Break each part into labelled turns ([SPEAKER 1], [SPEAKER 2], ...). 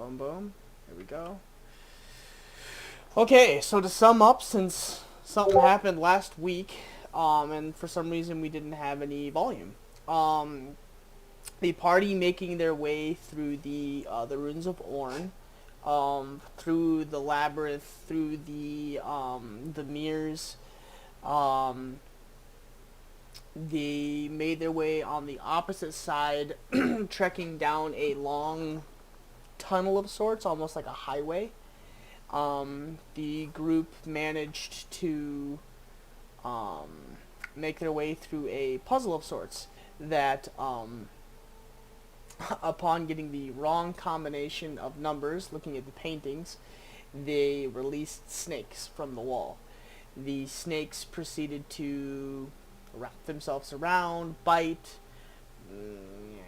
[SPEAKER 1] boom, boom. Here we go. Okay, so to sum up, since something happened last week, and for some reason we didn't have any volume, the party making their way through the ruins of Orn, through the labyrinth, through the mirrors. Um, they made their way on the opposite side, trekking down a long tunnel of sorts, almost like a highway. The group managed to um, make their way through a puzzle of sorts that, upon getting the wrong combination of numbers, looking at the paintings, they released snakes from the wall. The snakes proceeded to wrap themselves around, bite,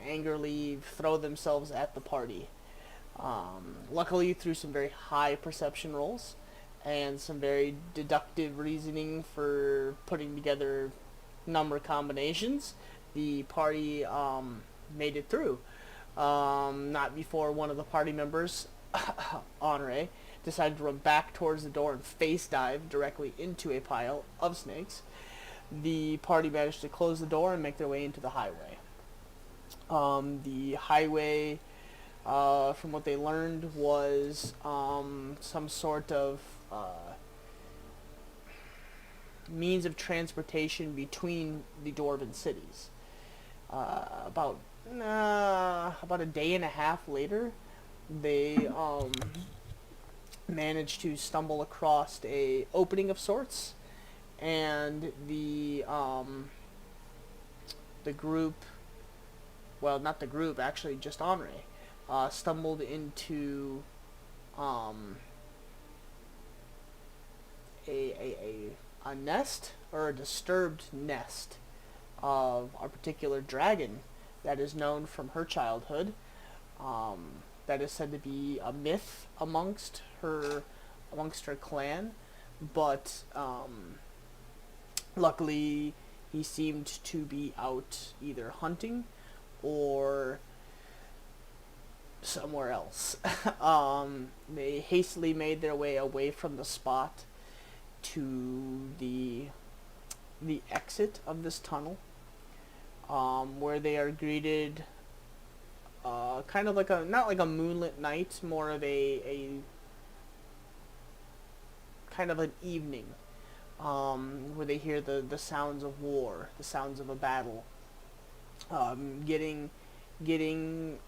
[SPEAKER 1] angrily throw themselves at the party. Luckily, through some very high perception rolls and some very deductive reasoning for putting together number combinations, the party made it through. Not before one of the party members, Honore, decided to run back towards the door and face dive directly into a pile of snakes. The party managed to close the door and make their way into the highway. The highway, from what they learned, was some sort of means of transportation between the dwarven cities. About a day and a half later, they managed to stumble across a opening of sorts, and the group, well, not the group, actually, just Henri, stumbled into a nest, or a disturbed nest, of a particular dragon that is known from her childhood. That is said to be a myth amongst her clan, but luckily he seemed to be out either hunting or somewhere else. They hastily made their way away from the spot to the exit of this tunnel, where they are greeted, kind of like not like a moonlit night, more of a kind of an evening, where they hear the sounds of war, the sounds of a battle. Getting getting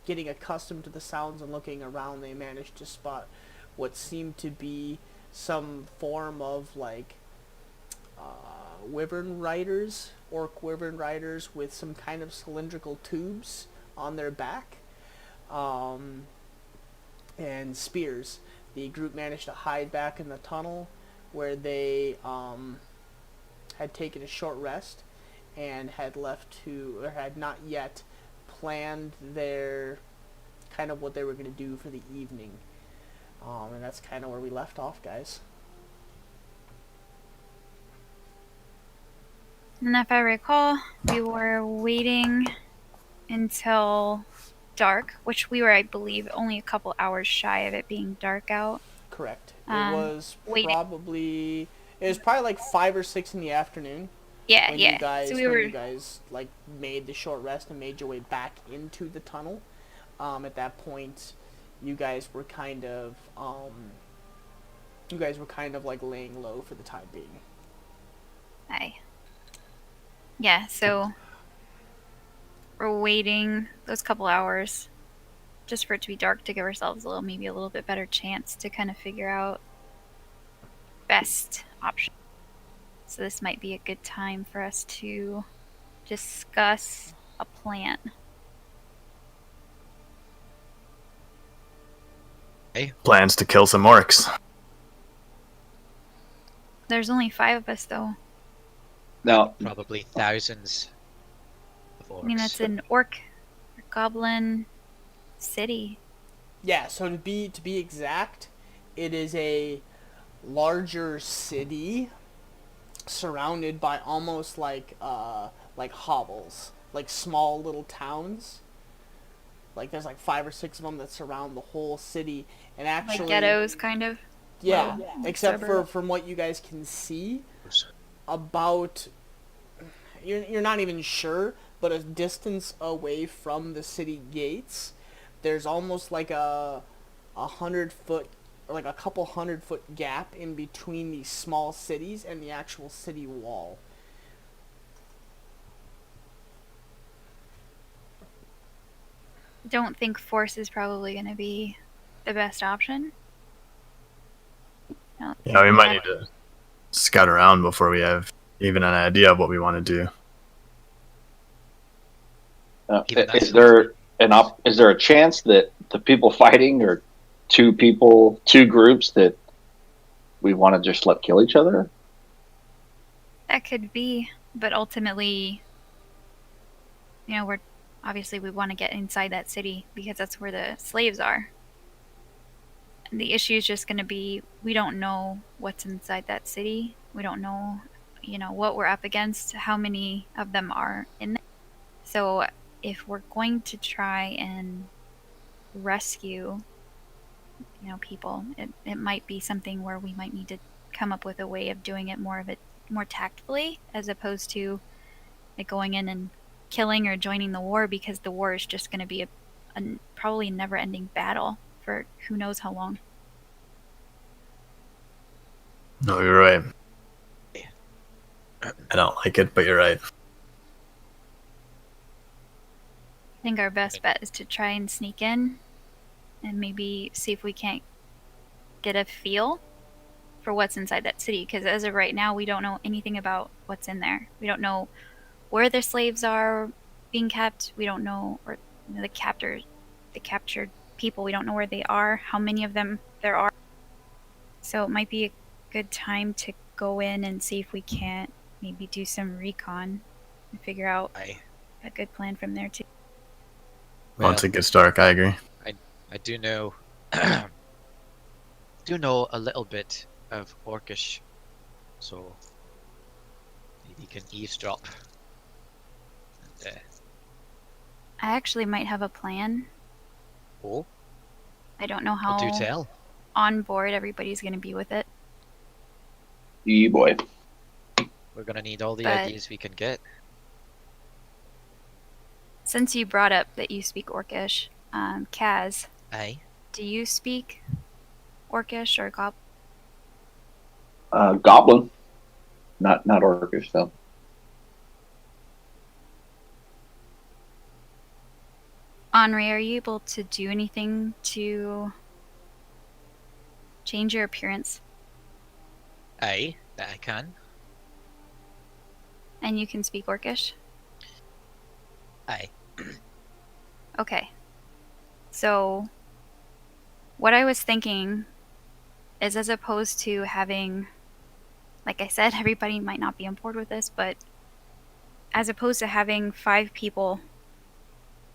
[SPEAKER 1] getting accustomed to the sounds and looking around, they managed to spot what seemed to be some form of like orc wyvern riders with some kind of cylindrical tubes on their back, and spears. The group managed to hide back in the tunnel where they had taken a short rest and had had not yet planned their kind of what they were going to do for the evening. And that's kind of where we left off, guys.
[SPEAKER 2] And if I recall, we were waiting until dark, which we were, I believe, only a couple hours shy of it being dark out.
[SPEAKER 1] Correct. It was
[SPEAKER 2] Waiting.
[SPEAKER 1] probably like 5 or 6 in the afternoon
[SPEAKER 2] Yeah,
[SPEAKER 1] when you
[SPEAKER 2] yeah.
[SPEAKER 1] guys
[SPEAKER 2] So we were.
[SPEAKER 1] like made the short rest and made your way back into the tunnel. At that point, you guys were kind of like laying low for the time being.
[SPEAKER 2] Aye. Yeah, so we're waiting those couple hours just for it to be dark to give ourselves maybe a little bit better chance to kind of figure out best option. So this might be a good time for us to discuss a plan.
[SPEAKER 3] Plans to kill some orcs.
[SPEAKER 2] There's only 5 of us, though.
[SPEAKER 4] No.
[SPEAKER 5] Probably thousands of orcs.
[SPEAKER 2] I mean, that's an orc or goblin city.
[SPEAKER 1] Yeah, so to be exact, it is a larger city surrounded by almost like hovels, like small little towns. Like there's like 5 or 6 of them that surround the whole city, and actually
[SPEAKER 2] Like ghettos, kind of.
[SPEAKER 1] yeah,
[SPEAKER 2] Well,
[SPEAKER 1] except for
[SPEAKER 2] suburb.
[SPEAKER 1] from what you guys can see, about you're not even sure, but a distance away from the city gates, there's almost like a 100 foot, or like a couple 100 foot gap in between these small cities and the actual city wall.
[SPEAKER 2] Don't think force is probably going to be the best option. I don't
[SPEAKER 3] Yeah,
[SPEAKER 2] think
[SPEAKER 3] we
[SPEAKER 2] we
[SPEAKER 3] might
[SPEAKER 2] have-
[SPEAKER 3] need to scout around before we have even an idea of what we want to do.
[SPEAKER 5] Even that's
[SPEAKER 4] Is there is there a chance that the people fighting are two groups that we want to just let kill each other?
[SPEAKER 2] That could be, but ultimately, we're obviously we want to get inside that city because that's where the slaves are. And the issue is just going to be we don't know what's inside that city. We don't know, what we're up against, how many of them are in there. So if we're going to try and rescue, people, it might be something where we might need to come up with a way of doing it more tactfully, as opposed to like going in and killing or joining the war, because the war is just going to be a probably never-ending battle for who knows how long.
[SPEAKER 3] No, you're right. I don't like it, but you're right.
[SPEAKER 2] I think our best bet is to try and sneak in and maybe see if we can't get a feel for what's inside that city, because as of right now we don't know anything about what's in there. We don't know where the slaves are being kept. We don't know, or the captured people, we don't know where they are, how many of them there are. So it might be a good time to go in and see if we can't maybe do some recon and figure out a good plan from there too.
[SPEAKER 3] Once it gets dark, I agree.
[SPEAKER 5] I do know a little bit of Orcish, so maybe you can eavesdrop. And,
[SPEAKER 2] I actually might have a plan.
[SPEAKER 5] oh,
[SPEAKER 2] I don't know
[SPEAKER 5] well, do
[SPEAKER 2] how
[SPEAKER 5] tell.
[SPEAKER 2] on board everybody's going to be with it.
[SPEAKER 4] Yeah, boy.
[SPEAKER 5] We're gonna need all the
[SPEAKER 2] But-
[SPEAKER 5] ideas we can get.
[SPEAKER 2] Since you brought up that you speak Orcish, Kaz,
[SPEAKER 5] Aye.
[SPEAKER 2] do you speak Orcish or Goblin?
[SPEAKER 4] Goblin, not Orcish though.
[SPEAKER 2] Henri, are you able to do anything to change your appearance?
[SPEAKER 5] Aye, that I can.
[SPEAKER 2] And you can speak Orcish?
[SPEAKER 5] Aye.
[SPEAKER 2] Okay. So, what I was thinking is, as opposed to having, like I said, everybody might not be on board with this, but as opposed to having 5 people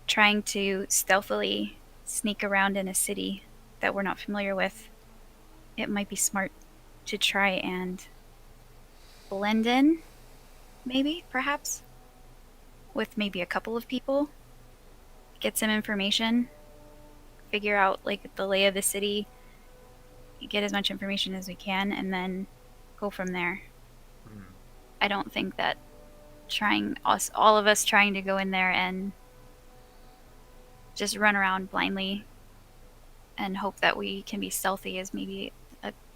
[SPEAKER 2] trying to stealthily sneak around in a city that we're not familiar with, it might be smart to try and blend in, maybe, perhaps, with maybe a couple of people, get some information, figure out like the lay of the city, get as much information as we can, and then go from there. I don't think that all of us trying to go in there and just run around blindly and hope that we can be stealthy is maybe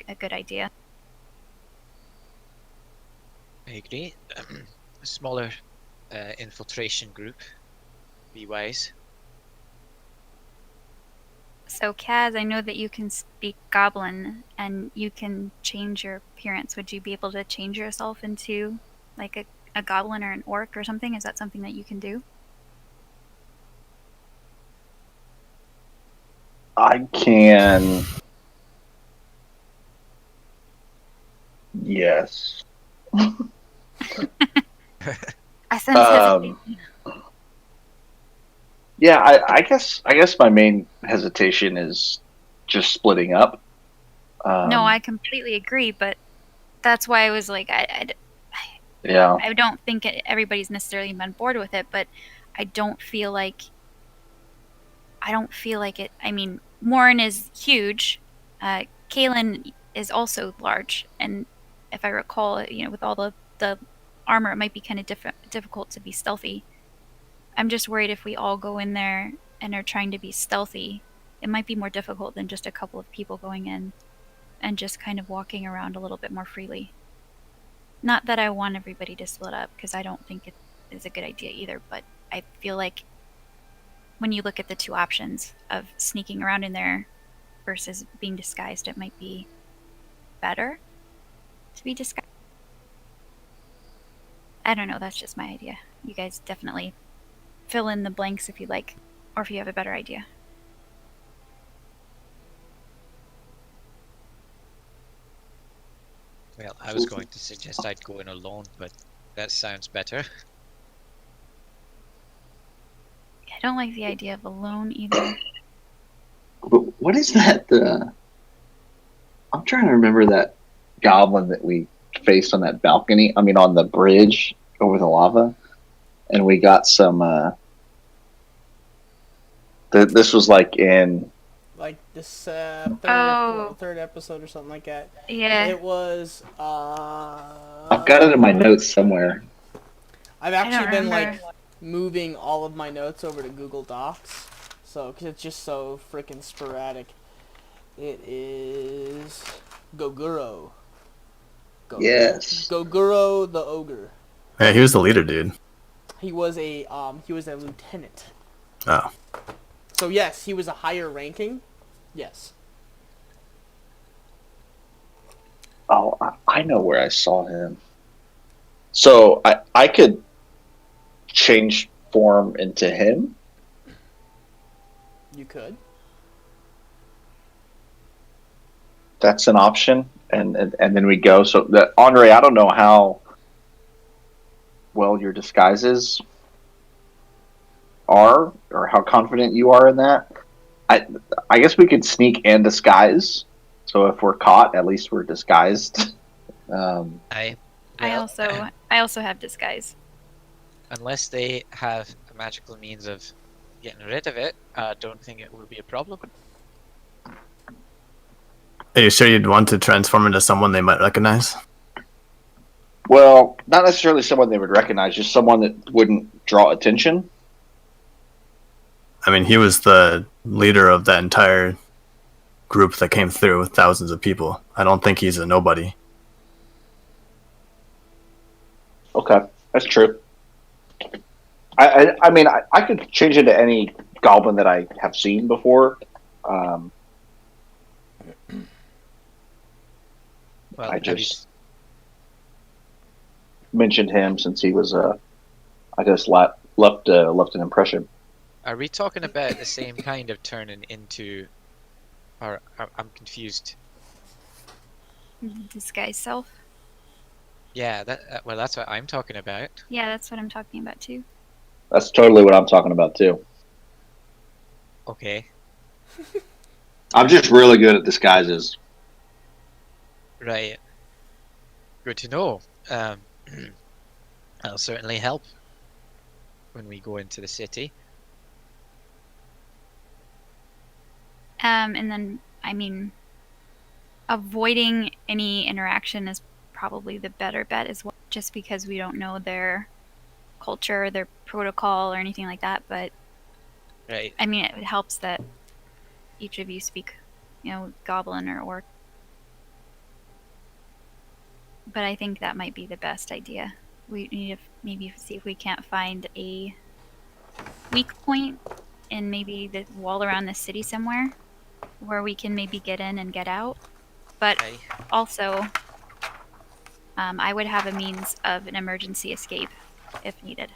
[SPEAKER 2] a good idea.
[SPEAKER 5] I agree. A smaller infiltration group. Be wise.
[SPEAKER 2] So, Kaz, I know that you can speak Goblin and you can change your appearance. Would you be able to change yourself into like a goblin or an orc or something? Is that something that you can do?
[SPEAKER 4] I can. Yes.
[SPEAKER 2] I sense hesitation.
[SPEAKER 4] Yeah, I guess my main hesitation is just splitting up.
[SPEAKER 2] No, I completely agree, but that's why I was like,
[SPEAKER 4] Yeah.
[SPEAKER 2] I don't think everybody's necessarily on board with it, but I don't feel like I don't feel like it. I mean, Warren is huge. Kaylin is also large, and if I recall, with all the armor, it might be kind of difficult to be stealthy. I'm just worried if we all go in there and are trying to be stealthy, it might be more difficult than just a couple of people going in and just kind of walking around a little bit more freely. Not that I want everybody to split up, because I don't think it is a good idea either, but I feel like when you look at the two options of sneaking around in there versus being disguised, it might be better to be disguised. I don't know, that's just my idea. You guys definitely fill in the blanks if you like, or if you have a better idea.
[SPEAKER 5] Well, I was going to suggest I'd go in alone, but that sounds better.
[SPEAKER 2] I don't like the idea of alone either.
[SPEAKER 4] But what is that? I'm trying to remember that goblin that we faced on that balcony. I mean, on the bridge over the lava, and we got some. This was like in
[SPEAKER 1] Like this third episode or something like that.
[SPEAKER 2] Yeah.
[SPEAKER 1] It was.
[SPEAKER 4] I've got it in my notes somewhere.
[SPEAKER 1] I've actually been
[SPEAKER 2] remember.
[SPEAKER 1] like moving all of my notes over to Google Docs, so because it's just so freaking sporadic. It is Goguro.
[SPEAKER 4] Yes.
[SPEAKER 1] Goguro the ogre.
[SPEAKER 3] Yeah, he was the leader, dude.
[SPEAKER 1] He was a lieutenant.
[SPEAKER 3] Oh.
[SPEAKER 1] So yes, he was a higher ranking. Yes.
[SPEAKER 4] Oh, I know where I saw him. So I could change form into him.
[SPEAKER 1] You could.
[SPEAKER 4] That's an option, and then we go. So Andre, I don't know how well your disguises are, or how confident you are in that. I guess we could sneak and disguise. So if we're caught, at least we're disguised.
[SPEAKER 2] I also have disguise.
[SPEAKER 5] Unless they have a magical means of getting rid of it, I don't think it would be a problem.
[SPEAKER 3] Are you sure you'd want to transform into someone they might recognize?
[SPEAKER 4] Well, not necessarily someone they would recognize, just someone that wouldn't draw attention.
[SPEAKER 3] I mean, he was the leader of that entire group that came through with thousands of people. I don't think he's a nobody.
[SPEAKER 4] Okay, that's true. I mean, I could change into any goblin that I have seen before.
[SPEAKER 5] Well,
[SPEAKER 4] I just mentioned him since he was I guess left an impression.
[SPEAKER 5] are we talking about the same kind of turning into, or I'm confused?
[SPEAKER 2] Disguise self?
[SPEAKER 5] Yeah, well, that's what I'm talking about.
[SPEAKER 2] Yeah, that's what I'm talking about too.
[SPEAKER 4] That's totally what I'm talking about too.
[SPEAKER 5] Okay,
[SPEAKER 4] I'm just really good at disguises.
[SPEAKER 5] right. Good to know. That'll certainly help when we go into the city.
[SPEAKER 2] And then, I mean, avoiding any interaction is probably the better bet as well, just because we don't know their culture, their protocol, or anything like that. But,
[SPEAKER 5] Right.
[SPEAKER 2] I mean, it helps that each of you speak, Goblin or Orc. But I think that might be the best idea. We need to maybe see if we can't find a weak point in maybe the wall around the city somewhere where we can maybe get in and get out. But
[SPEAKER 5] Aye.
[SPEAKER 2] also, I would have a means of an emergency escape if needed.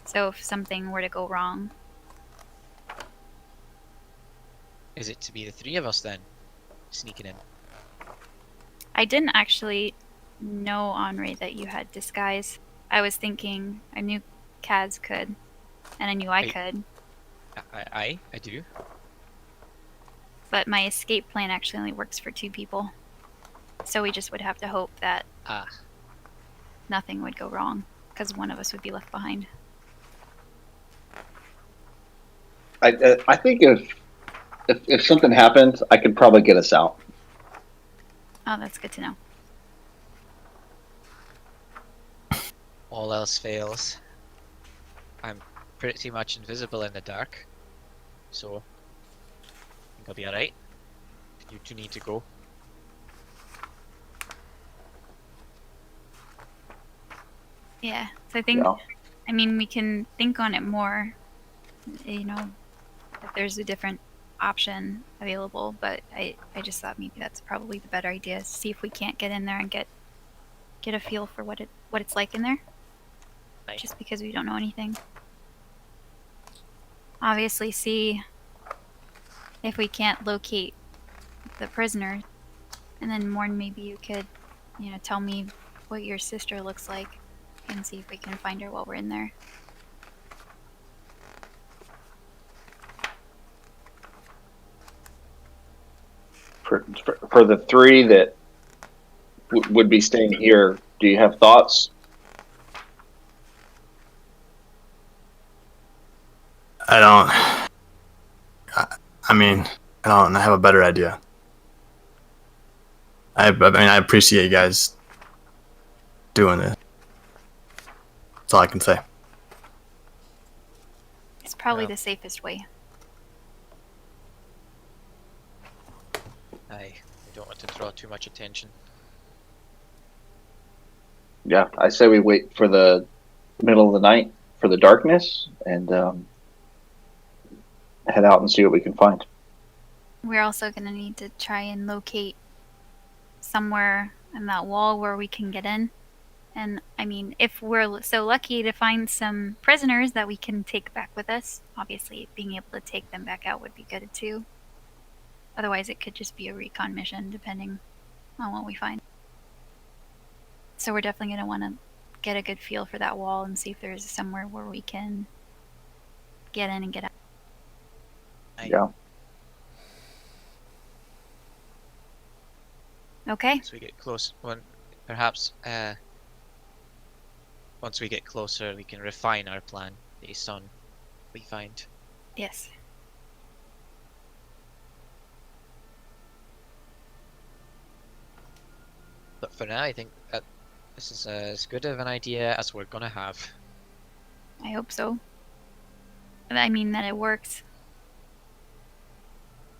[SPEAKER 2] So if something were to go wrong.
[SPEAKER 5] Is it to be the three of us then, sneaking in?
[SPEAKER 2] I didn't actually know, Henri, that you had disguise. I was thinking, I knew Kaz could, and I knew I could.
[SPEAKER 5] I do.
[SPEAKER 2] But my escape plan actually only works for 2 people. So we just would have to hope that nothing would go wrong, because one of us would be left behind.
[SPEAKER 4] I think if something happens, I could probably get us out.
[SPEAKER 2] Oh, that's good to know.
[SPEAKER 5] All else fails, I'm pretty much invisible in the dark, so I think I'll be alright. You two need to go.
[SPEAKER 2] Yeah. So I think,
[SPEAKER 4] Yeah.
[SPEAKER 2] I mean, we can think on it more, you know, if there's a different option available, but I just thought maybe that's probably the better idea. See if we can't get in there and get a feel for what it's like in there.
[SPEAKER 5] Aye.
[SPEAKER 2] Just because we don't know anything. Obviously, see if we can't locate the prisoner, and then Morn, maybe you could, you know, tell me what your sister looks like, and see if we can find her while we're in there.
[SPEAKER 4] For the three that would be staying here, do you have thoughts?
[SPEAKER 3] I don't. I mean, I don't have a better idea. I mean, I appreciate you guys doing it. That's all I can say.
[SPEAKER 2] It's probably
[SPEAKER 5] Yeah.
[SPEAKER 2] the safest way.
[SPEAKER 5] I don't want to draw too much attention.
[SPEAKER 4] Yeah, I say we wait for the middle of the night for the darkness and head out and see what we can find.
[SPEAKER 2] We're also going to need to try and locate somewhere on that wall where we can get in. And I mean, if we're so lucky to find some prisoners that we can take back with us, obviously being able to take them back out would be good too. Otherwise, it could just be a recon mission, depending on what we find. So we're definitely going to want to get a good feel for that wall and see if there's somewhere where we can get in and get out.
[SPEAKER 4] Yeah.
[SPEAKER 2] Okay?
[SPEAKER 5] Once we get close, perhaps once we get closer, we can refine our plan based on what we find.
[SPEAKER 2] Yes.
[SPEAKER 5] But for now, I think that this is as good of an idea as we're gonna have.
[SPEAKER 2] I hope so. I mean, that it works.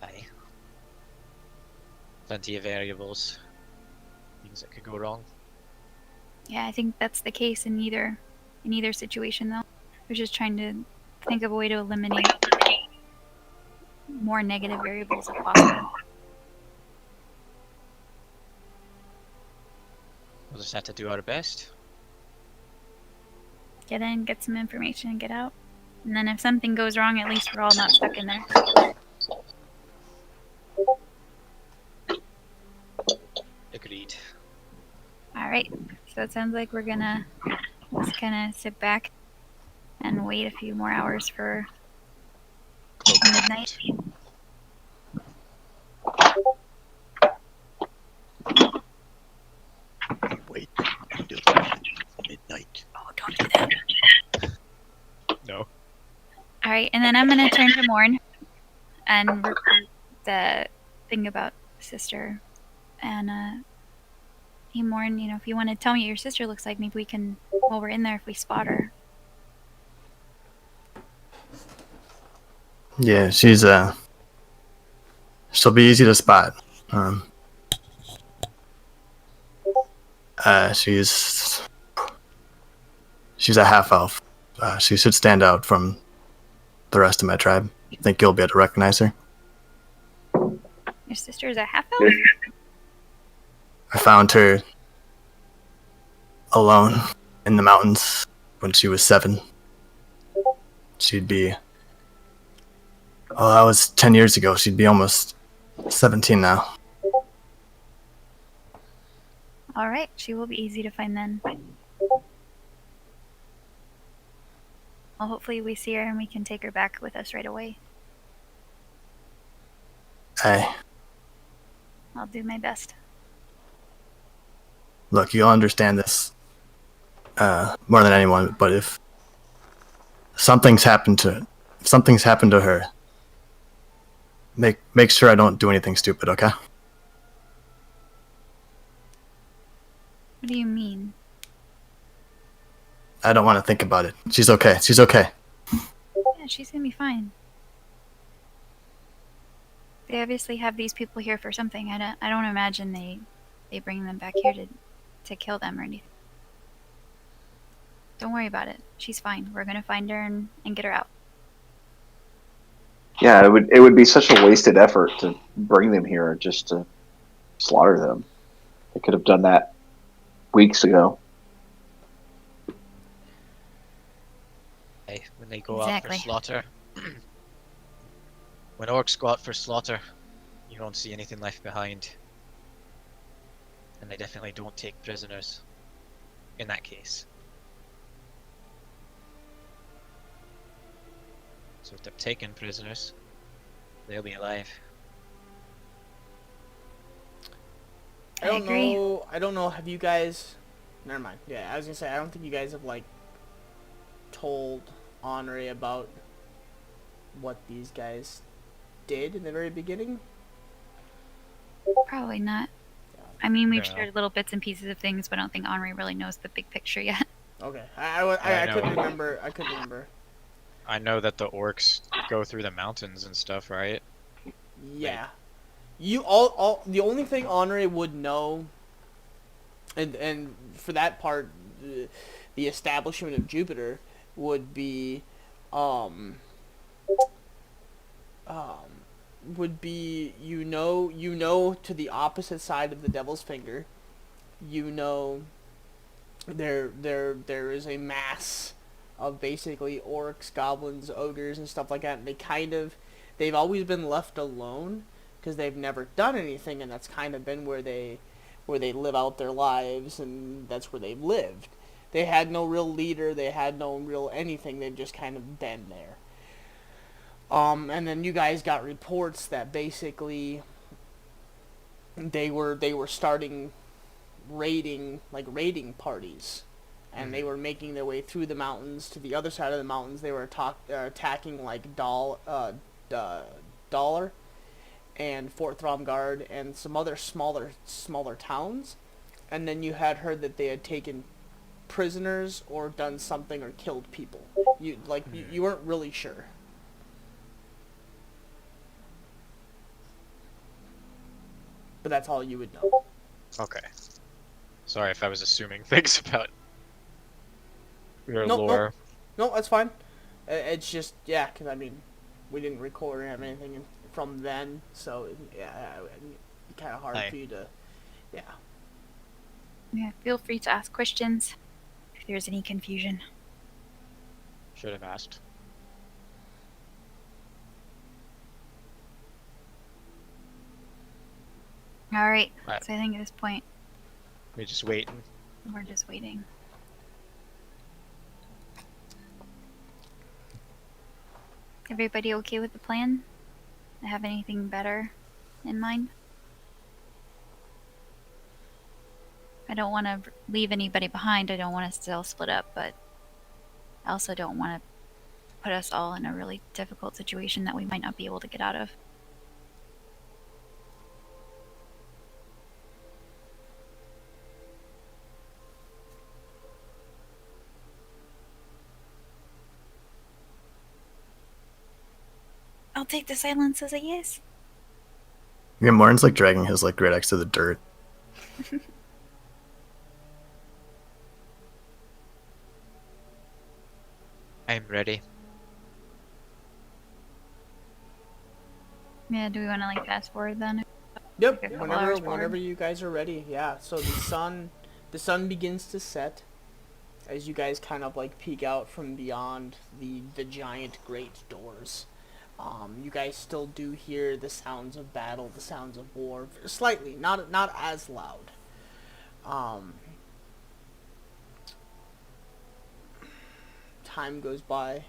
[SPEAKER 5] Aye. Plenty of variables. Things that could go wrong.
[SPEAKER 2] Yeah, I think that's the case in either situation, though. We're just trying to think of a way to eliminate more negative variables if possible.
[SPEAKER 5] We'll just have to do our best.
[SPEAKER 2] Get in, get some information, and get out. And then if something goes wrong, at least we're all not stuck in there.
[SPEAKER 5] Agreed.
[SPEAKER 2] Alright, so it sounds like we're gonna just kind of sit back and wait a few more hours for midnight.
[SPEAKER 6] Wait until midnight.
[SPEAKER 2] Oh, don't do that.
[SPEAKER 5] No.
[SPEAKER 2] Alright, and then I'm gonna turn to Morn and repeat the thing about sister. And, hey Morn, you know, if you want to tell me what your sister looks like, maybe we can, while we're in there, if we spot her.
[SPEAKER 3] Yeah, she'll be easy to spot. She's a half elf. She should stand out from the rest of my tribe. I think you'll be able to recognize her.
[SPEAKER 2] Your sister is a half elf?
[SPEAKER 3] I found her alone in the mountains when she was 7. She'd be... Oh, that was 10 years ago. She'd be almost 17 now.
[SPEAKER 2] Alright, she will be easy to find then. Well, hopefully we see her and we can take her back with us right away.
[SPEAKER 3] Hey,
[SPEAKER 2] I'll do my best.
[SPEAKER 3] look, you'll understand this more than anyone, but if something's happened to her, make sure I don't do anything stupid, okay?
[SPEAKER 2] What do you mean?
[SPEAKER 3] I don't want to think about it. She's okay. She's okay.
[SPEAKER 2] Yeah, she's gonna be fine. They obviously have these people here for something. I don't imagine they bring them back here to kill them or anything. Don't worry about it. She's fine. We're gonna find her and get her out.
[SPEAKER 4] Yeah, it would be such a wasted effort to bring them here just to slaughter them. They could have done that weeks ago.
[SPEAKER 5] Hey, when they go
[SPEAKER 2] Exactly.
[SPEAKER 5] out for slaughter, when orcs go out for slaughter, you don't see anything left behind. And they definitely don't take prisoners. In that case. So if they're taking prisoners, they'll be alive.
[SPEAKER 1] I don't
[SPEAKER 2] agree.
[SPEAKER 1] know. I don't know. Have you guys? Never mind. Yeah, I was gonna say I don't think you guys have like told Henri about what these guys did in the very beginning.
[SPEAKER 2] Probably not. I mean, we've
[SPEAKER 5] No.
[SPEAKER 2] shared little bits and pieces of things, but I don't think Henri really knows the big picture yet.
[SPEAKER 1] Okay,
[SPEAKER 5] I
[SPEAKER 1] I couldn't
[SPEAKER 5] know.
[SPEAKER 1] remember. I couldn't remember.
[SPEAKER 5] I know that the orcs go through the mountains and stuff, right?
[SPEAKER 1] Yeah, you all the only thing Henri would know, and for that part, the establishment of Jupiter would be, um, would be you know to the opposite side of the Devil's Finger, you know, there is a mass of basically orcs, goblins, ogres, and stuff like that. And they've always been left alone because they've never done anything, and that's kind of been where they live out their lives, and that's where they've lived. They had no real leader. They had no real anything. They've just kind of been there. And then you guys got reports that basically they were starting raiding parties, and they were making their way through the mountains to the other side of the mountains. They were attacking like Dollar and Fort Thromgard and some other smaller towns, and then you had heard that they had taken prisoners or done something or killed people. You weren't really sure. But that's all you would know.
[SPEAKER 5] Okay. Sorry if I was assuming things about your
[SPEAKER 1] Nope,
[SPEAKER 5] lore.
[SPEAKER 1] No, that's fine. It's just, yeah, because, I mean, we didn't record or have anything from then, so, yeah, it's kind of hard
[SPEAKER 5] Aye.
[SPEAKER 1] for you to, yeah.
[SPEAKER 2] Yeah, feel free to ask questions if there's any confusion.
[SPEAKER 5] Should have asked.
[SPEAKER 2] Alright,
[SPEAKER 5] Right.
[SPEAKER 2] so I think at this point,
[SPEAKER 5] We're just waiting.
[SPEAKER 2] we're just waiting. Everybody okay with the plan? Have anything better in mind? I don't want to leave anybody behind. I don't want us to all split up, but I also don't want to put us all in a really difficult situation that we might not be able to get out of. I'll take the silence as a yes.
[SPEAKER 3] Yeah, Martin's like dragging his like great axe to the dirt.
[SPEAKER 5] I'm ready.
[SPEAKER 2] Yeah, do we want to like fast forward then?
[SPEAKER 1] Yep,
[SPEAKER 2] Like a couple hours
[SPEAKER 1] whenever
[SPEAKER 2] forward.
[SPEAKER 1] you guys are ready, yeah. So the sun begins to set as you guys kind of like peek out from beyond the giant great doors. You guys still do hear the sounds of battle, the sounds of war, slightly, not as loud. Time goes by.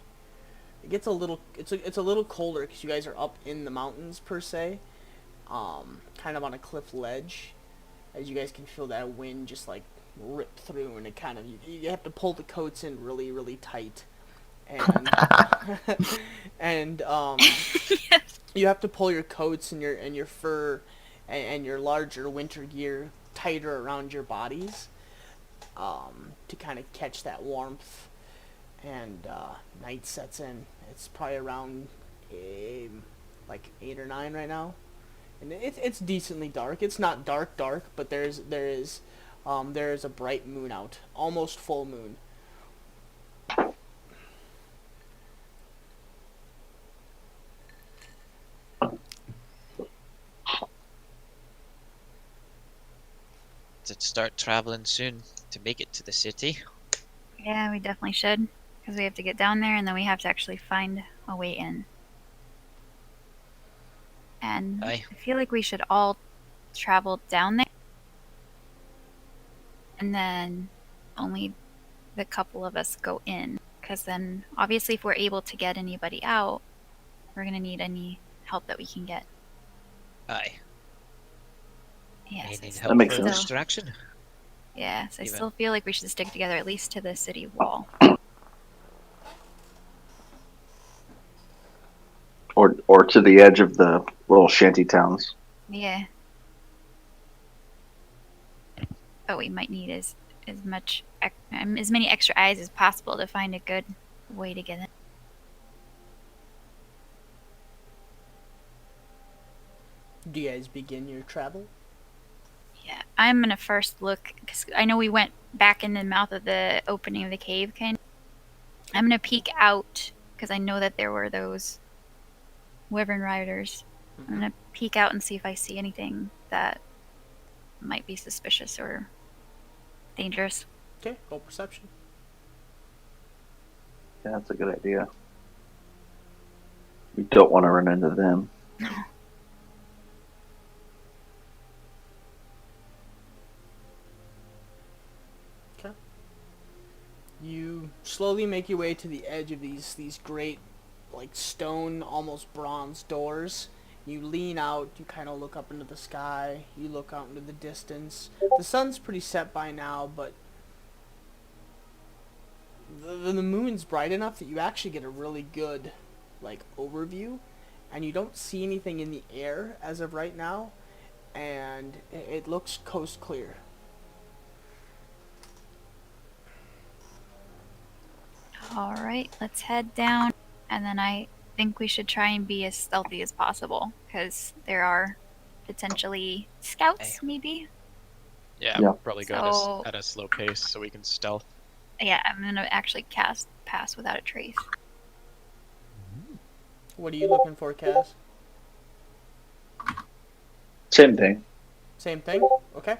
[SPEAKER 1] It gets a little it's a little colder because you guys are up in the mountains per se, kind of on a cliff ledge, as you guys can feel that wind just like rip through, and it kind of you have to pull the coats in really tight, and and
[SPEAKER 2] Yes.
[SPEAKER 1] You have to pull your coats and your fur and your larger winter gear tighter around your bodies to kind of catch that warmth. And night sets in. It's probably around like 8 or 9 right now, and it's decently dark. It's not dark, but there is a bright moon out, almost full moon.
[SPEAKER 5] To start traveling soon to make it to the city.
[SPEAKER 2] Yeah, we definitely should. Because we have to get down there and then we have to actually find a way in. And
[SPEAKER 5] Aye.
[SPEAKER 2] I feel like we should all travel down there. And then only the couple of us go in. Because then, obviously, if we're able to get anybody out, we're going to need any help that we can get.
[SPEAKER 5] Aye.
[SPEAKER 2] Yes,
[SPEAKER 5] I need
[SPEAKER 4] That
[SPEAKER 5] help
[SPEAKER 4] makes
[SPEAKER 5] for
[SPEAKER 4] sense.
[SPEAKER 5] distraction.
[SPEAKER 2] Yes, I
[SPEAKER 5] Even-
[SPEAKER 2] still feel like we should stick together at least to the city wall.
[SPEAKER 4] Or to the edge of the little shanty towns.
[SPEAKER 2] Yeah. But we might need as many extra eyes as possible to find a good way to get in.
[SPEAKER 1] Do you guys begin your travel?
[SPEAKER 2] Yeah, I'm gonna first look because I know we went back in the mouth of the opening of the cave. I'm gonna peek out because I know that there were those wyvern riders. I'm gonna peek out and see if I see anything that might be suspicious or dangerous.
[SPEAKER 1] Okay, roll perception.
[SPEAKER 4] Yeah, that's a good idea. We don't want to run into them.
[SPEAKER 1] Okay. You slowly make your way to the edge of these great, like stone, almost bronze doors. You lean out. You kind of look up into the sky. You look out into the distance. The sun's pretty set by now, but the moon's bright enough that you actually get a really good, like, overview, and you don't see anything in the air as of right now, and it looks coast clear.
[SPEAKER 2] All right, let's head down, and then I think we should try and be as stealthy as possible because there are potentially scouts, maybe.
[SPEAKER 5] Yeah,
[SPEAKER 4] Yeah.
[SPEAKER 5] we'll probably go
[SPEAKER 2] So-
[SPEAKER 5] at a slow pace so we can stealth.
[SPEAKER 2] Yeah, I'm gonna actually cast Pass Without a Trace.
[SPEAKER 1] What are you looking for, Cass?
[SPEAKER 4] Same thing.
[SPEAKER 1] Same thing? Okay.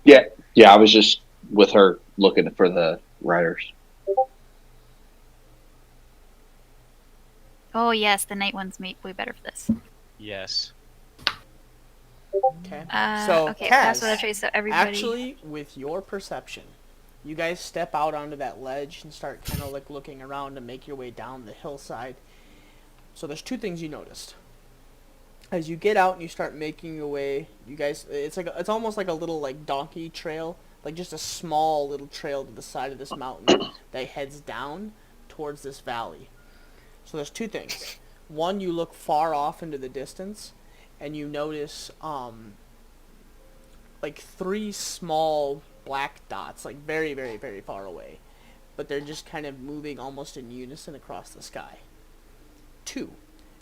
[SPEAKER 4] Yeah, I was just with her looking for the riders.
[SPEAKER 2] Oh yes, the night one's way better for this.
[SPEAKER 5] Yes.
[SPEAKER 1] Okay.
[SPEAKER 2] Okay,
[SPEAKER 1] Cass,
[SPEAKER 2] Pass Without a Trace. So everybody.
[SPEAKER 1] actually, with your perception, you guys step out onto that ledge and start kind of like looking around to make your way down the hillside. So there's two things you noticed. As you get out and you start making your way, you guys, it's almost like a little like donkey trail, like just a small little trail to the side of this mountain that heads down towards this valley. So there's two things. One, you look far off into the distance, and you notice like three small black dots, like very, very, very far away, but they're just kind of moving almost in unison across the sky. Two,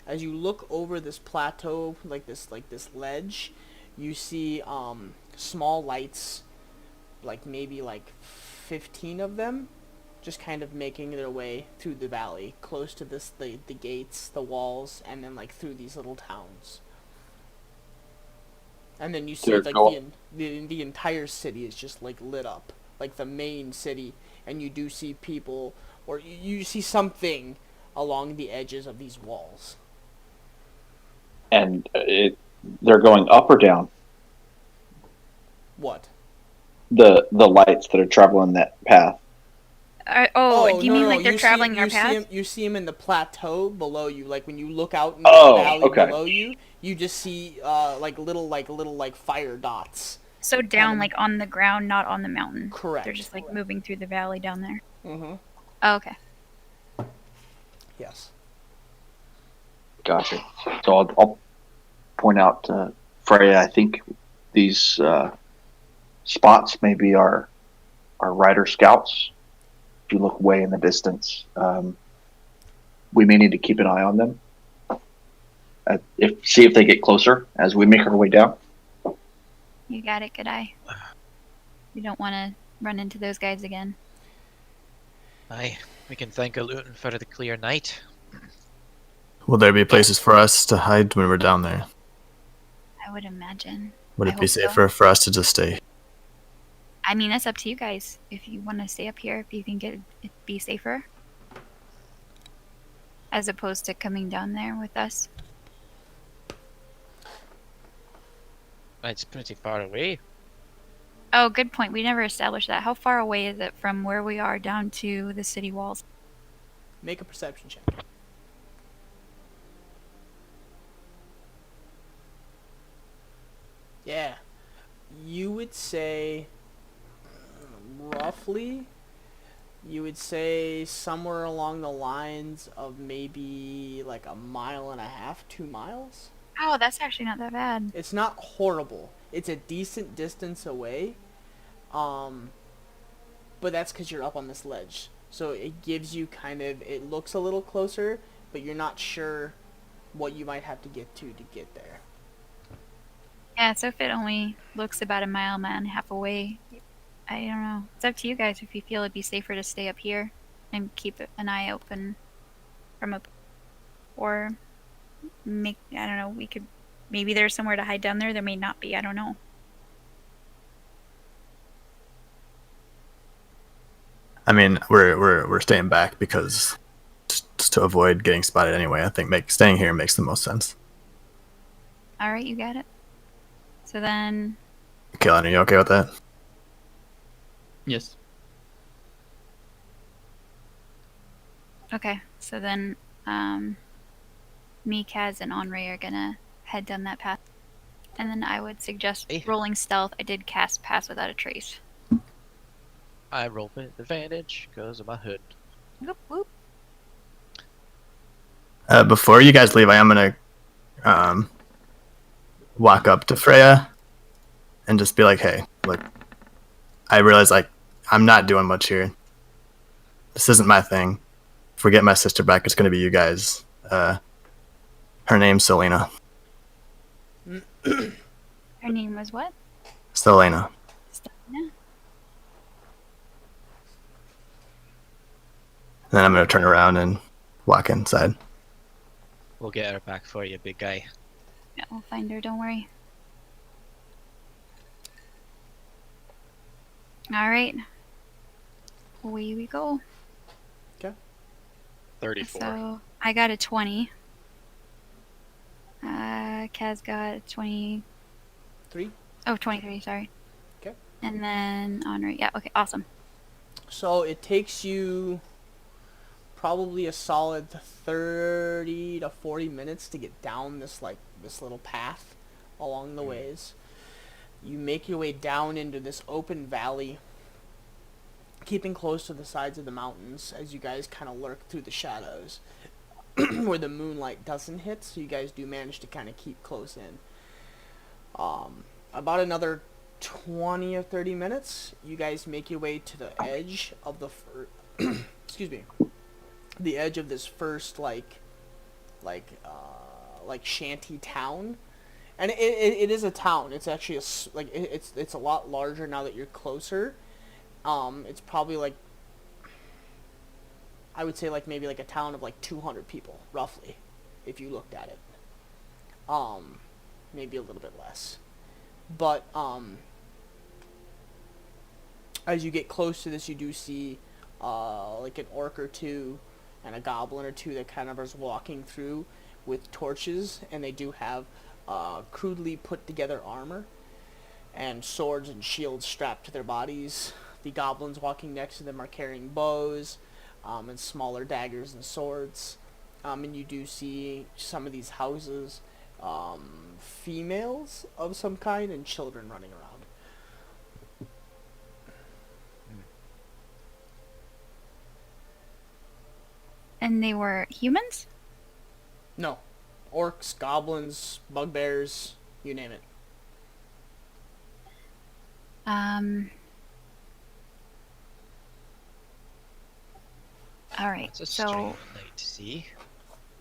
[SPEAKER 1] as you look over this plateau, like this ledge, you see small lights, like maybe like 15 of them, just kind of making their way through the valley, close to the gates, the walls, and then like through these little towns. And then you see
[SPEAKER 4] They're
[SPEAKER 1] like
[SPEAKER 4] going-
[SPEAKER 1] the entire city is just like lit up, like the main city, and you do see people, or you see something along the edges of these walls.
[SPEAKER 4] And they're going up or down.
[SPEAKER 1] What?
[SPEAKER 4] The lights that are traveling that path.
[SPEAKER 2] Do you mean
[SPEAKER 1] no,
[SPEAKER 2] like they're
[SPEAKER 1] you
[SPEAKER 2] traveling
[SPEAKER 1] see,
[SPEAKER 2] our
[SPEAKER 1] you
[SPEAKER 2] path?
[SPEAKER 1] See him, you see them in the plateau below you. Like when you look out into
[SPEAKER 4] Oh,
[SPEAKER 1] the valley
[SPEAKER 4] okay.
[SPEAKER 1] below you, you just see like little fire dots.
[SPEAKER 2] So down,
[SPEAKER 1] Kind of-
[SPEAKER 2] like on the ground, not on the mountain.
[SPEAKER 1] Correct.
[SPEAKER 2] They're just like moving through the valley down there.
[SPEAKER 1] Mm-hmm.
[SPEAKER 2] Oh, okay.
[SPEAKER 1] Yes.
[SPEAKER 4] Gotcha. So I'll point out to Freya. I think these spots may be our rider scouts. If you look way in the distance, we may need to keep an eye on them. See if they get closer as we make our way down.
[SPEAKER 2] You got it, good eye. You don't want to run into those guys again.
[SPEAKER 5] Aye, we can thank Luton for the clear night.
[SPEAKER 3] Will there be places for us to hide when we're down there?
[SPEAKER 2] I would imagine.
[SPEAKER 3] Would
[SPEAKER 2] I
[SPEAKER 3] it be
[SPEAKER 2] hope so.
[SPEAKER 3] safer for us to just stay?
[SPEAKER 2] I mean, that's up to you guys. If you want to stay up here, if you think it'd be safer. As opposed to coming down there with us.
[SPEAKER 5] It's pretty far away.
[SPEAKER 2] Oh, good point. We never established that. How far away is it from where we are down to the city walls?
[SPEAKER 1] Make a perception check. Yeah. You would say, roughly, you would say somewhere along the lines of maybe like 1.5 miles, 2 miles.
[SPEAKER 2] Oh, that's actually not that bad.
[SPEAKER 1] It's not horrible. It's a decent distance away. But that's because you're up on this ledge. So it gives you it looks a little closer, but you're not sure what you might have to get get there.
[SPEAKER 2] Yeah, so if it only looks about 1.5 miles away, I don't know. It's up to you guys if you feel it'd be safer to stay up here and keep an eye open from up, or I don't know, we could, maybe there's somewhere to hide down there. There may not be. I don't know.
[SPEAKER 3] I mean, we're staying back because just to avoid getting spotted anyway. I think staying here makes the most sense.
[SPEAKER 2] All right, you got it. So then,
[SPEAKER 3] Kaylin, are you okay with that?
[SPEAKER 7] Yes.
[SPEAKER 2] okay. So then, me, Kaz, and Henri are gonna head down that path. And then I would suggest
[SPEAKER 5] Hey.
[SPEAKER 2] rolling stealth. I did cast Pass Without a Trace.
[SPEAKER 5] I roll with advantage because of my hood.
[SPEAKER 2] Whoop, whoop.
[SPEAKER 3] Before you guys leave, I am gonna walk up to Freya and just be like, "Hey, look, I realize I'm not doing much here. This isn't my thing. If we get my sister back, it's gonna be you guys. Her name's Selena.
[SPEAKER 2] Her name was what?
[SPEAKER 3] Selena."
[SPEAKER 2] Stelina?
[SPEAKER 3] Then I'm gonna turn around and walk inside.
[SPEAKER 5] We'll get her back for you, big guy.
[SPEAKER 2] Yeah, we'll find her. Don't worry. All right. Away we go.
[SPEAKER 5] 34.
[SPEAKER 2] So I got a 20. Kaz got a 20.
[SPEAKER 1] 3.
[SPEAKER 2] Oh, 23, sorry.
[SPEAKER 1] Okay.
[SPEAKER 2] And then Henri. Yeah, okay, awesome.
[SPEAKER 1] So it takes you probably a solid 30 to 40 minutes to get down this little path along the ways. You make your way down into this open valley, keeping close to the sides of the mountains as you guys kind of lurk through the shadows where the moonlight doesn't hit, so you guys do manage to kind of keep close in. About another 20 or 30 minutes, you guys make your way to the edge of the excuse me, the edge of this first like shanty town. And it is a town. It's actually it's a lot larger now that you're closer. It's probably I would say maybe a town of 200 people roughly, if you looked at it. Maybe a little bit less. But as you get close to this, you do see an orc or two and a goblin or two that kind of is walking through with torches, and they do have crudely put together armor and swords and shields strapped to their bodies. The goblins walking next to them are carrying bows and smaller daggers and swords. And you do see some of these houses, females of some kind and children running around.
[SPEAKER 2] And they were humans?
[SPEAKER 1] No, Orcs, goblins, bugbears, you name it.
[SPEAKER 2] All right.
[SPEAKER 5] That's a
[SPEAKER 2] So
[SPEAKER 5] strange sight to see.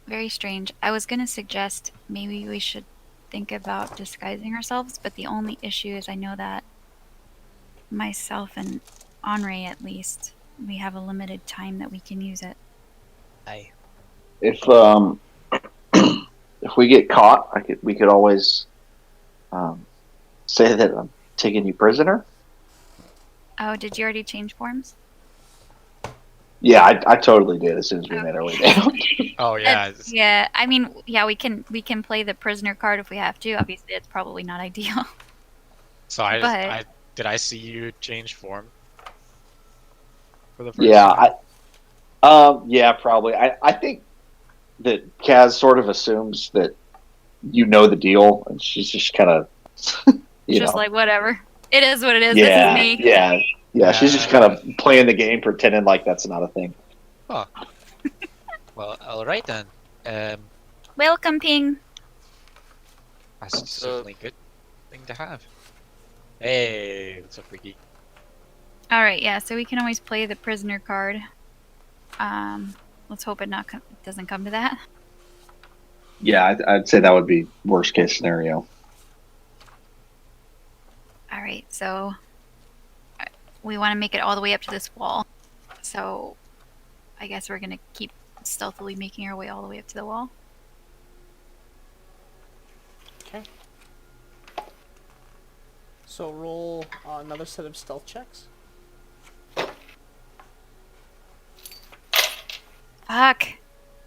[SPEAKER 2] very strange. I was gonna suggest maybe we should think about disguising ourselves, but the only issue is I know that myself and Henri, at least, we have a limited time that we can use it.
[SPEAKER 5] Aye.
[SPEAKER 4] If if we get caught, we could always say that I'm taking you prisoner.
[SPEAKER 2] Oh, did you already change forms?
[SPEAKER 4] Yeah, I totally did as soon as we made our way down.
[SPEAKER 5] Oh yeah.
[SPEAKER 2] Yeah. I mean, yeah, we can play the prisoner card if we have to. Obviously, it's probably not ideal.
[SPEAKER 5] So
[SPEAKER 2] But-
[SPEAKER 5] did I see you change form for the first
[SPEAKER 4] Yeah,
[SPEAKER 5] time?
[SPEAKER 4] yeah, probably. I think that Kaz sort of assumes that you know the deal, and she's just kind of,
[SPEAKER 2] just like whatever. It is what it is.
[SPEAKER 4] yeah,
[SPEAKER 2] This is me.
[SPEAKER 4] yeah. She's just kind of playing the game, pretending like that's not a thing.
[SPEAKER 5] Oh. Well, all right then.
[SPEAKER 2] Welcome, Ping.
[SPEAKER 5] That's certainly a good thing to have. Hey, what's up, Ricky?
[SPEAKER 2] All right, yeah. So we can always play the prisoner card. Let's hope it doesn't come to that.
[SPEAKER 4] Yeah, I'd say that would be worst case scenario.
[SPEAKER 2] All right, so we want to make it all the way up to this wall. So I guess we're gonna keep stealthily making our way all the way up to the wall.
[SPEAKER 1] Okay. So roll another set of stealth checks.
[SPEAKER 2] Fuck.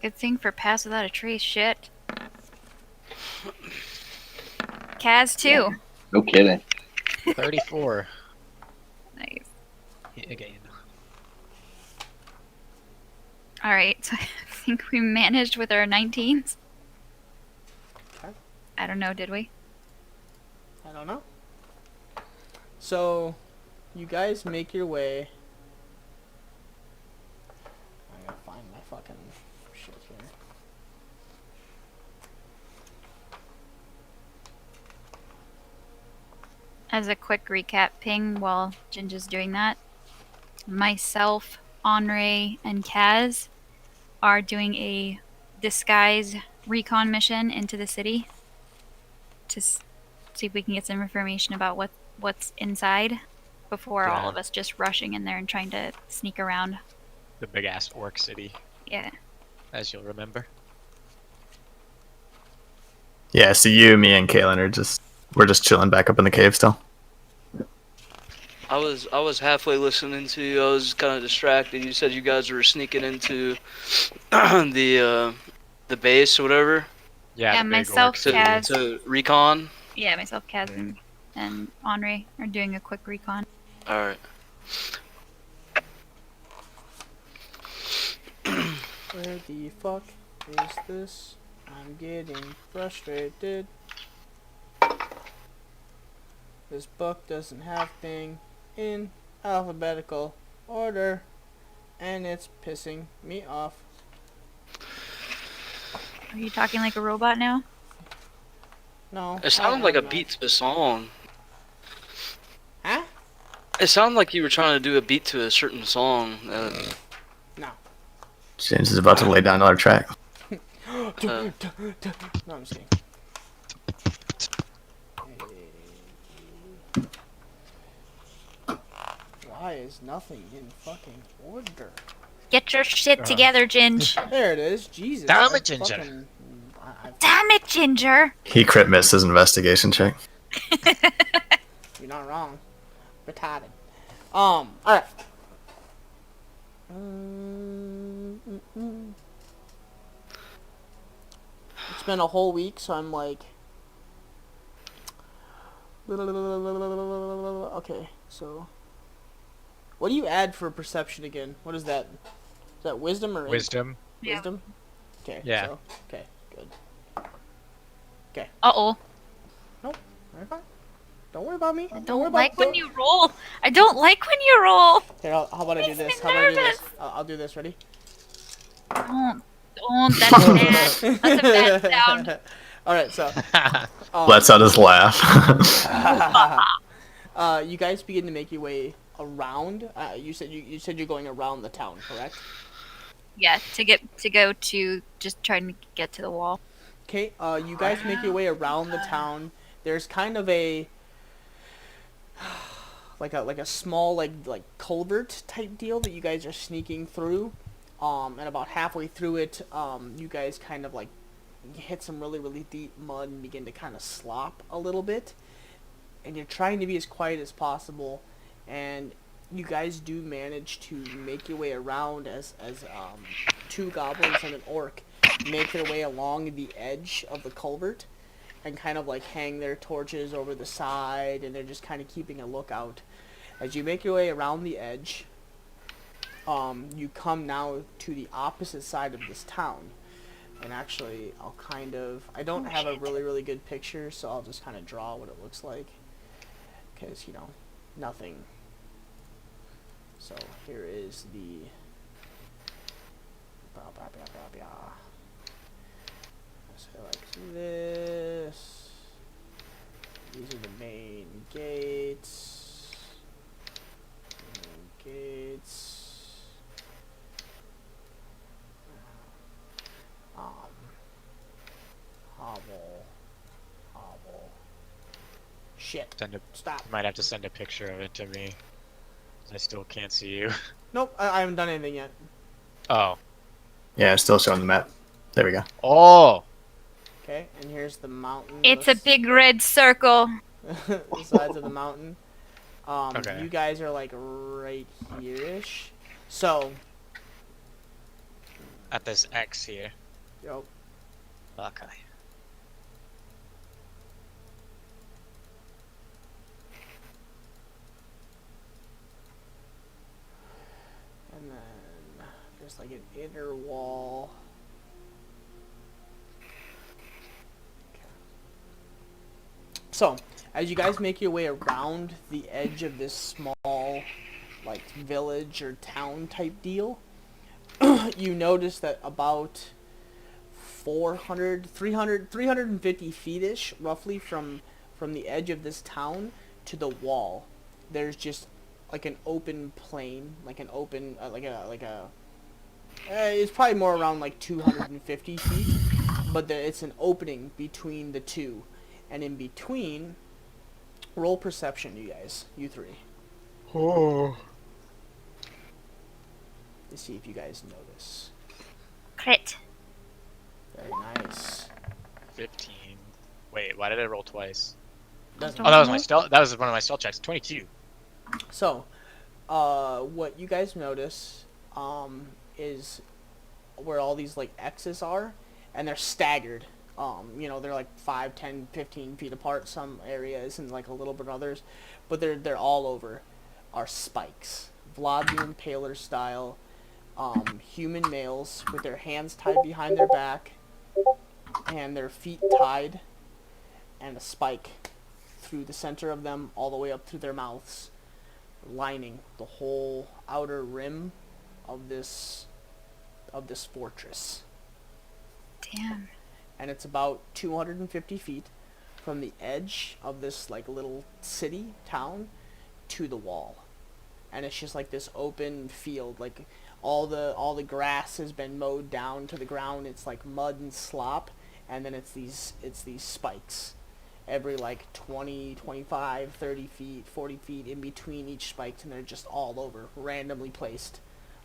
[SPEAKER 2] Good thing for pass without a trace. Shit. Kaz too.
[SPEAKER 4] No kidding.
[SPEAKER 5] 34.
[SPEAKER 2] Nice.
[SPEAKER 5] Hit again.
[SPEAKER 2] All right, so I think we managed with our 19s.
[SPEAKER 1] Okay.
[SPEAKER 2] I don't know, did we?
[SPEAKER 1] I don't know. So, you guys make your way. I gotta find my fucking shit here.
[SPEAKER 2] As a quick recap, Ping, while Jinja's doing that, myself, Henri, and Kaz are doing a disguise recon mission into the city to see if we can get some information about what's inside before all
[SPEAKER 5] Yeah.
[SPEAKER 2] of us just rushing in there and trying to sneak around.
[SPEAKER 5] The big ass orc city,
[SPEAKER 2] Yeah.
[SPEAKER 5] as you'll remember.
[SPEAKER 3] Yeah, so you, me, and Kaylin we're just chilling back up in the cave still.
[SPEAKER 8] I was halfway listening to you. I was kind of distracted. You said you guys were sneaking into the base or whatever
[SPEAKER 5] Yeah,
[SPEAKER 2] Yeah,
[SPEAKER 5] the big
[SPEAKER 2] myself,
[SPEAKER 5] orc city.
[SPEAKER 2] Kaz.
[SPEAKER 8] to recon.
[SPEAKER 2] Yeah, myself, Kaz, and Henri are doing a quick recon.
[SPEAKER 8] All right.
[SPEAKER 1] Where the fuck is this? I'm getting frustrated. This book doesn't have thing in alphabetical order, and it's pissing me off.
[SPEAKER 2] Are you talking like a robot now?
[SPEAKER 1] No.
[SPEAKER 8] It sounded like a beat to a song.
[SPEAKER 1] Huh?
[SPEAKER 8] It sounded like you were trying to do a beat to a certain song.
[SPEAKER 1] No.
[SPEAKER 3] James is about to lay down another track.
[SPEAKER 1] No, I'm just kidding. Why is nothing in fucking order?
[SPEAKER 2] Get your shit together, Ginge.
[SPEAKER 1] There it is. Jesus.
[SPEAKER 5] Damn it,
[SPEAKER 1] I
[SPEAKER 5] Ginger.
[SPEAKER 1] fucking-
[SPEAKER 2] Damn it, Ginger!
[SPEAKER 3] He crit missed his investigation check.
[SPEAKER 1] You're not wrong. Retarded. Alright. It's been a whole week, so I'm like... Okay, so... What do you add for perception again? What is that? Is that wisdom or...
[SPEAKER 5] Wisdom.
[SPEAKER 2] Yeah.
[SPEAKER 1] Wisdom? Okay,
[SPEAKER 5] Yeah.
[SPEAKER 1] so... Okay, good.
[SPEAKER 2] Uh-oh.
[SPEAKER 1] Very fine. Don't worry about me.
[SPEAKER 2] I
[SPEAKER 1] Don't worry
[SPEAKER 2] don't
[SPEAKER 1] about
[SPEAKER 2] like when you roll. I don't like when you roll.
[SPEAKER 1] Here, how about I do
[SPEAKER 2] Makes me
[SPEAKER 1] this? How about I do this?
[SPEAKER 2] nervous.
[SPEAKER 1] I'll do this. Ready?
[SPEAKER 2] Don't. Oh, that's bad. That's a bad sound.
[SPEAKER 1] All right, so
[SPEAKER 3] Lets out his laugh.
[SPEAKER 1] you guys begin to make your way around. You said you said you're going around the town, correct?
[SPEAKER 2] Yeah, to go to just trying to get to the wall.
[SPEAKER 1] Okay. You guys make your way around the town. There's kind of a like a small like culvert type deal that you guys are sneaking through. And about halfway through it, you guys kind of like hit some really deep mud and begin to kind of slop a little bit. And you're trying to be as quiet as possible, and you guys do manage to make your way around as two goblins and an orc make their way along the edge of the culvert and kind of like hang their torches over the side, and they're just kind of keeping a lookout. As you make your way around the edge, you come now to the opposite side of this town. And actually, I don't have a really good picture, so I'll just kind of draw what it looks like. Because, nothing. So, here is the... So, like this. These are the main gates. Hobble. Shit. Stop.
[SPEAKER 5] You might have to send a picture of it to me. I still can't see you.
[SPEAKER 1] Nope, I haven't done anything yet.
[SPEAKER 5] Oh.
[SPEAKER 3] Yeah, it's still showing the map. There we go.
[SPEAKER 5] Oh!
[SPEAKER 1] Okay, and here's the mountain.
[SPEAKER 2] It's a big red circle.
[SPEAKER 1] the sides of the mountain.
[SPEAKER 5] Okay.
[SPEAKER 1] You guys are like right here-ish. So,
[SPEAKER 5] At this X here.
[SPEAKER 1] yo,
[SPEAKER 5] Okay.
[SPEAKER 1] and then there's like an inner wall. So, as you guys make your way around the edge of this small, like, village or town type deal, you notice that about 350 feet-ish, roughly, from the edge of this town to the wall, there's just, like, an open plain, like an open, it's probably more around, like, 250 feet, but it's an opening between the two. And in between, roll perception, you guys. You three.
[SPEAKER 5] Oh.
[SPEAKER 1] Let's see if you guys notice.
[SPEAKER 2] Crit.
[SPEAKER 1] Very nice.
[SPEAKER 5] 15. Wait, why did I roll twice?
[SPEAKER 1] Doesn't
[SPEAKER 5] Oh, that was my stealth. That was one of my stealth checks. 22.
[SPEAKER 1] So, what you guys notice, is where all these, like, X's are, and they're staggered. They're like 5, 10, 15 feet apart, some areas, and like a little bit others, but they're all over, are spikes. Vlad the Impaler style, human males with their hands tied behind their back, and their feet tied, and a spike through the center of them, all the way up through their mouths, lining the whole outer rim of this fortress.
[SPEAKER 2] Damn.
[SPEAKER 1] And it's about 250 feet from the edge of this like little city town to the wall, and it's just like this open field. Like all the grass has been mowed down to the ground. It's like mud and slop, and then it's these spikes every like 20, 25, 30 feet, 40 feet in between each spike, and they're just all over, randomly placed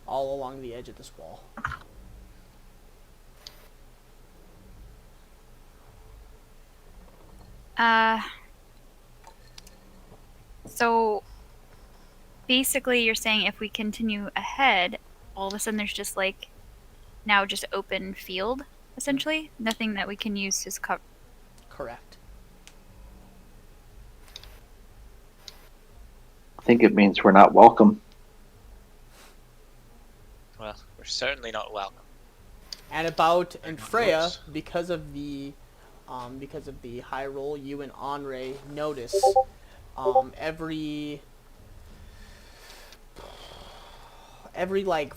[SPEAKER 1] all along the edge of this wall.
[SPEAKER 2] So basically you're saying if we continue ahead, all of a sudden there's just like now just open field, essentially? Nothing that we can use as cover.
[SPEAKER 1] Correct.
[SPEAKER 4] I think it means we're not welcome.
[SPEAKER 5] Well, we're certainly not welcome.
[SPEAKER 1] And Freya, because of the high roll, you and Henri notice every like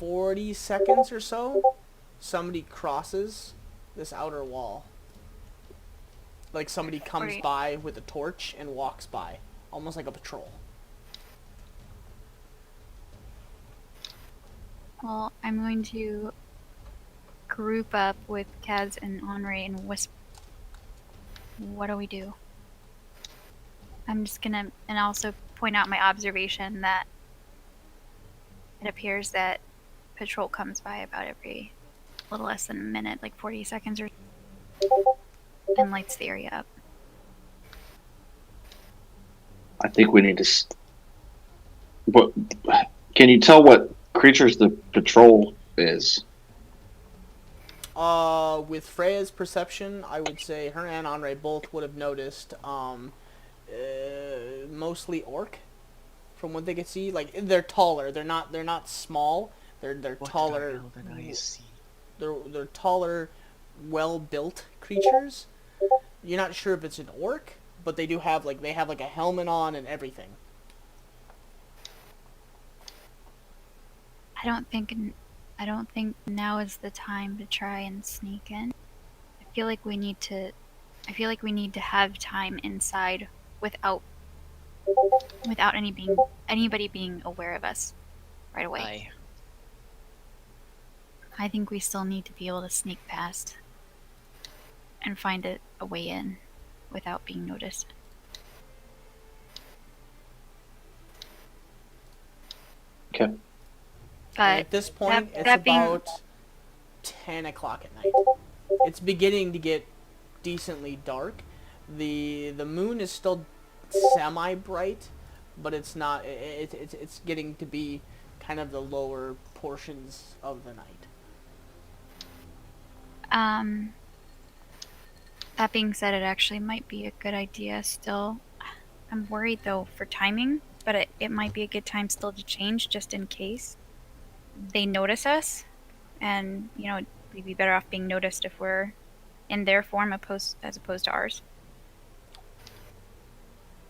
[SPEAKER 1] 40 seconds or so, somebody crosses this outer wall. Like somebody comes
[SPEAKER 2] 40.
[SPEAKER 1] by with a torch and walks by, almost like a patrol.
[SPEAKER 2] Well, I'm going to group up with Kaz and Henri and whisper. What do we do? I'm just gonna, and also point out my observation that it appears that patrol comes by about every little less than a minute, like 40 seconds or, and lights the area up.
[SPEAKER 4] I think we need to. What? Can you tell what creatures the patrol is?
[SPEAKER 1] With Freya's perception, I would say her and Henri both would have noticed, mostly orc, from what they could see. Like, they're taller. They're not small. They're
[SPEAKER 5] What
[SPEAKER 1] taller.
[SPEAKER 5] the hell did I see?
[SPEAKER 1] They're taller, well-built creatures. You're not sure if it's an orc, but they have a helmet on and everything.
[SPEAKER 2] I don't think now is the time to try and sneak in. I feel like we need to have time inside without anybody being aware of us right away.
[SPEAKER 5] Aye.
[SPEAKER 2] I think we still need to be able to sneak past and find a way in without being noticed.
[SPEAKER 4] Okay.
[SPEAKER 1] And
[SPEAKER 2] But
[SPEAKER 1] at this point, it's
[SPEAKER 2] that being-
[SPEAKER 1] about 10 o'clock at night. It's beginning to get decently dark. The moon is still semi-bright, but it's not. It's getting to be kind of the lower portions of the night.
[SPEAKER 2] That being said, it actually might be a good idea still. I'm worried though for timing, but it might be a good time still to change just in case they notice us, and we'd be better off being noticed if we're in their form as opposed to ours.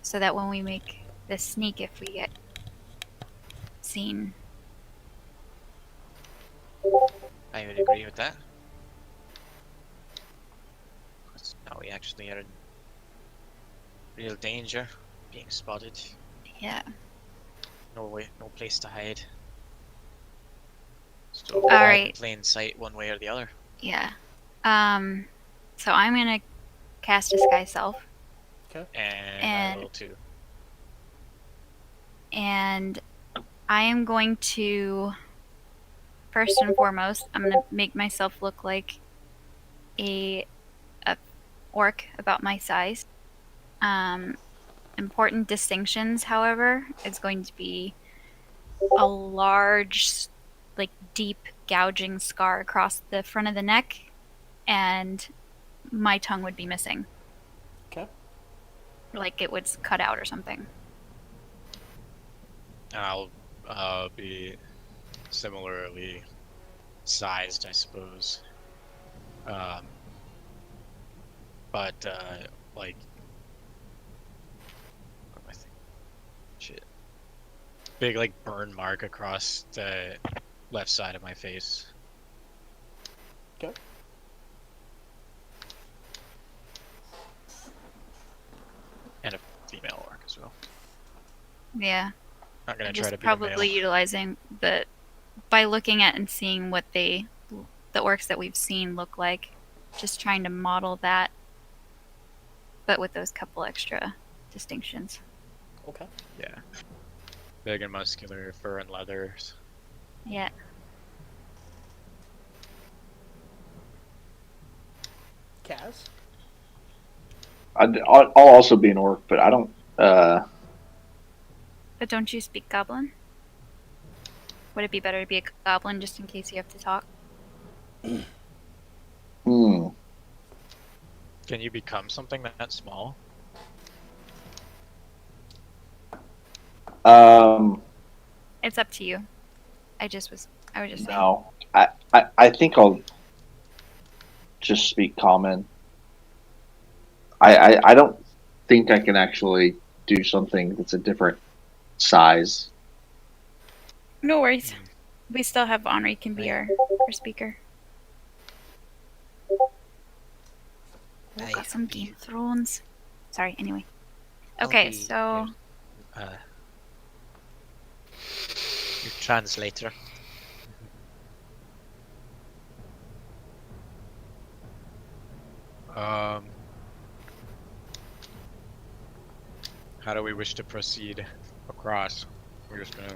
[SPEAKER 2] So that when we make the sneak, if we get seen.
[SPEAKER 5] I would agree with that. 'Cause now we actually are in real danger, being spotted.
[SPEAKER 2] Yeah.
[SPEAKER 5] No place to hide. So
[SPEAKER 2] All right.
[SPEAKER 5] plain sight one way or the other.
[SPEAKER 2] Yeah. So I'm gonna cast Disguise Self,
[SPEAKER 5] And I will too.
[SPEAKER 2] and I am going to, first and foremost, I'm gonna make myself look like a orc about my size. Important distinctions, however, is going to be a large, like deep gouging scar across the front of the neck, and my tongue would be missing.
[SPEAKER 1] Okay.
[SPEAKER 2] Like it was cut out or something.
[SPEAKER 9] I'll be similarly sized, I suppose. But like, what am I thinking? Shit. Big like burn mark across the left side of my face.
[SPEAKER 1] Okay.
[SPEAKER 9] And a female orc as well.
[SPEAKER 2] Yeah.
[SPEAKER 9] Not gonna
[SPEAKER 2] I'm
[SPEAKER 9] try
[SPEAKER 2] just
[SPEAKER 9] to be
[SPEAKER 2] probably
[SPEAKER 9] a male.
[SPEAKER 2] utilizing by looking at and seeing what the orcs that we've seen look like, just trying to model that, but with those couple extra distinctions.
[SPEAKER 1] Okay.
[SPEAKER 9] Yeah. Big and muscular, fur and leathers.
[SPEAKER 2] Yeah.
[SPEAKER 1] Kaz?
[SPEAKER 4] I'll also be an orc, but I don't.
[SPEAKER 2] But don't you speak goblin? Would it be better to be a goblin just in case you have to talk?
[SPEAKER 4] Hmm.
[SPEAKER 9] Can you become something that small?
[SPEAKER 2] It's up to you. I was just saying.
[SPEAKER 4] No. I think I'll just speak common. I don't think I can actually do something that's a different size.
[SPEAKER 2] No worries. We still have Henri can be our speaker.
[SPEAKER 5] Aye,
[SPEAKER 2] Got some
[SPEAKER 5] I'll be-
[SPEAKER 2] Game of Thrones. Sorry, anyway.
[SPEAKER 5] I'll
[SPEAKER 2] Okay,
[SPEAKER 5] be
[SPEAKER 2] so
[SPEAKER 5] your translator. How do we wish to proceed across? We're just gonna.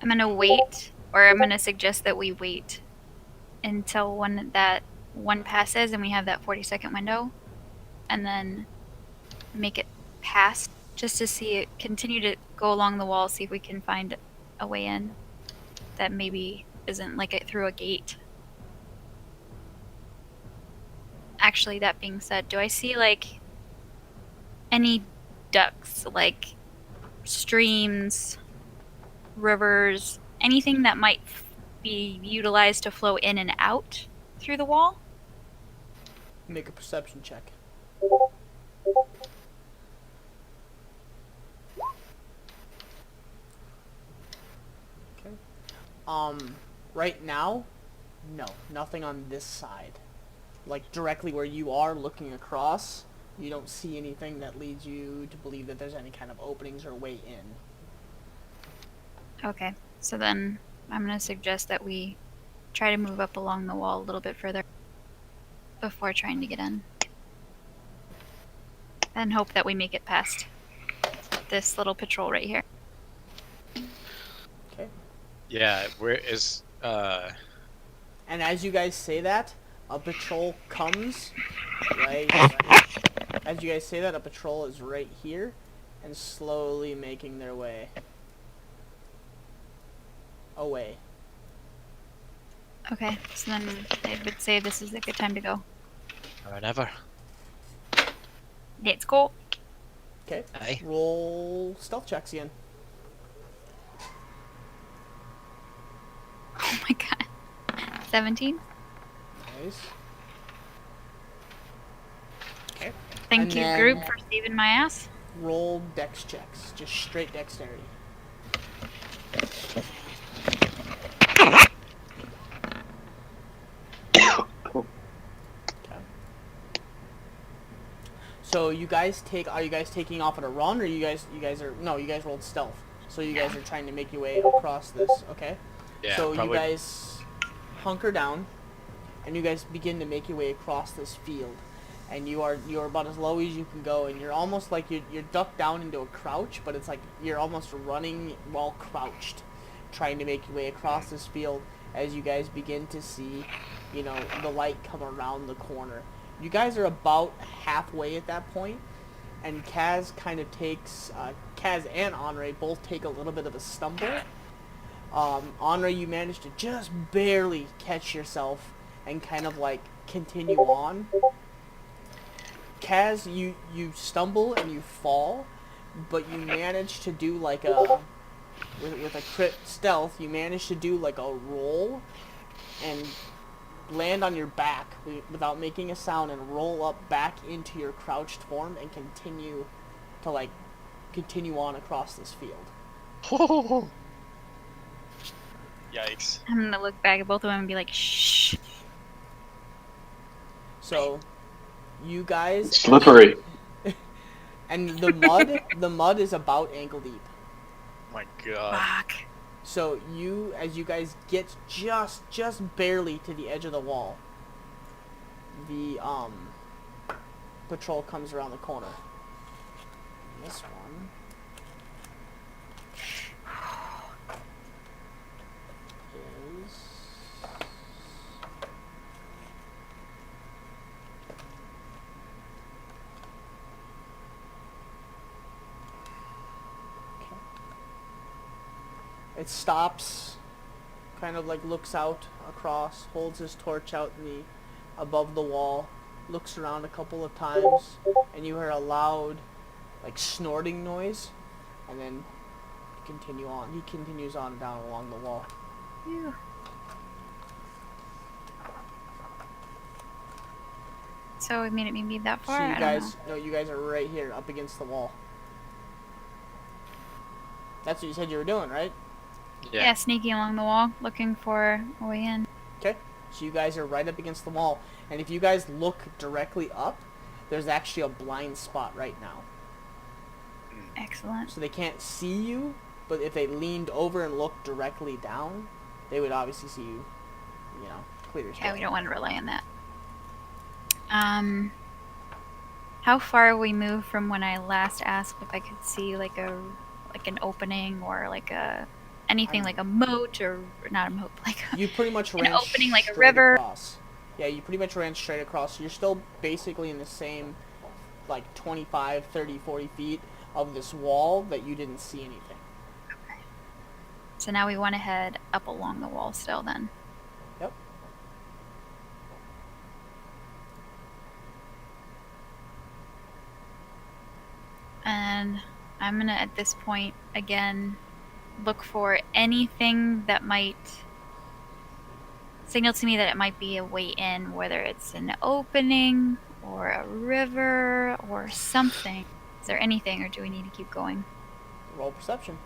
[SPEAKER 2] I'm gonna wait, or I'm gonna suggest that we wait until that one passes and we have that 40-second window, and then make it pass just to see it continue to go along the wall, see if we can find a way in that maybe isn't like it through a gate. Actually, that being said, do I see like any ducts, like streams, rivers, anything that might be utilized to flow in and out through the wall?
[SPEAKER 1] Make a perception check. Okay. Right now, no, nothing on this side. Like directly where you are looking across, you don't see anything that leads you to believe that there's any kind of openings or way in.
[SPEAKER 2] Okay, so then I'm going to suggest that we try to move up along the wall a little bit further before trying to get in. And hope that we make it past this little patrol right here.
[SPEAKER 1] Okay.
[SPEAKER 5] Yeah, where is
[SPEAKER 1] And as you guys say that, a patrol comes right. As you guys say that, a patrol is right here and slowly making their way away.
[SPEAKER 2] Okay, so then I would say this is a good time to go.
[SPEAKER 5] whenever?
[SPEAKER 2] Let's go.
[SPEAKER 1] Okay.
[SPEAKER 5] Aye.
[SPEAKER 1] Roll stealth checks again.
[SPEAKER 2] Oh my god. 17?
[SPEAKER 1] Nice. Okay.
[SPEAKER 2] Thank
[SPEAKER 1] And
[SPEAKER 2] you,
[SPEAKER 1] then-
[SPEAKER 2] group, for saving my ass.
[SPEAKER 1] Roll dex checks. Just straight dexterity. Okay. So you guys are you guys taking off on a run, or you guys rolled stealth. So you guys are trying to make your way across this, okay?
[SPEAKER 5] Yeah,
[SPEAKER 1] So
[SPEAKER 5] probably.
[SPEAKER 1] you guys hunker down, and you guys begin to make your way across this field. And you're about as low as you can go, and you're almost like you're ducked down into a crouch, but it's like you're almost running while crouched, trying to make your way across this field as you guys begin to see, the light come around the corner. You guys are about halfway at that point, and Kaz kind of takes, Kaz and Henri both take a little bit of a stumble. Henri, you manage to just barely catch yourself and kind of like continue on. Kaz, you stumble and you fall, but you manage to do like with a crit stealth, you manage to do like a roll and land on your back without making a sound and roll up back into your crouched form and continue on across this field.
[SPEAKER 5] Yikes.
[SPEAKER 2] I'm gonna look back at both of them and be like, shh.
[SPEAKER 1] So, you guys...
[SPEAKER 4] Slippery.
[SPEAKER 1] And the mud is about ankle deep.
[SPEAKER 5] Oh my god.
[SPEAKER 2] Fuck.
[SPEAKER 1] So as you guys get just barely to the edge of the wall, the patrol comes around the corner. This one is It stops, kind of like looks out across, holds his torch out above the wall, looks around a couple of times, and you hear a loud, like snorting noise, and then continue on. He continues on down along the wall.
[SPEAKER 2] Phew. So we made it maybe that far?
[SPEAKER 1] So
[SPEAKER 2] I don't know.
[SPEAKER 1] you guys are right here, up against the wall. That's what you said you were doing, right?
[SPEAKER 2] Yeah, sneaking along the wall, looking for a way in.
[SPEAKER 1] Okay, so you guys are right up against the wall, and if you guys look directly up, there's actually a blind spot right now.
[SPEAKER 2] Excellent.
[SPEAKER 1] So they can't see you, but if they leaned over and looked directly down, they would obviously see you, clear as
[SPEAKER 2] Yeah,
[SPEAKER 1] day.
[SPEAKER 2] we don't want to rely on that. How far we moved from when I last asked if I could see like an opening or like anything like a moat or not a moat, like
[SPEAKER 1] You pretty much
[SPEAKER 2] an
[SPEAKER 1] ran
[SPEAKER 2] opening like a
[SPEAKER 1] straight
[SPEAKER 2] river.
[SPEAKER 1] across. Yeah, you pretty much ran straight across. You're still basically in the same, like 25, 30, 40 feet of this wall that you didn't see anything.
[SPEAKER 2] Okay. So now we want to head up along the wall still then.
[SPEAKER 1] Yep.
[SPEAKER 2] And I'm gonna at this point again look for anything that might signal to me that it might be a way in, whether it's an opening or a river or something. Is there anything, or do we need to keep going?
[SPEAKER 1] Roll perception.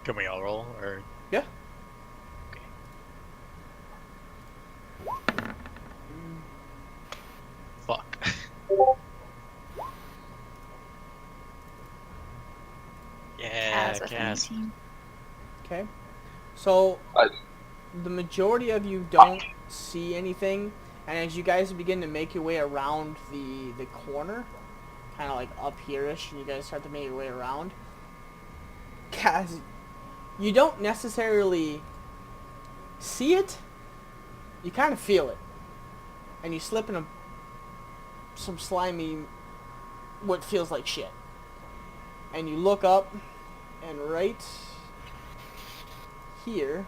[SPEAKER 9] Can we all roll, or?
[SPEAKER 1] Yeah.
[SPEAKER 9] Fuck. Yeah,
[SPEAKER 2] As with
[SPEAKER 9] gas.
[SPEAKER 2] 19.
[SPEAKER 1] Okay. So,
[SPEAKER 4] I-
[SPEAKER 1] the majority of you don't see anything, and as you guys begin to make your way around the corner, kind of like up here-ish, and you guys start to make your way around, guys, you don't necessarily see it, you kind of feel it, and you slip in some slimy, what feels like shit, and you look up, and right here,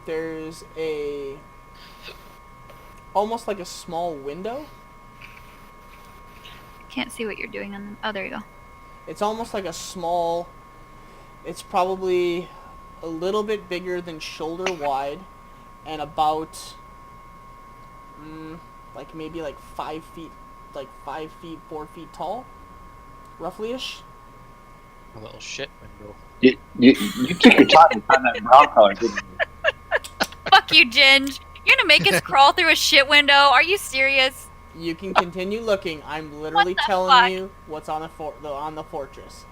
[SPEAKER 1] there's almost like a small window.
[SPEAKER 2] Can't see what you're doing on the... Oh, there you go.
[SPEAKER 1] It's almost like it's probably a little bit bigger than shoulder wide, and about like maybe like 5 feet, 4 feet tall, roughly-ish.
[SPEAKER 9] A little shit window.
[SPEAKER 4] You took your time to find that brown color, didn't you?
[SPEAKER 2] Fuck you, Ginge. You're gonna make us crawl through a shit window? Are you serious?
[SPEAKER 1] You can continue looking. I'm literally
[SPEAKER 2] What the
[SPEAKER 1] telling
[SPEAKER 2] fuck?
[SPEAKER 1] you what's on the fortress.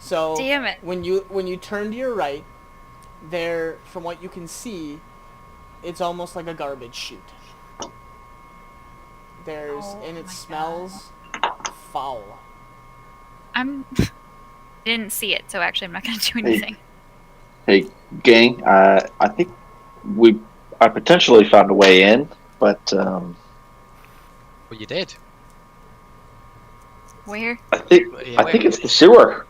[SPEAKER 1] So
[SPEAKER 2] Damn it.
[SPEAKER 1] when you turn to your right, there, from what you can see, it's almost like a garbage chute. And it
[SPEAKER 2] my
[SPEAKER 1] smells foul.
[SPEAKER 2] I'm... didn't see it, so actually I'm not gonna do anything.
[SPEAKER 4] Hey, gang, I think I potentially found a way in, but
[SPEAKER 9] Well, you did.
[SPEAKER 2] Where?
[SPEAKER 4] I think it's the sewer.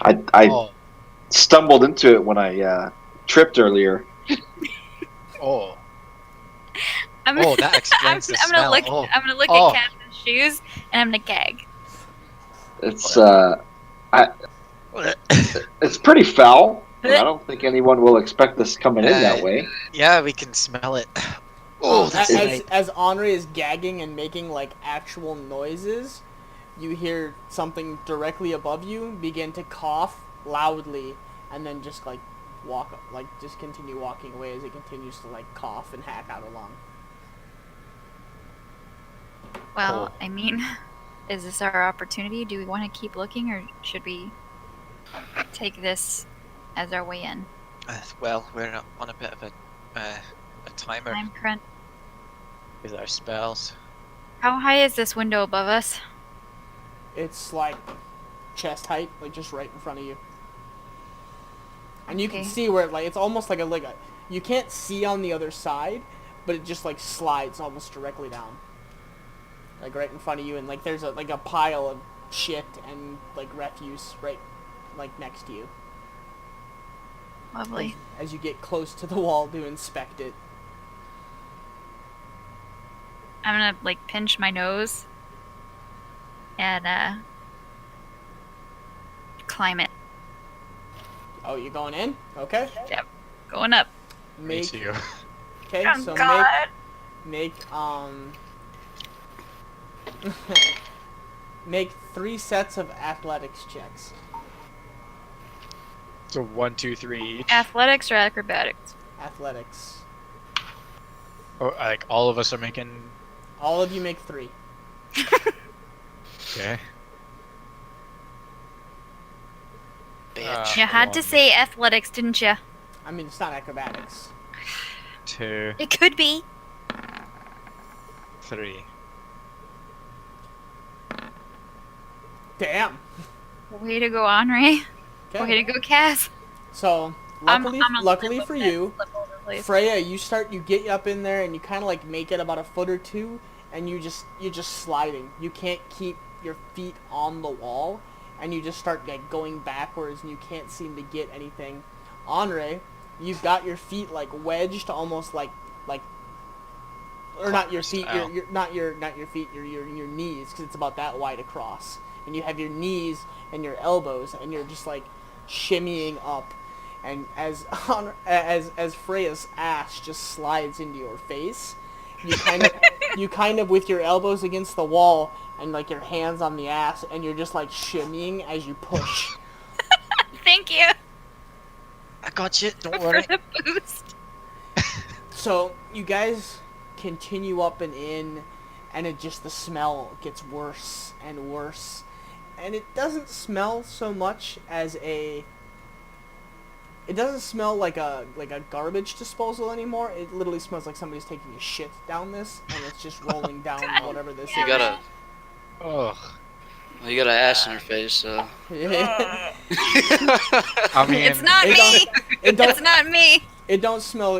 [SPEAKER 4] I
[SPEAKER 9] Oh,
[SPEAKER 4] stumbled into it when I tripped earlier.
[SPEAKER 9] oh,
[SPEAKER 2] I'm,
[SPEAKER 9] oh! That explains the
[SPEAKER 2] I'm
[SPEAKER 9] smell.
[SPEAKER 2] gonna look.
[SPEAKER 9] Oh,
[SPEAKER 2] I'm gonna look
[SPEAKER 9] Oh.
[SPEAKER 2] at Captain's shoes, and I'm gonna gag.
[SPEAKER 4] It's it's pretty foul. And I don't think anyone will expect us coming in that way.
[SPEAKER 9] Yeah, we can smell it. Oh, that's
[SPEAKER 1] as,
[SPEAKER 9] right.
[SPEAKER 1] as Henri is gagging and making like actual noises, you hear something directly above you begin to cough loudly, and then just like just continue walking away as it continues to like cough and hack out along.
[SPEAKER 2] Well,
[SPEAKER 9] Cool.
[SPEAKER 2] I mean, is this our opportunity? Do we want to keep looking, or should we take this as our way in?
[SPEAKER 5] Well, we're on a bit of a timer
[SPEAKER 2] Time crunch.
[SPEAKER 5] with our spells.
[SPEAKER 2] How high is this window above us?
[SPEAKER 1] It's like chest height, like just right in front of you. And you can
[SPEAKER 2] Okay.
[SPEAKER 1] see where it's almost like a you can't see on the other side, but it just like slides almost directly down. Like right in front of you, and like there's a pile of shit and like refuse right like next to you.
[SPEAKER 2] Lovely.
[SPEAKER 1] As you get close to the wall to inspect it.
[SPEAKER 2] I'm gonna like pinch my nose and climb it.
[SPEAKER 1] Oh, you're going in? Okay.
[SPEAKER 2] Going up.
[SPEAKER 9] Me too.
[SPEAKER 1] Okay,
[SPEAKER 2] Oh
[SPEAKER 1] so
[SPEAKER 2] God.
[SPEAKER 1] make Make 3 sets of athletics checks.
[SPEAKER 9] So 1, 2, 3 each.
[SPEAKER 2] Athletics or acrobatics?
[SPEAKER 1] Athletics.
[SPEAKER 9] Oh, like all of us are making.
[SPEAKER 1] All of you make 3.
[SPEAKER 9] Okay.
[SPEAKER 8] Bitch.
[SPEAKER 2] You had to
[SPEAKER 9] 1,
[SPEAKER 2] say athletics, didn't you?
[SPEAKER 1] I mean, it's not acrobatics.
[SPEAKER 9] 2,
[SPEAKER 2] It could be.
[SPEAKER 9] 3.
[SPEAKER 1] Damn.
[SPEAKER 2] Way to go, Henri.
[SPEAKER 1] Okay.
[SPEAKER 2] Way to go, Cass.
[SPEAKER 1] So,
[SPEAKER 2] I'm
[SPEAKER 1] luckily
[SPEAKER 2] a
[SPEAKER 1] for
[SPEAKER 2] little
[SPEAKER 1] you,
[SPEAKER 2] bit all over the place.
[SPEAKER 1] Freya, you get up in there and you kind of like make it about a foot or 2, and you're just sliding. You can't keep your feet on the wall, and you just start like going backwards, and you can't seem to get anything. Henri, you've got your feet like wedged, almost like, or not your feet,
[SPEAKER 9] Style.
[SPEAKER 1] not your feet, your knees, because it's about that wide across, and you have your knees and your elbows, and you're just like shimmying up. And as Freya's ass just slides into your face, you kind of with your elbows against the wall and like your hands on the ass, and you're just like shimmying as you push.
[SPEAKER 2] Thank you
[SPEAKER 9] I got you. Don't
[SPEAKER 2] for
[SPEAKER 9] worry.
[SPEAKER 2] the boost.
[SPEAKER 1] So you guys continue up and in, and the smell gets worse and worse, and it doesn't smell so much as It doesn't smell like a garbage disposal anymore. It literally smells like somebody's taking a shit down this, and it's just rolling down
[SPEAKER 2] God.
[SPEAKER 1] whatever this
[SPEAKER 8] You
[SPEAKER 1] is.
[SPEAKER 8] gotta,
[SPEAKER 9] Ugh.
[SPEAKER 8] you got an ass in your face, so.
[SPEAKER 9] I mean,
[SPEAKER 2] It's not
[SPEAKER 1] It
[SPEAKER 2] me.
[SPEAKER 1] It don't.
[SPEAKER 2] It's not me.
[SPEAKER 1] It don't smell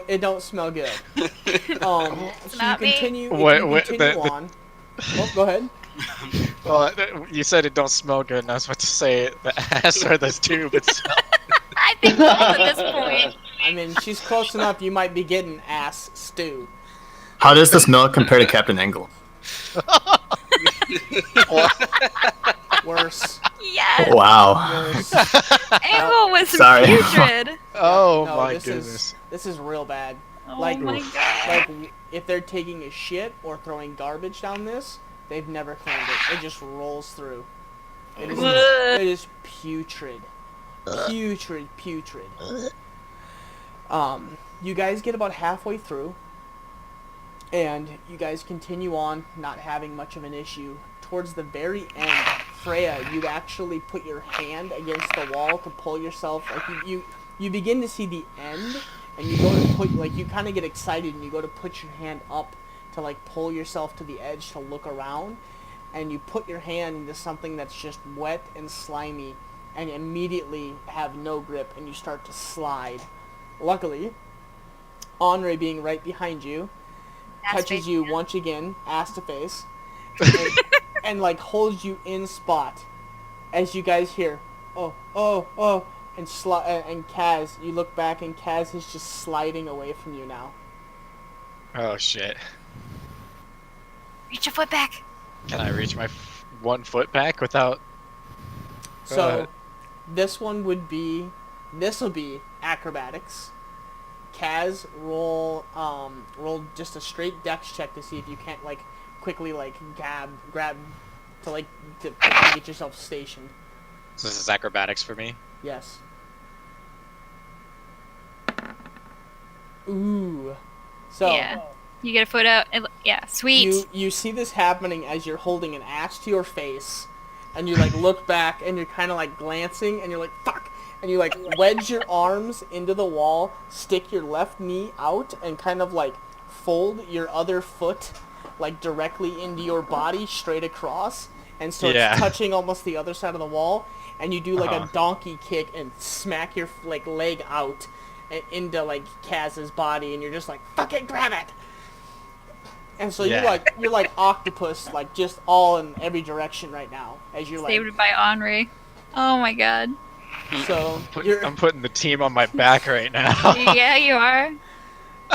[SPEAKER 1] good. So you
[SPEAKER 2] not me.
[SPEAKER 1] continue.
[SPEAKER 9] Wait,
[SPEAKER 1] You continue on. Oh, go ahead.
[SPEAKER 9] Well, you said it don't smell good, and I was about to say the ass or the tube itself.
[SPEAKER 2] I think both at this point.
[SPEAKER 1] I mean, she's close enough. You might be getting ass stew.
[SPEAKER 3] How does the smell compare to Captain Angle?
[SPEAKER 1] Worse.
[SPEAKER 2] Yes.
[SPEAKER 3] Wow.
[SPEAKER 1] Worse.
[SPEAKER 2] Angle was
[SPEAKER 3] Sorry.
[SPEAKER 2] putrid.
[SPEAKER 9] Oh
[SPEAKER 1] No,
[SPEAKER 9] my
[SPEAKER 1] this
[SPEAKER 9] goodness.
[SPEAKER 1] This is real bad.
[SPEAKER 2] Oh
[SPEAKER 1] Like-
[SPEAKER 2] my god.
[SPEAKER 1] Like, if they're taking a shit or throwing garbage down this, they've never cleaned it. It just rolls through. It is putrid. Putrid. You guys get about halfway through, and you guys continue on, not having much of an issue. Towards the very end, Freya, you actually put your hand against the wall to pull yourself. Like you begin to see the end, and you go to put, like, you kind of get excited, and you go to put your hand up to like pull yourself to the edge to look around, and you put your hand into something that's just wet and slimy, and immediately have no grip, and you start to slide. Luckily, Henri, being right behind you,
[SPEAKER 2] Ass
[SPEAKER 1] touches
[SPEAKER 2] face,
[SPEAKER 1] you
[SPEAKER 2] yeah.
[SPEAKER 1] once again, ass to face, and like holds you in spot as you guys hear, oh, and Kaz, you look back, and Kaz is just sliding away from you now.
[SPEAKER 9] Oh shit.
[SPEAKER 2] Reach your foot back.
[SPEAKER 9] Can I reach my 1 foot back without? Go
[SPEAKER 1] So,
[SPEAKER 9] ahead.
[SPEAKER 1] this will be acrobatics. Kaz, roll just a straight dex check to see if you can't like quickly like grab to get yourself stationed.
[SPEAKER 9] So this is acrobatics for me.
[SPEAKER 1] Yes. Ooh. So
[SPEAKER 2] Yeah. You get a foot out. Yeah, sweet.
[SPEAKER 1] you see this happening as you're holding an axe to your face, and you like look back, and you're kind of like glancing, and you're like fuck, and you like wedge your arms into the wall, stick your left knee out, and kind of like fold your other foot like directly into your body straight across, and so
[SPEAKER 9] Yeah.
[SPEAKER 1] it's touching almost the other side of the wall, and you do like
[SPEAKER 9] Uh-huh.
[SPEAKER 1] a donkey kick and smack your like leg out into like Kaz's body, and you're just like fucking grab it. And so
[SPEAKER 9] Yeah.
[SPEAKER 1] you're like octopus, like just all in every direction right now as you're like.
[SPEAKER 2] Saved by Henri. Oh my god.
[SPEAKER 1] So you're
[SPEAKER 9] I'm putting the team on my back right now.
[SPEAKER 2] Yeah, you are.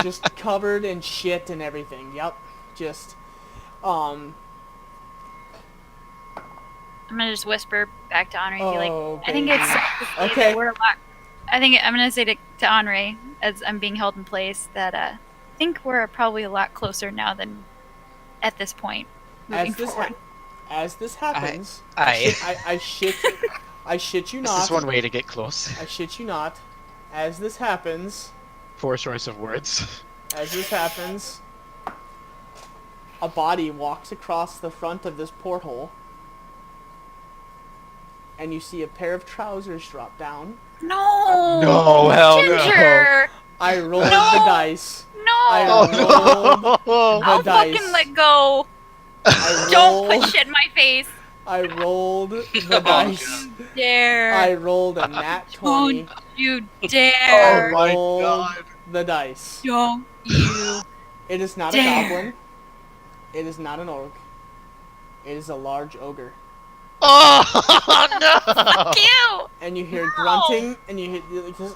[SPEAKER 1] just covered in shit and everything. Yep. Just
[SPEAKER 2] I'm gonna just whisper back to Henri. Be like,
[SPEAKER 1] Oh,
[SPEAKER 2] I think
[SPEAKER 1] baby.
[SPEAKER 2] it's safe to say
[SPEAKER 1] Okay.
[SPEAKER 2] that we're a lot. I think I'm gonna say to Henri as I'm being held in place that I think we're probably a lot closer now than at this point. Moving forward.
[SPEAKER 1] As this happens,
[SPEAKER 5] I
[SPEAKER 1] I shit you
[SPEAKER 5] This
[SPEAKER 1] not.
[SPEAKER 5] is one way to get close.
[SPEAKER 1] I shit you not. As this happens,
[SPEAKER 5] Poor choice of words.
[SPEAKER 1] a body walks across the front of this porthole, and you see a pair of trousers drop down.
[SPEAKER 2] No.
[SPEAKER 5] No, hell no.
[SPEAKER 2] Ginger.
[SPEAKER 1] I rolled the dice.
[SPEAKER 2] No.
[SPEAKER 1] I rolled
[SPEAKER 2] I'll
[SPEAKER 1] the dice.
[SPEAKER 2] fucking let go.
[SPEAKER 1] I
[SPEAKER 2] Don't
[SPEAKER 1] rolled,
[SPEAKER 2] put shit in my face.
[SPEAKER 1] I rolled the dice.
[SPEAKER 2] Dare.
[SPEAKER 1] I rolled a nat 20.
[SPEAKER 2] Don't you
[SPEAKER 1] I
[SPEAKER 2] dare.
[SPEAKER 3] my
[SPEAKER 1] rolled
[SPEAKER 3] God.
[SPEAKER 1] the dice.
[SPEAKER 2] Don't you
[SPEAKER 1] It is not
[SPEAKER 2] dare.
[SPEAKER 1] a goblin. It is not an orc. It is a large ogre.
[SPEAKER 3] Oh no!
[SPEAKER 2] Fuck you.
[SPEAKER 1] And you hear grunting, and you hear like this,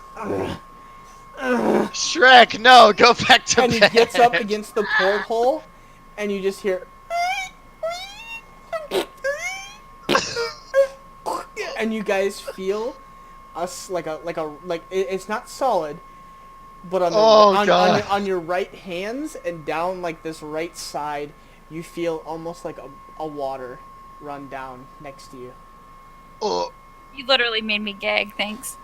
[SPEAKER 3] Shrek, no, go back to
[SPEAKER 1] and he
[SPEAKER 3] bed.
[SPEAKER 1] gets up against the porthole, and you just hear, and you guys feel us like it's not solid, but on the,
[SPEAKER 3] Oh, God.
[SPEAKER 1] on your right hands and down like this right side, you feel almost like a water run down next to you.
[SPEAKER 3] Oh,
[SPEAKER 2] You literally made me gag. Thanks.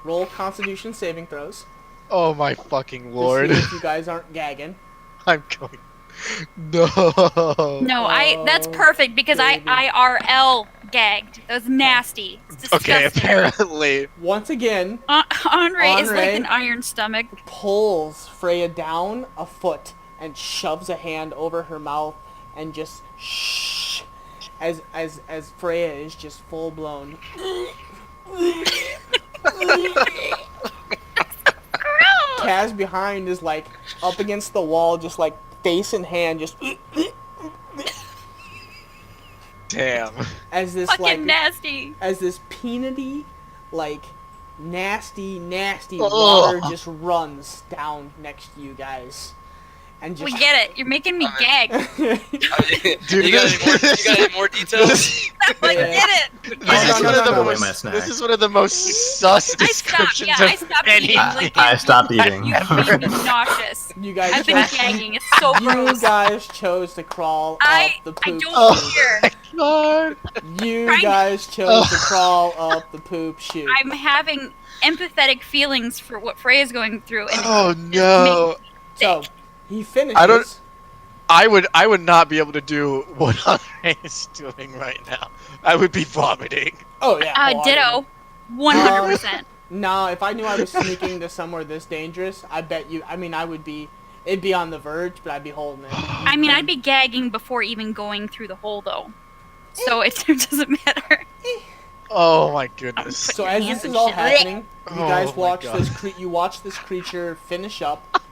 [SPEAKER 1] Roll Constitution saving throws
[SPEAKER 3] oh my fucking
[SPEAKER 1] to
[SPEAKER 3] lord!
[SPEAKER 1] see if you guys aren't gagging.
[SPEAKER 3] I'm going. No.
[SPEAKER 2] No, that's
[SPEAKER 1] Oh,
[SPEAKER 2] perfect because
[SPEAKER 1] baby.
[SPEAKER 2] I IRL gagged. That was nasty. It's disgusting.
[SPEAKER 3] Okay, apparently.
[SPEAKER 1] Once again,
[SPEAKER 2] Andre is like
[SPEAKER 1] Andre?
[SPEAKER 2] an iron stomach.
[SPEAKER 1] pulls Freya down a foot and shoves a hand over her mouth and just shh as Freya is just full blown. Kaz behind is like up against the wall, just like face in hand, just
[SPEAKER 3] Damn.
[SPEAKER 1] as this
[SPEAKER 2] Fucking
[SPEAKER 1] like
[SPEAKER 2] nasty.
[SPEAKER 1] as this peanutty, like nasty
[SPEAKER 3] Ugh.
[SPEAKER 1] water just runs down next to you guys, and just
[SPEAKER 2] We get it. You're making me gag.
[SPEAKER 3] Dude,
[SPEAKER 8] you got any more details?
[SPEAKER 2] I
[SPEAKER 1] Yeah.
[SPEAKER 2] get it.
[SPEAKER 3] This is one of the
[SPEAKER 1] no.
[SPEAKER 3] most.
[SPEAKER 1] Away
[SPEAKER 3] This
[SPEAKER 1] my
[SPEAKER 3] snack. is one of the most sus
[SPEAKER 2] I stopped.
[SPEAKER 3] descriptions
[SPEAKER 2] Yeah, I
[SPEAKER 3] of
[SPEAKER 2] stopped eating.
[SPEAKER 3] anything.
[SPEAKER 2] Like,
[SPEAKER 3] I
[SPEAKER 2] you-
[SPEAKER 3] stopped
[SPEAKER 2] you-
[SPEAKER 3] eating.
[SPEAKER 2] You made me nauseous.
[SPEAKER 1] You guys
[SPEAKER 2] I've been gagging. It's so
[SPEAKER 1] you
[SPEAKER 2] gross.
[SPEAKER 1] guys chose to crawl
[SPEAKER 2] I
[SPEAKER 1] up the poop
[SPEAKER 2] don't
[SPEAKER 3] Oh.
[SPEAKER 2] care.
[SPEAKER 3] God.
[SPEAKER 1] You
[SPEAKER 2] Trying-
[SPEAKER 1] guys chose to crawl up the poop chute.
[SPEAKER 2] I'm having empathetic feelings for what Freya's going through, and
[SPEAKER 3] Oh
[SPEAKER 2] it's
[SPEAKER 3] no.
[SPEAKER 1] So he finishes.
[SPEAKER 3] I don't- I would not be able to do what Andre is doing right now. I would be vomiting.
[SPEAKER 1] Oh yeah.
[SPEAKER 2] ditto. 100%.
[SPEAKER 1] No, if I knew I was sneaking to somewhere this dangerous, I bet you. I mean, I would be. It'd be on the verge, but I'd be holding it.
[SPEAKER 2] I mean, I'd be gagging before even going through the hole, though. So it doesn't matter.
[SPEAKER 3] Oh my goodness.
[SPEAKER 1] So
[SPEAKER 2] your
[SPEAKER 1] as
[SPEAKER 2] hands
[SPEAKER 1] this is
[SPEAKER 2] and
[SPEAKER 1] all
[SPEAKER 2] shit.
[SPEAKER 1] happening, you
[SPEAKER 3] Oh
[SPEAKER 1] guys
[SPEAKER 3] my
[SPEAKER 1] watch
[SPEAKER 3] God.
[SPEAKER 1] you watch this creature finish up.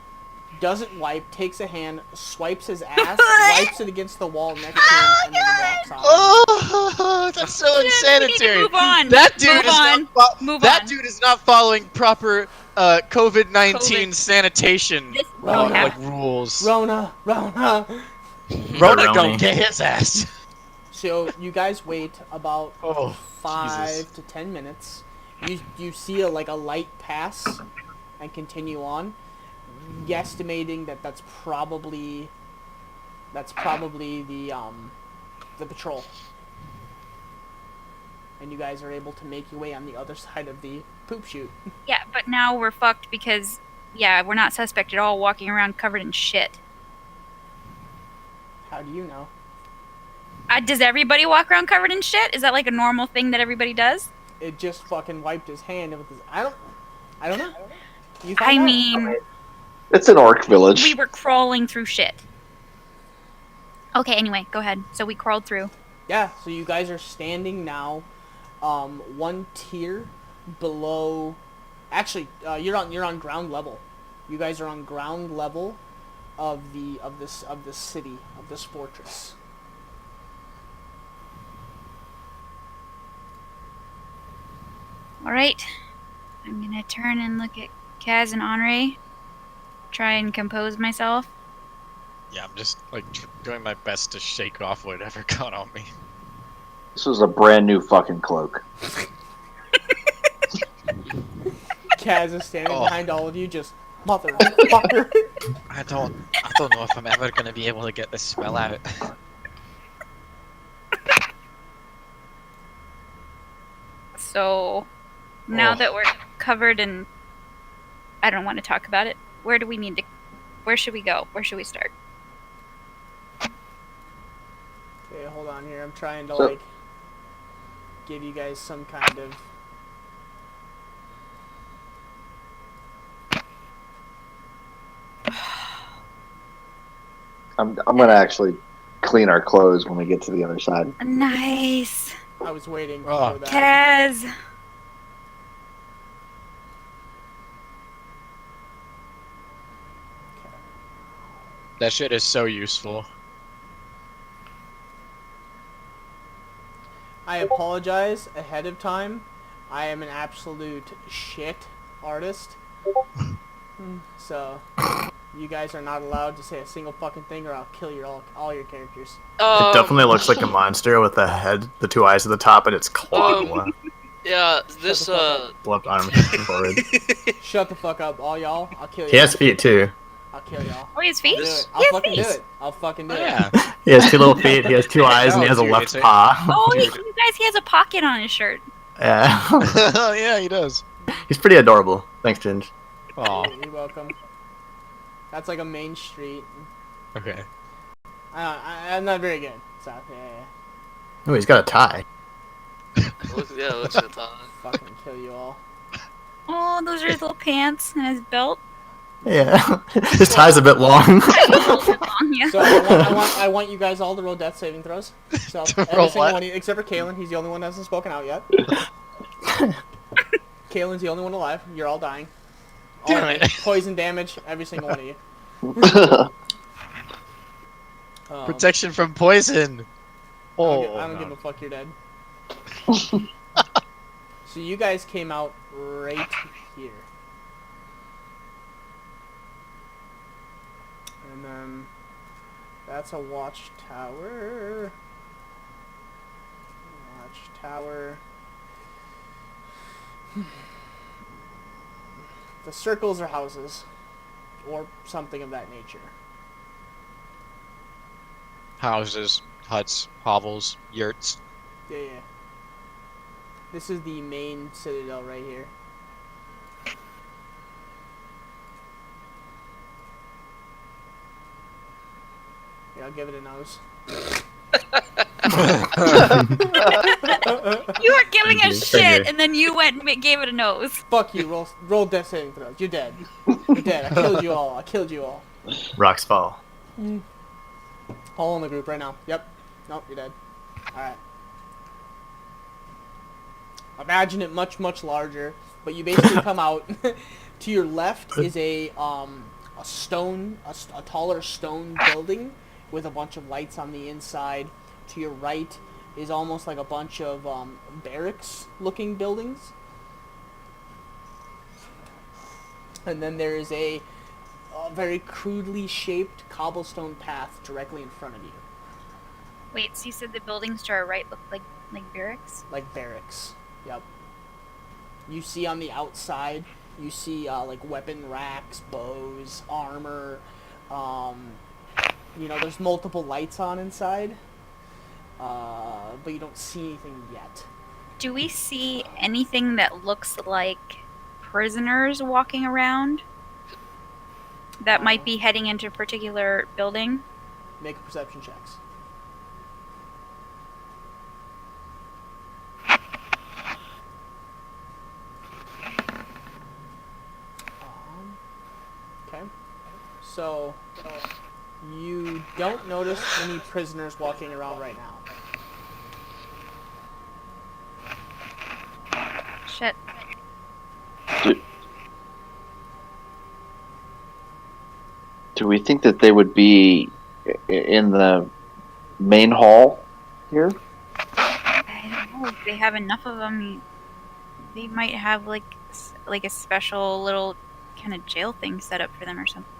[SPEAKER 1] Doesn't wipe, takes a hand, swipes his ass, wipes it against the wall next to him, and then walks on.
[SPEAKER 3] Oh, that's so
[SPEAKER 2] We need to
[SPEAKER 3] insanitary.
[SPEAKER 2] move on.
[SPEAKER 3] That dude
[SPEAKER 2] Move
[SPEAKER 3] is
[SPEAKER 2] on.
[SPEAKER 3] not.
[SPEAKER 2] Move
[SPEAKER 3] that
[SPEAKER 2] on.
[SPEAKER 3] dude is not following proper COVID-19
[SPEAKER 2] COVID.
[SPEAKER 3] sanitation
[SPEAKER 2] This-
[SPEAKER 3] like rules.
[SPEAKER 1] Rona.
[SPEAKER 3] Rona
[SPEAKER 7] Roni.
[SPEAKER 3] gonna get his ass.
[SPEAKER 1] So you guys wait about
[SPEAKER 3] Oh,
[SPEAKER 1] 5
[SPEAKER 3] Jesus.
[SPEAKER 1] to 10 minutes. You see a light pass and continue on, guesstimating that that's probably the patrol. And you guys are able to make your way on the other side of the poop chute.
[SPEAKER 2] Yeah, but now we're fucked because, yeah, we're not suspect at all walking around covered in shit.
[SPEAKER 1] How do you know?
[SPEAKER 2] Does everybody walk around covered in shit? Is that like a normal thing that everybody does?
[SPEAKER 1] It just fucking wiped his hand with his. I don't know. You
[SPEAKER 2] I
[SPEAKER 1] find out.
[SPEAKER 2] mean,
[SPEAKER 4] It's an orc village.
[SPEAKER 2] we were crawling through shit. Okay, anyway, go ahead. So we crawled through.
[SPEAKER 1] Yeah, so you guys are standing now, one tier below. Actually, you're on ground level. You guys are on ground level of this city, of this fortress.
[SPEAKER 2] All right, I'm gonna turn and look at Kaz and Henri. Try and compose myself.
[SPEAKER 3] Yeah, I'm just like doing my best to shake off whatever got on me.
[SPEAKER 4] This was a brand new fucking cloak.
[SPEAKER 1] Kaz is standing
[SPEAKER 3] Oh.
[SPEAKER 1] behind all of you, just motherfucker.
[SPEAKER 5] I don't know if I'm ever gonna be able to get this spell out.
[SPEAKER 2] So now
[SPEAKER 4] Oh.
[SPEAKER 2] that we're covered and I don't want to talk about it, where do we need to? Where should we go? Where should we start?
[SPEAKER 1] Okay, hold on here. I'm trying to
[SPEAKER 4] So-
[SPEAKER 1] like give you guys some kind of.
[SPEAKER 4] I'm gonna actually clean our clothes when we get to the other side.
[SPEAKER 2] Nice.
[SPEAKER 1] I was waiting
[SPEAKER 9] Oh.
[SPEAKER 1] for that.
[SPEAKER 2] Kaz.
[SPEAKER 9] That shit is so useful.
[SPEAKER 1] I apologize ahead of time. I am an absolute shit artist. So, you guys are not allowed to say a single fucking thing, or I'll kill all your characters.
[SPEAKER 3] It definitely looks like a monster with a head, the two eyes at the top, and its claw.
[SPEAKER 8] Yeah, this
[SPEAKER 3] Left arm forward.
[SPEAKER 1] Shut the fuck up, all y'all. I'll kill y'all.
[SPEAKER 3] He has feet too.
[SPEAKER 1] I'll kill y'all.
[SPEAKER 2] Oh, his feet?
[SPEAKER 1] I'll do it.
[SPEAKER 2] He
[SPEAKER 1] I'll
[SPEAKER 2] has
[SPEAKER 1] fucking
[SPEAKER 2] feet.
[SPEAKER 1] do it. I'll fucking do
[SPEAKER 9] Oh,
[SPEAKER 1] it.
[SPEAKER 9] yeah.
[SPEAKER 3] He has 2 little feet. He has 2 eyes, and he has a
[SPEAKER 9] dude,
[SPEAKER 3] left
[SPEAKER 9] it's a-
[SPEAKER 3] paw.
[SPEAKER 2] Oh,
[SPEAKER 9] Dude.
[SPEAKER 2] you guys, he has a pocket on his shirt.
[SPEAKER 3] Yeah.
[SPEAKER 9] Yeah, he does.
[SPEAKER 3] He's pretty adorable. Thanks, Ginge.
[SPEAKER 9] Aw.
[SPEAKER 1] You're welcome. That's like a main street.
[SPEAKER 9] Okay.
[SPEAKER 1] I'm not very good. So, yeah.
[SPEAKER 3] Oh, he's got a tie.
[SPEAKER 8] looks at that.
[SPEAKER 1] Fucking kill you all.
[SPEAKER 2] Oh, those are his little pants and his belt.
[SPEAKER 3] Yeah. His tie's a bit long.
[SPEAKER 2] A little bit long, yeah.
[SPEAKER 1] So I want you guys all to roll death saving throws. So
[SPEAKER 9] To
[SPEAKER 1] every
[SPEAKER 9] roll
[SPEAKER 1] single
[SPEAKER 9] what?
[SPEAKER 1] one, except for Kalen, he's the only one that hasn't spoken out yet. Kalen's the only one alive. You're all dying. All
[SPEAKER 9] Damn
[SPEAKER 1] of
[SPEAKER 9] it.
[SPEAKER 1] you. Poison damage, every single one of you.
[SPEAKER 9] Protection from poison. Oh,
[SPEAKER 1] I don't
[SPEAKER 9] no.
[SPEAKER 1] give a fuck. You're dead. So you guys came out right here, and then that's a watchtower. Watchtower. The circles are houses, or something of that nature.
[SPEAKER 9] Houses, huts, hovels, yurts.
[SPEAKER 1] Yeah, yeah. This is the main citadel right here. Yeah, I'll give it a nose.
[SPEAKER 2] You were giving
[SPEAKER 3] Thank
[SPEAKER 2] us
[SPEAKER 3] you.
[SPEAKER 2] shit, and then you went and gave it a nose.
[SPEAKER 1] Fuck you, roll death saving throws. You're dead. You're dead. I killed you all. I killed you all.
[SPEAKER 3] Rocks fall.
[SPEAKER 1] All in the group right now. Yep. Nope, you're dead. Alright. Imagine it much, much larger, but you basically come out. To your left is a taller stone building with a bunch of lights on the inside. To your right is almost like a bunch of barracks-looking buildings. And then there is a very crudely shaped cobblestone path directly in front of you.
[SPEAKER 2] Wait, so you said the buildings to our right look like barracks?
[SPEAKER 1] Like barracks. Yep. You see on the outside, you see like weapon racks, bows, armor. You know, there's multiple lights on inside, but you don't see anything yet.
[SPEAKER 2] Do we see anything that looks like prisoners walking around that might be heading into a particular building?
[SPEAKER 1] Make a perception checks. Okay. So, you don't notice any prisoners walking around right now.
[SPEAKER 2] Shit.
[SPEAKER 4] Do we think that they would be in the main hall here?
[SPEAKER 2] I don't know if they have enough of them. They might have like a special little kind of jail thing set up for them or something.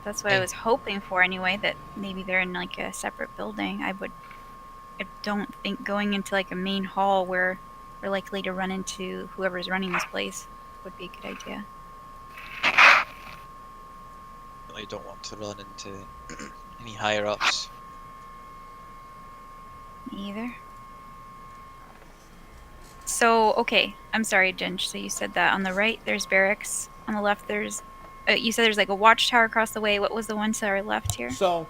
[SPEAKER 2] That's what I was hoping for anyway, that maybe they're in like a separate building. I don't think going into like a main hall where we're likely to run into whoever's running this place would be a good idea.
[SPEAKER 5] I don't want to run into any higher ups.
[SPEAKER 2] Me either. So, okay. I'm sorry, Ginge. So you said that on the right there's barracks. On the left there's... you said there's like a watchtower across the way. What was the one to our left here?
[SPEAKER 1] So,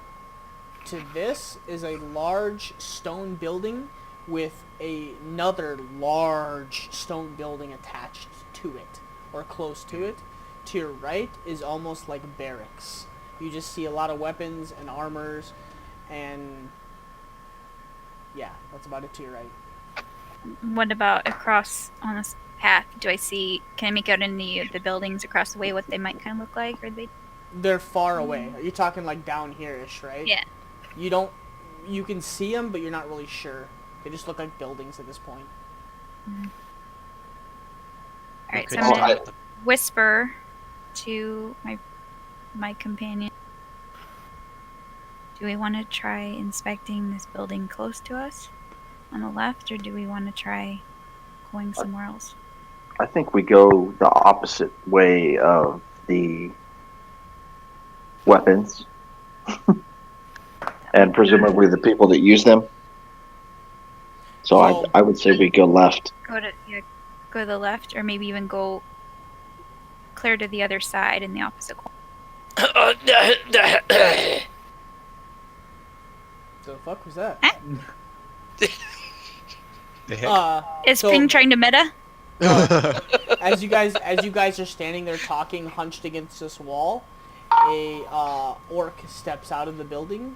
[SPEAKER 1] to this is a large stone building with another large stone building attached to it, or close to it. To your right is almost like barracks. You just see a lot of weapons and armors, and yeah, that's about it to your right.
[SPEAKER 2] What about across on this path? Do I see... Can I make out any of the buildings across the way what they might kind of look like? Or they...
[SPEAKER 1] They're far away. Are you talking like down here-ish, right?
[SPEAKER 2] Yeah.
[SPEAKER 1] You don't... You can see them, but you're not really sure. They just look like buildings at this point.
[SPEAKER 2] Alright, so
[SPEAKER 5] Could
[SPEAKER 2] I'm
[SPEAKER 5] you
[SPEAKER 2] gonna
[SPEAKER 5] tell them-
[SPEAKER 2] whisper to my companion. Do we want to try inspecting this building close to us on the left, or do we want to try going somewhere else?
[SPEAKER 4] I think we go the opposite way of the weapons, and presumably the people that use them. So I would say we go left.
[SPEAKER 2] Go to the left, or maybe even go clear to the other side in the opposite corner.
[SPEAKER 1] The fuck was that?
[SPEAKER 2] Is
[SPEAKER 1] so-
[SPEAKER 2] Ping trying to meta?
[SPEAKER 1] as you guys are standing there talking, hunched against this wall, a orc steps out of the building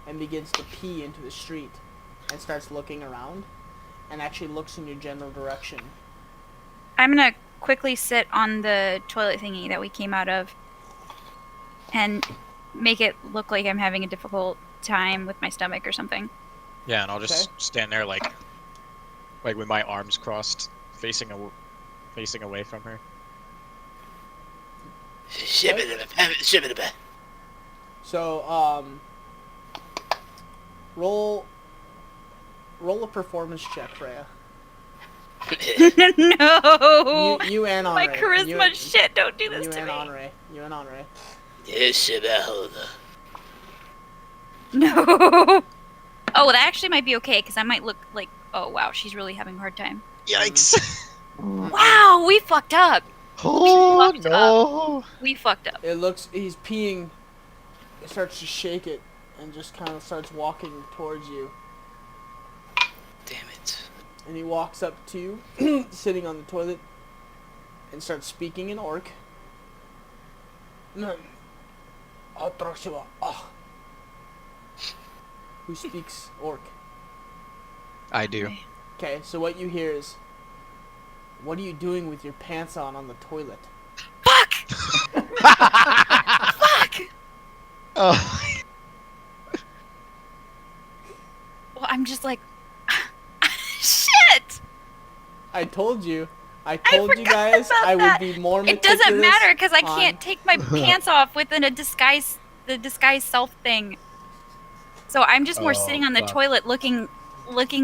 [SPEAKER 1] and begins to pee into the street, and starts looking around, and actually looks in your general direction.
[SPEAKER 2] I'm gonna quickly sit on the toilet thingy that we came out of and make it look like I'm having a difficult time with my stomach or something.
[SPEAKER 9] Yeah, and I'll just
[SPEAKER 1] Okay.
[SPEAKER 9] stand there like with my arms crossed, facing away from her.
[SPEAKER 1] So, roll a performance check, Freya.
[SPEAKER 2] No!
[SPEAKER 1] You and
[SPEAKER 2] My
[SPEAKER 1] Andre.
[SPEAKER 2] charisma shit, don't do this
[SPEAKER 1] You
[SPEAKER 2] to
[SPEAKER 1] and
[SPEAKER 2] me.
[SPEAKER 1] Andre. You and Andre.
[SPEAKER 2] No! Oh, that actually might be okay, because I might look like, oh wow, she's really having a hard time.
[SPEAKER 9] Yikes!
[SPEAKER 2] Wow, we fucked up!
[SPEAKER 9] Oh
[SPEAKER 2] fucked
[SPEAKER 9] no!
[SPEAKER 2] We fucked up.
[SPEAKER 1] It looks, he's peeing, he starts to shake it, and just kind of starts walking towards you.
[SPEAKER 8] Damn it.
[SPEAKER 1] And he walks up to you, sitting on the toilet, and starts speaking in Orc. Who speaks Orc?
[SPEAKER 9] I do.
[SPEAKER 1] Okay, so what you hear is, what are you doing with your pants on the toilet?
[SPEAKER 2] Fuck! Fuck!
[SPEAKER 9] Oh.
[SPEAKER 2] Well, I'm just like, shit!
[SPEAKER 1] I told you you guys
[SPEAKER 2] about
[SPEAKER 1] I would
[SPEAKER 2] that.
[SPEAKER 1] be more
[SPEAKER 2] It
[SPEAKER 1] meticulous.
[SPEAKER 2] doesn't matter because I
[SPEAKER 1] on-
[SPEAKER 2] can't take my pants off within the disguise self thing. So I'm just more
[SPEAKER 9] Oh,
[SPEAKER 2] sitting on the
[SPEAKER 9] fuck.
[SPEAKER 2] toilet looking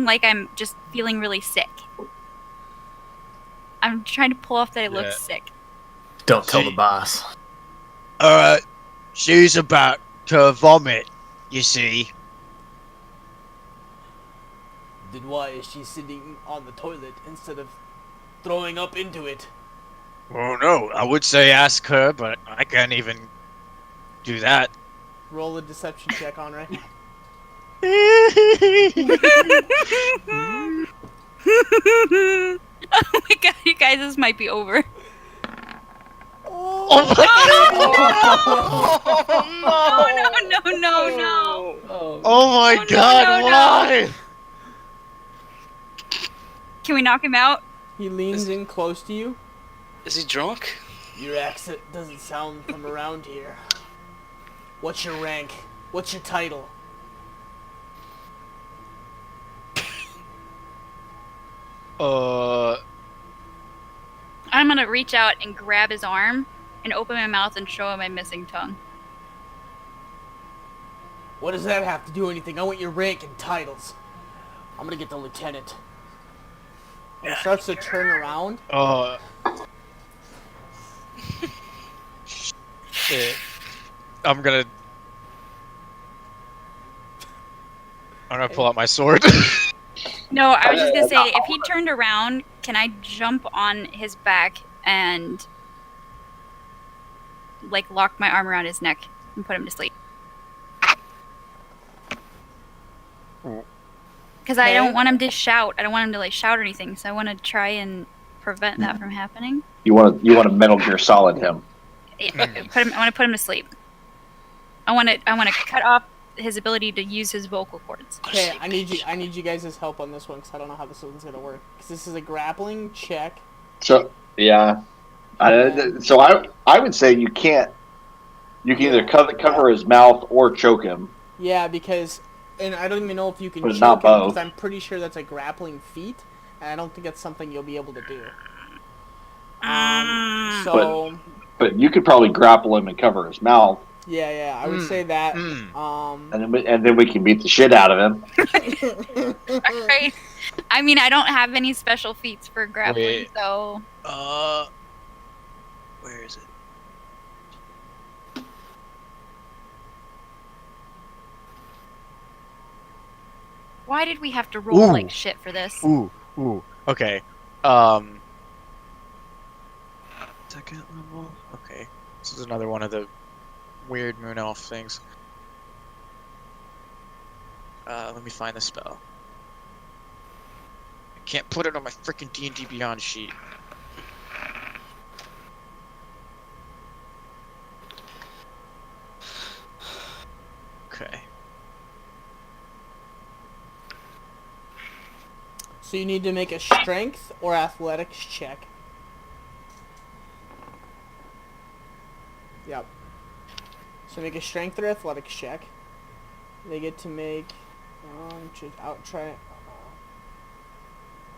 [SPEAKER 2] like I'm just feeling really sick. I'm trying to pull off that I look
[SPEAKER 9] Yeah.
[SPEAKER 2] sick.
[SPEAKER 3] Don't tell the boss.
[SPEAKER 6] She's about to vomit, you see.
[SPEAKER 1] Then why is she sitting on the toilet instead of throwing up into it?
[SPEAKER 6] Oh no, I would say ask her, but I can't even do that.
[SPEAKER 1] Roll a deception check, Andre.
[SPEAKER 2] Oh my god, you guys, this might be over.
[SPEAKER 6] Oh my
[SPEAKER 2] No.
[SPEAKER 6] Oh my
[SPEAKER 2] no,
[SPEAKER 6] god,
[SPEAKER 2] no, no.
[SPEAKER 6] why?
[SPEAKER 2] Can we knock him out?
[SPEAKER 1] He leans in close to you.
[SPEAKER 8] Is he drunk?
[SPEAKER 1] Your accent doesn't sound from around here. What's your rank? What's your title?
[SPEAKER 2] I'm gonna reach out and grab his arm and open my mouth and show him my missing tongue.
[SPEAKER 1] What does that have to do with anything? I want your rank and titles. I'm gonna get the lieutenant. And he starts to turn around.
[SPEAKER 9] Shit. I'm gonna pull out my sword.
[SPEAKER 2] No, I was just gonna say, if he turned around, can I jump on his back and like lock my arm around his neck and put him to sleep? Because I don't want him to shout. I don't want him to like shout or anything. So I want to try and prevent that from happening.
[SPEAKER 4] You want to Metal Gear Solid him.
[SPEAKER 2] Yeah, I want to put him to sleep. I want to cut off his ability to use his vocal cords.
[SPEAKER 1] Okay, I need you guys' help on this one because I don't know how this one's gonna work. Because this is a grappling check.
[SPEAKER 4] So yeah, so I would say you can't. You can either cover his mouth or choke him.
[SPEAKER 1] Yeah, because and I don't even know if you can
[SPEAKER 4] But it's
[SPEAKER 1] choke
[SPEAKER 4] not
[SPEAKER 1] him because
[SPEAKER 4] both.
[SPEAKER 1] I'm pretty sure that's a grappling feat, and I don't think that's something you'll be able to do. So.
[SPEAKER 4] But you could probably grapple him and cover his mouth.
[SPEAKER 1] Yeah, I would say that.
[SPEAKER 4] And then we can beat the shit out of him.
[SPEAKER 2] Alright. I mean, I don't have any special feats for grappling,
[SPEAKER 6] Wait.
[SPEAKER 2] so...
[SPEAKER 6] Where is it?
[SPEAKER 2] Why did we have to roll
[SPEAKER 6] Ooh.
[SPEAKER 2] like shit for this?
[SPEAKER 6] Ooh. Okay. Second level. Okay. This is another one of the weird moon elf things. Let me find the spell. I can't put it on my freaking D&D Beyond sheet. Okay.
[SPEAKER 1] So you need to make a strength or athletics check. Yep. So make a strength or athletics check. They get to make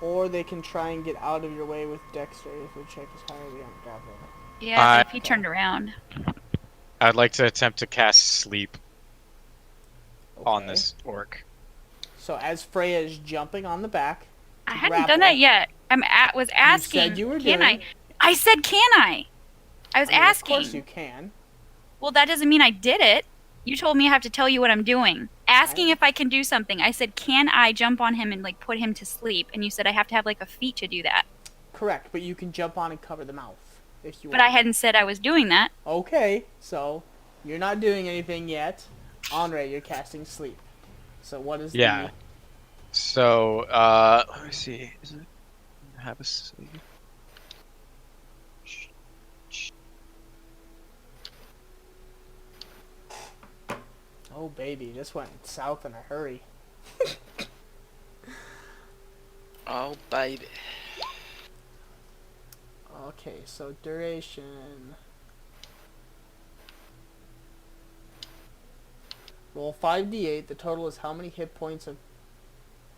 [SPEAKER 1] or they can try and get out of your way with dexterity if the check is higher than grappling.
[SPEAKER 2] Yeah, if he turned around.
[SPEAKER 6] I'd like to attempt to cast sleep on
[SPEAKER 1] Okay.
[SPEAKER 6] this orc.
[SPEAKER 1] So as Freya is jumping on the back,
[SPEAKER 2] I hadn't done that yet. Was asking.
[SPEAKER 1] said you were
[SPEAKER 2] can
[SPEAKER 1] doing-
[SPEAKER 2] I said, can I? I was asking.
[SPEAKER 1] Of course you can.
[SPEAKER 2] Well, that doesn't mean I did it. You told me I have to tell you what I'm doing. Asking if I can do something. I said, can I jump on him and like put him to sleep? And you said I have to have like a feat to do that.
[SPEAKER 1] Correct, but you can jump on and cover the mouth if you want.
[SPEAKER 2] But I hadn't said I was doing that.
[SPEAKER 1] Okay, so you're not doing anything yet. Andre, you're casting sleep. So what is
[SPEAKER 6] Yeah. So, let me see. Is it have a sleep?
[SPEAKER 1] Oh baby, this went south in a hurry.
[SPEAKER 8] Oh, baby.
[SPEAKER 1] Okay, so duration. Roll 5d8. The total is how many hit points of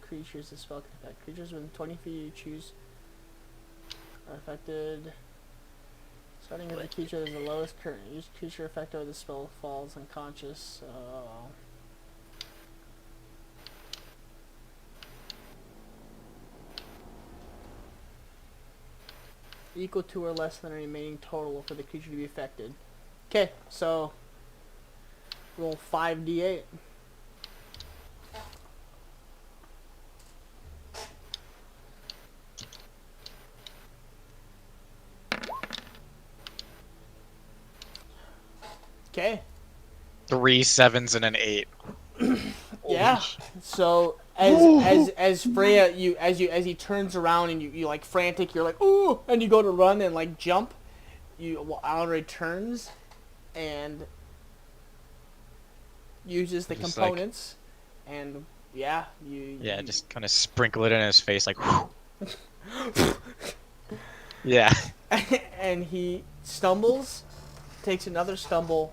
[SPEAKER 1] creatures the spell can affect. Creatures within 20 feet you choose are affected. Starting with the creature that is the lowest current. Each creature affected by the spell falls unconscious. Equal to or less than the remaining total for the creature to be affected. Okay, so roll 5d8. Okay.
[SPEAKER 6] 3 7s and an 8.
[SPEAKER 1] Yeah. So as Freya as he turns around and you like frantic, you're like ooh, and you go to run and like jump, Andre turns and uses the
[SPEAKER 6] Just
[SPEAKER 1] components, and yeah, you
[SPEAKER 6] just kind of sprinkle it in his face, like, whew. Yeah.
[SPEAKER 1] and he stumbles, takes another stumble,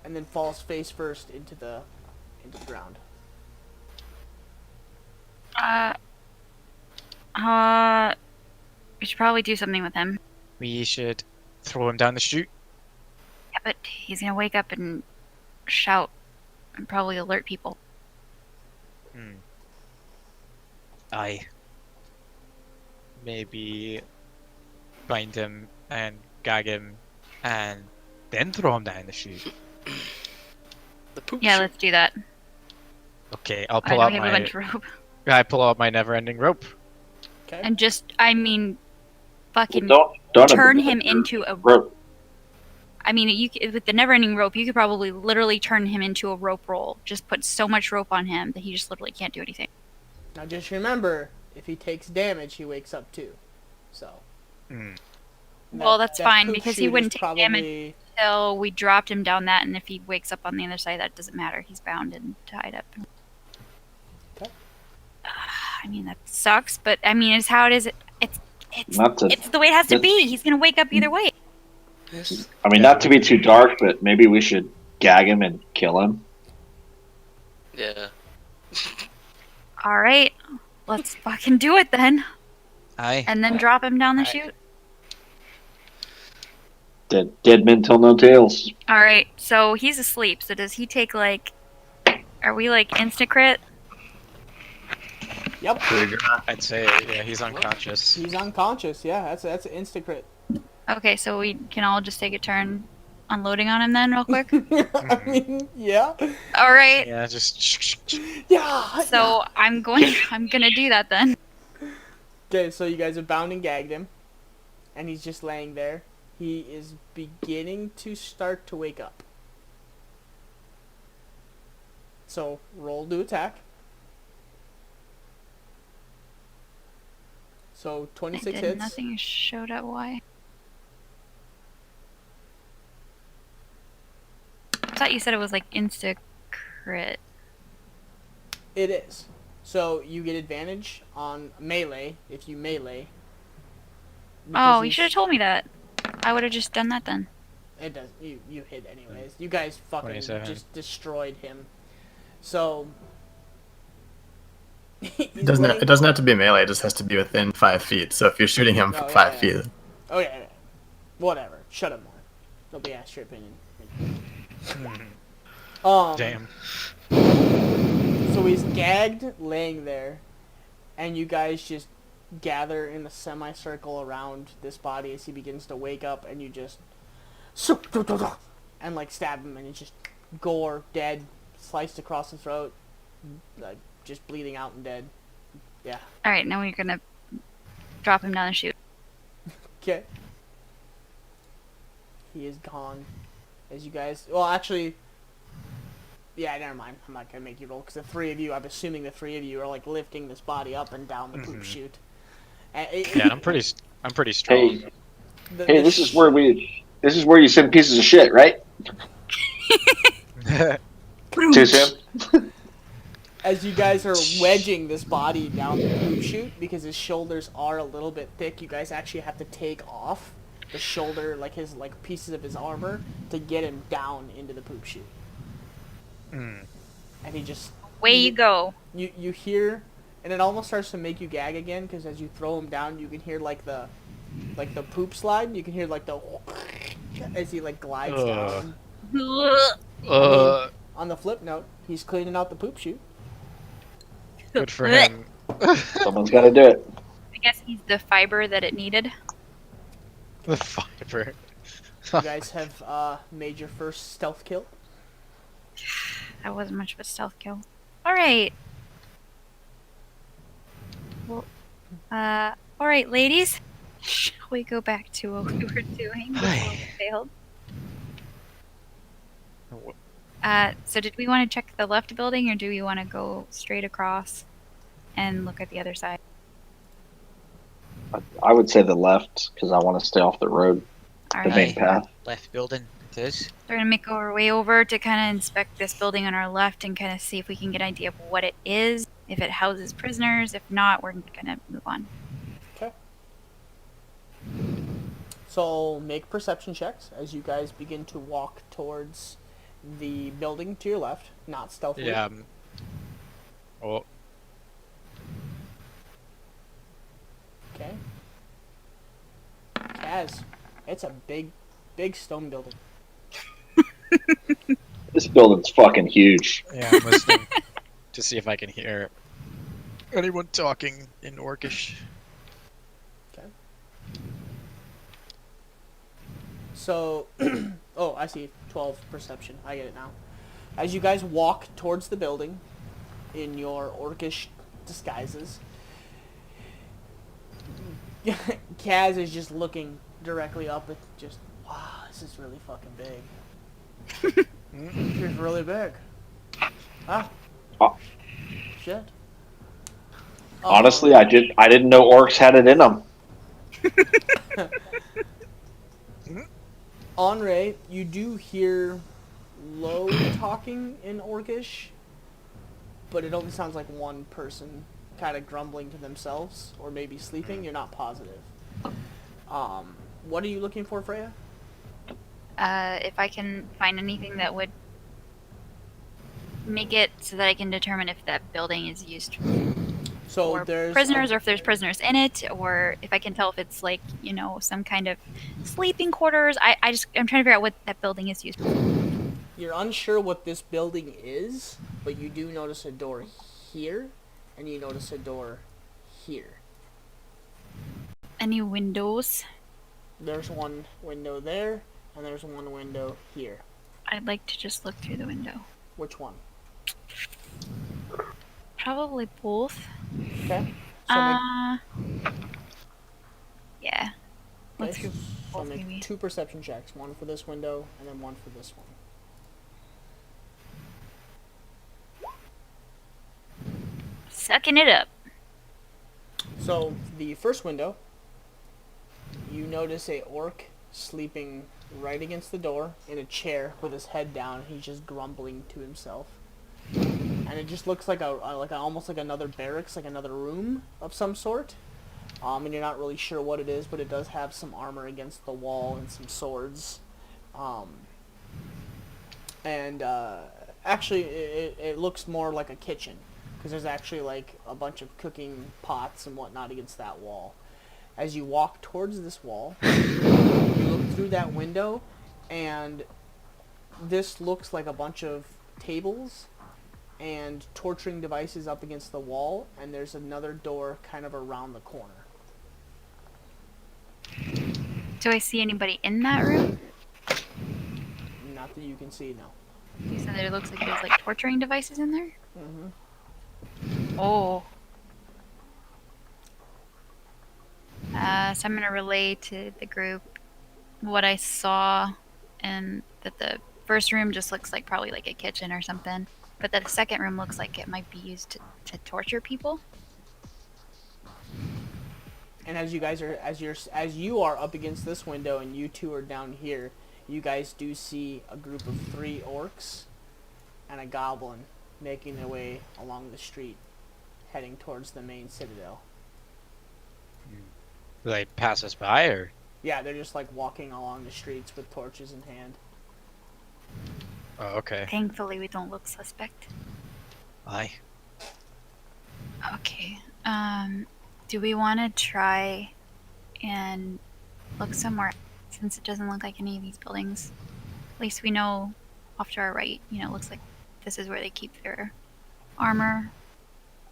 [SPEAKER 1] and then falls face first into the ground.
[SPEAKER 2] We should probably do something with him.
[SPEAKER 6] We should throw him down the chute.
[SPEAKER 2] Yeah, but he's gonna wake up and shout and probably alert people.
[SPEAKER 6] Aye. Maybe bind him and gag him and then throw him down the chute.
[SPEAKER 8] The poop
[SPEAKER 2] Yeah,
[SPEAKER 8] chute.
[SPEAKER 2] let's do that.
[SPEAKER 6] Okay, I'll
[SPEAKER 2] I
[SPEAKER 6] pull
[SPEAKER 2] don't
[SPEAKER 6] out
[SPEAKER 2] have a bunch
[SPEAKER 6] my
[SPEAKER 2] of rope.
[SPEAKER 6] I pull out my never-ending rope.
[SPEAKER 1] Okay.
[SPEAKER 2] And just, I mean, fucking
[SPEAKER 4] Don't
[SPEAKER 2] turn him into a
[SPEAKER 4] rope.
[SPEAKER 2] I mean, with the never-ending rope, you could probably literally turn him into a rope roll. Just put so much rope on him that he just literally can't do anything.
[SPEAKER 1] Now just remember, if he takes damage, he wakes up too. So.
[SPEAKER 6] Mm.
[SPEAKER 2] Well, that's fine,
[SPEAKER 1] poop
[SPEAKER 2] because he
[SPEAKER 1] chute is
[SPEAKER 2] wouldn't take
[SPEAKER 1] probably...
[SPEAKER 2] damage until we dropped him down that, and if he wakes up on the other side, that doesn't matter. He's bound and tied up.
[SPEAKER 1] Okay.
[SPEAKER 2] I mean, that sucks, but I mean, it's how it is. It's the way it has to be. He's gonna wake up either way.
[SPEAKER 4] I mean, not to be too dark, but maybe we should gag him and kill him.
[SPEAKER 8] Yeah.
[SPEAKER 2] All right, let's fucking do it then,
[SPEAKER 6] Aye.
[SPEAKER 2] and then drop him down the
[SPEAKER 6] Aye.
[SPEAKER 2] chute.
[SPEAKER 4] Dead men tell no tales.
[SPEAKER 2] All right, so he's asleep. So does he take like? Are we like instant crit?
[SPEAKER 1] Yep.
[SPEAKER 6] I'd say, yeah, he's unconscious.
[SPEAKER 1] He's unconscious. Yeah, that's an instant crit.
[SPEAKER 2] Okay, so we can all just take a turn unloading on him then, real quick.
[SPEAKER 1] I mean, yeah.
[SPEAKER 2] All right.
[SPEAKER 6] Yeah, just.
[SPEAKER 1] Yeah.
[SPEAKER 2] So I'm gonna do that then.
[SPEAKER 1] Okay, so you guys have bound and gagged him, and he's just laying there. He is beginning to start to wake up. So roll to attack. So 26 hits.
[SPEAKER 2] Nothing showed up. Why? I thought you said it was like insta crit.
[SPEAKER 1] It is. So you get advantage on melee if you melee.
[SPEAKER 2] Oh, you should have told me that. I would have just done that then.
[SPEAKER 1] It does. You hit anyways. You guys fucking
[SPEAKER 6] 27.
[SPEAKER 1] just destroyed him. So
[SPEAKER 3] It doesn't have to be melee. It just has to be within 5 feet. So if you're shooting him from 5 feet,
[SPEAKER 1] Oh yeah. Whatever. Shut up more. Nobody asked your opinion.
[SPEAKER 6] Damn.
[SPEAKER 1] So he's gagged, laying there, and you guys just gather in a semicircle around this body as he begins to wake up, and you just and like stab him, and it's just gore, dead, sliced across the throat, like just bleeding out and dead. Yeah.
[SPEAKER 2] All right, now we're gonna drop him down the chute.
[SPEAKER 1] Okay. He is gone. As you guys, well, actually, yeah, never mind. I'm not gonna make you roll because the three of you, I'm assuming the three of you are like lifting this body up and down the poop chute.
[SPEAKER 6] Yeah, I'm pretty strong.
[SPEAKER 4] Hey, this is where you send pieces of shit, right? Too soon?
[SPEAKER 1] As you guys are wedging this body down the poop chute, because his shoulders are a little bit thick, you guys actually have to take off the shoulder, like his pieces of his armor, to get him down into the poop chute. And he just
[SPEAKER 2] Way you go.
[SPEAKER 1] You hear, and it almost starts to make you gag again, because as you throw him down, you can hear like the poop slide. You can hear like the as he like glides down. On the flip note, he's cleaning out the poop chute.
[SPEAKER 6] Good for him.
[SPEAKER 4] Someone's got to do it.
[SPEAKER 2] I guess he's the fiber that it needed.
[SPEAKER 6] The fiber.
[SPEAKER 1] You guys have made your first stealth kill.
[SPEAKER 2] That wasn't much of a stealth kill. All right. Well, all right, ladies. Shall we go back to what we were doing before we failed? So did we want to check the left building, or do we want to go straight across and look at the other side?
[SPEAKER 4] I would say the left, because I want to stay off the road,
[SPEAKER 2] All
[SPEAKER 4] the
[SPEAKER 2] right.
[SPEAKER 4] main path.
[SPEAKER 5] Left building, it is.
[SPEAKER 2] We're going to make our way over to kind of inspect this building on our left and kind of see if we can get an idea of what it is, if it houses prisoners. If not, we're going to move on.
[SPEAKER 1] Okay. So make perception checks as you guys begin to walk towards the building to your left, not stealthily.
[SPEAKER 6] Yeah. Oh.
[SPEAKER 1] Okay. Kaz, it's a big stone building.
[SPEAKER 4] This building's fucking huge.
[SPEAKER 6] Yeah, I'm listening to see if I can hear anyone talking in Orcish.
[SPEAKER 1] Okay. So, oh, I see. 12 perception. I get it now. As you guys walk towards the building in your Orcish disguises, Kaz is just looking directly up at just, wow, this is really fucking big. This is really big. Ah,
[SPEAKER 4] Oh,
[SPEAKER 1] shit.
[SPEAKER 4] honestly, I didn't know orcs had it in them.
[SPEAKER 1] Henri, you do hear low talking in Orcish, but it only sounds like one person kind of grumbling to themselves, or maybe sleeping. You're not positive. What are you looking for, Freya?
[SPEAKER 2] If I can find anything that would make it so that I can determine if that building is used
[SPEAKER 1] So
[SPEAKER 2] for
[SPEAKER 1] there's
[SPEAKER 2] prisoners or if there's prisoners in it, or if I can tell if it's like, some kind of sleeping quarters. I'm trying to figure out what that building is used for.
[SPEAKER 1] you're unsure what this building is, but you do notice a door here, and you notice a door here.
[SPEAKER 2] Any windows?
[SPEAKER 1] There's one window there, and there's one window here.
[SPEAKER 2] I'd like to just look through the window.
[SPEAKER 1] Which one?
[SPEAKER 2] Probably both.
[SPEAKER 1] Okay. So
[SPEAKER 2] Yeah. Look
[SPEAKER 1] okay,
[SPEAKER 2] through
[SPEAKER 1] so
[SPEAKER 2] both,
[SPEAKER 1] make
[SPEAKER 2] maybe.
[SPEAKER 1] 2 perception checks. One for this window, and then one for this one.
[SPEAKER 2] Sucking it up.
[SPEAKER 1] So the first window, you notice a orc sleeping right against the door in a chair with his head down. He's just grumbling to himself, and it just looks like almost like another barracks, like another room of some sort. And you're not really sure what it is, but it does have some armor against the wall and some swords. Actually, it looks more like a kitchen, because there's actually like a bunch of cooking pots and whatnot against that wall. As you walk towards this wall, you look through that window, and this looks like a bunch of tables and torturing devices up against the wall, and there's another door kind of around the corner.
[SPEAKER 2] Do I see anybody in that room?
[SPEAKER 1] Not that you can see, no.
[SPEAKER 2] You said that it looks like there's like torturing devices in there? Oh. So I'm going to relay to the group what I saw, and that the first room just looks like probably like a kitchen or something, but that the second room looks like it might be used to torture people.
[SPEAKER 1] And as you are up against this window and you two are down here, you guys do see a group of 3 orcs and a goblin making their way along the street, heading towards the main citadel.
[SPEAKER 6] Will they pass us by, or?
[SPEAKER 1] Yeah, they're just like walking along the streets with torches in hand.
[SPEAKER 6] Oh, okay.
[SPEAKER 2] Thankfully, we don't look suspect.
[SPEAKER 6] Aye.
[SPEAKER 2] Okay. Do we want to try and look somewhere, since it doesn't look like any of these buildings? At least we know off to our right, it looks like this is where they keep their armor.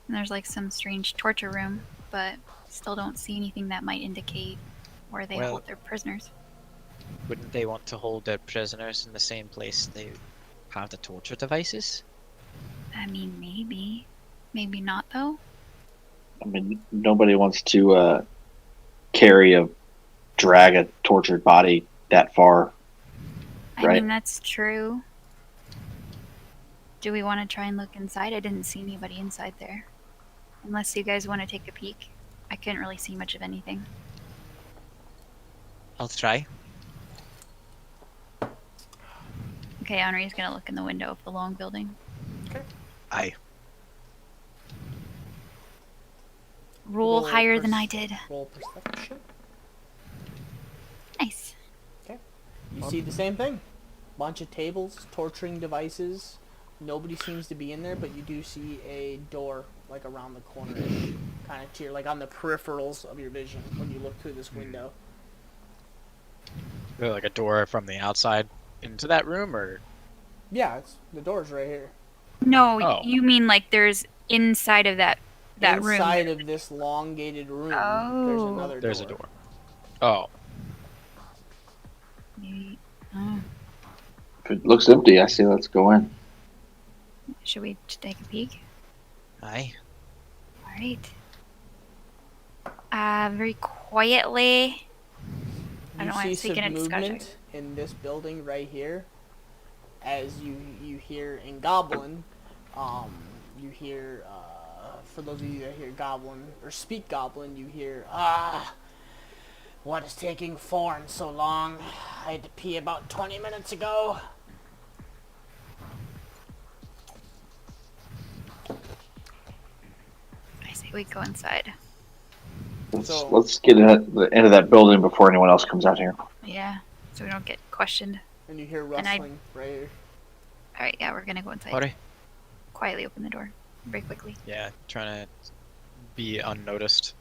[SPEAKER 2] And there's like some strange torture room, but still don't see anything that might indicate where they hold their prisoners.
[SPEAKER 5] Wouldn't they want to hold their prisoners in the same place they have the torture devices?
[SPEAKER 2] I mean, maybe. Maybe not, though.
[SPEAKER 4] I mean, nobody wants to drag a tortured body that far.
[SPEAKER 2] I
[SPEAKER 4] Right.
[SPEAKER 2] mean, that's true. Do we want to try and look inside? I didn't see anybody inside there. Unless you guys want to take a peek. I couldn't really see much of anything.
[SPEAKER 5] I'll try.
[SPEAKER 2] Okay, Henri's gonna look in the window of the long building.
[SPEAKER 5] Aye.
[SPEAKER 2] Roll higher than I did.
[SPEAKER 1] Roll perception.
[SPEAKER 2] Nice.
[SPEAKER 1] Okay. You see the same thing. Bunch of tables, torturing devices. Nobody seems to be in there, but you do see a door like around the corner, kind of to your, like on the peripherals of your vision when you look through this window.
[SPEAKER 6] Is there like a door from the outside into that room, or?
[SPEAKER 1] Yeah, the door's right here.
[SPEAKER 2] No,
[SPEAKER 6] Oh.
[SPEAKER 2] you mean like there's inside of that room.
[SPEAKER 1] Inside of this elongated room, there's another door.
[SPEAKER 6] There's a door. Oh.
[SPEAKER 2] Maybe. Oh.
[SPEAKER 4] If it looks empty, I say let's go in.
[SPEAKER 2] Should we take a peek?
[SPEAKER 5] Aye.
[SPEAKER 2] Alright. Very quietly. I
[SPEAKER 1] You
[SPEAKER 2] don't want
[SPEAKER 1] see
[SPEAKER 2] to speak
[SPEAKER 1] some
[SPEAKER 2] in a discussion.
[SPEAKER 1] movement in this building right here, as you hear in Goblin. You hear for those of you that hear Goblin or speak Goblin, you hear what is taking Thorn so long? I had to pee about 20 minutes ago.
[SPEAKER 2] I say we go inside.
[SPEAKER 1] So-
[SPEAKER 4] Let's get into that building before anyone else comes out here.
[SPEAKER 2] Yeah, so we don't get questioned.
[SPEAKER 1] And you hear
[SPEAKER 2] And I-
[SPEAKER 1] rustling right here.
[SPEAKER 2] All right, yeah, we're gonna go inside.
[SPEAKER 6] Hurry.
[SPEAKER 2] Quietly open the door, very quickly.
[SPEAKER 6] Yeah, trying to be unnoticed.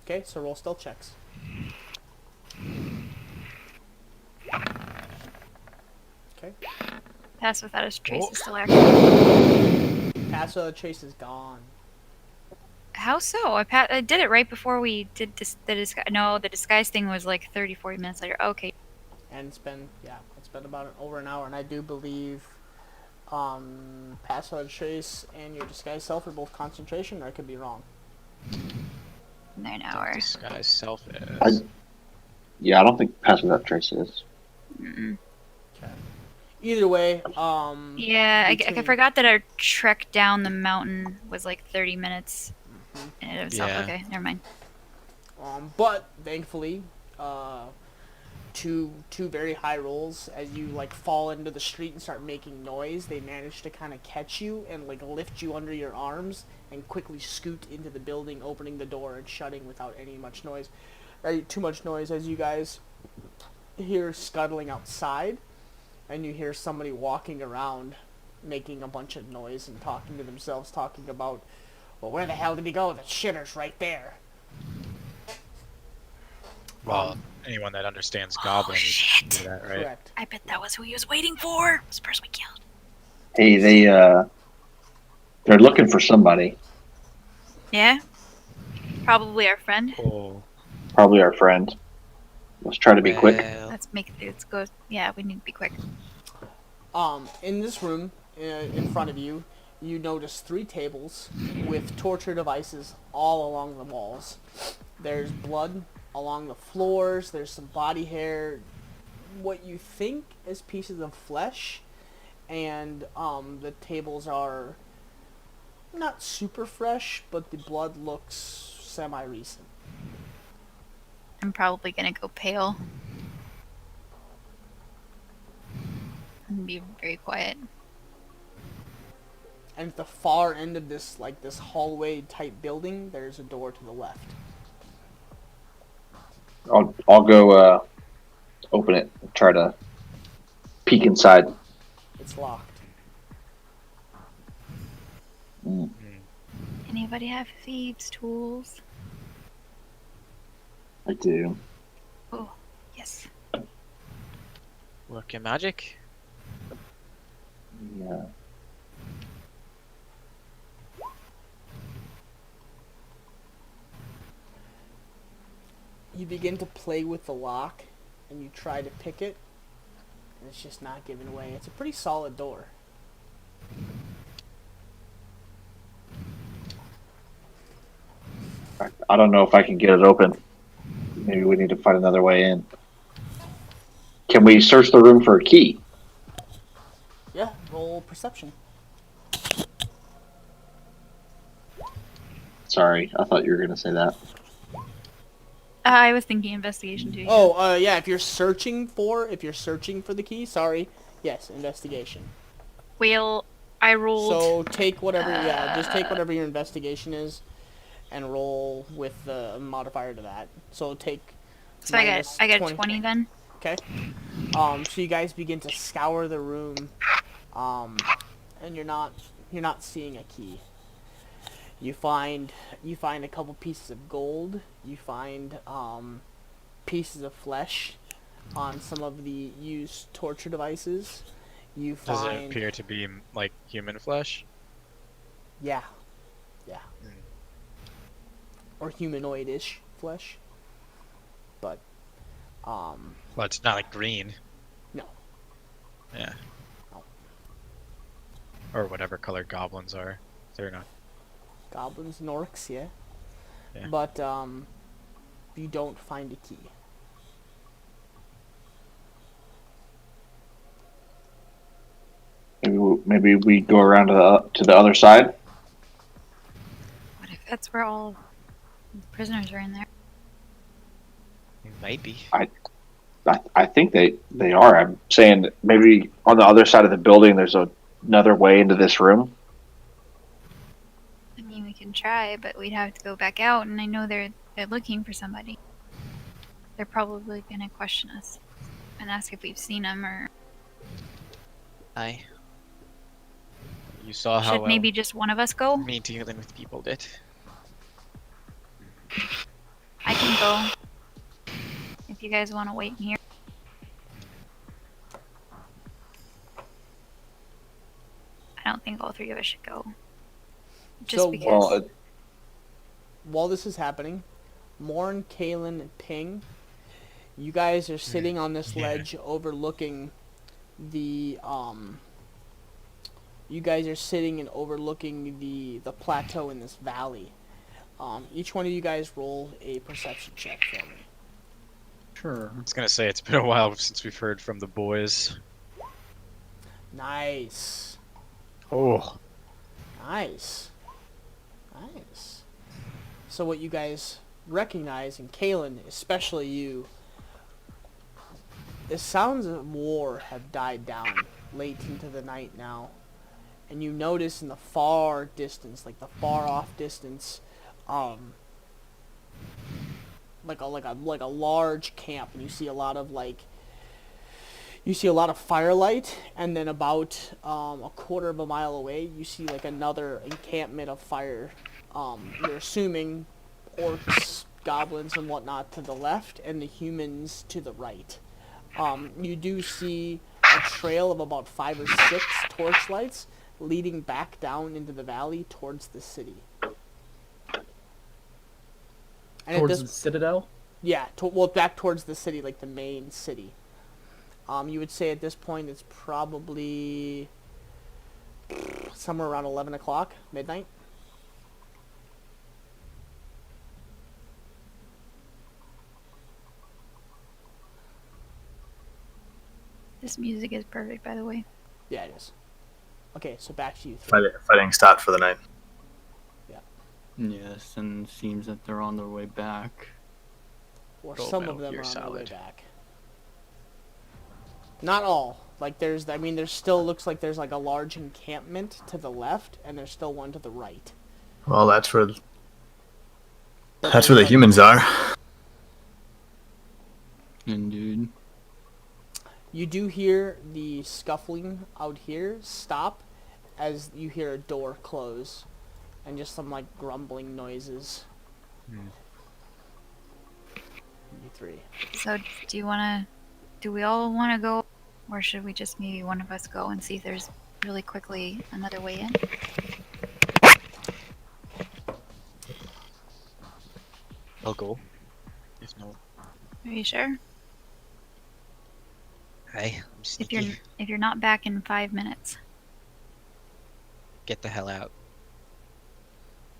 [SPEAKER 1] Okay, so roll stealth checks. Okay.
[SPEAKER 2] Pass without a trace
[SPEAKER 6] Oh.
[SPEAKER 2] is still active.
[SPEAKER 1] Pass without trace is gone.
[SPEAKER 2] How so? I did it right before we did the disguise. No, the disguise thing was like 30, 40 minutes later. Okay.
[SPEAKER 1] And it's been about over an hour, and I do believe pass without trace and your disguise self are both concentration, or I could be wrong.
[SPEAKER 2] 9 hour.
[SPEAKER 6] Disguise self
[SPEAKER 4] I
[SPEAKER 6] is.
[SPEAKER 4] yeah, I don't think pass without trace is.
[SPEAKER 2] Mm-mm.
[SPEAKER 1] Okay. Either way,
[SPEAKER 2] Yeah, I
[SPEAKER 1] between-
[SPEAKER 2] forgot that our trek down the mountain was like 30 minutes in and of itself.
[SPEAKER 6] Yeah.
[SPEAKER 2] Okay, never mind.
[SPEAKER 1] But thankfully, two very high rolls as you like fall into the street and start making noise. They manage to kind of catch you and like lift you under your arms and quickly scoot into the building, opening the door and shutting without too much noise. As you guys hear scuttling outside, and you hear somebody walking around, making a bunch of noise and talking to themselves, talking about, well, where the hell did he go? The shitter's right there.
[SPEAKER 6] Well, anyone that understands Goblin would
[SPEAKER 2] shit.
[SPEAKER 6] do that, right?
[SPEAKER 1] Correct.
[SPEAKER 2] I bet that was who he was waiting for. It was the person we killed.
[SPEAKER 4] Hey, they're looking for somebody.
[SPEAKER 2] Yeah? Probably our friend.
[SPEAKER 6] Oh,
[SPEAKER 4] Probably our friend. Let's try to be quick.
[SPEAKER 6] well,
[SPEAKER 2] Let's go. Yeah, we need to be quick.
[SPEAKER 1] In this room, in front of you, you notice 3 tables with torture devices all along the walls. There's blood along the floors. There's some body hair, what you think is pieces of flesh, and the tables are not super fresh, but the blood looks semi-recent.
[SPEAKER 2] I'm probably gonna go pale. And be very quiet.
[SPEAKER 1] And at the far end of this hallway type building, there's a door to the left.
[SPEAKER 4] I'll go open it and try to peek inside.
[SPEAKER 1] It's locked.
[SPEAKER 2] Anybody have thieves' tools?
[SPEAKER 4] I do.
[SPEAKER 2] Oh, yes.
[SPEAKER 6] work your magic.
[SPEAKER 4] Yeah.
[SPEAKER 1] You begin to play with the lock, and you try to pick it, and it's just not giving way. It's a pretty solid door.
[SPEAKER 4] I don't know if I can get it open. Maybe we need to find another way in. Can we search the room for a key?
[SPEAKER 1] Yeah, roll perception.
[SPEAKER 4] Sorry, I thought you were going to say that.
[SPEAKER 2] I was thinking investigation too.
[SPEAKER 1] Oh, yeah, if you're searching for the key, sorry. Yes, investigation.
[SPEAKER 2] Well, I rolled.
[SPEAKER 1] So take whatever, just take whatever your investigation is, and roll with the modifier to that. So take.
[SPEAKER 2] So I got
[SPEAKER 1] 20.
[SPEAKER 2] 20 then.
[SPEAKER 1] Okay. So you guys begin to scour the room, and you're not seeing a key. You find a couple pieces of gold. You find pieces of flesh on some of the used torture devices. You
[SPEAKER 6] Does
[SPEAKER 1] find
[SPEAKER 6] it appear to be like human flesh?
[SPEAKER 1] yeah,
[SPEAKER 6] Mm.
[SPEAKER 1] or humanoid-ish flesh, but
[SPEAKER 6] Well, it's not like green.
[SPEAKER 1] no.
[SPEAKER 6] Yeah.
[SPEAKER 1] No.
[SPEAKER 6] Or whatever color goblins are. They're not.
[SPEAKER 1] Goblins and orcs, yeah.
[SPEAKER 6] Yeah.
[SPEAKER 1] But you don't find a key.
[SPEAKER 4] Maybe we go around to the other side.
[SPEAKER 2] What if that's where all the prisoners are in there?
[SPEAKER 5] It might be.
[SPEAKER 4] I think they are. I'm saying maybe on the other side of the building, there's another way into this room.
[SPEAKER 2] I mean, we can try, but we'd have to go back out, and I know they're looking for somebody. They're probably gonna question us and ask if we've seen them, or
[SPEAKER 5] Aye. You saw how
[SPEAKER 2] should
[SPEAKER 5] well
[SPEAKER 2] maybe just one of us go?
[SPEAKER 5] me dealing with people did.
[SPEAKER 2] I can go if you guys want to wait in here. I don't think all three of us should go. Just
[SPEAKER 1] So,
[SPEAKER 2] because.
[SPEAKER 4] Well,
[SPEAKER 1] While this is happening, Morn, Kalen, and Ping, you guys are sitting on this ledge overlooking the you guys are sitting and overlooking the plateau in this valley. Each one of you guys roll a perception check for me.
[SPEAKER 7] Sure.
[SPEAKER 6] I was gonna say it's been a while since we've heard from the boys.
[SPEAKER 1] Nice.
[SPEAKER 6] Oh,
[SPEAKER 1] Nice. Nice. So what you guys recognize, and Kalen, especially you, the sounds of war have died down late into the night now. And you notice in the far distance, like the far off distance, like a large camp, and you see a lot of firelight, and then about a quarter of a mile away, you see like another encampment of fire. You're assuming orcs, goblins, and whatnot to the left, and the humans to the right. You do see a trail of about 5 or 6 torchlights leading back down into the valley towards the city. And
[SPEAKER 7] Towards the citadel?
[SPEAKER 1] yeah, well, back towards the city, like the main city. You would say at this point it's probably somewhere around 11 o'clock, midnight.
[SPEAKER 2] This music is perfect, by the way.
[SPEAKER 1] Yeah, it is. Okay, so back to you three.
[SPEAKER 3] Fighting stopped for the night.
[SPEAKER 7] Yes, and it seems that they're on their way back.
[SPEAKER 1] Or
[SPEAKER 6] Gold
[SPEAKER 1] some
[SPEAKER 6] medal,
[SPEAKER 1] of them
[SPEAKER 6] you're
[SPEAKER 1] are on their way
[SPEAKER 6] solid.
[SPEAKER 1] back. Not all. Like there's still looks like there's like a large encampment to the left, and there's still one to the right.
[SPEAKER 3] Well, that's where
[SPEAKER 1] But
[SPEAKER 3] the
[SPEAKER 1] there's,
[SPEAKER 3] humans are.
[SPEAKER 7] Indeed.
[SPEAKER 1] You do hear the scuffling out here stop as you hear a door close, and just some like grumbling noises. You three.
[SPEAKER 2] So, do we all want to go, or should we just maybe one of us go and see if there's really quickly another way in?
[SPEAKER 5] I'll go. If no.
[SPEAKER 2] Are you sure?
[SPEAKER 5] Aye, I'm sneaky.
[SPEAKER 2] If you're not back in 5 minutes.
[SPEAKER 5] Get the hell out.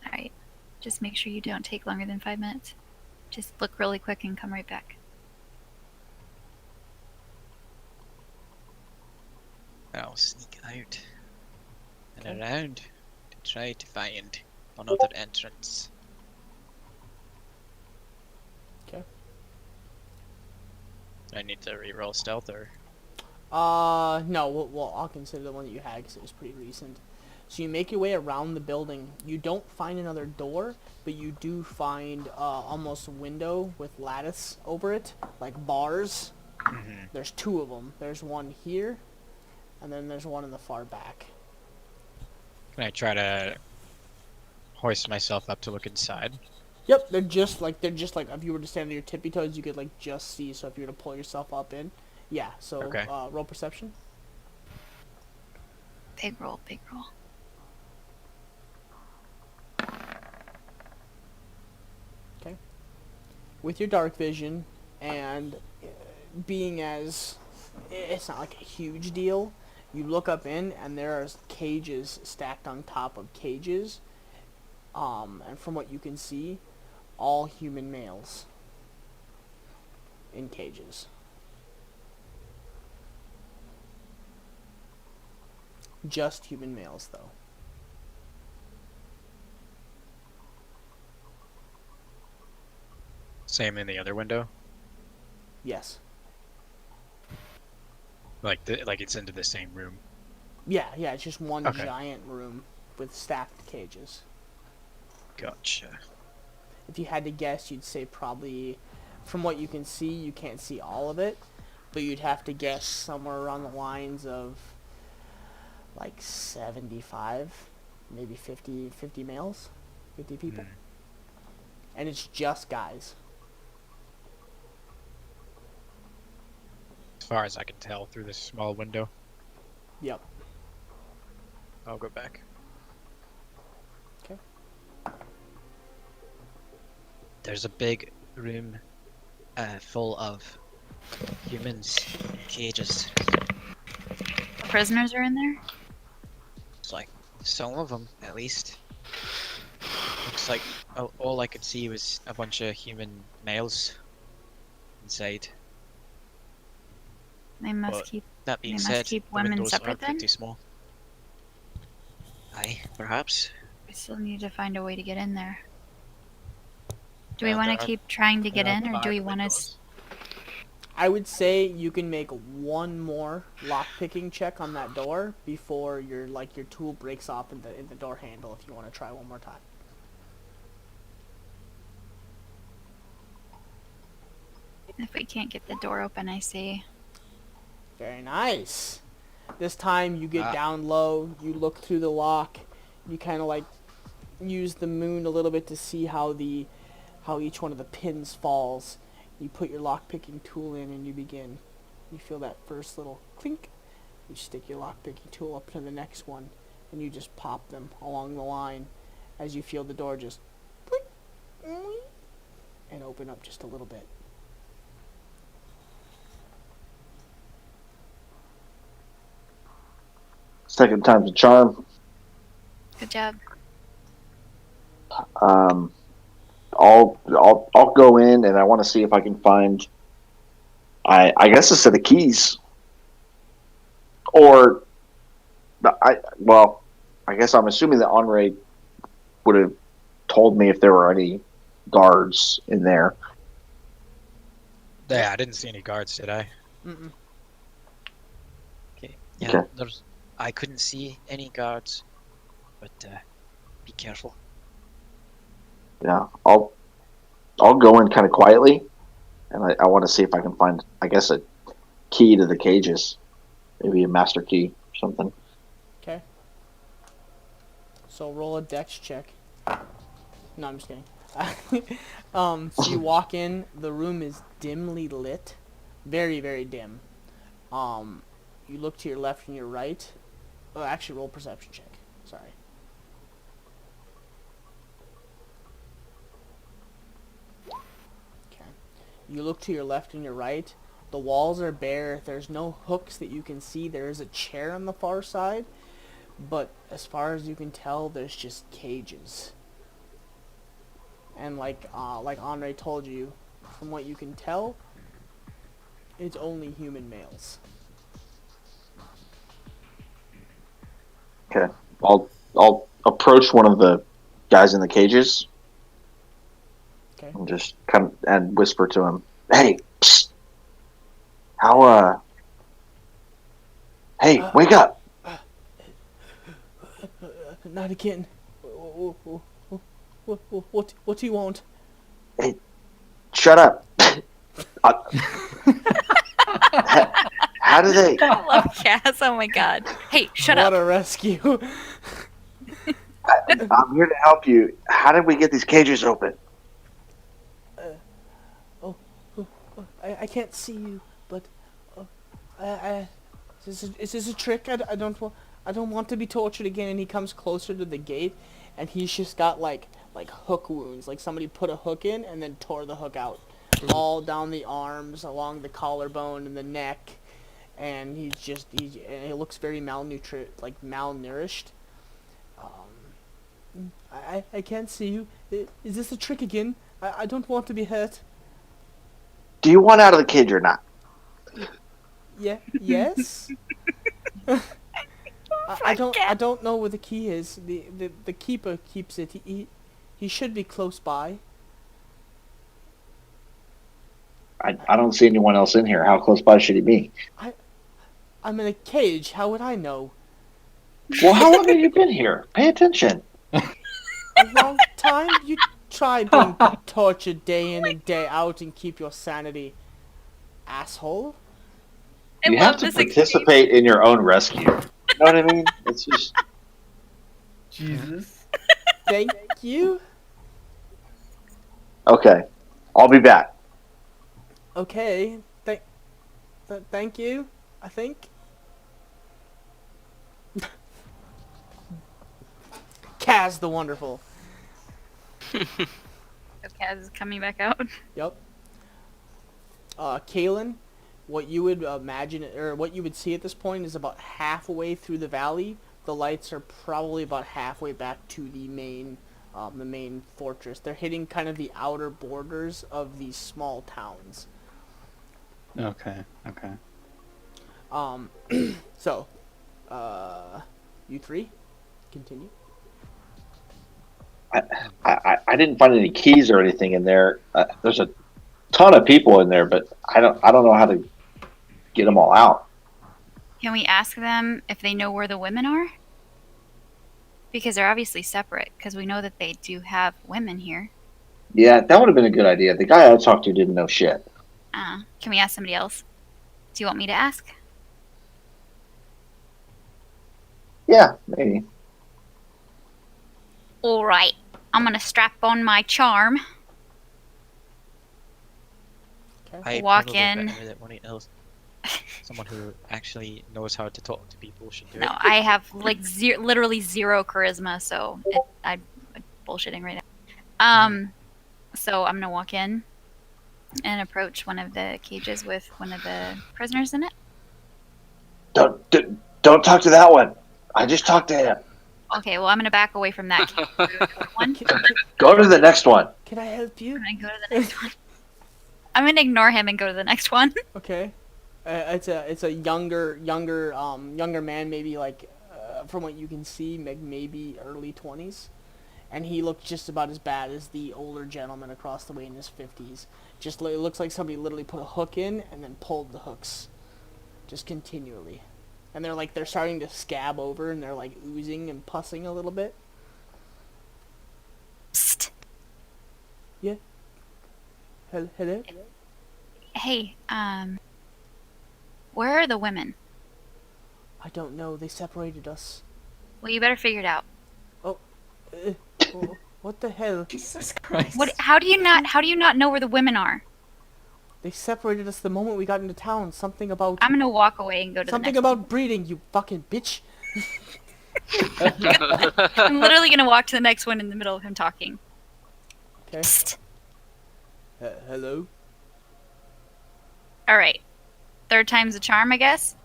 [SPEAKER 2] Alright. Just make sure you don't take longer than 5 minutes. Just look really quick and come right back.
[SPEAKER 5] I'll sneak out and around to try to find another entrance.
[SPEAKER 1] Okay.
[SPEAKER 5] I need to reroll stealth or
[SPEAKER 1] No. Well, I'll consider the one that you had because it was pretty recent. So you make your way around the building. You don't find another door, but you do find almost a window with lattice over it, like bars. There's 2 of them. There's one here, and then there's one in the far back.
[SPEAKER 6] Can I try to hoist myself up to look inside?
[SPEAKER 1] Yep, they're just like if you were to stand on your tippy toes, you could like just see. So if you were to pull yourself up in, yeah. So
[SPEAKER 6] Okay.
[SPEAKER 1] Roll perception.
[SPEAKER 2] Big roll, big roll.
[SPEAKER 1] With your dark vision and being as it's not like a huge deal, you look up in and there are cages stacked on top of cages, and from what you can see, all human males. in cages. Just human males, though.
[SPEAKER 6] Same in the other window.
[SPEAKER 1] Yes.
[SPEAKER 6] Like it's into the same room.
[SPEAKER 1] Yeah, it's just one
[SPEAKER 6] Okay.
[SPEAKER 1] giant room with stacked cages.
[SPEAKER 6] Gotcha.
[SPEAKER 1] If you had to guess, you'd say probably, from what you can see, you can't see all of it, but you'd have to guess somewhere around the lines of like 75, maybe 50 males, 50 people. And it's just guys.
[SPEAKER 6] As far as I can tell through this small window.
[SPEAKER 1] Yep.
[SPEAKER 6] I'll go back.
[SPEAKER 1] Okay.
[SPEAKER 5] There's a big room full of humans in cages.
[SPEAKER 2] Prisoners are in there?
[SPEAKER 5] It's like some of them, at least. Looks like all I could see was a bunch of human males inside.
[SPEAKER 2] They must
[SPEAKER 5] But
[SPEAKER 2] keep
[SPEAKER 5] that being
[SPEAKER 2] they must
[SPEAKER 5] said,
[SPEAKER 2] keep
[SPEAKER 5] the
[SPEAKER 2] women
[SPEAKER 5] windows are
[SPEAKER 2] separate then?
[SPEAKER 5] pretty small. Aye, perhaps.
[SPEAKER 2] We still need to find a way to get in there. Do we
[SPEAKER 6] Yeah,
[SPEAKER 2] want
[SPEAKER 6] there
[SPEAKER 2] to
[SPEAKER 6] are-
[SPEAKER 2] keep trying to get
[SPEAKER 6] there are
[SPEAKER 2] in, or do
[SPEAKER 6] 5
[SPEAKER 2] we want to?
[SPEAKER 6] windows.
[SPEAKER 1] I would say you can make one more lock-picking check on that door before your tool breaks off in the door handle if you want to try one more time.
[SPEAKER 2] If we can't get the door open, I say.
[SPEAKER 1] Very nice. This time you get down low, you look through the lock, you kind of like use the moon a little bit to see how each one of the pins falls. You put your lock-picking tool in and you begin. You feel that first little clink. You stick your lock-picking tool up to the next one and you just pop them along the line as you feel the door just click and open up just a little bit.
[SPEAKER 4] Second time's a charm.
[SPEAKER 2] Good job.
[SPEAKER 4] I'll go in and I want to see if I can find. I guess a set of keys. Or, I guess I'm assuming that Henri would have told me if there were any guards in there.
[SPEAKER 6] Yeah, I didn't see any guards, did I?
[SPEAKER 1] Mm-mm.
[SPEAKER 5] Okay. Yeah,
[SPEAKER 4] Okay.
[SPEAKER 5] I couldn't see any guards, but be careful.
[SPEAKER 4] Yeah, I'll go in kind of quietly, and I want to see if I can find, I guess, a key to the cages, maybe a master key or something.
[SPEAKER 1] Okay. So roll a dex check. No, I'm just kidding. So you walk in. The room is dimly lit, very, very dim. You look to your left and your right. Oh, actually, roll perception check. Sorry. Okay. You look to your left and your right. The walls are bare. There's no hooks that you can see. There is a chair on the far side, but as far as you can tell, there's just cages. And like Henri told you, from what you can tell, it's only human males.
[SPEAKER 4] Okay, I'll approach one of the guys in the cages.
[SPEAKER 1] Okay.
[SPEAKER 4] And just and whisper to him, "Hey, psst, how hey, wake up!"
[SPEAKER 1] Not again. What do you want?
[SPEAKER 4] Hey, shut up. How do they?
[SPEAKER 2] I love Cass. Oh my god. Hey, shut
[SPEAKER 1] What
[SPEAKER 2] up.
[SPEAKER 1] a rescue.
[SPEAKER 4] I'm here to help you. How did we get these cages open?
[SPEAKER 1] I can't see you, but is this a trick? I don't want to be tortured again. And he comes closer to the gate, and he's just got like hook wounds, like somebody put a hook in and then tore the hook out, all down the arms, along the collarbone and the neck, and he looks very malnourished. I can't see you. Is this a trick again? I don't want to be hurt.
[SPEAKER 4] Do you want out of the cage or not?
[SPEAKER 1] Yeah. Yes. I don't know where the key is. The keeper keeps it. He should be close by.
[SPEAKER 4] I don't see anyone else in here. How close by should he be?
[SPEAKER 1] I'm in a cage. How would I know?
[SPEAKER 4] Well, how long have you been here? Pay attention.
[SPEAKER 1] A long time. You try being tortured day in and day out and keep your sanity, asshole.
[SPEAKER 2] I
[SPEAKER 4] You
[SPEAKER 2] love
[SPEAKER 4] have to
[SPEAKER 2] this
[SPEAKER 4] participate in your own rescue. You know what I mean? It's just
[SPEAKER 7] Jesus.
[SPEAKER 1] Thank you.
[SPEAKER 4] okay. I'll be back.
[SPEAKER 1] Okay. Thank you. I think. Kaz the Wonderful.
[SPEAKER 2] Kaz is coming back out.
[SPEAKER 1] Yep. Kalen, what you would imagine, or what you would see at this point is about halfway through the valley. The lights are probably about halfway back to the main fortress. They're hitting kind of the outer borders of these small towns.
[SPEAKER 7] Okay. Okay.
[SPEAKER 1] So, you three, continue.
[SPEAKER 4] I didn't find any keys or anything in there. There's a ton of people in there, but I don't know how to get them all out.
[SPEAKER 2] Can we ask them if they know where the women are? Because they're obviously separate, because we know that they do have women here.
[SPEAKER 4] Yeah, that would have been a good idea. The guy I talked to didn't know shit.
[SPEAKER 2] Can we ask somebody else? Do you want me to ask?
[SPEAKER 4] Yeah, maybe.
[SPEAKER 2] Alright. I'm gonna strap on my charm.
[SPEAKER 5] I
[SPEAKER 2] Walk
[SPEAKER 5] probably
[SPEAKER 2] in.
[SPEAKER 5] better than anyone else. Someone who actually knows how to talk to people should do
[SPEAKER 2] No,
[SPEAKER 5] it.
[SPEAKER 2] I have like literally zero charisma, so I'm bullshitting right now. So I'm gonna walk in and approach one of the cages with one of the prisoners in it.
[SPEAKER 4] Don't talk to that one. I just talked to him.
[SPEAKER 2] Okay, well I'm gonna back away from that one.
[SPEAKER 4] Go to the next one.
[SPEAKER 1] Can I help you?
[SPEAKER 2] I'm gonna go to the next one. I'm gonna ignore him and go to the next one.
[SPEAKER 1] Okay. It's a younger man, maybe like from what you can see, maybe early 20s, and he looks just about as bad as the older gentleman across the way in his 50s. Just it looks like somebody literally put a hook in and then pulled the hooks, just continually, and they're starting to scab over and they're like oozing and pussing a little bit.
[SPEAKER 2] Psst.
[SPEAKER 1] Yeah. Hello.
[SPEAKER 2] Hey, where are the women?
[SPEAKER 1] I don't know. They separated us.
[SPEAKER 2] Well, you better figure it out.
[SPEAKER 1] What the hell?
[SPEAKER 7] Jesus Christ.
[SPEAKER 2] What? How do you not know where the women are?
[SPEAKER 1] They separated us the moment we got into town. Something about
[SPEAKER 2] I'm gonna walk away and go to
[SPEAKER 1] something
[SPEAKER 2] the next
[SPEAKER 1] about breeding. You fucking bitch.
[SPEAKER 2] one. I'm literally gonna walk to the next one in the middle of him talking.
[SPEAKER 1] Okay.
[SPEAKER 2] Psst.
[SPEAKER 1] Hello.
[SPEAKER 2] All right. Third time's a charm, I guess.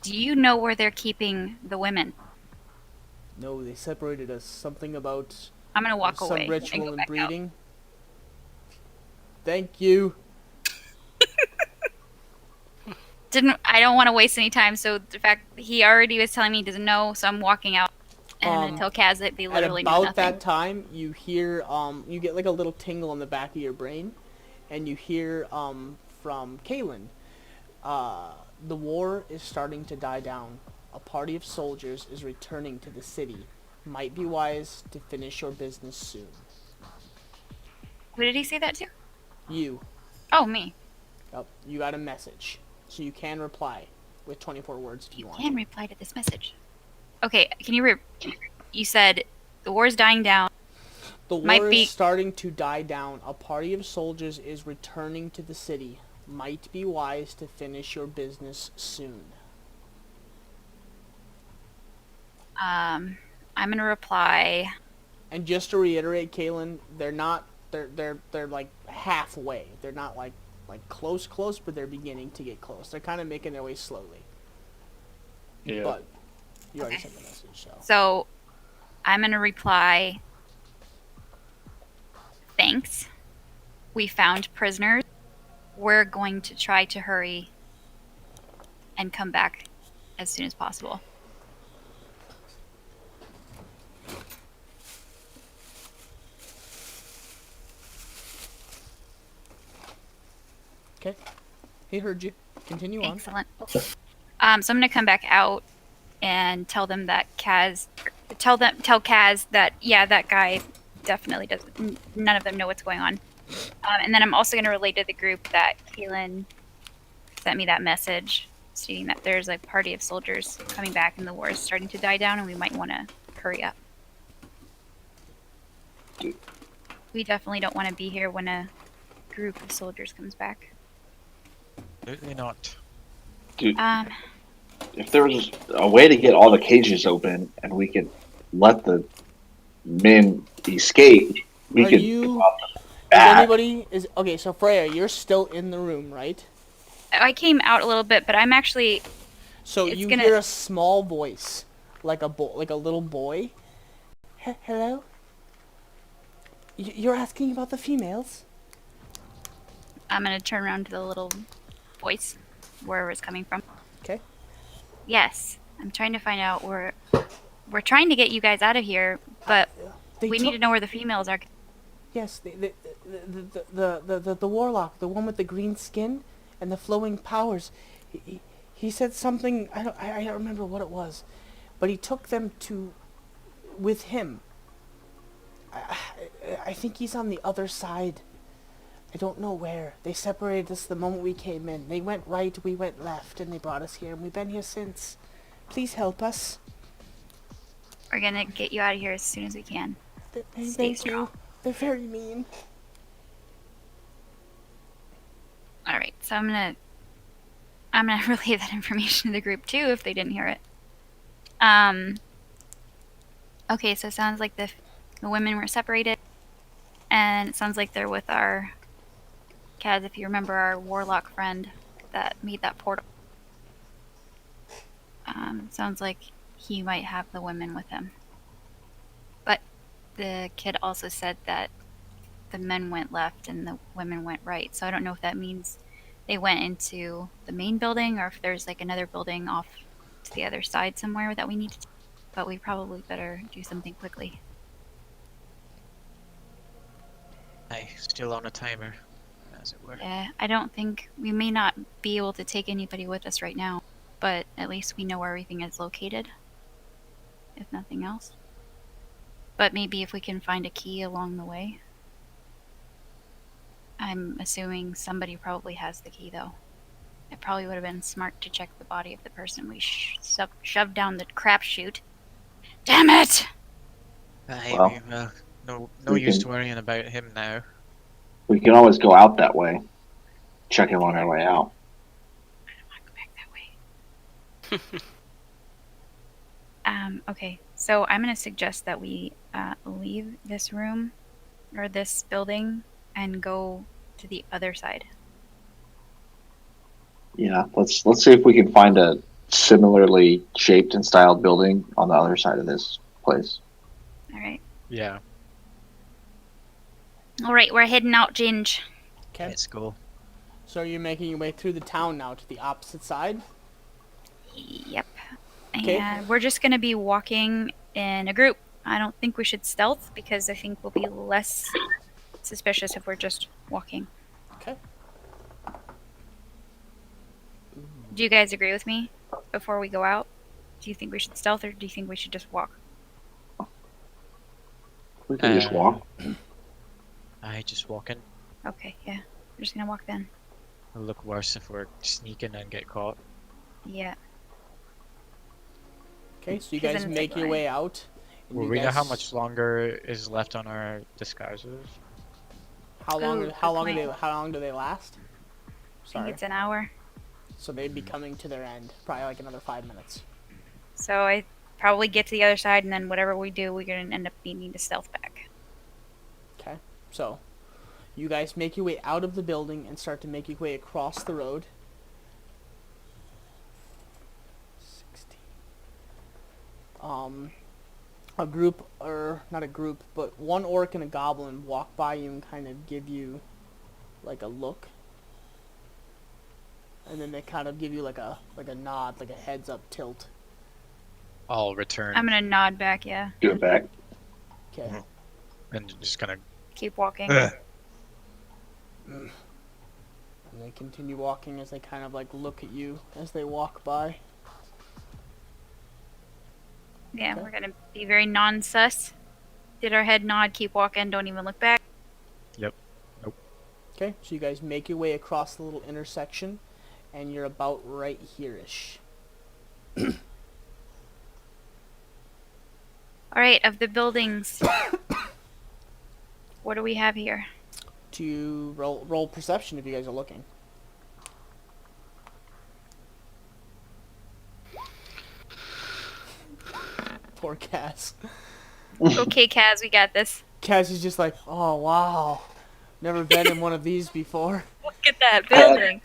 [SPEAKER 2] Do you know where they're keeping the women?
[SPEAKER 1] No, they separated us. Something about
[SPEAKER 2] I'm gonna walk
[SPEAKER 1] some
[SPEAKER 2] away and
[SPEAKER 1] ritual
[SPEAKER 2] go
[SPEAKER 1] and
[SPEAKER 2] back out.
[SPEAKER 1] breeding. Thank you.
[SPEAKER 2] I don't want to waste any time. So the fact he already was telling me he doesn't know, so I'm walking out and I'm gonna tell Kaz that they
[SPEAKER 1] At
[SPEAKER 2] literally know
[SPEAKER 1] about
[SPEAKER 2] nothing.
[SPEAKER 1] that time, you hear you get like a little tingle in the back of your brain, and you hear from Kaylin, the war is starting to die down. A party of soldiers is returning to the city. Might be wise to finish your business soon.
[SPEAKER 2] Who did he say that to?
[SPEAKER 1] You.
[SPEAKER 2] Oh, me.
[SPEAKER 1] Yep, you got a message. So you can reply with 24 words if you want.
[SPEAKER 2] You can reply to this message. Okay, can you you said the war's dying down.
[SPEAKER 1] The war is starting to die down. A party of soldiers is returning to the city. Might be wise to finish your business soon.
[SPEAKER 2] I'm gonna reply.
[SPEAKER 1] And just to reiterate, Kaylin, they're like halfway. They're not like close, but they're beginning to get close. They're kind of making their way slowly.
[SPEAKER 7] Yeah.
[SPEAKER 1] But you already sent the message, so.
[SPEAKER 2] So I'm gonna reply. Thanks. We found prisoners we're going to try to hurry and come back as soon as possible.
[SPEAKER 1] Okay. He heard you. Continue on.
[SPEAKER 2] Excellent. So I'm gonna come back out and tell them that tell Kaz that that guy definitely doesn't. None of them know what's going on. And then I'm also gonna relay to the group that Kaylin sent me that message stating that there's a party of soldiers coming back and the war is starting to die down, and we might want to hurry up. We definitely don't want to be here when a group of soldiers comes back.
[SPEAKER 6] Absolutely not.
[SPEAKER 4] Dude, if there was a way to get all the cages open and we could let the men escape, we could.
[SPEAKER 1] Okay? So Freya, you're still in the room, right?
[SPEAKER 2] I came out a little bit, but I'm actually.
[SPEAKER 1] So you hear a small voice, like a little boy. Hello. You're asking about the females?
[SPEAKER 2] I'm gonna turn around to the little voice, wherever it's coming from.
[SPEAKER 1] Okay.
[SPEAKER 2] Yes, I'm trying to find out where. We're trying to get you guys out of here, but we need to know where the females are.
[SPEAKER 1] Yes, the warlock, the one with the green skin and the flowing powers. He said something. I don't remember what it was, but he took them with him. I think he's on the other side. I don't know where. They separated us the moment we came in. They went right, we went left, and they brought us here, and we've been here since. Please help us.
[SPEAKER 2] We're gonna get you out of here as soon as we can.
[SPEAKER 1] Thank you. They're very mean.
[SPEAKER 2] Alright, so I'm gonna relay that information to the group too if they didn't hear it. Okay, so it sounds like the women were separated, and it sounds like they're with our Kaz, if you remember our warlock friend that made that portal. Sounds like he might have the women with him. But the kid also said that the men went left and the women went right, so I don't know if that means they went into the main building or if there's like another building off to the other side somewhere that we need to. But we probably better do something quickly.
[SPEAKER 6] Aye, still on a timer, as it were.
[SPEAKER 2] Yeah, I don't think we may not be able to take anybody with us right now, but at least we know where everything is located, if nothing else. But maybe if we can find a key along the way. I'm assuming somebody probably has the key, though. It probably would have been smart to check the body of the person we shoved down the crapshoot. Damn it!
[SPEAKER 6] Aye,
[SPEAKER 4] Well,
[SPEAKER 6] no use worrying about him now.
[SPEAKER 4] We can always go out that way. Check him on our way out.
[SPEAKER 2] I don't want to go back that way. Okay, so I'm going to suggest that we leave this room, or this building, and go to the other side.
[SPEAKER 4] Yeah, let's see if we can find a similarly shaped and styled building on the other side of this place.
[SPEAKER 2] Alright.
[SPEAKER 6] Yeah.
[SPEAKER 2] Alright, we're heading out, Ginge.
[SPEAKER 1] Okay.
[SPEAKER 6] Let's go.
[SPEAKER 1] So you're making your way through the town now to the opposite side?
[SPEAKER 2] Yep.
[SPEAKER 1] Okay.
[SPEAKER 2] And we're just going to be walking in a group. I don't think we should stealth because I think we'll be less suspicious if we're just walking.
[SPEAKER 1] Okay.
[SPEAKER 2] Do you guys agree with me before we go out? Do you think we should stealth or do you think we should just walk?
[SPEAKER 4] We can just walk.
[SPEAKER 6] Aye, just walking.
[SPEAKER 2] Okay, yeah. We're just going to walk then.
[SPEAKER 6] It'll look worse if we're sneaking and get caught.
[SPEAKER 2] Yeah.
[SPEAKER 1] Okay, so you
[SPEAKER 2] 'Cause
[SPEAKER 1] guys
[SPEAKER 2] then it's
[SPEAKER 1] make
[SPEAKER 2] like,
[SPEAKER 1] your
[SPEAKER 2] why?
[SPEAKER 1] way out. and
[SPEAKER 6] Will
[SPEAKER 1] you
[SPEAKER 6] we know
[SPEAKER 1] guys-
[SPEAKER 6] how much longer is left on our disguises?
[SPEAKER 1] How long?
[SPEAKER 2] Ooh,
[SPEAKER 1] How long
[SPEAKER 2] good
[SPEAKER 1] do they?
[SPEAKER 2] point.
[SPEAKER 1] How long do they last?
[SPEAKER 2] I
[SPEAKER 1] Sorry.
[SPEAKER 2] think it's an hour.
[SPEAKER 1] So they'd be coming to their end, probably like another 5 minutes.
[SPEAKER 2] So I probably get to the other side and then whatever we do, we're going to end up needing to stealth back.
[SPEAKER 1] Okay, so you guys make your way out of the building and start to make your way across the road. 16. A group, or not a group, but one orc and a goblin walk by you and kind of give you like a look. and then they kind of give you like a nod, like a heads up tilt.
[SPEAKER 6] I'll return
[SPEAKER 2] I'm gonna nod back. Yeah.
[SPEAKER 4] Do it back.
[SPEAKER 1] Okay.
[SPEAKER 6] and just kind of.
[SPEAKER 2] Keep walking.
[SPEAKER 1] And they continue walking as they kind of like look at you as they walk by.
[SPEAKER 2] Yeah,
[SPEAKER 1] Okay.
[SPEAKER 2] we're gonna be very non-sus. Did our head nod, keep walking, don't even look back.
[SPEAKER 6] Yep. Nope.
[SPEAKER 1] Okay, so you guys make your way across the little intersection, and you're about right here-ish.
[SPEAKER 2] Alright, of the buildings, what do we have here?
[SPEAKER 1] To roll perception if you guys are looking. Poor Kaz.
[SPEAKER 2] Okay, Kaz, we got this.
[SPEAKER 1] Kaz is just like, oh wow, never been in one of these before.
[SPEAKER 2] Look at that building.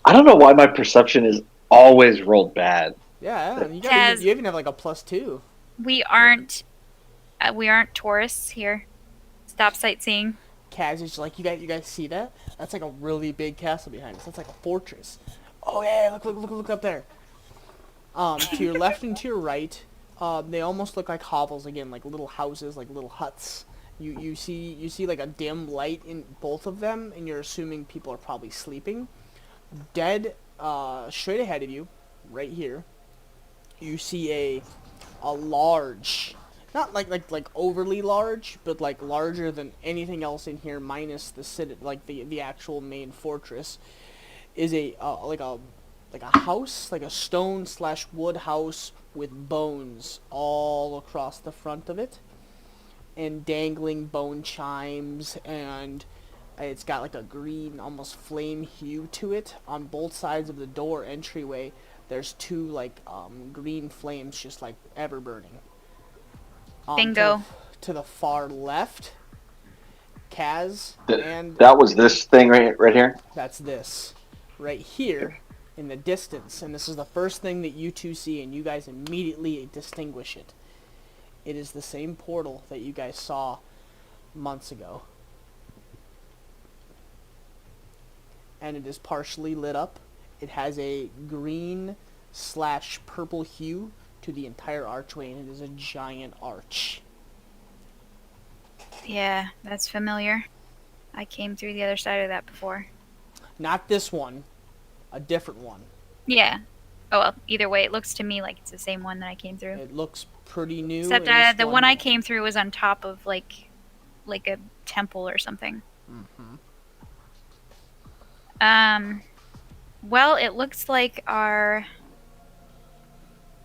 [SPEAKER 4] I don't know why my perception is always rolled bad.
[SPEAKER 1] Yeah, and
[SPEAKER 2] Kaz.
[SPEAKER 1] you even have like a +2.
[SPEAKER 2] We aren't tourists here. Stop sightseeing.
[SPEAKER 1] Kaz is just like, you guys see that? That's like a really big castle behind us. That's like a fortress. Oh yeah, look up there. To your left and to your right, they almost look like hovels again, like little houses, like little huts. You see like a dim light in both of them, and you're assuming people are probably sleeping. Dead, straight ahead of you, right here, you see a large, not like overly large, but like larger than anything else in here, minus the city, like the actual main fortress, is like a house, like a stone/wood house with bones all across the front of it, and dangling bone chimes, and it's got like a green, almost flame hue to it. On both sides of the door entryway, there's two like green flames just like ever burning.
[SPEAKER 2] Bingo.
[SPEAKER 1] To the far left, Kaz, and
[SPEAKER 4] That was this thing right here.
[SPEAKER 1] that's this right here in the distance, and this is the first thing that you two see, and you guys immediately distinguish it. It is the same portal that you guys saw months ago, and it is partially lit up. It has a green/purple hue to the entire archway, and it is a giant arch.
[SPEAKER 2] Yeah, that's familiar. I came through the other side of that before.
[SPEAKER 1] Not this one, a different one.
[SPEAKER 2] Yeah. Oh well, either way, it looks to me like it's the same one that I came through.
[SPEAKER 1] It looks pretty new.
[SPEAKER 2] Except
[SPEAKER 1] and this
[SPEAKER 2] the one I came through was on top of like a temple or something. Well, it looks like our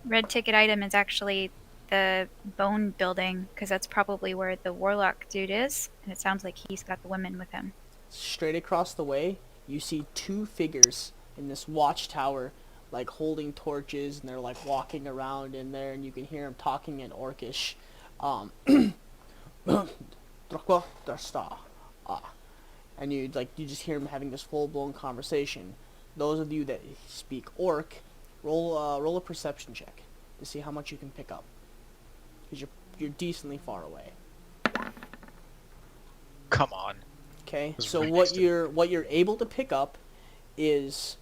[SPEAKER 2] red ticket item is actually the bone building, because that's probably where the warlock dude is, and it sounds like he's got the women with him.
[SPEAKER 1] Straight across the way, you see two figures in this watchtower, like holding torches, and they're like walking around in there, and you can hear them talking in Orcish. And you just hear them having this full blown conversation. Those of you that speak Orc, roll a perception check to see how much you can pick up, because you're decently far away.
[SPEAKER 6] Come on.
[SPEAKER 1] Okay,
[SPEAKER 6] was
[SPEAKER 1] so
[SPEAKER 6] right
[SPEAKER 1] what
[SPEAKER 6] next to
[SPEAKER 1] you're able to pick up is,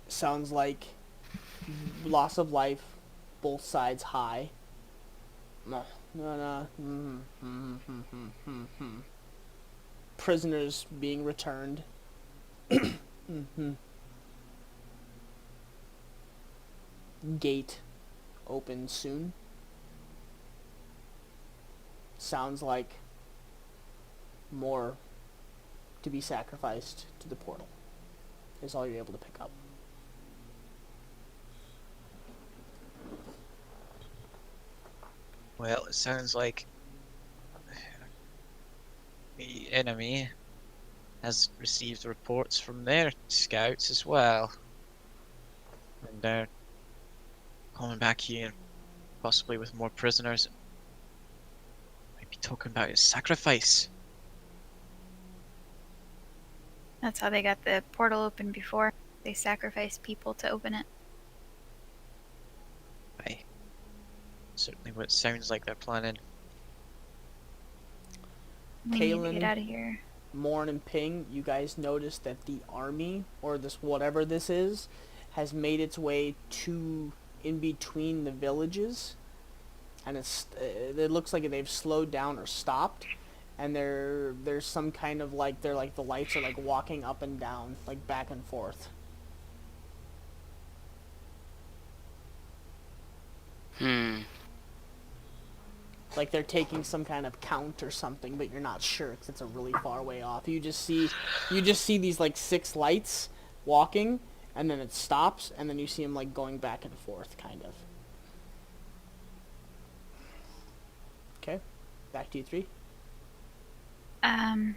[SPEAKER 1] sounds like loss of life, both sides high. No. Prisoners being returned. Gate open soon. Sounds like more to be sacrificed to the portal is all you're able to pick up.
[SPEAKER 5] Well, it sounds like the enemy has received reports from their scouts as well. And they're coming back here, possibly with more prisoners. Might be talking about his sacrifice.
[SPEAKER 2] That's how they got the portal open before. They sacrificed people to open it.
[SPEAKER 5] Aye. Certainly what it sounds like they're planning.
[SPEAKER 2] We need to
[SPEAKER 1] Kaylin.
[SPEAKER 2] get out of here.
[SPEAKER 1] Morn and Ping, you guys notice that the army, or this whatever this is, has made its way to in between the villages, and it looks like they've slowed down or stopped, and there's some kind of like they're like the lights are like walking up and down, like back and forth. Like they're taking some kind of count or something, but you're not sure because it's a really far way off. You just see these like 6 lights walking, and then it stops, and then you see them like going back and forth, kind of. Okay, back to you 3.
[SPEAKER 2] We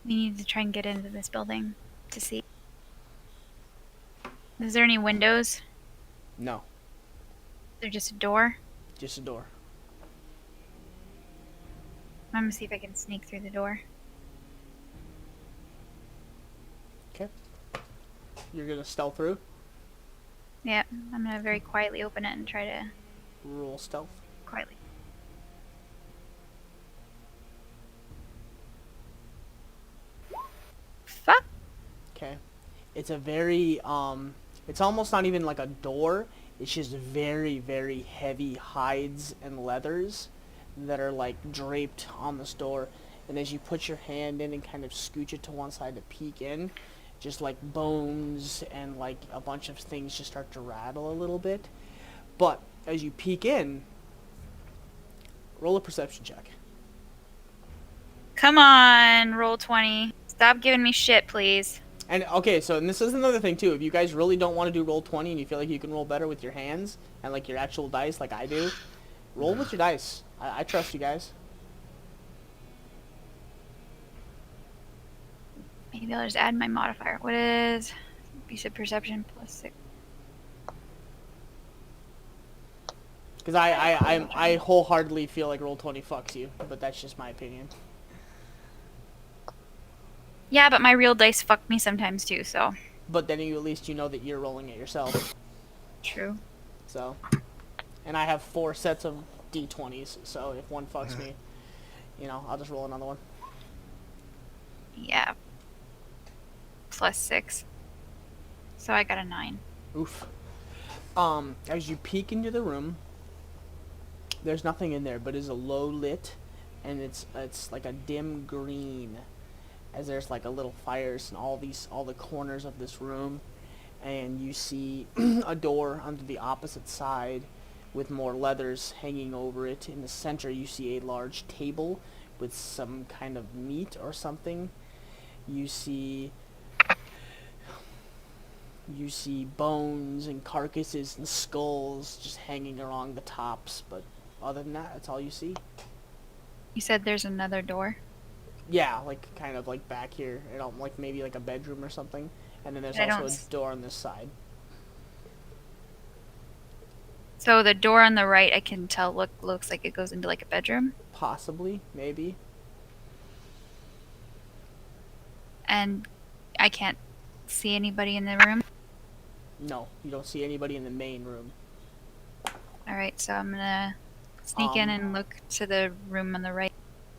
[SPEAKER 2] need to try and get into this building to see. Is there any windows?
[SPEAKER 1] No,
[SPEAKER 2] They're just a door.
[SPEAKER 1] just a door.
[SPEAKER 2] I'm gonna see if I can sneak through the door.
[SPEAKER 1] Okay, you're gonna stealth through.
[SPEAKER 2] Yeah, I'm gonna very quietly open it and try to
[SPEAKER 1] Roll stealth.
[SPEAKER 2] quietly. Fuck.
[SPEAKER 1] Okay, it's a very it's almost not even like a door. It's just very, very heavy hides and leathers that are like draped on this door. And as you put your hand in and kind of scooch it to one side to peek in, just like bones and like a bunch of things just start to rattle a little bit. But as you peek in, roll a perception check.
[SPEAKER 2] Come on, roll 20. Stop giving me shit, please.
[SPEAKER 1] And okay, so and this is another thing too. If you guys really don't want to do roll 20 and you feel like you can roll better with your hands and like your actual dice, like I do, roll with your dice. I trust you guys.
[SPEAKER 2] Maybe I'll just add my modifier. What is you said perception plus 6?
[SPEAKER 1] Because I wholeheartedly feel like roll 20 fucks you, but that's just my opinion.
[SPEAKER 2] Yeah, but my real dice fuck me sometimes too, so.
[SPEAKER 1] But then you at least you know that you're rolling it yourself.
[SPEAKER 2] True.
[SPEAKER 1] So, and I have 4 sets of d20s, so if one fucks me, you know, I'll just roll another one.
[SPEAKER 2] Yeah. Plus 6. So I got a 9.
[SPEAKER 1] Oof. As you peek into the room, there's nothing in there, but it's a low lit, and it's like a dim green, as there's like a little fires in all the corners of this room, and you see a door onto the opposite side with more leathers hanging over it. In the center, you see a large table with some kind of meat or something. You see bones and carcasses and skulls just hanging along the tops, but other than that, that's all you see.
[SPEAKER 2] You said there's another door?
[SPEAKER 1] Yeah, like kind of like back here, like maybe like a bedroom or something, and then there's
[SPEAKER 2] I
[SPEAKER 1] also
[SPEAKER 2] don't
[SPEAKER 1] a door on this side.
[SPEAKER 2] So the door on the right, I can tell looks like it goes into like a bedroom.
[SPEAKER 1] Possibly, maybe.
[SPEAKER 2] And I can't see anybody in the room.
[SPEAKER 1] No, you don't see anybody in the main room.
[SPEAKER 2] Alright, so I'm gonna sneak in and look to the room on the right.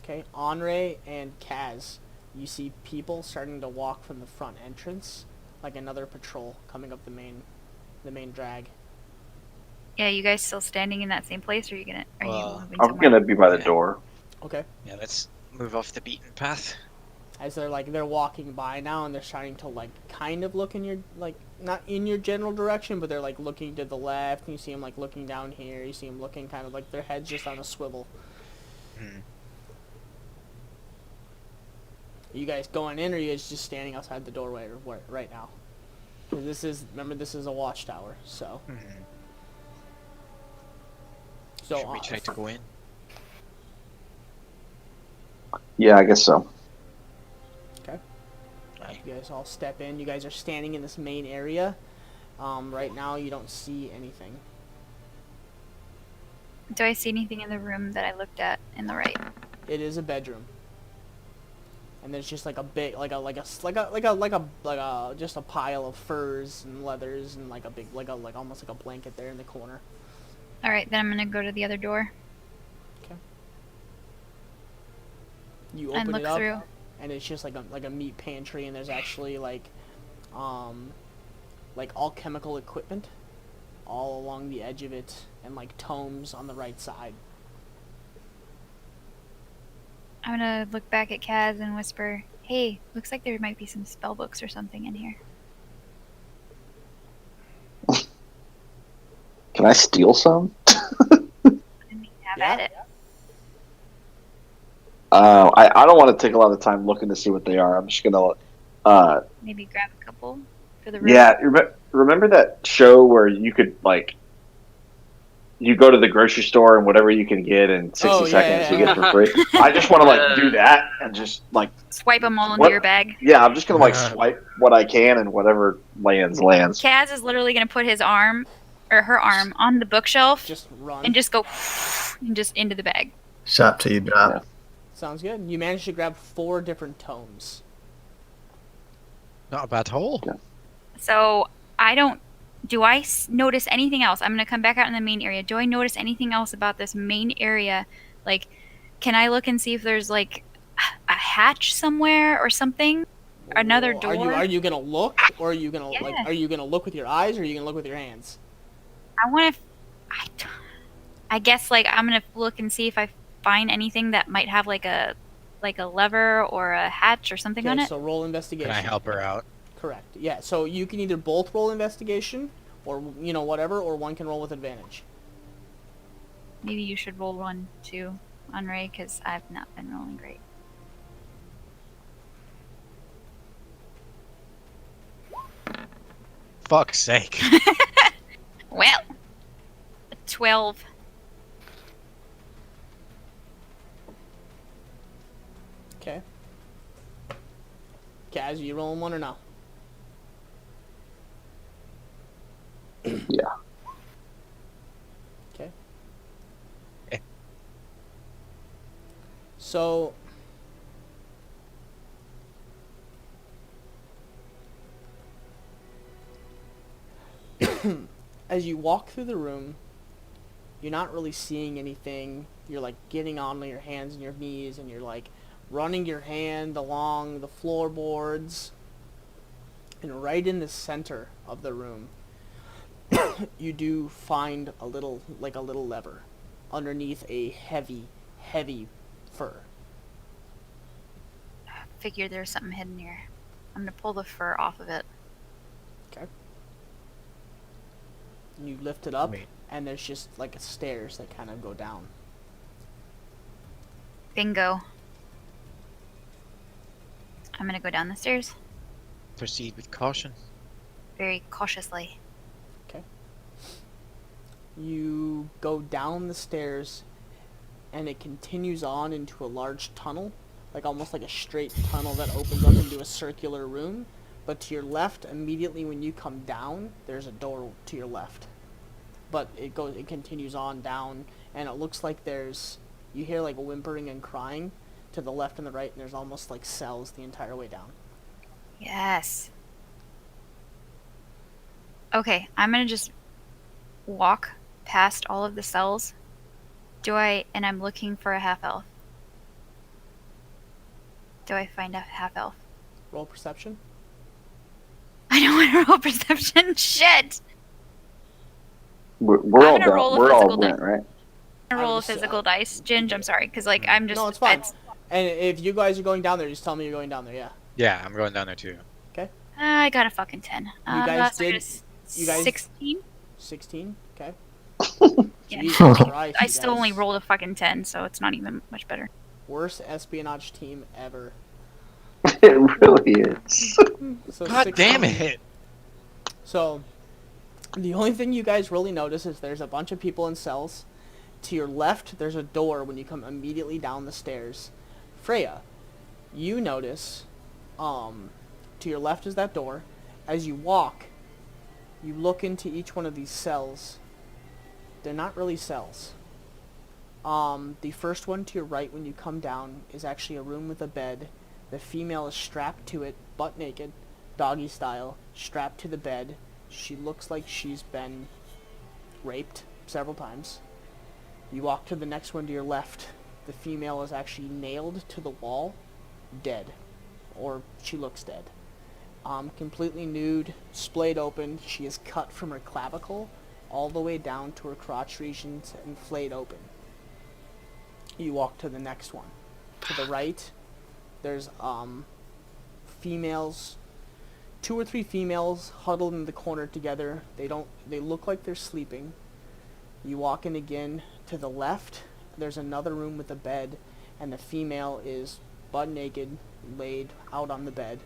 [SPEAKER 1] Okay, Henri and Kaz, you see people starting to walk from the front entrance, like another patrol coming up the main drag.
[SPEAKER 2] Yeah, you guys still standing in that same place, or are you moving
[SPEAKER 4] I'm
[SPEAKER 2] somewhere?
[SPEAKER 4] gonna be by the door.
[SPEAKER 1] Okay.
[SPEAKER 5] Yeah, let's move off the beaten path.
[SPEAKER 1] As they're walking by now, and they're starting to like kind of look in your not in your general direction, but they're like looking to the left, and you see them like looking down here. You see them looking kind of like their heads just on a swivel. Are you guys going in, or are you guys just standing outside the doorway right now? Because this is a watchtower, so. So
[SPEAKER 5] Should we try to go in?
[SPEAKER 4] Yeah, I guess so.
[SPEAKER 1] Okay.
[SPEAKER 5] Aye.
[SPEAKER 1] You guys all step in. You guys are standing in this main area. Right now, you don't see anything.
[SPEAKER 2] Do I see anything in the room that I looked at in the right?
[SPEAKER 1] It is a bedroom. And there's just like a big, just a pile of furs and leathers and like a big, almost like a blanket there in the corner.
[SPEAKER 2] Alright, then I'm gonna go to the other door
[SPEAKER 1] Okay. You
[SPEAKER 2] and
[SPEAKER 1] open
[SPEAKER 2] look
[SPEAKER 1] it up,
[SPEAKER 2] through.
[SPEAKER 1] and it's just like a meat pantry, and there's actually like alchemical equipment all along the edge of it, and like tomes on the right side.
[SPEAKER 2] I'm gonna look back at Kaz and whisper, "Hey, looks like there might be some spell books or something in here."
[SPEAKER 4] Can I steal some?
[SPEAKER 2] Have
[SPEAKER 1] Yeah.
[SPEAKER 2] at it.
[SPEAKER 4] I don't want to take a lot of time looking to see what they are. I'm just gonna.
[SPEAKER 2] Maybe grab a couple for the room.
[SPEAKER 4] Yeah, remember that show where you could like you go to the grocery store and whatever you can get in 60
[SPEAKER 1] Oh, yeah,
[SPEAKER 4] seconds
[SPEAKER 1] yeah,
[SPEAKER 4] you get for free. I just want to like do that and just like
[SPEAKER 2] Swipe them all into
[SPEAKER 4] what-
[SPEAKER 2] your bag.
[SPEAKER 4] yeah, I'm just gonna like swipe what I can and whatever lands.
[SPEAKER 2] Kaz is literally gonna put his arm or her arm on the bookshelf
[SPEAKER 1] Just run.
[SPEAKER 2] and just go and just into the bag.
[SPEAKER 3] Shop till you drop.
[SPEAKER 4] Yeah.
[SPEAKER 1] Sounds good. You managed to grab 4 different tomes.
[SPEAKER 6] Not a bad haul.
[SPEAKER 4] Yeah.
[SPEAKER 2] So I don't. Do I notice anything else? I'm gonna come back out in the main area. Do I notice anything else about this main area? Like, can I look and see if there's like a hatch somewhere or something? Another door?
[SPEAKER 1] Are you gonna look, or are you gonna
[SPEAKER 2] Yeah.
[SPEAKER 1] are you gonna look with your eyes, or are you gonna look with your hands?
[SPEAKER 2] I want to. I guess like I'm gonna look and see if I find anything that might have like a lever or a hatch or something on
[SPEAKER 1] Okay,
[SPEAKER 2] it.
[SPEAKER 1] so roll investigation.
[SPEAKER 6] Can I help her out?
[SPEAKER 1] Correct. Yeah. So you can either both roll investigation, or whatever, or one can roll with advantage.
[SPEAKER 2] Maybe you should roll one too on Ray because I've not been rolling great.
[SPEAKER 6] Fuck's sake.
[SPEAKER 2] Well, 12.
[SPEAKER 1] Okay. Kaz, you rolling one or no?
[SPEAKER 4] Yeah.
[SPEAKER 1] Okay.
[SPEAKER 6] Eh.
[SPEAKER 1] So as you walk through the room, you're not really seeing anything. You're like getting on your hands and your knees, and you're like running your hand along the floorboards, and right in the center of the room you do find a little lever underneath a heavy fur.
[SPEAKER 2] Figured there's something hidden here. I'm gonna pull the fur off of it.
[SPEAKER 1] Okay. And you lift it up,
[SPEAKER 6] Wait.
[SPEAKER 1] and there's just like stairs that kind of go down.
[SPEAKER 2] Bingo. I'm gonna go down the stairs
[SPEAKER 6] Proceed with caution.
[SPEAKER 2] very cautiously.
[SPEAKER 1] You go down the stairs, and it continues on into a large tunnel, like almost like a straight tunnel that opens up into a circular room. But to your left, immediately when you come down, there's a door to your left. But it continues on down, and it looks like you hear like whimpering and crying to the left and the right, and there's almost like cells the entire way down.
[SPEAKER 2] Yes. Okay, I'm gonna just walk past all of the cells. And I'm looking for a half elf. Do I find a half elf?
[SPEAKER 1] Roll perception.
[SPEAKER 2] I don't want to roll perception. Shit!
[SPEAKER 4] We're
[SPEAKER 2] I'm
[SPEAKER 4] all
[SPEAKER 2] gonna roll
[SPEAKER 4] done.
[SPEAKER 2] a
[SPEAKER 4] We're all
[SPEAKER 2] physical
[SPEAKER 4] went, right?
[SPEAKER 2] I roll a
[SPEAKER 1] just-
[SPEAKER 2] physical dice. Ginge, I'm sorry, because like I'm just.
[SPEAKER 1] No, it's fine. And if you guys are going down there, just tell me you're going down there. Yeah.
[SPEAKER 6] Yeah, I'm going down there too.
[SPEAKER 2] I got a fucking 10.
[SPEAKER 1] You guys
[SPEAKER 2] so I
[SPEAKER 1] did-
[SPEAKER 2] got a
[SPEAKER 1] you guys-
[SPEAKER 2] 16.
[SPEAKER 1] 16. Okay.
[SPEAKER 2] Yeah.
[SPEAKER 1] Jesus Christ,
[SPEAKER 2] I
[SPEAKER 1] you
[SPEAKER 2] still
[SPEAKER 1] guys.
[SPEAKER 2] only rolled a fucking 10, so it's not even much better.
[SPEAKER 1] Worst espionage team ever.
[SPEAKER 4] It really is.
[SPEAKER 1] So
[SPEAKER 6] God
[SPEAKER 1] 16.
[SPEAKER 6] damn it!
[SPEAKER 1] So, the only thing you guys really notice is there's a bunch of people in cells. To your left, there's a door when you come immediately down the stairs. Freya, you notice, to your left is that door. As you walk, you look into each one of these cells. They're not really cells. The first one to your right when you come down is actually a room with a bed. The female is strapped to it, butt naked, doggy style, strapped to the bed. She looks like she's been raped several times. You walk to the next one to your left. The female is actually nailed to the wall, dead. or she looks dead. Completely nude, splayed open. She is cut from her clavicle all the way down to her crotch regions and flayed open. You walk to the next one. To the right, there's females, 2 or 3 females huddled in the corner together. They look like they're sleeping. You walk in again. To the left, there's another room with a bed, and the female is butt naked, laid out on the bed.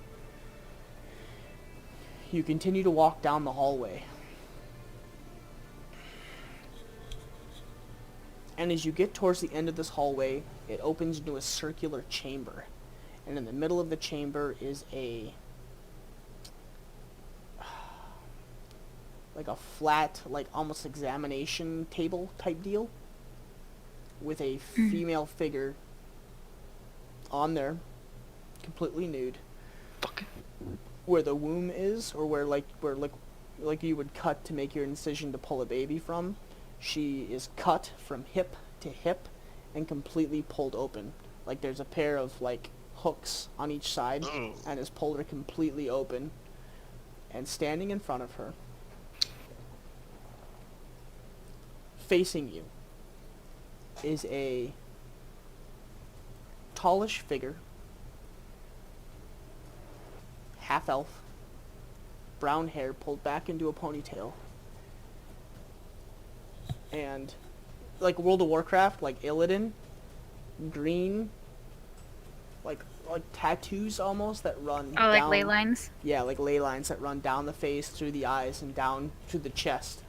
[SPEAKER 1] You continue to walk down the hallway. And as you get towards the end of this hallway, it opens into a circular chamber. And in the middle of the chamber is like a flat, like almost examination table type deal with a female figure on there, completely nude. Where the womb is, or where you would cut to make your incision to pull a baby from, she is cut from hip to hip and completely pulled open. Like there's a pair of like hooks on each side, and has pulled her completely open. And standing in front of her, facing you, is a tallish figure, half elf, brown hair pulled back into a ponytail, and like World of Warcraft, like Illidan, green, like tattoos almost that run
[SPEAKER 2] Oh, like
[SPEAKER 1] down,
[SPEAKER 2] ley lines?
[SPEAKER 1] Yeah, like ley lines that run down the face, through the eyes, and down to the chest,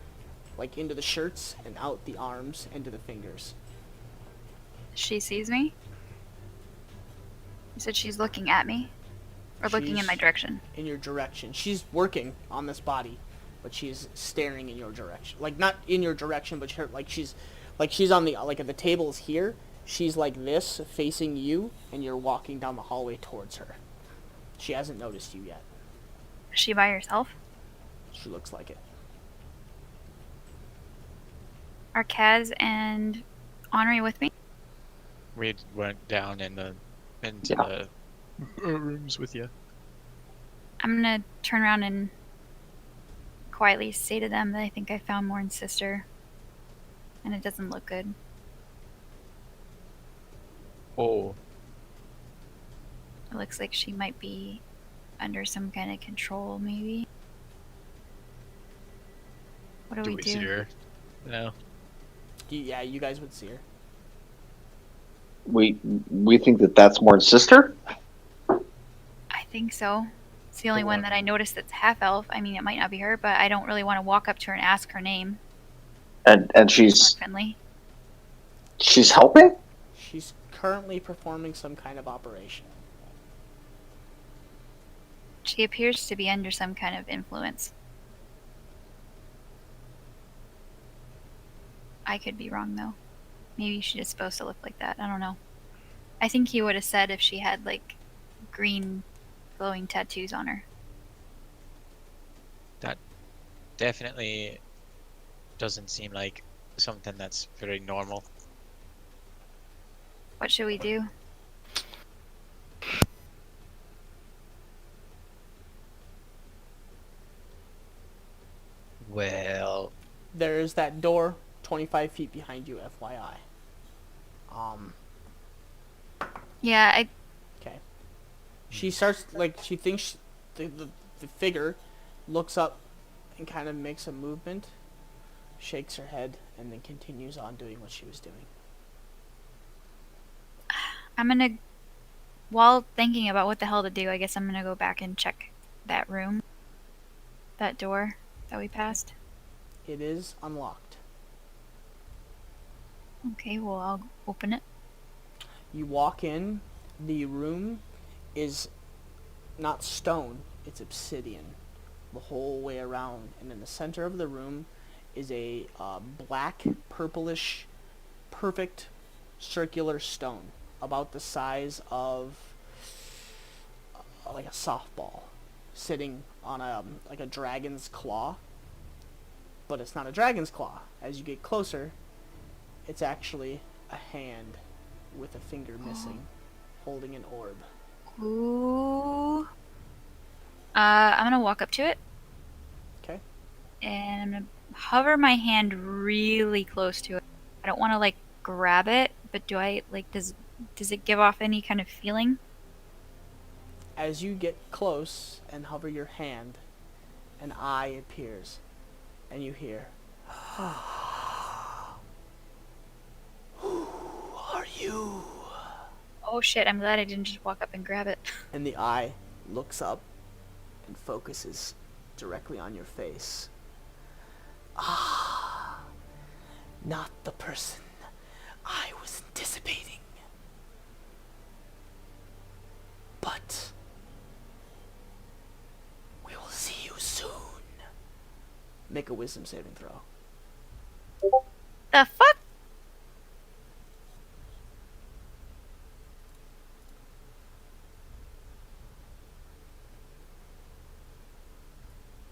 [SPEAKER 1] like into the shirts and out the arms, into the fingers.
[SPEAKER 2] She sees me? You said she's looking at me? Or looking in my direction?
[SPEAKER 1] In your direction. She's working on this body, but she's staring in your direction. Like, not in your direction, but she's on the, like, if the table is here, she's like this, facing you, and you're walking down the hallway towards her. She hasn't noticed you yet.
[SPEAKER 2] Is she by herself?
[SPEAKER 1] She looks like it.
[SPEAKER 2] Are Kaz and Henri with me?
[SPEAKER 6] We went down into the rooms with you.
[SPEAKER 2] I'm gonna turn around and quietly say to them that I think I found Morn's sister. And it doesn't look good.
[SPEAKER 6] Oh.
[SPEAKER 2] It looks like she might be under some kind of control, maybe. What do we do?
[SPEAKER 6] See her? No.
[SPEAKER 1] Yeah, you guys would see her.
[SPEAKER 4] We think that that's Morn's sister?
[SPEAKER 2] I think so. It's the only one that I noticed that's half elf. I mean, it might not be her, but I don't really want to walk up to her and ask her name.
[SPEAKER 4] And she's
[SPEAKER 2] Friendly.
[SPEAKER 4] she's helping?
[SPEAKER 1] She's currently performing some kind of operation.
[SPEAKER 2] She appears to be under some kind of influence. I could be wrong, though. Maybe she's just supposed to look like that. I don't know. I think he would have said if she had, like, green glowing tattoos on her.
[SPEAKER 6] That definitely doesn't seem like something that's very normal.
[SPEAKER 2] What should we do?
[SPEAKER 6] Well,
[SPEAKER 1] There's that door 25 feet behind you, FYI.
[SPEAKER 2] Yeah,
[SPEAKER 1] Okay. She starts, like, she thinks the figure looks up and kind of makes a movement, shakes her head, and then continues on doing what she was doing.
[SPEAKER 2] I'm gonna... While thinking about what the hell to do, I guess I'm gonna go back and check that room. That door that we passed.
[SPEAKER 1] It is unlocked.
[SPEAKER 2] Okay, well, I'll open it.
[SPEAKER 1] You walk in, the room is not stone, it's obsidian the whole way around, and in the center of the room is a black, purplish, perfect circular stone, about the size of like a softball, sitting on a like a dragon's claw. But it's not a dragon's claw. As you get closer, it's actually a hand with a finger missing, holding an orb.
[SPEAKER 2] Ooh. I'm gonna walk up to it.
[SPEAKER 1] Okay.
[SPEAKER 2] And I'm gonna hover my hand really close to it. I don't want to like grab it, but do I like does it give off any kind of feeling?
[SPEAKER 1] As you get close and hover your hand, an eye appears, and you hear, "Who are you?"
[SPEAKER 2] Oh shit! I'm glad I didn't just walk up and grab it.
[SPEAKER 1] And the eye looks up and focuses directly on your face. Ah, not the person I was anticipating. But we will see you soon. Make a wisdom saving throw.
[SPEAKER 2] The fuck?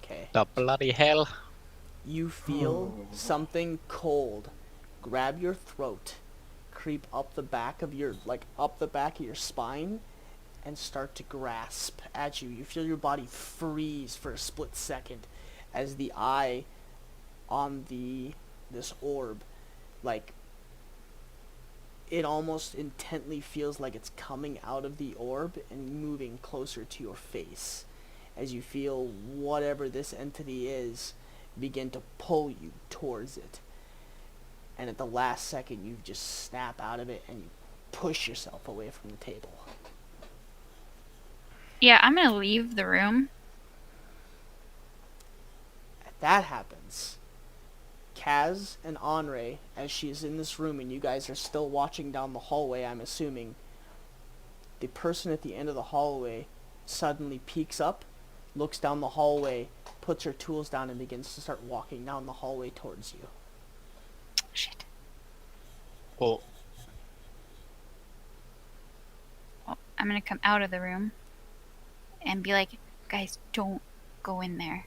[SPEAKER 1] Okay.
[SPEAKER 5] The bloody hell.
[SPEAKER 1] You feel something cold grab your throat, creep up the back of your spine, and start to grasp at you. You feel your body freeze for a split second as the eye on this orb, like, it almost intently feels like it's coming out of the orb and moving closer to your face as you feel whatever this entity is begin to pull you towards it. And at the last second, you just snap out of it and you push yourself away from the table.
[SPEAKER 2] Yeah, I'm gonna leave the room.
[SPEAKER 1] As that happens, Kaz and Henri, as she's in this room and you guys are still watching down the hallway, I'm assuming, the person at the end of the hallway suddenly peeks up, looks down the hallway, puts her tools down, and begins to start walking down the hallway towards you.
[SPEAKER 2] Shit.
[SPEAKER 5] Oh,
[SPEAKER 2] Well, I'm gonna come out of the room and be like, guys, don't go in there.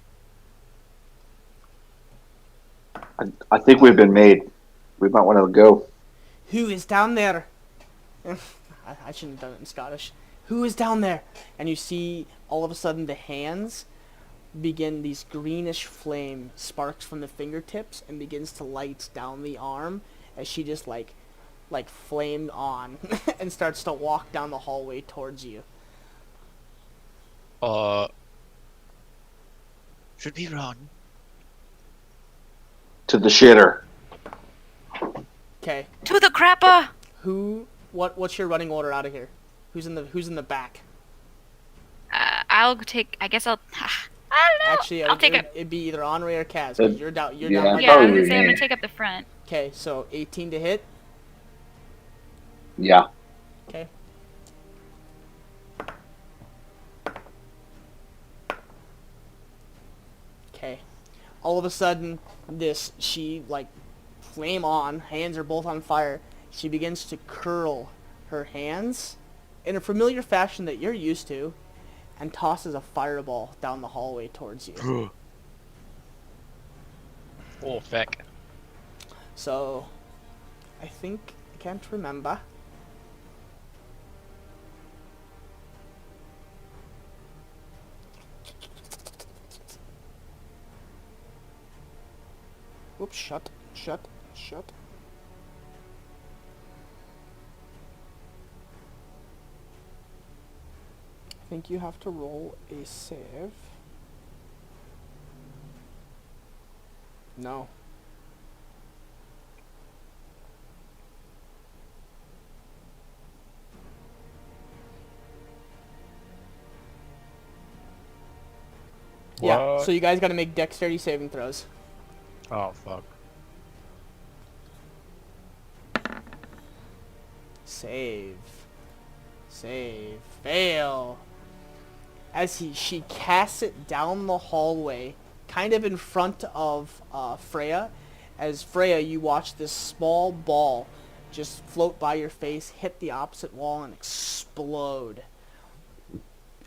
[SPEAKER 4] I think we've been made. We might want to go.
[SPEAKER 1] Who is down there? I shouldn't have done it in Scottish. Who is down there? And you see all of a sudden the hands begin, these greenish flame sparks from the fingertips and begins to light down the arm as she just like flamed on and starts to walk down the hallway towards you.
[SPEAKER 5] should we run?
[SPEAKER 4] To the shitter.
[SPEAKER 1] Okay.
[SPEAKER 2] To the crapper!
[SPEAKER 1] What's your running order out of here? Who's in the back?
[SPEAKER 2] I'll take. I guess I'll. I don't know.
[SPEAKER 1] Actually,
[SPEAKER 2] I'll take up.
[SPEAKER 1] it'd be either Henri or Kaz, 'cause you're down
[SPEAKER 4] yeah,
[SPEAKER 1] by
[SPEAKER 2] Yeah, I was
[SPEAKER 4] probably
[SPEAKER 2] gonna say I'm
[SPEAKER 4] me.
[SPEAKER 2] gonna take up the front.
[SPEAKER 1] Okay, so 18 to hit.
[SPEAKER 4] Yeah.
[SPEAKER 1] Okay. Okay. All of a sudden, she, like, flame on, hands are both on fire. She begins to curl her hands in a familiar fashion that you're used to and tosses a fireball down the hallway towards you.
[SPEAKER 5] Oh, feck.
[SPEAKER 1] So, I can't remember. Whoops, shut. I think you have to roll a save. No. Yeah,
[SPEAKER 6] What?
[SPEAKER 1] so you guys gotta make dexterity saving throws.
[SPEAKER 6] Oh fuck.
[SPEAKER 1] Save. Fail. As she casts it down the hallway, kind of in front of Freya. As Freya, you watch this small ball just float by your face, hit the opposite wall, and explode.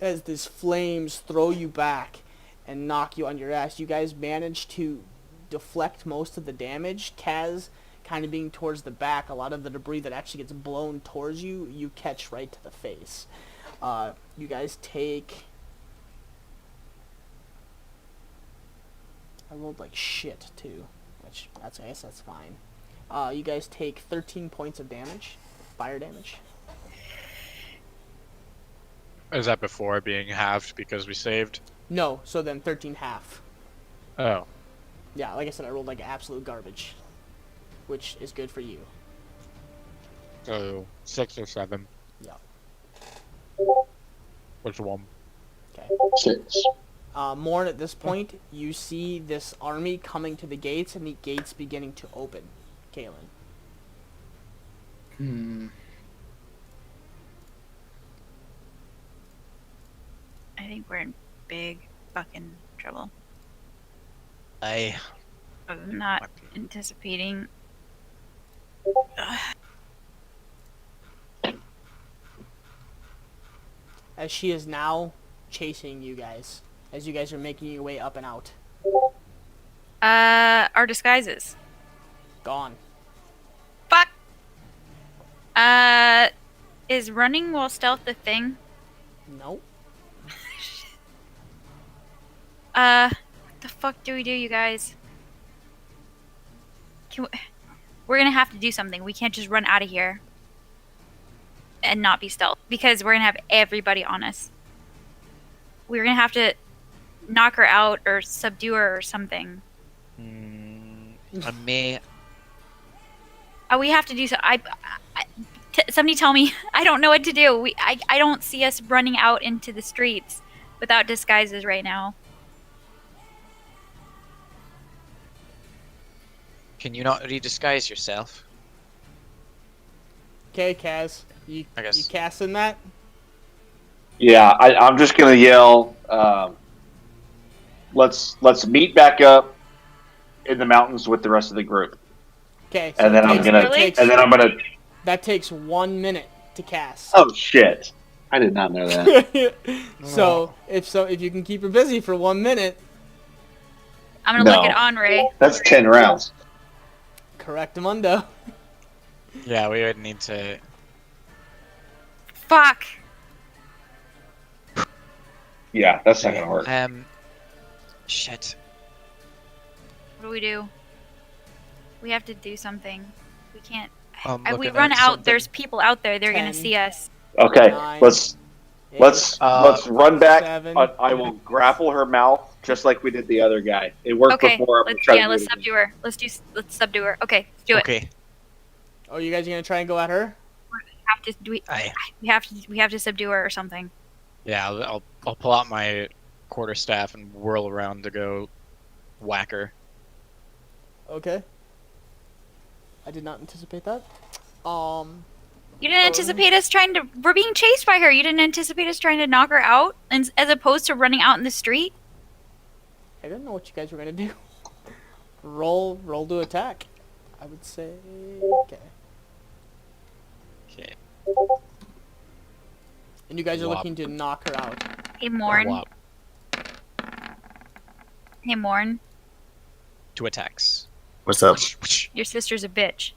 [SPEAKER 1] As these flames throw you back and knock you on your ass, you guys manage to deflect most of the damage. Kaz kind of being towards the back, a lot of the debris that actually gets blown towards you, you catch right to the face. You guys take. I rolled like shit too, which I guess that's fine. You guys take 13 points of damage, fire damage.
[SPEAKER 6] Is that before being halved because we saved?
[SPEAKER 1] No, so then 13 half.
[SPEAKER 6] Oh.
[SPEAKER 1] Yeah, like I said, I rolled like absolute garbage, which is good for you.
[SPEAKER 6] So 6 or 7.
[SPEAKER 1] Yeah.
[SPEAKER 6] Which one?
[SPEAKER 1] Okay.
[SPEAKER 4] 6.
[SPEAKER 1] Morn, at this point, you see this army coming to the gates, and the gates beginning to open. Kalen.
[SPEAKER 2] I think we're in big fucking trouble.
[SPEAKER 5] I
[SPEAKER 2] I'm not anticipating.
[SPEAKER 1] As she is now chasing you guys, as you guys are making your way up and out.
[SPEAKER 2] Our disguises.
[SPEAKER 1] Gone.
[SPEAKER 2] Fuck. Is running while stealth a thing?
[SPEAKER 1] Nope.
[SPEAKER 2] What the fuck do we do, you guys? We're gonna have to do something. We can't just run out of here and not be stealth because we're gonna have everybody on us. We're gonna have to knock her out or subdue her or something.
[SPEAKER 5] I may.
[SPEAKER 2] We have to do so. Somebody tell me. I don't know what to do. I don't see us running out into the streets without disguises right now.
[SPEAKER 5] Can you not redisguise yourself?
[SPEAKER 1] Okay, Kaz. You casting that?
[SPEAKER 4] Yeah, I'm just gonna yell. Let's meet back up in the mountains with the rest of the group.
[SPEAKER 1] Okay. So
[SPEAKER 4] And then I'm gonna.
[SPEAKER 1] That takes 1 minute to cast.
[SPEAKER 4] Oh shit! I did not know that.
[SPEAKER 1] So if you can keep her busy for 1 minute.
[SPEAKER 2] I'm gonna look at Henri.
[SPEAKER 4] That's 10 rounds.
[SPEAKER 1] Correctamundo.
[SPEAKER 6] Yeah, we would need to.
[SPEAKER 2] Fuck.
[SPEAKER 4] Yeah, that's not gonna work.
[SPEAKER 5] Shit.
[SPEAKER 2] What do we do? We have to do something. We can't.
[SPEAKER 5] I'm
[SPEAKER 2] If we
[SPEAKER 5] looking
[SPEAKER 2] run
[SPEAKER 5] at
[SPEAKER 2] out,
[SPEAKER 5] something.
[SPEAKER 2] there's people out there. They're
[SPEAKER 1] 10.
[SPEAKER 2] gonna see us.
[SPEAKER 4] Okay,
[SPEAKER 1] 9,
[SPEAKER 4] let's
[SPEAKER 1] 8,
[SPEAKER 4] run back.
[SPEAKER 1] 7.
[SPEAKER 4] I will grapple her mouth just like we did the other guy. It worked
[SPEAKER 2] Okay.
[SPEAKER 4] before.
[SPEAKER 2] Let's subdue her. Let's subdue her. Okay, let's do it.
[SPEAKER 5] Okay.
[SPEAKER 1] Oh, you guys are gonna try and go at her?
[SPEAKER 2] We have to subdue her or something.
[SPEAKER 6] Yeah, I'll pull out my quarterstaff and whirl around to go whack her.
[SPEAKER 1] Okay. I did not anticipate that.
[SPEAKER 2] You didn't anticipate us trying to. We're being chased by her. You didn't anticipate us trying to knock her out, and as opposed to running out in the street.
[SPEAKER 1] I didn't know what you guys were gonna do. Roll to attack. I would say. Okay.
[SPEAKER 5] Okay.
[SPEAKER 1] And you guys are
[SPEAKER 6] Wop.
[SPEAKER 1] looking to knock her out.
[SPEAKER 2] Hey, Morn.
[SPEAKER 6] Wop.
[SPEAKER 2] Hey, Morn.
[SPEAKER 5] 2 attacks.
[SPEAKER 3] What's up?
[SPEAKER 2] Your sister's a bitch.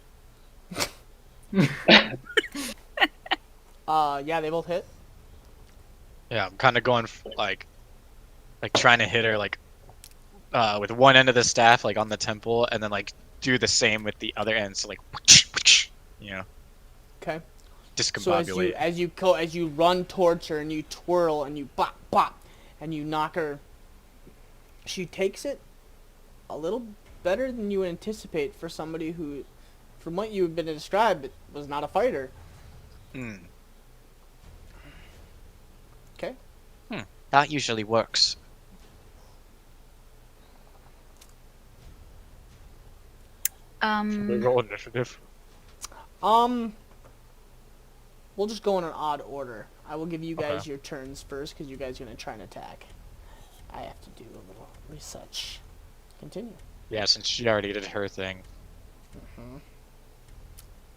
[SPEAKER 1] Yeah, they both hit.
[SPEAKER 6] Yeah, I'm kind of going like trying to hit her with one end of the staff like on the temple, and then like do the same with the other end. So like, you know.
[SPEAKER 1] Okay.
[SPEAKER 6] Discombobulate.
[SPEAKER 1] So as you run towards her and you twirl and you bop bop and you knock her, she takes it a little better than you would anticipate for somebody who, from what you've been described, was not a fighter. Okay.
[SPEAKER 5] That usually works.
[SPEAKER 6] Roll initiative.
[SPEAKER 1] We'll just go in an odd order. I will give you guys your turns first because you guys are gonna try and attack. I have to do a little research. Continue.
[SPEAKER 6] Yeah, since she already did her thing.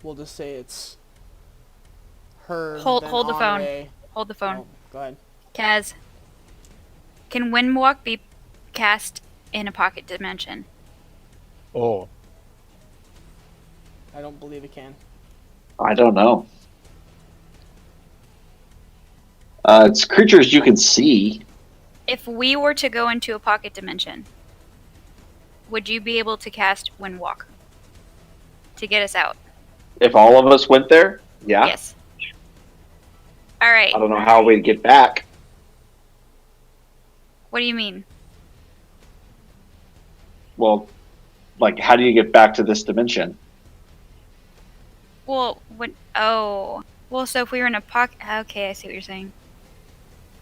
[SPEAKER 1] We'll just say it's her.
[SPEAKER 2] Hold
[SPEAKER 1] then
[SPEAKER 2] the phone.
[SPEAKER 1] Henri.
[SPEAKER 2] Hold the phone.
[SPEAKER 1] Oh, go ahead.
[SPEAKER 2] Kaz. Can Windwalk be cast in a pocket dimension?
[SPEAKER 6] Oh.
[SPEAKER 1] I don't believe it can.
[SPEAKER 4] I don't know. It's creatures you can see.
[SPEAKER 2] If we were to go into a pocket dimension, would you be able to cast Wind Walk to get us out?
[SPEAKER 4] If all of us went there, yeah.
[SPEAKER 2] Yes. All right.
[SPEAKER 4] I don't know how we'd get back.
[SPEAKER 2] What do you mean?
[SPEAKER 4] Well, like, how do you get back to this dimension?
[SPEAKER 2] Well, what? Oh. Well, so if we were in a pocket. Okay, I see what you're saying.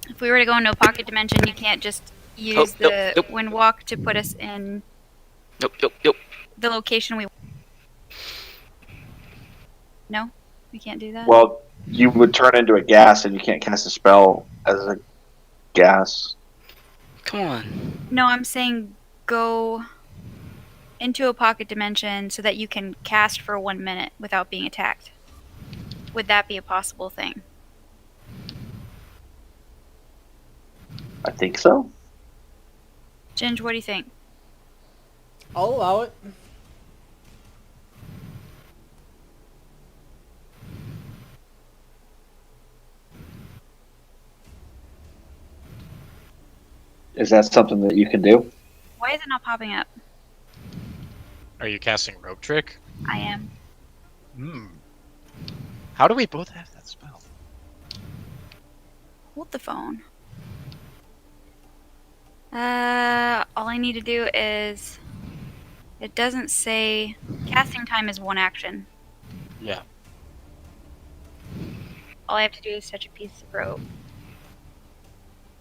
[SPEAKER 2] If we were to go into a pocket dimension, you can't just use the Wind Walk to put us in
[SPEAKER 8] Yep.
[SPEAKER 2] the location we. No, we can't do that.
[SPEAKER 4] Well, you would turn into a gas, and you can't cast a spell as a gas.
[SPEAKER 8] Come on.
[SPEAKER 2] No, I'm saying go into a pocket dimension so that you can cast for 1 minute without being attacked. Would that be a possible thing?
[SPEAKER 4] I think so.
[SPEAKER 2] Ginge, what do you think?
[SPEAKER 1] I'll allow it.
[SPEAKER 4] Is that something that you can do?
[SPEAKER 2] Why is it not popping up?
[SPEAKER 6] Are you casting Rope Trick?
[SPEAKER 2] I am.
[SPEAKER 6] Hmm. How do we both have that spell?
[SPEAKER 2] Hold the phone. All I need to do is... It doesn't say... Casting time is 1 action.
[SPEAKER 6] Yeah.
[SPEAKER 2] All I have to do is touch a piece of rope.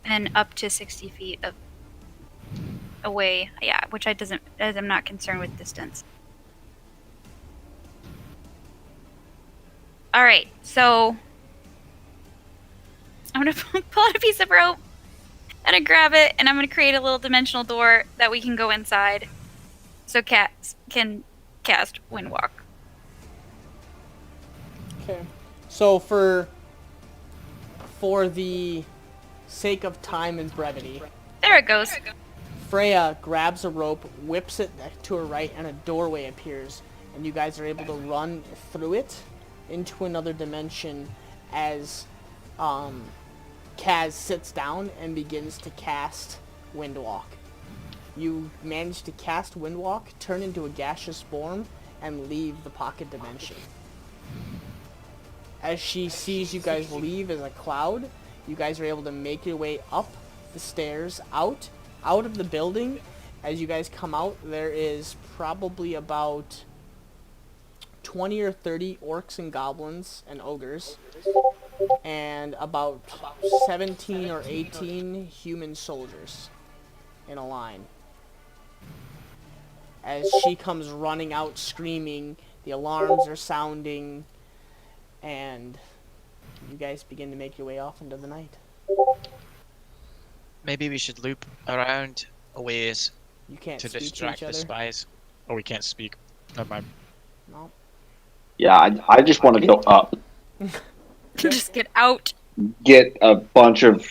[SPEAKER 2] And up to 60 feet of away. Yeah, which I'm not concerned with distance. Alright, so... I'm gonna pull out a piece of rope. And I grab it, and I'm gonna create a little dimensional door that we can go inside. So cats can cast Wind Walk.
[SPEAKER 1] Okay. So for the sake of time and brevity,
[SPEAKER 2] There it goes.
[SPEAKER 1] Freya grabs a rope, whips it to her right, and a doorway appears, and you guys are able to run through it into another dimension as Kaz sits down and begins to cast Windwalk. You manage to cast Windwalk, turn into a gaseous form, and leave the pocket dimension. As she sees you guys leave as a cloud, you guys are able to make your way up the stairs, out of the building. As you guys come out, there is probably about 20 or 30 orcs and goblins and ogres, and about 17 or 18 human soldiers in a line. As she comes running out screaming, the alarms are sounding, and you guys begin to make your way off into the night.
[SPEAKER 6] Maybe we should loop around a ways
[SPEAKER 1] You can't
[SPEAKER 6] to
[SPEAKER 1] speak to
[SPEAKER 6] distract
[SPEAKER 1] each
[SPEAKER 6] the
[SPEAKER 1] other.
[SPEAKER 6] spies. Oh, we can't speak. Never mind.
[SPEAKER 1] No.
[SPEAKER 4] Yeah, I just want to go up,
[SPEAKER 2] Just get out.
[SPEAKER 4] get a bunch of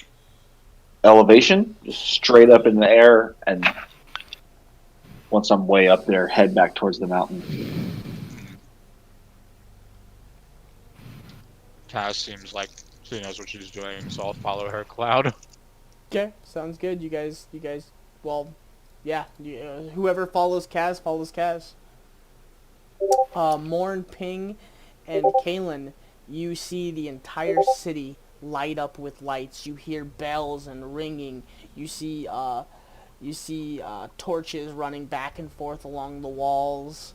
[SPEAKER 4] elevation, just straight up in the air, and once I'm way up there, head back towards the mountain.
[SPEAKER 6] Taz seems like she knows what she's doing, so I'll follow her cloud.
[SPEAKER 1] Okay, sounds good. You guys, well, yeah, whoever follows Kaz follows Kaz. Morn, Ping, and Kalen, you see the entire city light up with lights. You hear bells and ringing. You see torches running back and forth along the walls.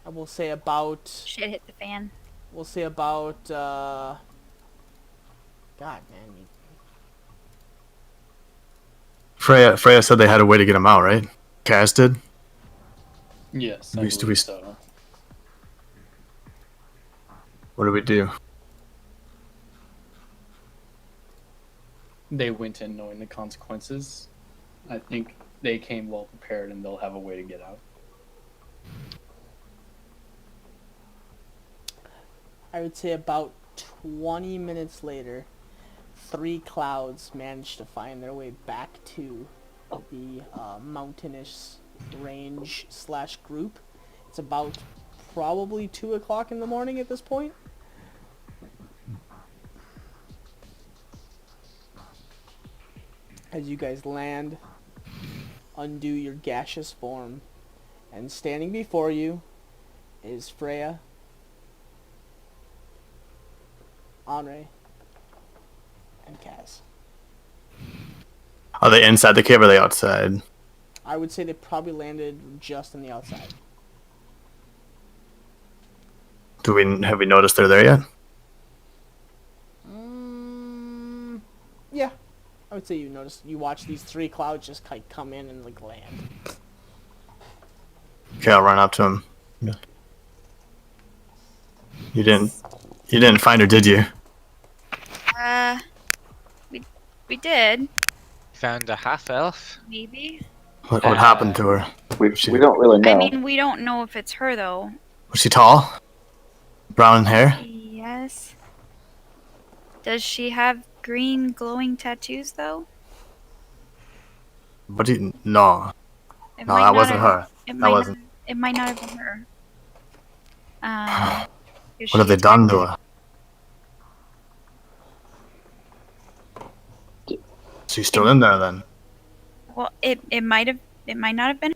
[SPEAKER 1] I will say about...
[SPEAKER 2] Shit hit the fan.
[SPEAKER 1] We'll say about... God, man.
[SPEAKER 3] Freya said they had a way to get him out, right? Kaz did?
[SPEAKER 7] Yes, I
[SPEAKER 3] We-
[SPEAKER 7] believe
[SPEAKER 3] we-
[SPEAKER 7] so.
[SPEAKER 3] What do we do?
[SPEAKER 7] They went in knowing the consequences. I think they came well prepared, and they'll have a way to get out.
[SPEAKER 1] I would say about 20 minutes later, 3 clouds managed to find their way back to the mountainous range / group. It's about probably 2 o'clock in the morning at this point. As you guys land, undo your gaseous form, and standing before you is Freya, Henri, and Kaz.
[SPEAKER 3] Are they inside the cave or are they outside?
[SPEAKER 1] I would say they probably landed just on the outside.
[SPEAKER 3] Have we noticed they're there yet?
[SPEAKER 1] Yeah. I would say you watch these 3 clouds just like come in and like land.
[SPEAKER 3] Okay, I'll run up to him. You didn't find her, did you?
[SPEAKER 2] We did,
[SPEAKER 6] Found a half elf.
[SPEAKER 2] maybe.
[SPEAKER 3] What happened to her?
[SPEAKER 4] We don't really know.
[SPEAKER 2] I mean, we don't know if it's her though.
[SPEAKER 3] Was she tall? Brown hair?
[SPEAKER 2] Yes. Does she have green glowing tattoos though?
[SPEAKER 3] What do you... No.
[SPEAKER 2] It
[SPEAKER 3] No,
[SPEAKER 2] might
[SPEAKER 3] that
[SPEAKER 2] not
[SPEAKER 3] wasn't
[SPEAKER 2] have-
[SPEAKER 3] her.
[SPEAKER 2] It
[SPEAKER 3] That
[SPEAKER 2] might
[SPEAKER 3] wasn't.
[SPEAKER 2] Not, it might not have been her.
[SPEAKER 3] What have they done to her? She's still in there then.
[SPEAKER 2] Well, it might not have been.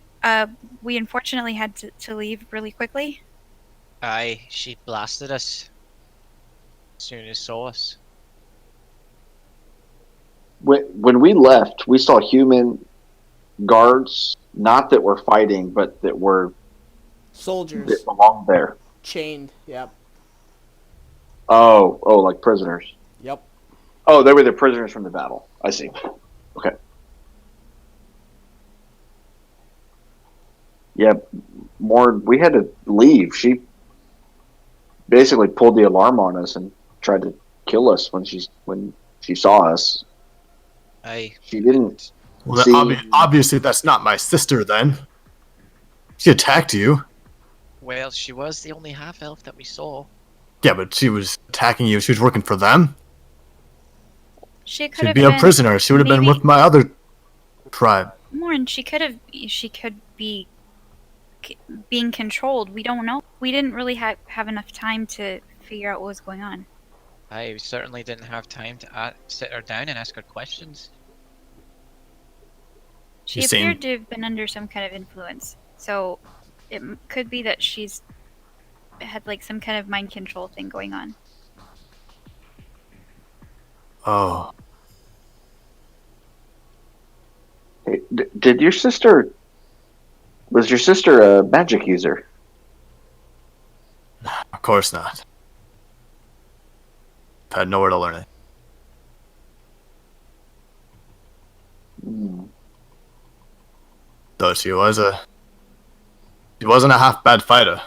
[SPEAKER 2] We unfortunately had to leave really quickly.
[SPEAKER 6] Aye, she blasted us. As soon as saw us.
[SPEAKER 4] When we left, we saw human guards, not that were fighting, but that
[SPEAKER 1] Soldiers
[SPEAKER 4] that belonged there.
[SPEAKER 1] chained. Yep.
[SPEAKER 4] Oh, like prisoners.
[SPEAKER 1] Yep.
[SPEAKER 4] Oh, they were the prisoners from the battle. I see. Okay. Yeah, we had to leave. She basically pulled the alarm on us and tried to kill us when she saw us.
[SPEAKER 6] Aye.
[SPEAKER 4] She didn't.
[SPEAKER 3] Well,
[SPEAKER 4] See-
[SPEAKER 3] obviously that's not my sister then. She attacked you.
[SPEAKER 6] Well, she was the only half elf that we saw.
[SPEAKER 3] Yeah, but she was attacking you. She was working for them.
[SPEAKER 2] She could
[SPEAKER 3] She'd
[SPEAKER 2] have
[SPEAKER 3] be
[SPEAKER 2] been
[SPEAKER 3] a prisoner. She would have been
[SPEAKER 2] maybe-
[SPEAKER 3] with my other tribe.
[SPEAKER 2] Lauren, she could be being controlled. We don't know. We didn't really have enough time to figure out what was going on.
[SPEAKER 6] Aye, we certainly didn't have time to sit her down and ask her questions.
[SPEAKER 2] She
[SPEAKER 3] You seem-
[SPEAKER 2] appeared to have been under some kind of influence, so it could be that she's had like some kind of mind control thing going on.
[SPEAKER 3] Oh.
[SPEAKER 4] Hey, did your sister? Was your sister a magic user?
[SPEAKER 3] Of course not. I've had nowhere to learn it.
[SPEAKER 4] Hmm.
[SPEAKER 3] Though she wasn't a half bad fighter.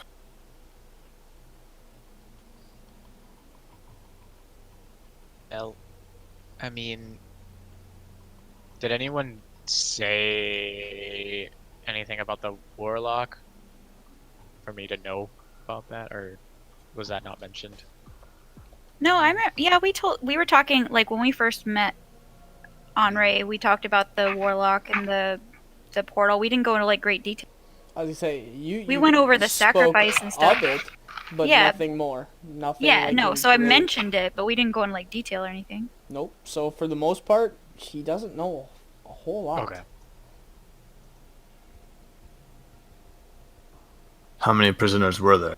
[SPEAKER 6] Well, I mean, did anyone say anything about the warlock for me to know about that, or was that not mentioned?
[SPEAKER 2] No, yeah, we were talking like when we first met Henri, we talked about the warlock and the portal. We didn't go into like great detail.
[SPEAKER 1] I was gonna say
[SPEAKER 2] We
[SPEAKER 1] you
[SPEAKER 2] went over the
[SPEAKER 1] spoke
[SPEAKER 2] sacrifice and stuff.
[SPEAKER 1] of it, but
[SPEAKER 2] Yeah.
[SPEAKER 1] nothing more. Nothing.
[SPEAKER 2] Yeah,
[SPEAKER 1] like,
[SPEAKER 2] no,
[SPEAKER 1] in
[SPEAKER 2] so I
[SPEAKER 1] great-
[SPEAKER 2] mentioned it, but we didn't go into like detail or anything.
[SPEAKER 1] Nope. So for the most part, she doesn't know a whole lot.
[SPEAKER 6] Okay.
[SPEAKER 3] How many prisoners were there?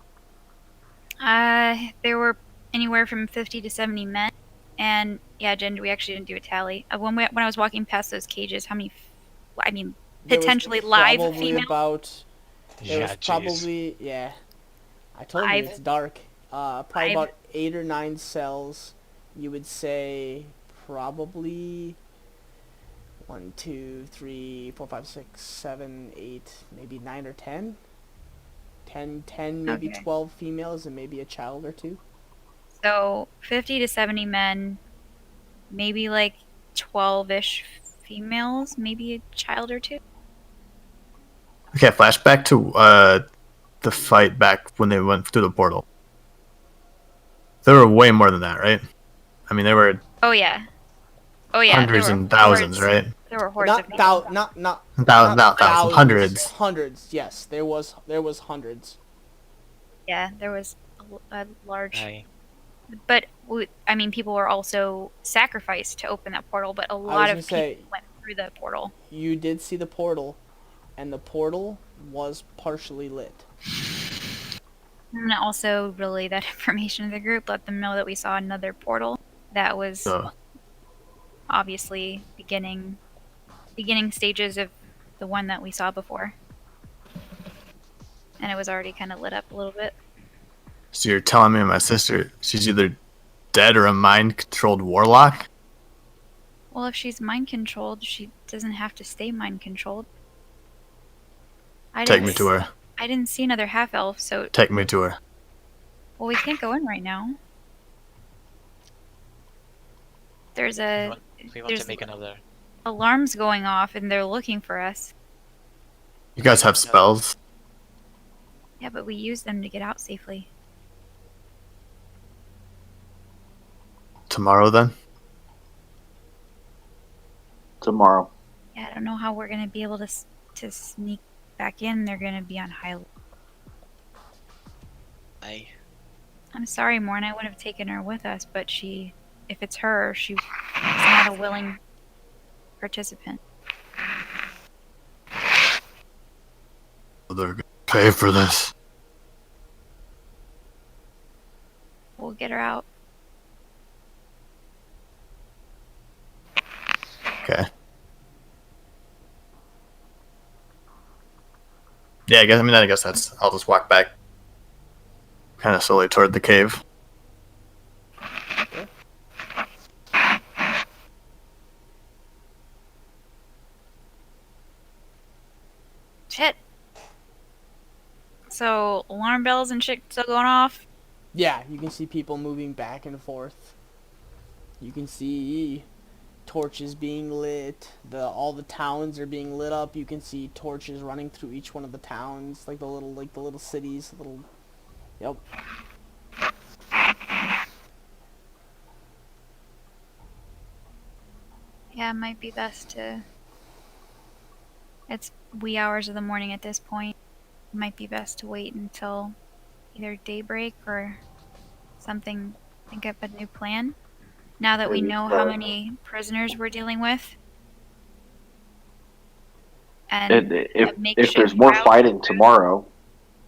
[SPEAKER 2] There were anywhere from 50 to 70 men, and yeah, Jen, we actually didn't do a tally. When I was walking past those cages, how many? I mean,
[SPEAKER 1] There was
[SPEAKER 2] potentially live
[SPEAKER 1] probably
[SPEAKER 2] female.
[SPEAKER 1] about. There
[SPEAKER 6] Yeah,
[SPEAKER 1] was
[SPEAKER 6] jeez.
[SPEAKER 1] probably I told you
[SPEAKER 2] Five.
[SPEAKER 1] it's dark. Probably
[SPEAKER 2] Five.
[SPEAKER 1] about 8 or 9 cells. You would say probably 1, 2, 3, 4, 5, 6, 7, 8, maybe 9 or 10. 10, maybe
[SPEAKER 2] Okay.
[SPEAKER 1] 12 females and maybe a child or two.
[SPEAKER 2] So 50 to 70 men, maybe like 12-ish females, maybe a child or two.
[SPEAKER 3] Okay, flashback to the fight back when they went through the portal. There were way more than that, right? I mean, there were
[SPEAKER 2] Oh yeah. There
[SPEAKER 3] hundreds
[SPEAKER 2] were
[SPEAKER 3] and thousands,
[SPEAKER 2] hordes-
[SPEAKER 3] right?
[SPEAKER 2] There were hordes of
[SPEAKER 1] Not
[SPEAKER 2] people.
[SPEAKER 3] Thousands,
[SPEAKER 1] thousands,
[SPEAKER 3] hundreds.
[SPEAKER 1] hundreds. Yes, there was hundreds.
[SPEAKER 2] Yeah, there was a large.
[SPEAKER 5] Aye.
[SPEAKER 2] But I mean, people were also sacrificed to open that portal. But a
[SPEAKER 1] I was
[SPEAKER 2] lot
[SPEAKER 1] gonna
[SPEAKER 2] of people
[SPEAKER 1] say,
[SPEAKER 2] went through the portal.
[SPEAKER 1] you did see the portal, and the portal was partially lit.
[SPEAKER 2] And also relay that information to the group. Let them know that we saw another portal that was
[SPEAKER 3] So
[SPEAKER 2] obviously beginning stages of the one that we saw before. And it was already kind of lit up a little bit.
[SPEAKER 3] so you're telling me my sister, she's either dead or a mind-controlled warlock?
[SPEAKER 2] Well, if she's mind controlled, she doesn't have to stay mind controlled.
[SPEAKER 3] Take me to her.
[SPEAKER 2] I didn't see another half elf, so
[SPEAKER 3] Take me to her.
[SPEAKER 2] well, we can't go in right now. There's
[SPEAKER 5] We want to make another.
[SPEAKER 2] alarms going off, and they're looking for us.
[SPEAKER 3] You guys have spells?
[SPEAKER 2] Yeah, but we used them to get out safely.
[SPEAKER 3] Tomorrow then?
[SPEAKER 4] Tomorrow.
[SPEAKER 2] Yeah, I don't know how we're gonna be able to sneak back in. They're gonna be on high.
[SPEAKER 5] Aye.
[SPEAKER 2] I'm sorry, Morn. I would have taken her with us, but if it's her, she's not a willing participant.
[SPEAKER 3] They're gonna pay for this.
[SPEAKER 2] We'll get her out.
[SPEAKER 3] Okay. Yeah, I guess that's. I'll just walk back, kind of slowly toward the cave.
[SPEAKER 2] Shit. So alarm bells and shit still going off.
[SPEAKER 1] Yeah, you can see people moving back and forth. You can see torches being lit. All the towns are being lit up. You can see torches running through each one of the towns, like the little cities, Yep.
[SPEAKER 2] Yeah, it might be best to. It's wee hours of the morning at this point. It might be best to wait until either daybreak or something. Think up a new plan. Now that we know how many prisoners we're dealing with. And
[SPEAKER 4] If there's more fighting tomorrow,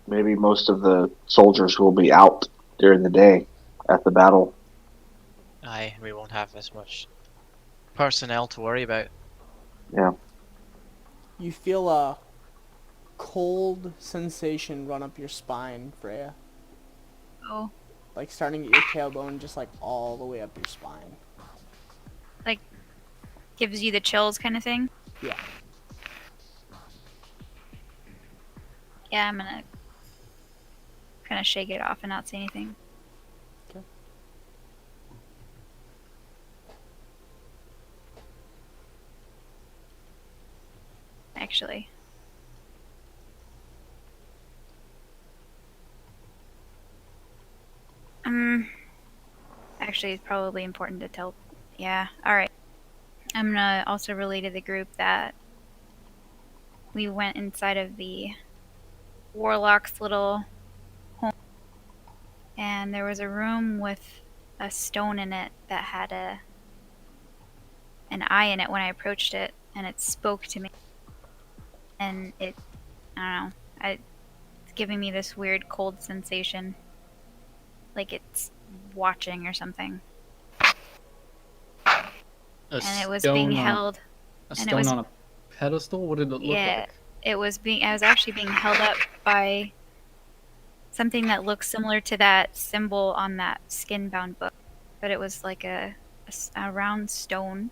[SPEAKER 4] maybe most of the soldiers will be out during the day at the battle.
[SPEAKER 5] Aye, we won't have as much personnel to worry about.
[SPEAKER 4] Yeah.
[SPEAKER 1] You feel a cold sensation run up your spine, Freya.
[SPEAKER 2] Oh,
[SPEAKER 1] Like starting at your tailbone, just like all the way up your spine.
[SPEAKER 2] like gives you the chills kind of thing.
[SPEAKER 1] Yeah.
[SPEAKER 2] Yeah, I'm gonna kind of shake it off and not say anything.
[SPEAKER 1] Okay.
[SPEAKER 2] Actually. Actually, it's probably important to tell. Yeah, alright. I'm gonna also relay to the group that we went inside of the warlock's little home, and there was a room with a stone in it that had an eye in it when I approached it, and it spoke to me. And I don't know, it's giving me this weird cold sensation. Like it's watching or something. And it was being held.
[SPEAKER 7] A
[SPEAKER 2] and it
[SPEAKER 7] stone
[SPEAKER 2] was-
[SPEAKER 7] on a pedestal? What did it look
[SPEAKER 2] Yeah,
[SPEAKER 7] like?
[SPEAKER 2] I was actually being held up by something that looks similar to that symbol on that skin-bound book. But it was like a round stone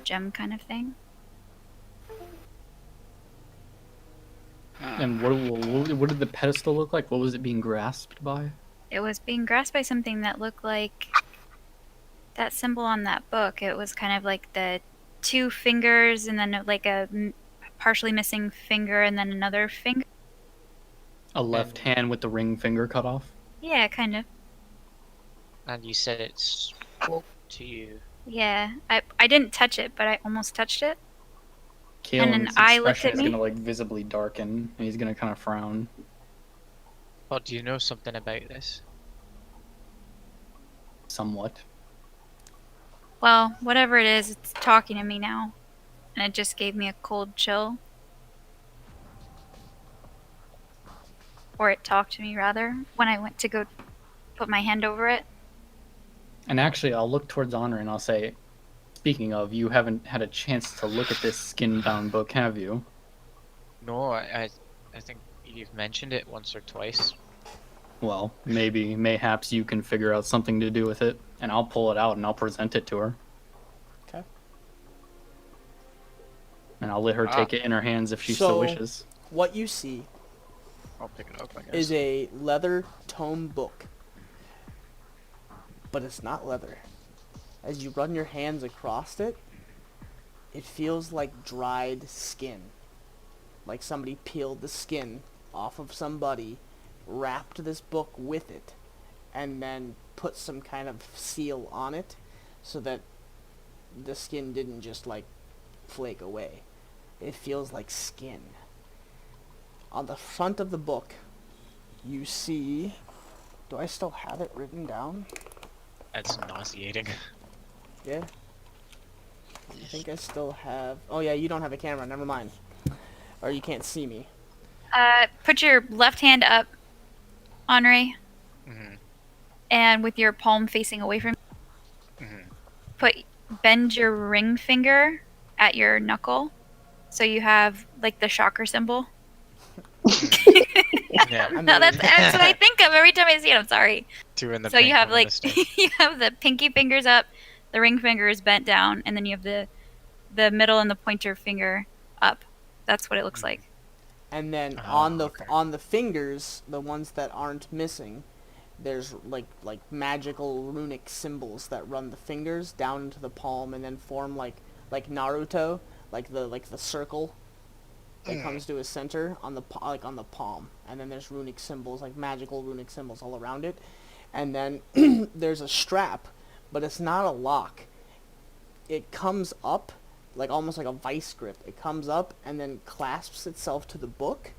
[SPEAKER 2] gem kind of thing.
[SPEAKER 7] And what did the pedestal look like? What was it being grasped by?
[SPEAKER 2] It was being grasped by something that looked like that symbol on that book. It was kind of like the two fingers and then like a partially missing finger and then another finger.
[SPEAKER 7] A left hand with the ring finger cut off?
[SPEAKER 2] Yeah, kind of.
[SPEAKER 5] And you said it spoke to you.
[SPEAKER 2] Yeah, I didn't touch it, but I almost touched it.
[SPEAKER 7] Kaelin's
[SPEAKER 2] an eye looked
[SPEAKER 7] expression
[SPEAKER 2] at
[SPEAKER 7] is
[SPEAKER 2] me?
[SPEAKER 7] gonna like visibly darken, and he's gonna kind of frown.
[SPEAKER 6] Well, do you know something about this?
[SPEAKER 7] Somewhat.
[SPEAKER 2] Well, whatever it is, it's talking to me now. And it just gave me a cold chill. Or it talked to me, rather, when I went to go put my hand over it.
[SPEAKER 7] And actually, I'll look towards Honor and I'll say, speaking of, you haven't had a chance to look at this skin-bound book, have you?
[SPEAKER 6] No, I think you've mentioned it once or twice.
[SPEAKER 7] Well, mayhaps you can figure out something to do with it, and I'll pull it out and I'll present it to her.
[SPEAKER 1] Okay.
[SPEAKER 7] And I'll let her take it in her hands if she so wishes.
[SPEAKER 1] What you see
[SPEAKER 6] I'll pick it up, I guess.
[SPEAKER 1] is a leather tome book. But it's not leather. As you run your hands across it, it feels like dried skin. Like somebody peeled the skin off of somebody, wrapped this book with it, and then put some kind of seal on it so that the skin didn't just like flake away. It feels like skin. On the front of the book, you see... Do I still have it written down?
[SPEAKER 6] That's nauseating.
[SPEAKER 1] Yeah. I think I still have... Oh yeah, you don't have a camera, never mind. Or you can't see me.
[SPEAKER 2] Put your left hand up, Henri.
[SPEAKER 6] Mm-hmm.
[SPEAKER 2] And with your palm facing away from you, bend your ring finger at your knuckle. So you have, like, the chakra symbol.
[SPEAKER 6] Yeah.
[SPEAKER 2] No, that's what I think of every time I see it. I'm sorry.
[SPEAKER 6] Two in the
[SPEAKER 2] So you
[SPEAKER 6] pink,
[SPEAKER 2] have,
[SPEAKER 6] one in
[SPEAKER 2] like,
[SPEAKER 6] the stick.
[SPEAKER 2] you have the pinky fingers up, the ring finger is bent down, and then you have the middle and the pointer finger up. That's what it looks like.
[SPEAKER 1] And then
[SPEAKER 6] okay.
[SPEAKER 1] on the fingers, the ones that aren't missing, there's like magical runic symbols that run the fingers down into the palm and then form like Naruto, like the circle that comes to a center on the on the palm, and then there's runic symbols, like magical runic symbols all around it, and then there's a strap, but it's not a lock. It comes up like almost like a vice grip. It comes up and then clasps itself to the book,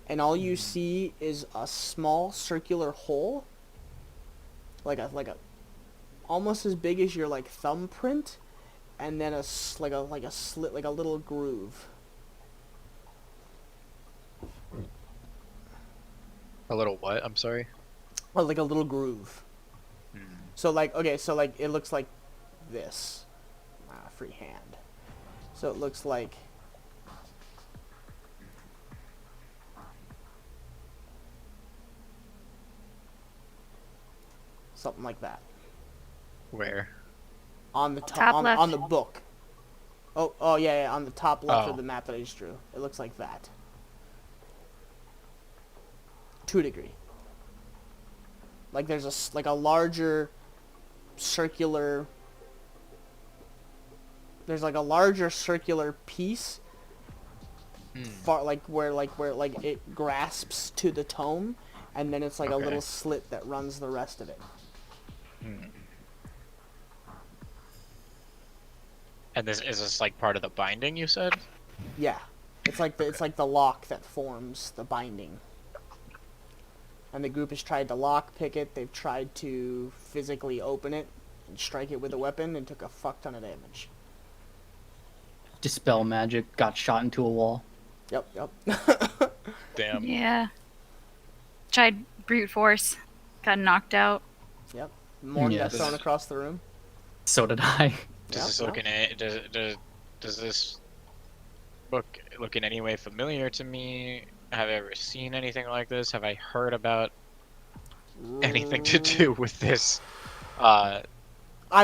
[SPEAKER 1] and all you see is a small circular hole, like a almost as big as your like thumbprint, and then a slit, like a little groove.
[SPEAKER 6] A little what? I'm sorry.
[SPEAKER 1] Or like a little groove. So like, okay, so like it looks like this. Freehand. So it looks like something like that.
[SPEAKER 6] Where?
[SPEAKER 1] On the
[SPEAKER 2] Top left.
[SPEAKER 1] on the book. Oh yeah, on the top left
[SPEAKER 6] Oh.
[SPEAKER 1] of the map that I just drew. It looks like that. To a degree. Like there's a larger circular. There's like a larger circular piece, far where it grasps to the tome, and then it's like a
[SPEAKER 6] Okay.
[SPEAKER 1] little slit that runs the rest of it.
[SPEAKER 6] And is this like part of the binding you said?
[SPEAKER 1] Yeah, it's like the lock that forms the binding. And the group has tried to lock pick it. They've tried to physically open it and strike it with a weapon, and took a fuck ton of damage.
[SPEAKER 7] Dispel magic, got shot into a wall.
[SPEAKER 1] Yep.
[SPEAKER 6] Damn.
[SPEAKER 2] Yeah. Tried brute force. Got knocked out.
[SPEAKER 1] Yep. Morn got
[SPEAKER 7] Yes.
[SPEAKER 1] thrown across the room.
[SPEAKER 7] So did I.
[SPEAKER 6] Does this look does this book look in any way familiar to me? Have I ever seen anything like this? Have I heard about anything to do with this
[SPEAKER 1] I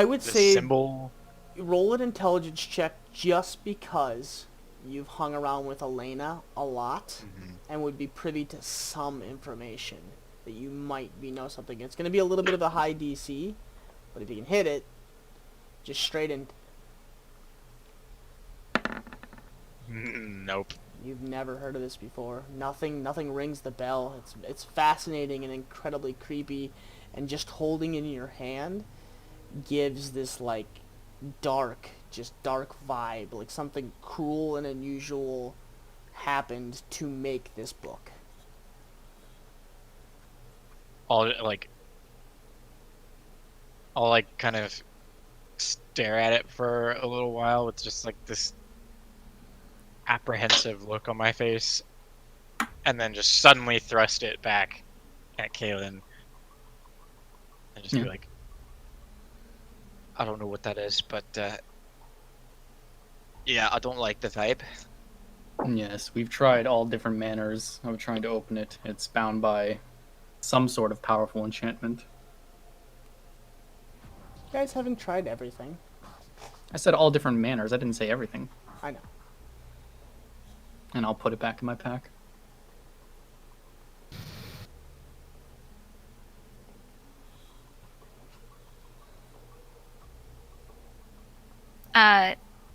[SPEAKER 1] would
[SPEAKER 6] this
[SPEAKER 1] say
[SPEAKER 6] symbol?
[SPEAKER 1] roll an intelligence check just because you've hung around with Elena a lot and would be privy to some information that you might know something. It's going to be a little bit of a high DC, but if you can hit it, just straight in.
[SPEAKER 6] Nope.
[SPEAKER 1] You've never heard of this before. Nothing rings the bell. It's fascinating and incredibly creepy, and just holding it in your hand gives this like dark vibe, like something cruel and unusual happened to make this book.
[SPEAKER 6] like I'll like kind of stare at it for a little while with just like this apprehensive look on my face, and then just suddenly thrust it back at Kaylin and just be
[SPEAKER 7] Yeah.
[SPEAKER 6] like, I don't know what that is, but yeah, I don't like the vibe.
[SPEAKER 7] Yes, we've tried all different manners of trying to open it. It's bound by some sort of powerful enchantment.
[SPEAKER 1] You guys haven't tried everything.
[SPEAKER 7] I said all different manners. I didn't say everything.
[SPEAKER 1] I know.
[SPEAKER 7] And I'll put it back in my pack.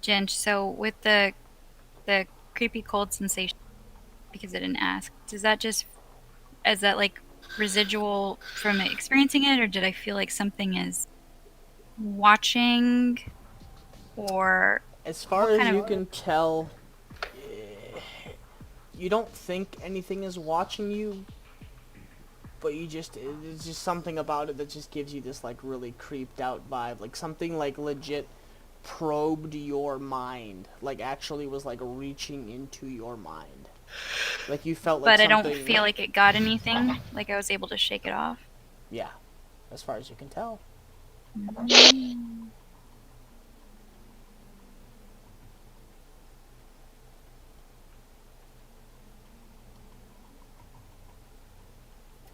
[SPEAKER 2] Ginge, so with the creepy cold sensation, because I didn't ask, is that like residual from experiencing it, or did I feel like something is watching, or
[SPEAKER 1] As far
[SPEAKER 2] what
[SPEAKER 1] as
[SPEAKER 2] kind
[SPEAKER 1] you
[SPEAKER 2] of
[SPEAKER 1] can tell, you don't think anything is watching you, but it's just something about it that just gives you this like really creeped out vibe, like something like legit probed your mind, like actually was like reaching into your mind, like you felt like
[SPEAKER 2] but I
[SPEAKER 1] something.
[SPEAKER 2] don't feel like it got anything, like I was able to shake it off.
[SPEAKER 1] Yeah, as far as you can tell.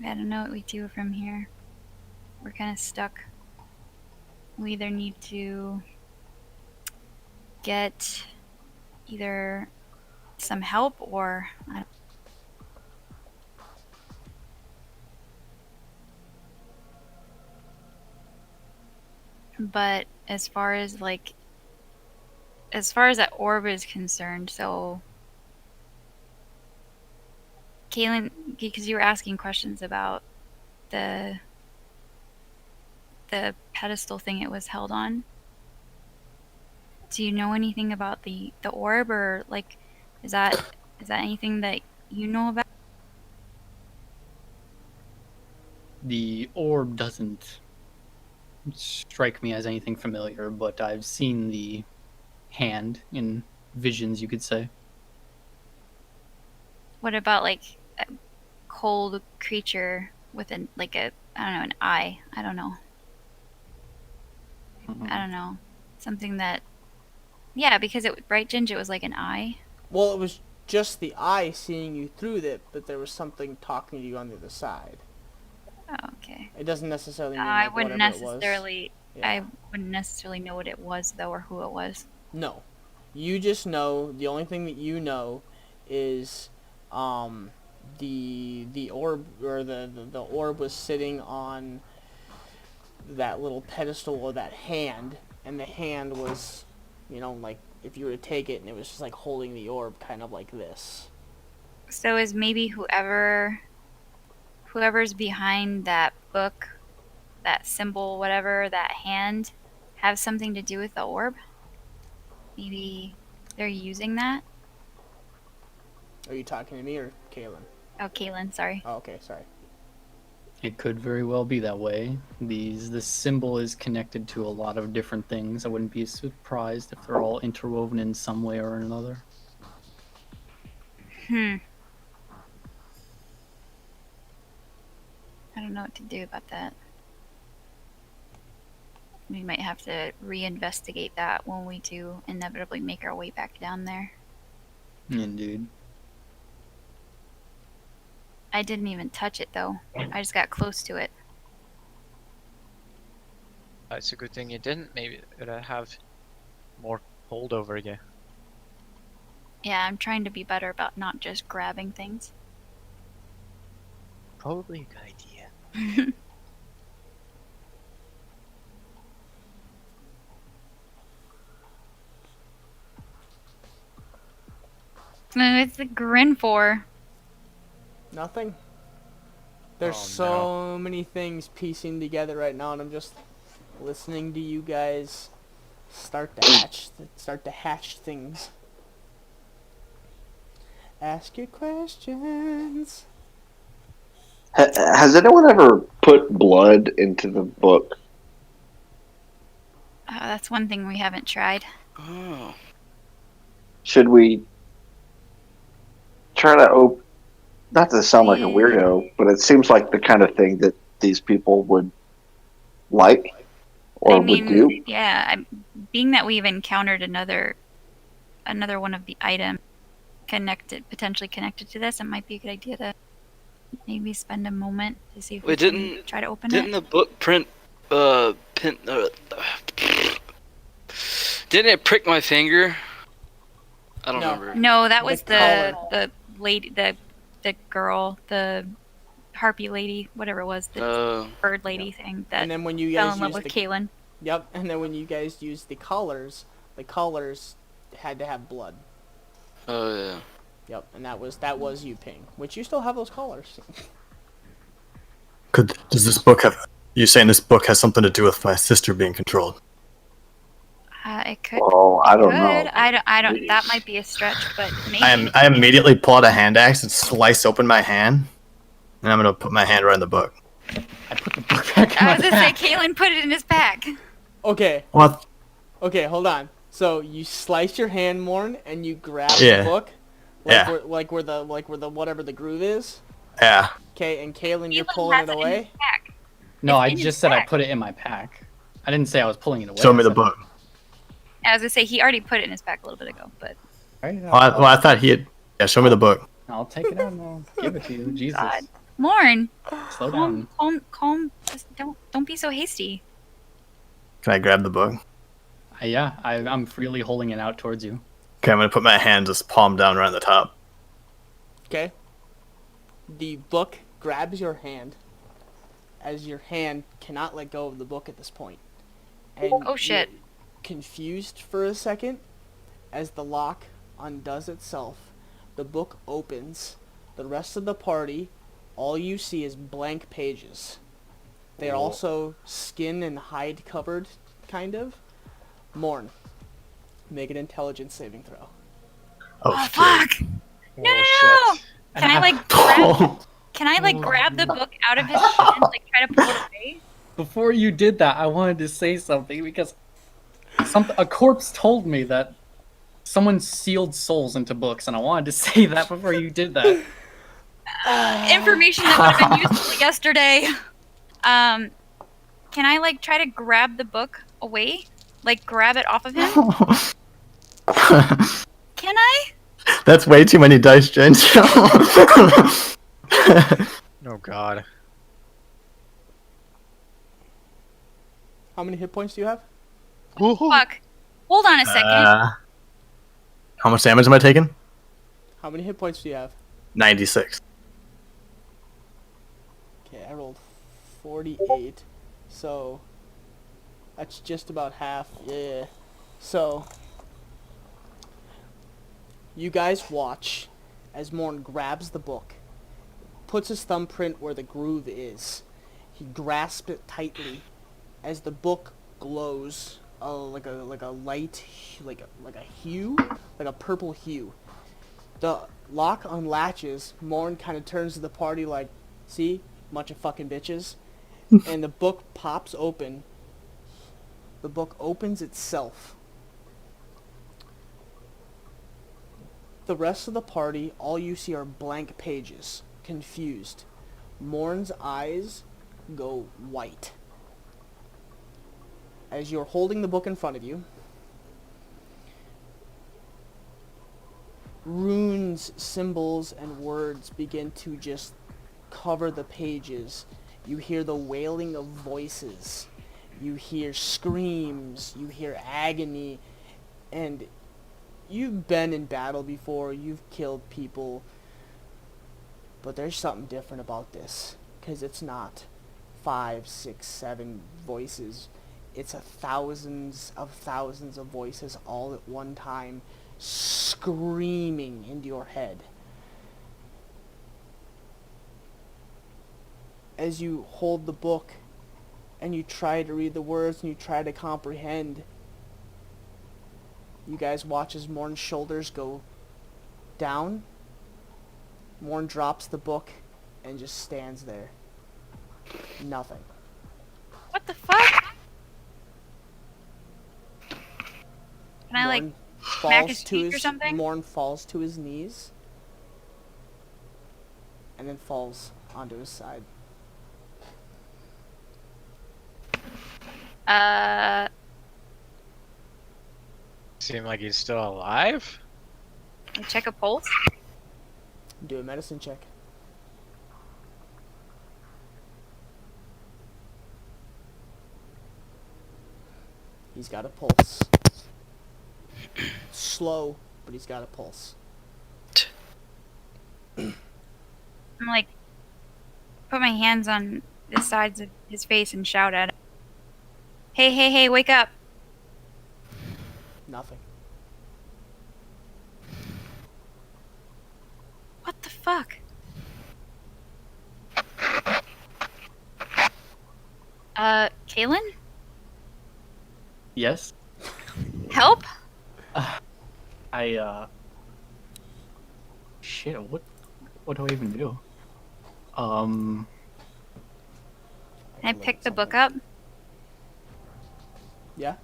[SPEAKER 2] I don't know what we do from here. We're kind of stuck. We either need to get either some help or but as far as that orb is concerned, so Kaylin, because you were asking questions about the pedestal thing it was held on. Do you know anything about the orb, or like is that anything that you know about?
[SPEAKER 7] The orb doesn't strike me as anything familiar, but I've seen the hand in visions, you could say.
[SPEAKER 2] What about like a cold creature with an like a I don't know, an eye? I don't know. I don't know. Something that yeah, because it right, Ginger, it was like an eye.
[SPEAKER 1] Well, it was just the eye seeing you through it, but there was something talking to you on the other side.
[SPEAKER 2] Oh, okay.
[SPEAKER 1] It doesn't necessarily mean
[SPEAKER 2] I
[SPEAKER 1] like
[SPEAKER 2] wouldn't
[SPEAKER 1] whatever it was.
[SPEAKER 2] necessarily.
[SPEAKER 1] Yeah.
[SPEAKER 2] I wouldn't necessarily know what it was though, or who it was.
[SPEAKER 1] No, you just know. The only thing that you know is, the orb, or the orb was sitting on that little pedestal, or that hand, and the hand was, like if you were to take it and it was just like holding the orb, kind of like this.
[SPEAKER 2] So is maybe whoever's behind that book, that symbol, whatever, that hand, have something to do with the orb? Maybe they're using that?
[SPEAKER 1] Are you talking to me or Kaylin?
[SPEAKER 2] Oh, Kaylin, sorry.
[SPEAKER 1] Oh, okay, sorry.
[SPEAKER 7] It could very well be that way. This symbol is connected to a lot of different things. I wouldn't be surprised if they're all interwoven in some way or another.
[SPEAKER 2] I don't know what to do about that. We might have to reinvestigate that when we do inevitably make our way back down there.
[SPEAKER 7] Indeed.
[SPEAKER 2] I didn't even touch it though. I just got close to it.
[SPEAKER 6] It's a good thing you didn't. Maybe it'd have more hold over you.
[SPEAKER 2] Yeah, I'm trying to be better about not just grabbing things.
[SPEAKER 6] Probably a good idea.
[SPEAKER 2] What's the grin for?
[SPEAKER 1] Nothing. There's
[SPEAKER 6] Oh,
[SPEAKER 1] so many things piecing together right now, and I'm just listening to you guys start to hatch things. Ask your questions.
[SPEAKER 4] Has anyone ever put blood into the book?
[SPEAKER 2] That's one thing we haven't tried.
[SPEAKER 8] Oh.
[SPEAKER 4] Should we try to open? Not to sound like a weirdo, but it seems like the kind of thing that these people would like or would do.
[SPEAKER 2] Yeah. Being that we've encountered another one of the items potentially connected to this, it might be a good idea to maybe spend a moment to see if we can try to open
[SPEAKER 8] didn't
[SPEAKER 2] it.
[SPEAKER 8] the book didn't it prick my finger? I don't remember.
[SPEAKER 2] No, that was
[SPEAKER 1] collar.
[SPEAKER 2] the lady, the girl, the harpy lady, whatever it was, the bird lady thing that
[SPEAKER 1] And then when you
[SPEAKER 2] fell
[SPEAKER 1] guys
[SPEAKER 2] in love
[SPEAKER 1] used
[SPEAKER 2] with Kaylin.
[SPEAKER 1] Yep, and then when you guys used the collars had to have blood.
[SPEAKER 8] Oh yeah.
[SPEAKER 1] Yep, and that was you, Ping. Which you still have those collars.
[SPEAKER 3] Does this book have? You saying this book has something to do with my sister being controlled?
[SPEAKER 2] It could.
[SPEAKER 4] Well, I don't know.
[SPEAKER 2] I don't. That might be a stretch, but maybe.
[SPEAKER 3] I immediately pull out a hand axe and slice open my hand, and I'm gonna put my hand right in the book.
[SPEAKER 7] I put the book back in
[SPEAKER 2] I
[SPEAKER 7] my
[SPEAKER 2] was gonna say,
[SPEAKER 7] pack.
[SPEAKER 2] Kaylin put it in his pack.
[SPEAKER 1] Okay.
[SPEAKER 3] What?
[SPEAKER 1] Okay, hold on. So you slice your hand, Morn, and you grab
[SPEAKER 3] Yeah.
[SPEAKER 1] the book.
[SPEAKER 3] Yeah.
[SPEAKER 1] Where the whatever the groove is.
[SPEAKER 3] Yeah.
[SPEAKER 1] Okay, and Kaylin, you're
[SPEAKER 2] Kaylin
[SPEAKER 1] pulling
[SPEAKER 2] has
[SPEAKER 1] it
[SPEAKER 2] in
[SPEAKER 1] away.
[SPEAKER 2] his pack.
[SPEAKER 7] No,
[SPEAKER 2] It's
[SPEAKER 7] I
[SPEAKER 2] in his
[SPEAKER 7] just said I
[SPEAKER 2] pack.
[SPEAKER 7] put it in my pack. I didn't say I was pulling it away.
[SPEAKER 3] Show me
[SPEAKER 7] I
[SPEAKER 3] the
[SPEAKER 7] said-
[SPEAKER 3] book.
[SPEAKER 2] I was gonna say he already put it in his pack a little bit ago, but
[SPEAKER 7] Right,
[SPEAKER 3] Well, I thought he had. Yeah, show me the book.
[SPEAKER 7] I'll take it out and I'll give it to you. Jesus.
[SPEAKER 2] God. Morn,
[SPEAKER 7] Slow down.
[SPEAKER 2] calm. Just don't be so hasty.
[SPEAKER 3] Can I grab the book?
[SPEAKER 7] I'm freely holding it out towards you.
[SPEAKER 3] Okay, I'm gonna put my hand just palm down right on the top.
[SPEAKER 1] Okay. The book grabs your hand, as your hand cannot let go of the book at this point. And
[SPEAKER 2] Oh, shit.
[SPEAKER 1] you're confused for a second, as the lock undoes itself. The book opens. The rest of the party, all you see is blank pages. They are also skin and hide covered, kind of. Morn, make an intelligence saving throw.
[SPEAKER 2] Oh,
[SPEAKER 3] shit.
[SPEAKER 2] fuck! No! Can I like grab? Can I like grab the book out of his hand, like try to pull it away?
[SPEAKER 7] Before you did that, I wanted to say something because a corpse told me that someone sealed souls into books, and I wanted to say that before you did that.
[SPEAKER 2] Information that would have been useful yesterday. Can I like try to grab the book away? Like grab it off of him? Can I?
[SPEAKER 3] That's way too many dice, Jen.
[SPEAKER 6] Oh god.
[SPEAKER 1] How many hit points do you have?
[SPEAKER 2] Fuck. Hold on a second.
[SPEAKER 3] How much damage am I taking?
[SPEAKER 1] How many hit points do you have?
[SPEAKER 3] 96.
[SPEAKER 1] Okay, I rolled 48, so that's just about half. Yeah. So you guys watch as Morn grabs the book, puts his thumbprint where the groove is. He grasps it tightly as the book glows like a light, like a hue, like a purple hue. The lock unlatches. Morn kind of turns to the party like, see, bunch of fucking bitches. And the book pops open. The book opens itself. The rest of the party, all you see are blank pages, confused. Morn's eyes go white. As you're holding the book in front of you, runes, symbols, and words begin to just cover the pages. You hear the wailing of voices. You hear screams. You hear agony. And you've been in battle before. You've killed people. But there's something different about this. Because it's not 5, 6, 7 voices. It's thousands of voices all at one time, screaming into your head. As you hold the book and you try to read the words and you try to comprehend, you guys watch as Morn's shoulders go down. Morn drops the book and just stands there. Nothing.
[SPEAKER 2] What the fuck? Can I, like,
[SPEAKER 1] Morn
[SPEAKER 2] smack his cheek or something?
[SPEAKER 1] Morn falls to his knees and then falls onto his side.
[SPEAKER 6] Seem like he's still alive?
[SPEAKER 2] Check a pulse?
[SPEAKER 1] Do a medicine check. He's got a pulse. Slow, but he's got a pulse.
[SPEAKER 2] I'm like, put my hands on the sides of his face and shout at him. Hey, hey, hey, wake up.
[SPEAKER 1] Nothing.
[SPEAKER 2] What the fuck? Kaylin?
[SPEAKER 7] Yes.
[SPEAKER 2] Help?
[SPEAKER 7] Shit. What do I even do?
[SPEAKER 2] Can I pick the book up?
[SPEAKER 1] Yeah,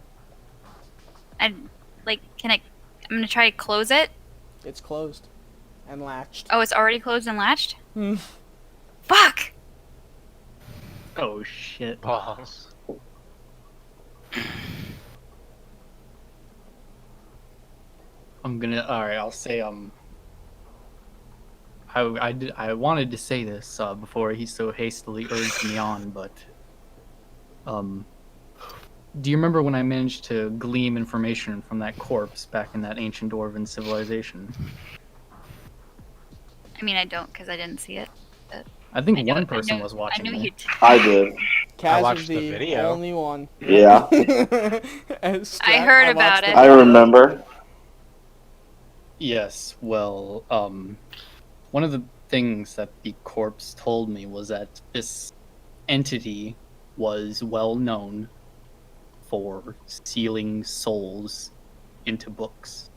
[SPEAKER 2] And, like, I'm gonna try to close it.
[SPEAKER 1] it's closed and latched.
[SPEAKER 2] Oh, it's already closed and latched?
[SPEAKER 1] Hmm.
[SPEAKER 2] Fuck!
[SPEAKER 7] Oh shit.
[SPEAKER 6] Balls.
[SPEAKER 7] Alright, I'll say, I wanted to say this, before he so hastily urged me on, but, do you remember when I managed to glean information from that corpse back in that ancient Dwarven civilization?
[SPEAKER 2] I mean, I don't, because I didn't see it.
[SPEAKER 7] I think one person was
[SPEAKER 2] I
[SPEAKER 7] watching
[SPEAKER 2] knew
[SPEAKER 7] me.
[SPEAKER 2] you'd...
[SPEAKER 4] I did.
[SPEAKER 1] Kaz
[SPEAKER 6] watched
[SPEAKER 1] is
[SPEAKER 6] the
[SPEAKER 1] the
[SPEAKER 6] video.
[SPEAKER 1] only one.
[SPEAKER 4] Yeah.
[SPEAKER 2] I heard about it.
[SPEAKER 4] I remember.
[SPEAKER 7] Yes, well, one of the things that the corpse told me was that this entity was well known for sealing souls into books.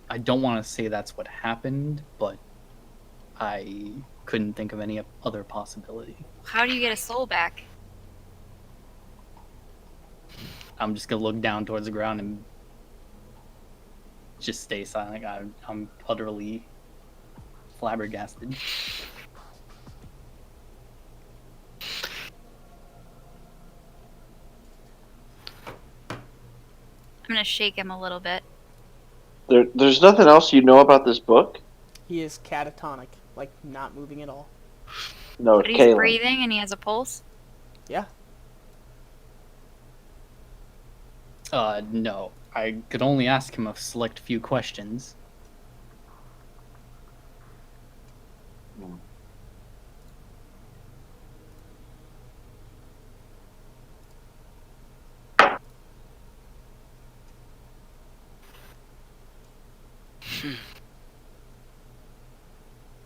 [SPEAKER 7] I don't want to say that's what happened, but I couldn't think of any other possibility.
[SPEAKER 2] How do you get a soul back?
[SPEAKER 7] I'm just gonna look down towards the ground and just stay silent. I'm utterly flabbergasted.
[SPEAKER 2] I'm gonna shake him a little bit.
[SPEAKER 4] There's nothing else you know about this book?
[SPEAKER 1] He is catatonic, like not moving at all.
[SPEAKER 4] No,
[SPEAKER 2] But he's
[SPEAKER 4] Kaylin.
[SPEAKER 2] breathing and he has a pulse?
[SPEAKER 1] Yeah.
[SPEAKER 7] No. I could only ask him a select few questions.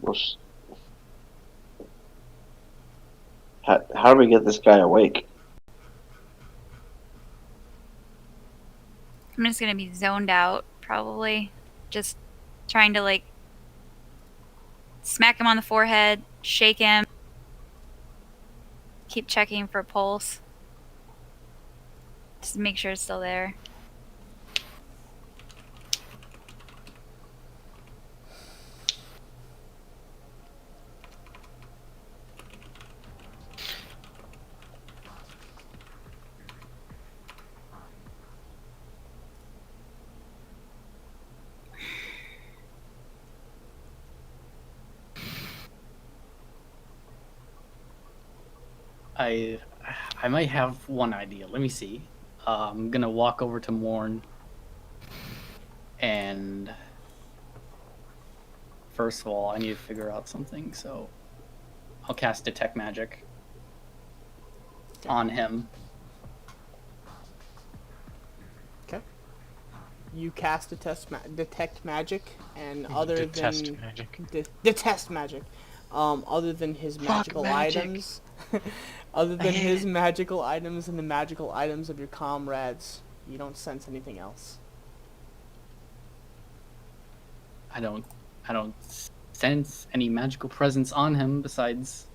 [SPEAKER 4] Well, how do we get this guy awake?
[SPEAKER 2] I'm just gonna be zoned out, probably. Just trying to, like, smack him on the forehead, shake him, keep checking for pulse. Just to make sure it's still there.
[SPEAKER 7] I might have one idea. Let me see. I'm gonna walk over to Morn, and first of all, I need to figure out something. So I'll cast Detect Magic on him.
[SPEAKER 1] Okay. You cast detect magic, and other
[SPEAKER 6] Detest
[SPEAKER 1] than
[SPEAKER 6] magic.
[SPEAKER 1] detest magic, other than his magical
[SPEAKER 6] magic.
[SPEAKER 1] items, other than his magical items and the magical items of your comrades, you don't sense anything else.
[SPEAKER 7] I don't sense any magical presence on him besides,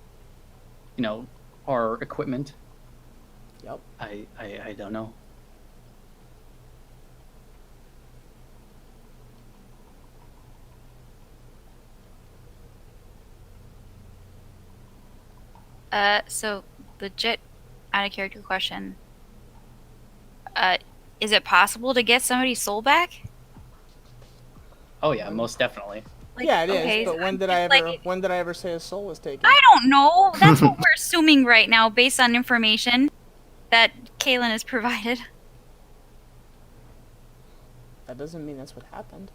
[SPEAKER 7] our equipment.
[SPEAKER 1] Yep.
[SPEAKER 7] I don't know.
[SPEAKER 2] So legit out of character question. Is it possible to get somebody's soul back?
[SPEAKER 7] Oh yeah, most definitely.
[SPEAKER 2] Like,
[SPEAKER 1] Yeah, it is.
[SPEAKER 2] okay,
[SPEAKER 1] But when did
[SPEAKER 2] just
[SPEAKER 1] I
[SPEAKER 2] like-
[SPEAKER 1] ever? When did I ever say a soul was taken?
[SPEAKER 2] I don't know. That's what we're assuming right now, based on information that Kaylin has provided.
[SPEAKER 1] That doesn't mean that's what happened.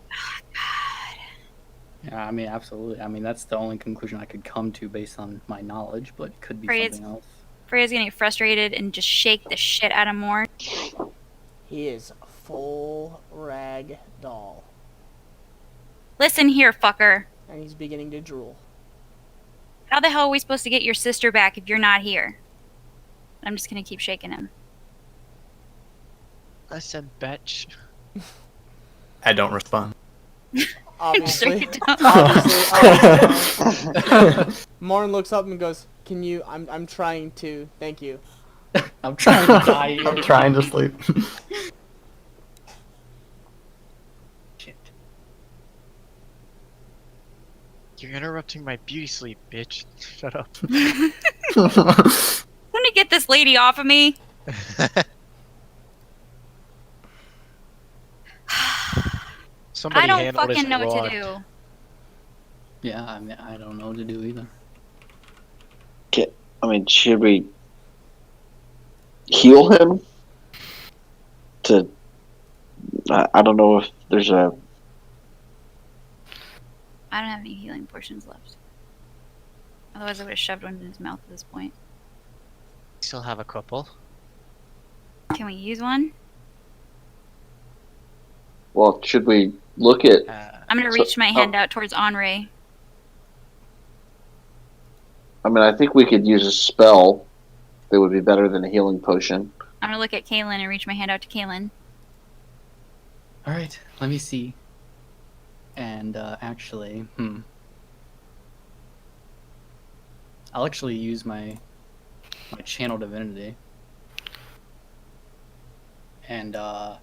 [SPEAKER 7] Yeah, I mean, absolutely. I mean, that's the only conclusion I could come to based on my knowledge, but it could be
[SPEAKER 2] Freya's-
[SPEAKER 7] something else.
[SPEAKER 2] Freya's gonna get frustrated and just shake the shit out of Morn.
[SPEAKER 1] He is full rag doll,
[SPEAKER 2] Listen here, fucker.
[SPEAKER 1] and he's beginning to drool.
[SPEAKER 2] How the hell are we supposed to get your sister back if you're not here? I'm just gonna keep shaking him.
[SPEAKER 6] Listen, bitch.
[SPEAKER 3] I don't respond.
[SPEAKER 1] Obviously.
[SPEAKER 2] Straight down.
[SPEAKER 1] Obviously. Morn looks up and goes, "Can you? I'm trying to. Thank you."
[SPEAKER 7] I'm trying to die here.
[SPEAKER 3] I'm trying to sleep.
[SPEAKER 7] Shit.
[SPEAKER 6] You're interrupting my beauty sleep, bitch. Shut up.
[SPEAKER 2] I'm gonna get this lady off of me.
[SPEAKER 6] Somebody
[SPEAKER 2] I don't
[SPEAKER 6] handle this
[SPEAKER 2] fucking know what
[SPEAKER 6] rod.
[SPEAKER 2] to do.
[SPEAKER 7] Yeah, I mean, I don't know what to do either.
[SPEAKER 4] I mean, should we heal him? I don't know if there's a.
[SPEAKER 2] I don't have any healing potions left. Otherwise, I would have shoved one in his mouth at this point.
[SPEAKER 6] Still have a couple.
[SPEAKER 2] Can we use one?
[SPEAKER 4] Well, should we look at?
[SPEAKER 2] I'm gonna
[SPEAKER 4] So-
[SPEAKER 2] reach my hand out towards Henri.
[SPEAKER 4] I mean, I think we could use a spell that would be better than a healing potion.
[SPEAKER 2] I'm gonna look at Kaylin and reach my hand out to Kaylin.
[SPEAKER 7] All right, let me see. And actually, I'll actually use my channel divinity, and I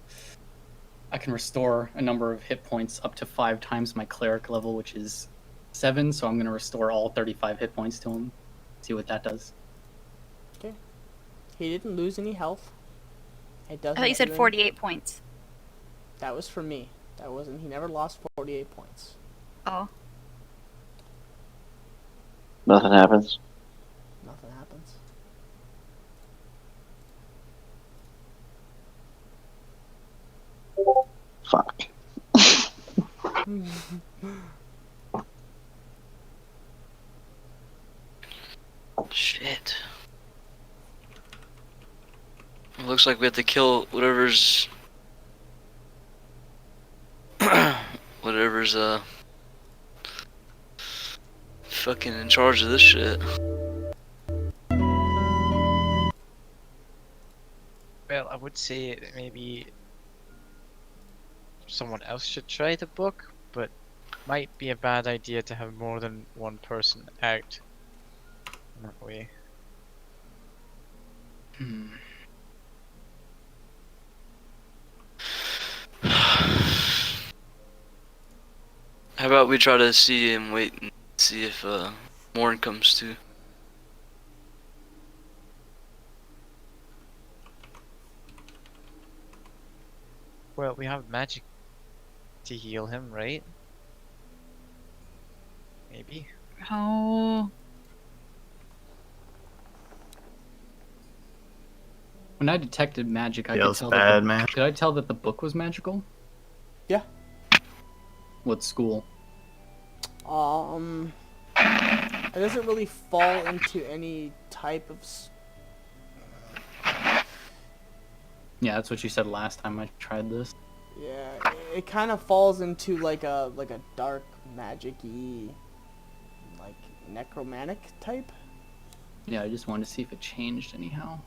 [SPEAKER 7] can restore a number of hit points up to 5 times my cleric level, which is 7. So I'm going to restore all 35 hit points to him. See what that does.
[SPEAKER 1] He didn't lose any health. It doesn't.
[SPEAKER 2] I thought you said
[SPEAKER 1] even-
[SPEAKER 2] 48 points.
[SPEAKER 1] That was for me. That wasn't. He never lost 48 points.
[SPEAKER 2] Oh.
[SPEAKER 4] Nothing happens.
[SPEAKER 1] Nothing happens.
[SPEAKER 4] Fuck.
[SPEAKER 8] Shit. It looks like we have to kill whatever's fucking in charge of this shit.
[SPEAKER 6] Well, I would say that maybe someone else should try the book, but might be a bad idea to have more than one person act in that way.
[SPEAKER 8] How about we try to see and wait and see if Morn comes too.
[SPEAKER 6] Well, we have magic to heal him, right? Maybe.
[SPEAKER 2] Oh.
[SPEAKER 7] When I detected magic, I could
[SPEAKER 3] Feels
[SPEAKER 7] tell
[SPEAKER 3] bad,
[SPEAKER 7] that
[SPEAKER 3] man.
[SPEAKER 7] Did I tell that the book was magical?
[SPEAKER 1] Yeah.
[SPEAKER 7] What school?
[SPEAKER 1] It doesn't really fall into any type of.
[SPEAKER 7] Yeah, that's what you said last time I tried this.
[SPEAKER 1] Yeah, it kind of falls into like a dark magic-y, like necromantic type.
[SPEAKER 7] Yeah, I just wanted to see if it changed anyhow.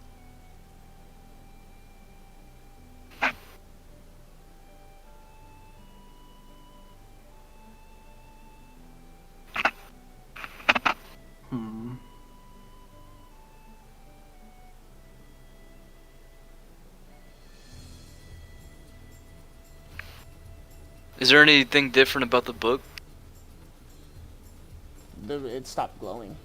[SPEAKER 8] Is there anything different about the book?
[SPEAKER 1] It stopped glowing.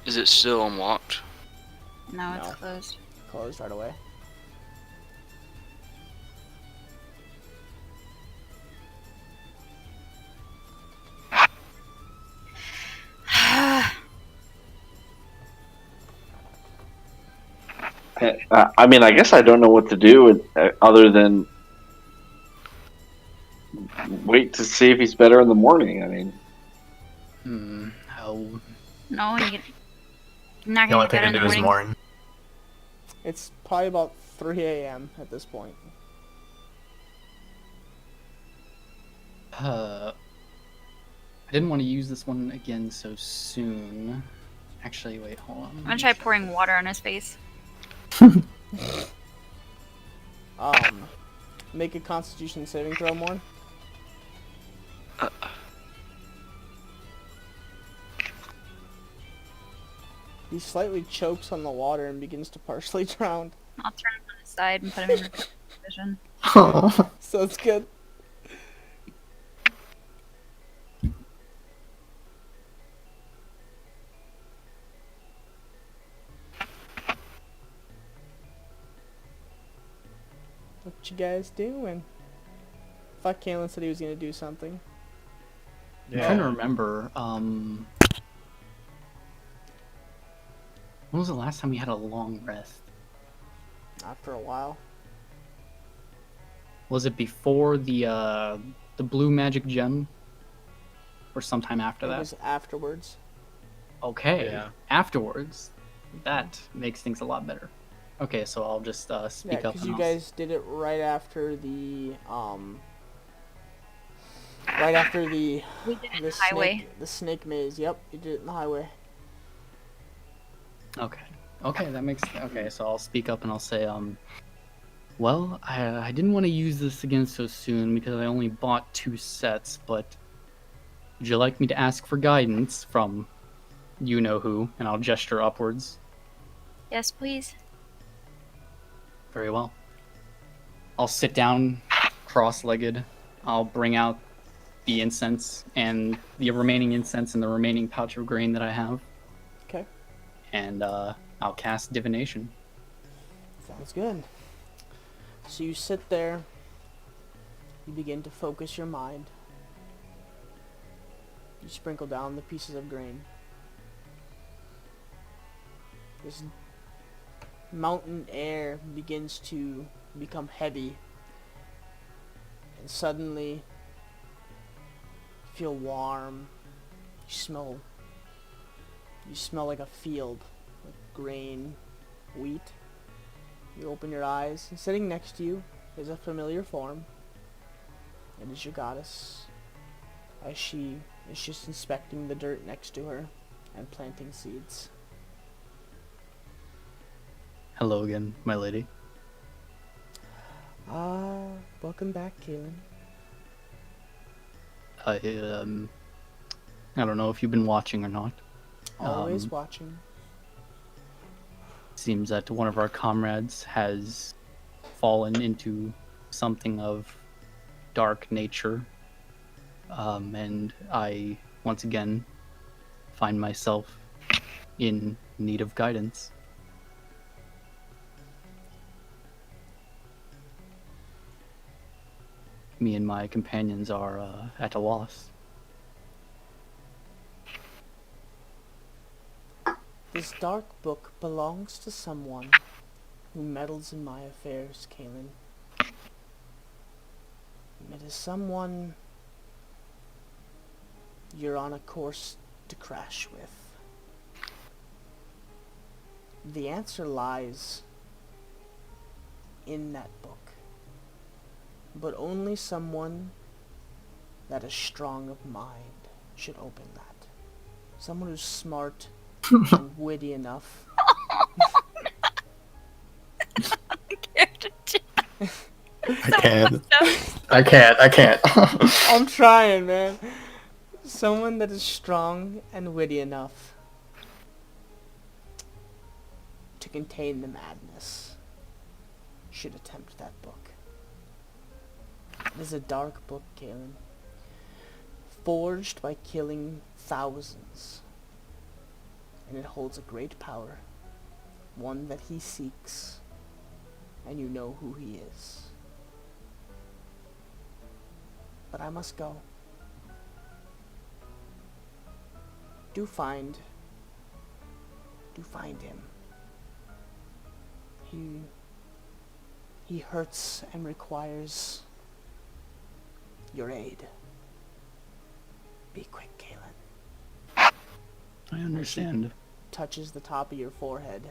[SPEAKER 8] Is it still unlocked?
[SPEAKER 2] No, it's
[SPEAKER 1] No.
[SPEAKER 2] closed.
[SPEAKER 1] Closed right away.
[SPEAKER 4] I mean, I guess I don't know what to do other than wait to see if he's better in the morning. I mean,
[SPEAKER 7] How?
[SPEAKER 2] No, you're not
[SPEAKER 3] The
[SPEAKER 2] gonna
[SPEAKER 3] only
[SPEAKER 2] get
[SPEAKER 3] thing
[SPEAKER 2] better
[SPEAKER 3] I
[SPEAKER 2] in the
[SPEAKER 3] do is
[SPEAKER 2] morning.
[SPEAKER 3] mourn.
[SPEAKER 1] It's probably about 3 a.m. at this point.
[SPEAKER 7] I didn't want to use this one again so soon. Actually, wait, hold on.
[SPEAKER 2] I'm gonna try pouring water on his face.
[SPEAKER 1] Make a Constitution saving throw, Morn. He slightly chokes on the water and begins to partially drown.
[SPEAKER 2] I'll turn him on his side and put him in recovery position.
[SPEAKER 1] So it's good. What you guys doing? I thought Kalen said he was gonna do something.
[SPEAKER 7] I'm trying to remember. When was the last time we had a long rest?
[SPEAKER 1] After a while.
[SPEAKER 7] Was it before the blue magic gem, or sometime after
[SPEAKER 1] It
[SPEAKER 7] that?
[SPEAKER 1] was afterwards.
[SPEAKER 7] Okay.
[SPEAKER 6] Yeah.
[SPEAKER 7] Afterwards, that makes things a lot better. Okay, so I'll just
[SPEAKER 1] Yeah,
[SPEAKER 7] speak up.
[SPEAKER 1] because
[SPEAKER 7] And
[SPEAKER 1] you
[SPEAKER 7] I'll
[SPEAKER 1] guys did it right after the right after the
[SPEAKER 2] We did it in
[SPEAKER 1] the
[SPEAKER 2] the highway.
[SPEAKER 1] snake the snake maze. Yep, you did it in the highway.
[SPEAKER 7] Okay. Okay, that makes okay. So I'll speak up and I'll say, well, I didn't want to use this again so soon because I only bought 2 sets, but would you like me to ask for guidance from you know who? And I'll gesture upwards.
[SPEAKER 2] Yes, please.
[SPEAKER 7] Very well. I'll sit down, cross-legged. I'll bring out the incense and the remaining incense and the remaining pouch of grain that I have,
[SPEAKER 1] Okay,
[SPEAKER 7] and I'll cast divination.
[SPEAKER 1] sounds good. So you sit there. You begin to focus your mind. You sprinkle down the pieces of grain. This mountain air begins to become heavy, and suddenly you feel warm. You smell like a field with grain, wheat. You open your eyes, and sitting next to you is a familiar form. It is your goddess, as she is just inspecting the dirt next to her and planting seeds.
[SPEAKER 7] Hello again, my lady.
[SPEAKER 1] Welcome back, Kaylin.
[SPEAKER 7] I don't know if you've been watching or not.
[SPEAKER 1] Always watching.
[SPEAKER 7] Seems that one of our comrades has fallen into something of dark nature. And I, once again, find myself in need of guidance. Me and my companions are at a loss.
[SPEAKER 1] This dark book belongs to someone who meddles in my affairs, Kaylin. It is someone you're on a course to crash with. The answer lies in that book. But only someone that is strong of mind should open that. Someone who's smart and witty enough.
[SPEAKER 3] I can't.
[SPEAKER 1] I'm trying, man. Someone that is strong and witty enough to contain the madness should attempt that book. It is a dark book, Galen, forged by killing thousands, and it holds a great power, one that he seeks, and you know who he is. But I must go. Do find him. He hurts and requires your aid. Be quick, Galen.
[SPEAKER 7] I understand.
[SPEAKER 1] Touches the top of your forehead,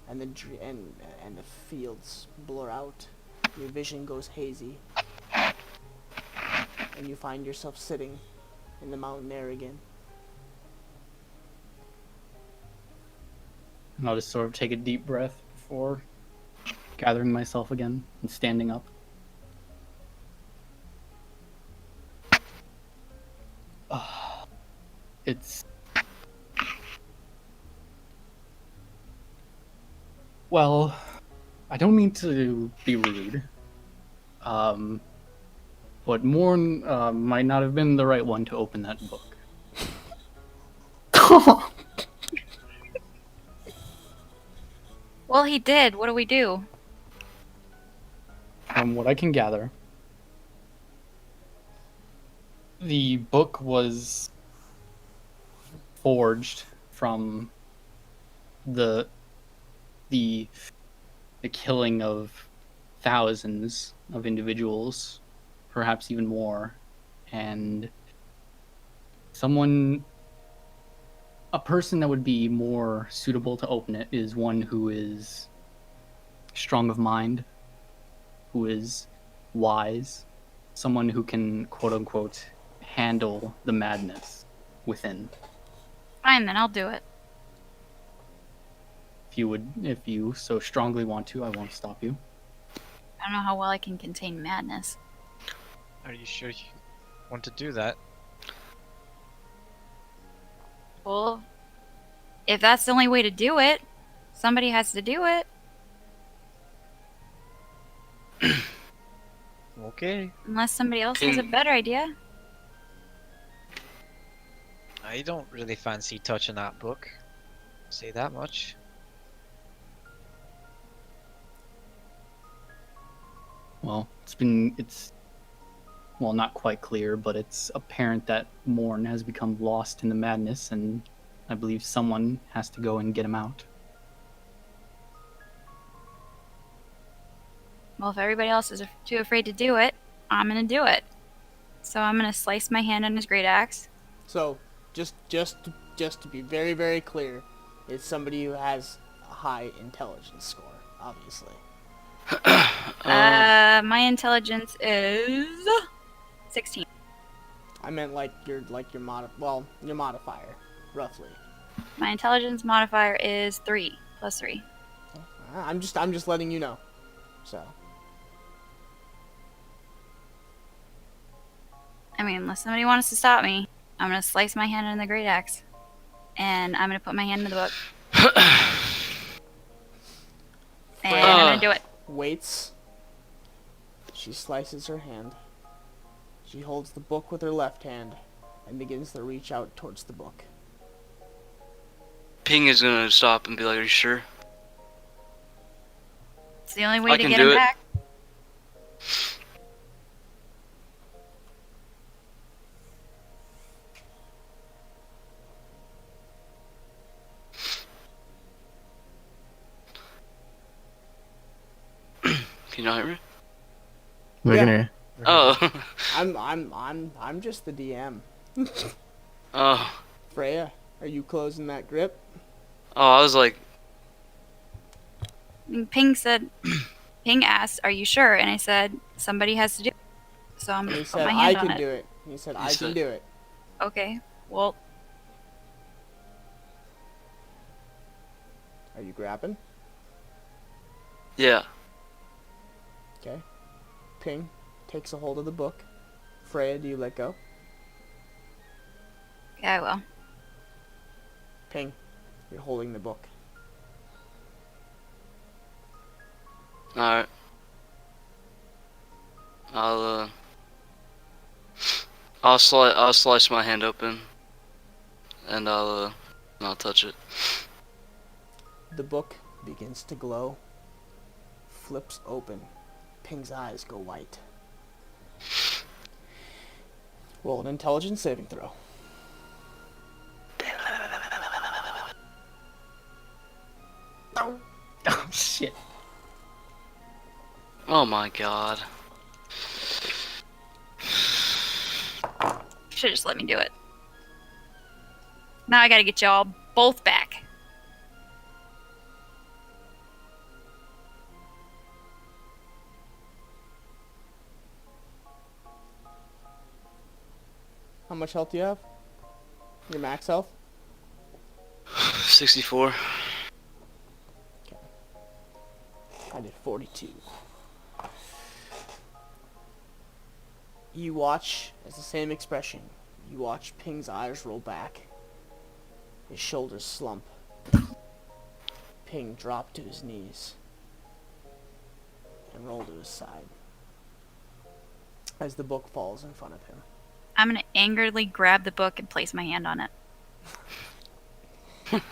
[SPEAKER 1] and the and the fields blur out. Your vision goes hazy, and you find yourself sitting in the mountain air again.
[SPEAKER 7] And I'll just sort of take a deep breath before gathering myself again and standing up. It's... Well, I don't mean to be rude. But Morn might not have been the right one to open that book.
[SPEAKER 2] Well, he did. What do we do?
[SPEAKER 7] From what I can gather, the book was forged from the killing of thousands of individuals, perhaps even more, and a person that would be more suitable to open it is one who is strong of mind, who is wise, someone who can, quote unquote, handle the madness within.
[SPEAKER 2] Fine, then I'll do it.
[SPEAKER 7] If you so strongly want to, I won't stop you.
[SPEAKER 2] I don't know how well I can contain madness.
[SPEAKER 6] Are you sure you want to do that?
[SPEAKER 2] Well, if that's the only way to do it, somebody has to do it.
[SPEAKER 6] Okay.
[SPEAKER 2] Unless somebody else has a better idea.
[SPEAKER 6] I don't really fancy touching that book. Say that much.
[SPEAKER 7] Well, it's not quite clear, but it's apparent that Morn has become lost in the madness, and I believe someone has to go and get him out.
[SPEAKER 2] Well, if everybody else is too afraid to do it, I'm gonna do it. So I'm gonna slice my hand on his great axe.
[SPEAKER 1] So, just to be very, very clear, it's somebody who has a high intelligence score, obviously.
[SPEAKER 2] My intelligence is 16.
[SPEAKER 1] I meant your modifier, roughly.
[SPEAKER 2] My intelligence modifier is 3 plus 3.
[SPEAKER 1] I'm just letting you know. So.
[SPEAKER 2] I mean, unless somebody wants to stop me, I'm gonna slice my hand on the great axe, and I'm gonna put my hand in the book, and I'm gonna do it.
[SPEAKER 1] Waits. She slices her hand. She holds the book with her left hand and begins to reach out towards the book.
[SPEAKER 8] Ping is gonna stop and be like, "Are you sure?"
[SPEAKER 2] It's the only way
[SPEAKER 8] I
[SPEAKER 2] to
[SPEAKER 8] can
[SPEAKER 2] get
[SPEAKER 8] do
[SPEAKER 2] him
[SPEAKER 8] it.
[SPEAKER 2] back.
[SPEAKER 8] Can you not hear me?
[SPEAKER 3] We can hear you.
[SPEAKER 8] Oh.
[SPEAKER 1] I'm just the DM.
[SPEAKER 8] Oh.
[SPEAKER 1] Freya, are you closing that grip?
[SPEAKER 8] Oh, I was like,
[SPEAKER 2] And Ping asked, "Are you sure?" And I said, "Somebody has to do it." So I'm
[SPEAKER 1] And
[SPEAKER 2] gonna
[SPEAKER 1] he
[SPEAKER 2] put
[SPEAKER 1] said,
[SPEAKER 2] my
[SPEAKER 1] I
[SPEAKER 2] hand on
[SPEAKER 1] can
[SPEAKER 2] it.
[SPEAKER 1] do it. He said,
[SPEAKER 8] He
[SPEAKER 1] I can
[SPEAKER 8] said-
[SPEAKER 1] do it.
[SPEAKER 2] Okay. Well,
[SPEAKER 1] Are you grabbing?
[SPEAKER 8] yeah.
[SPEAKER 1] Okay. Ping takes a hold of the book. Freya, do you let go?
[SPEAKER 2] Yeah, I will.
[SPEAKER 1] Ping, you're holding the book.
[SPEAKER 8] Alright. I'll slice my hand open, and I'll touch it.
[SPEAKER 1] The book begins to glow, flips open. Ping's eyes go white. Roll an intelligence saving throw.
[SPEAKER 7] Oh shit.
[SPEAKER 8] Oh my god.
[SPEAKER 2] Should just let me do it. Now I gotta get y'all both back.
[SPEAKER 1] How much health do you have? Your max health?
[SPEAKER 8] 64.
[SPEAKER 1] I did 42. You watch as the same expression. You watch Ping's eyes roll back. His shoulders slump. Ping drop to his knees and roll to his side as the book falls in front of him.
[SPEAKER 2] I'm gonna angrily grab the book and place my hand on it.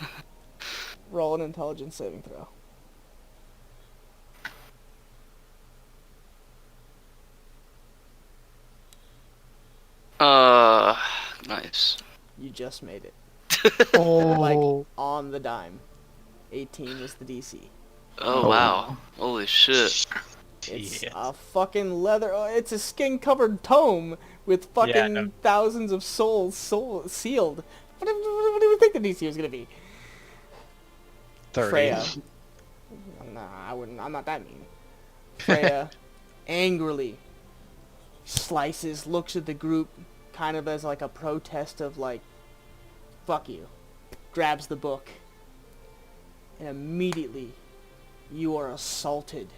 [SPEAKER 1] Roll an intelligence saving throw.
[SPEAKER 8] Nice.
[SPEAKER 1] You just made it.
[SPEAKER 7] Oh.
[SPEAKER 1] Like, on the dime. 18 is the DC.
[SPEAKER 8] Oh wow. Holy shit.
[SPEAKER 1] It's
[SPEAKER 6] Yeah.
[SPEAKER 1] a fucking leather... it's a skin-covered tome with fucking
[SPEAKER 6] no.
[SPEAKER 1] thousands of souls sealed. What do you think the DC was gonna be?
[SPEAKER 6] 30.
[SPEAKER 1] Freya. Nah, I'm not that mean. Freya angrily slices, looks at the group, kind of as like a protest of like, fuck you. Grabs the book. And immediately, you are assaulted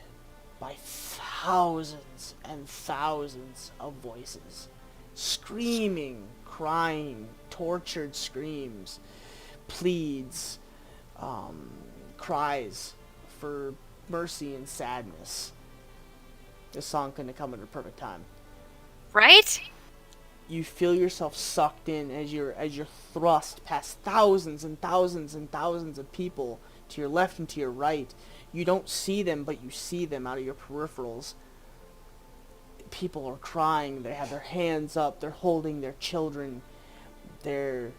[SPEAKER 1] by thousands and thousands of voices. Screaming, crying, tortured screams, pleads, cries for mercy and sadness. This song couldn't have come at a perfect time.
[SPEAKER 2] Right?
[SPEAKER 1] You feel yourself sucked in as you're thrust past thousands and thousands and thousands of people to your left and to your right. You don't see them, but you see them out of your peripherals. People are crying. They have their hands up. They're holding their children. They're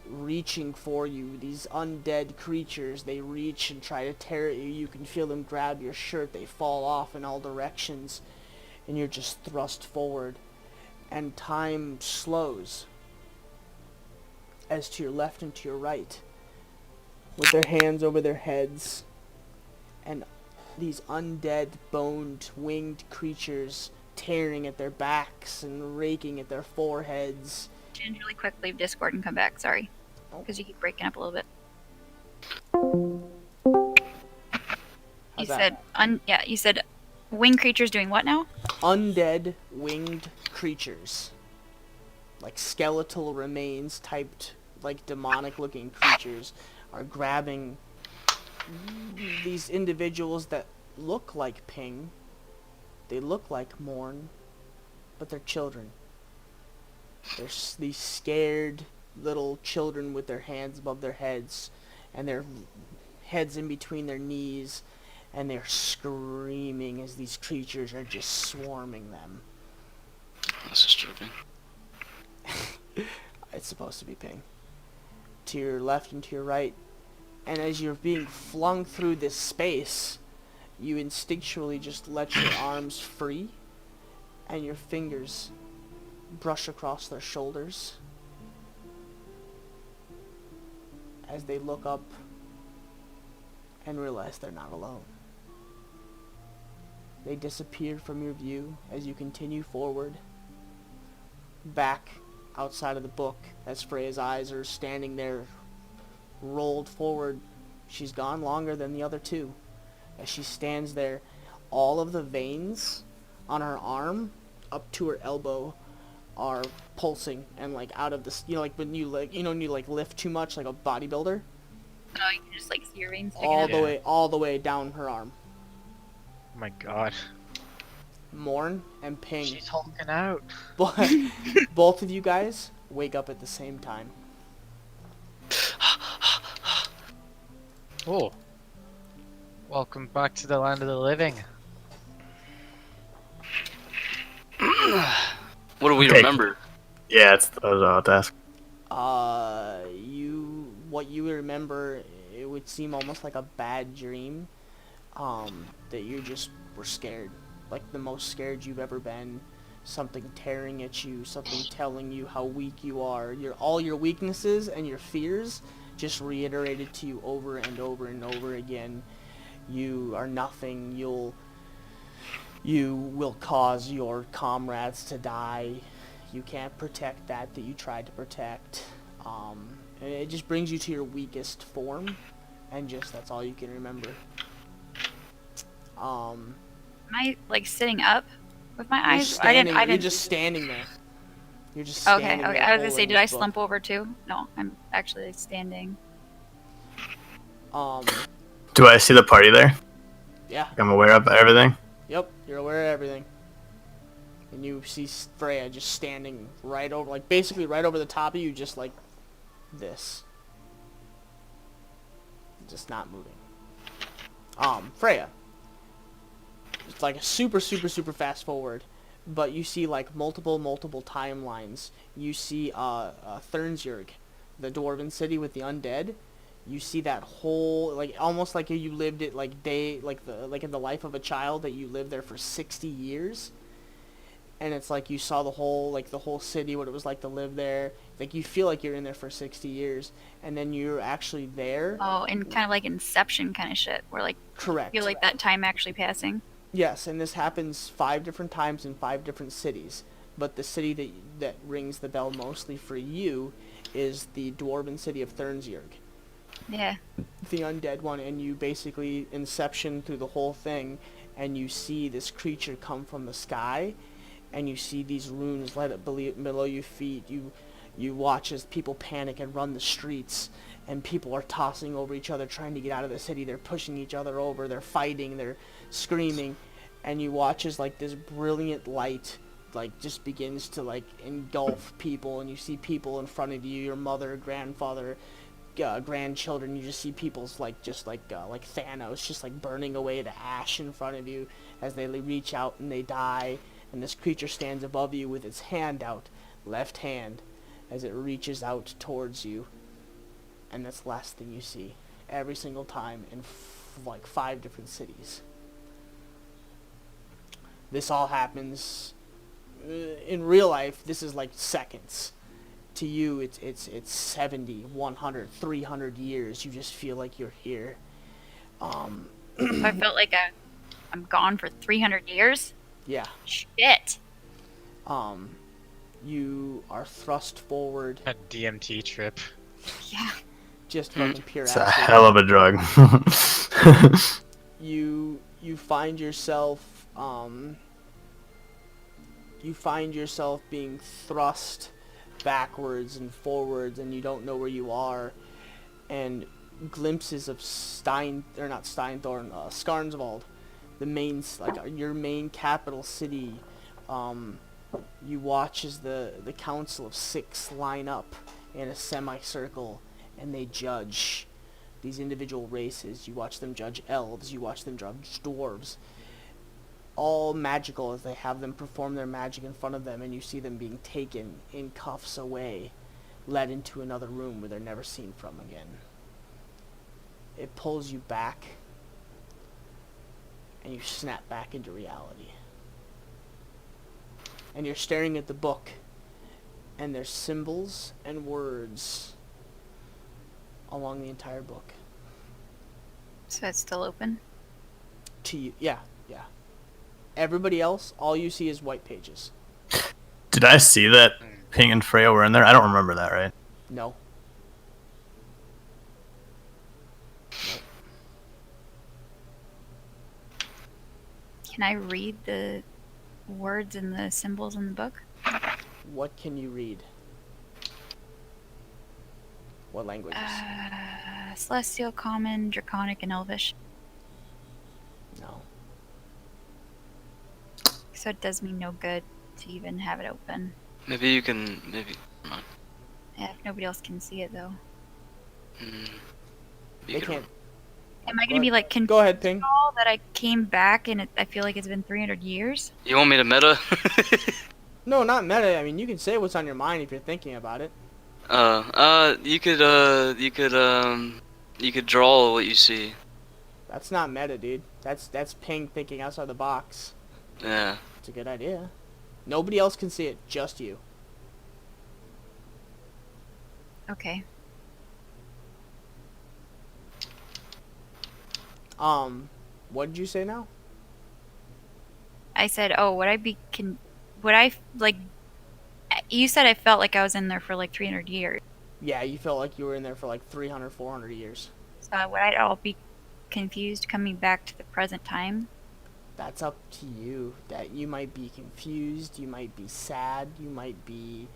[SPEAKER 1] reaching for you. These undead creatures, they reach and try to tear at you. You can feel them grab your shirt. They fall off in all directions. And you're just thrust forward. And time slows as to your left and to your right, with their hands over their heads, and these undead, boned, winged creatures tearing at their backs and raking at their foreheads.
[SPEAKER 2] Change really quick, leave Discord and come back. Sorry. Because you keep breaking up a little bit.
[SPEAKER 1] How's
[SPEAKER 2] You
[SPEAKER 1] that?
[SPEAKER 2] said, you said winged creatures doing what now?
[SPEAKER 1] Undead, winged creatures. Like skeletal remains typed, like demonic-looking creatures are grabbing these individuals that look like Ping. They look like Morn, but they're children. They're these scared little children with their hands above their heads and their heads in between their knees, and they're screaming as these creatures are just swarming them.
[SPEAKER 8] That's disturbing.
[SPEAKER 1] It's supposed to be Ping. To your left and to your right. And as you're being flung through this space, you instinctually just let your arms free, and your fingers brush across their shoulders as they look up and realize they're not alone. They disappear from your view as you continue forward, back outside of the book, as Freya's eyes are standing there, rolled forward. She's gone longer than the other two. As she stands there, all of the veins on her arm, up to her elbow, are pulsing and like out of this, like when you when you like lift too much like a bodybuilder,
[SPEAKER 2] Oh, you can just like see your veins sticking
[SPEAKER 1] all
[SPEAKER 2] out.
[SPEAKER 1] the way all the way down her arm.
[SPEAKER 6] Oh my god.
[SPEAKER 1] Morn and Ping,
[SPEAKER 6] She's hulking out.
[SPEAKER 1] but both of you guys wake up at the same time.
[SPEAKER 6] Oh. Welcome back to the land of the living.
[SPEAKER 8] What do we
[SPEAKER 3] Okay.
[SPEAKER 8] remember?
[SPEAKER 3] Yeah, it's what I was about to ask.
[SPEAKER 1] What you remember, it would seem almost like a bad dream. That you just were scared, like the most scared you've ever been. Something tearing at you, something telling you how weak you are. All your weaknesses and your fears just reiterated to you over and over and over again. You are nothing. You will cause your comrades to die. You can't protect that you tried to protect. And it just brings you to your weakest form, and just that's all you can remember.
[SPEAKER 2] Am I like sitting up with my
[SPEAKER 1] You're
[SPEAKER 2] eyes?
[SPEAKER 1] standing,
[SPEAKER 2] I
[SPEAKER 1] You're
[SPEAKER 2] didn't.
[SPEAKER 1] just standing there. You're just
[SPEAKER 2] Okay,
[SPEAKER 1] standing
[SPEAKER 2] okay.
[SPEAKER 1] there
[SPEAKER 2] I was gonna say,
[SPEAKER 1] holding
[SPEAKER 2] did I
[SPEAKER 1] this book.
[SPEAKER 2] slump over too? No, I'm actually standing.
[SPEAKER 3] Do I see the party there?
[SPEAKER 1] Yeah.
[SPEAKER 3] I'm aware of everything.
[SPEAKER 1] Yep. You're aware of everything. And you see Freya just standing right over, like basically right over the top of you, just like this. Just not moving. Freya. It's like a super fast forward, but you see like multiple timelines. You see Thurnsjorg, the dwarven city with the undead. You see that whole, like almost like you lived it like in the life of a child, that you lived there for 60 years. And it's like you saw the whole city, what it was like to live there. Like you feel like you're in there for 60 years, and then you're actually there.
[SPEAKER 2] Oh, and kind of like Inception kind of shit, where like
[SPEAKER 1] Correct.
[SPEAKER 2] you feel like that time actually passing.
[SPEAKER 1] Yes, and this happens 5 different times in 5 different cities. But the city that rings the bell mostly for you is the dwarven city of Thurnsjorg,
[SPEAKER 2] Yeah.
[SPEAKER 1] the undead one. And you basically inception through the whole thing, and you see this creature come from the sky, and you see these runes light up below your feet. You watch as people panic and run the streets, and people are tossing over each other trying to get out of the city. They're pushing each other over, they're fighting, they're screaming, and you watch as like this brilliant light like just begins to like engulf people, and you see people in front of you, your mother, grandfather, grandchildren. You just see people's like Thanos just like burning away to ash in front of you as they reach out and they die. And this creature stands above you with its hand out, left hand, as it reaches out towards you. And that's the last thing you see every single time in like 5 different cities. This all happens in real life. This is like seconds. To you, it's 70, 100, 300 years. You just feel like you're here.
[SPEAKER 2] I felt like I'm gone for 300 years.
[SPEAKER 1] Yeah.
[SPEAKER 2] Shit.
[SPEAKER 1] You are thrust forward.
[SPEAKER 6] A DMT trip.
[SPEAKER 2] Yeah.
[SPEAKER 1] Just fucking pure
[SPEAKER 3] It's a
[SPEAKER 1] acid.
[SPEAKER 3] hell of a drug.
[SPEAKER 1] You find yourself being thrust backwards and forwards, and you don't know where you are, and glimpses of Skarnsvald, your main capital city. You watch as the council of 6 line up in a semicircle, and they judge these individual races. You watch them judge elves, you watch them judge dwarves, all magical, as they have them perform their magic in front of them, and you see them being taken in cuffs away, led into another room where they're never seen from again. It pulls you back, and you snap back into reality. And you're staring at the book, and there's symbols and words along the entire book.
[SPEAKER 2] So it's still open?
[SPEAKER 1] To you, yeah. Everybody else, all you see is white pages.
[SPEAKER 3] Did I see that Ping and Freya were in there? I don't remember that, right?
[SPEAKER 1] No.
[SPEAKER 2] Can I read the words and the symbols in the book?
[SPEAKER 1] What can you read? What languages?
[SPEAKER 2] Celestial, Common, Draconic, and Elvish.
[SPEAKER 1] No.
[SPEAKER 2] So it does me no good to even have it open.
[SPEAKER 8] Maybe you can. Maybe.
[SPEAKER 2] Yeah, if nobody else can see it though.
[SPEAKER 8] Mm,
[SPEAKER 1] They
[SPEAKER 8] you could-
[SPEAKER 1] can't.
[SPEAKER 2] Am I gonna be like confused
[SPEAKER 1] Go ahead, Ping.
[SPEAKER 2] all that I came back and I feel like it's been 300 years?
[SPEAKER 8] You want me to meta?
[SPEAKER 1] No, not meta. I mean, you can say what's on your mind if you're thinking about it.
[SPEAKER 8] You could draw what you see.
[SPEAKER 1] That's not meta, dude. That's Ping thinking outside the box.
[SPEAKER 8] Yeah.
[SPEAKER 1] It's a good idea. Nobody else can see it, just you.
[SPEAKER 2] Okay.
[SPEAKER 1] What did you say now?
[SPEAKER 2] I said, oh, would I, like, you said I felt like I was in there for like 300 years.
[SPEAKER 1] Yeah, you felt like you were in there for like 300, 400 years.
[SPEAKER 2] So would I all be confused coming back to the present time?
[SPEAKER 1] That's up to you. That you might be confused, you might be sad, you might be,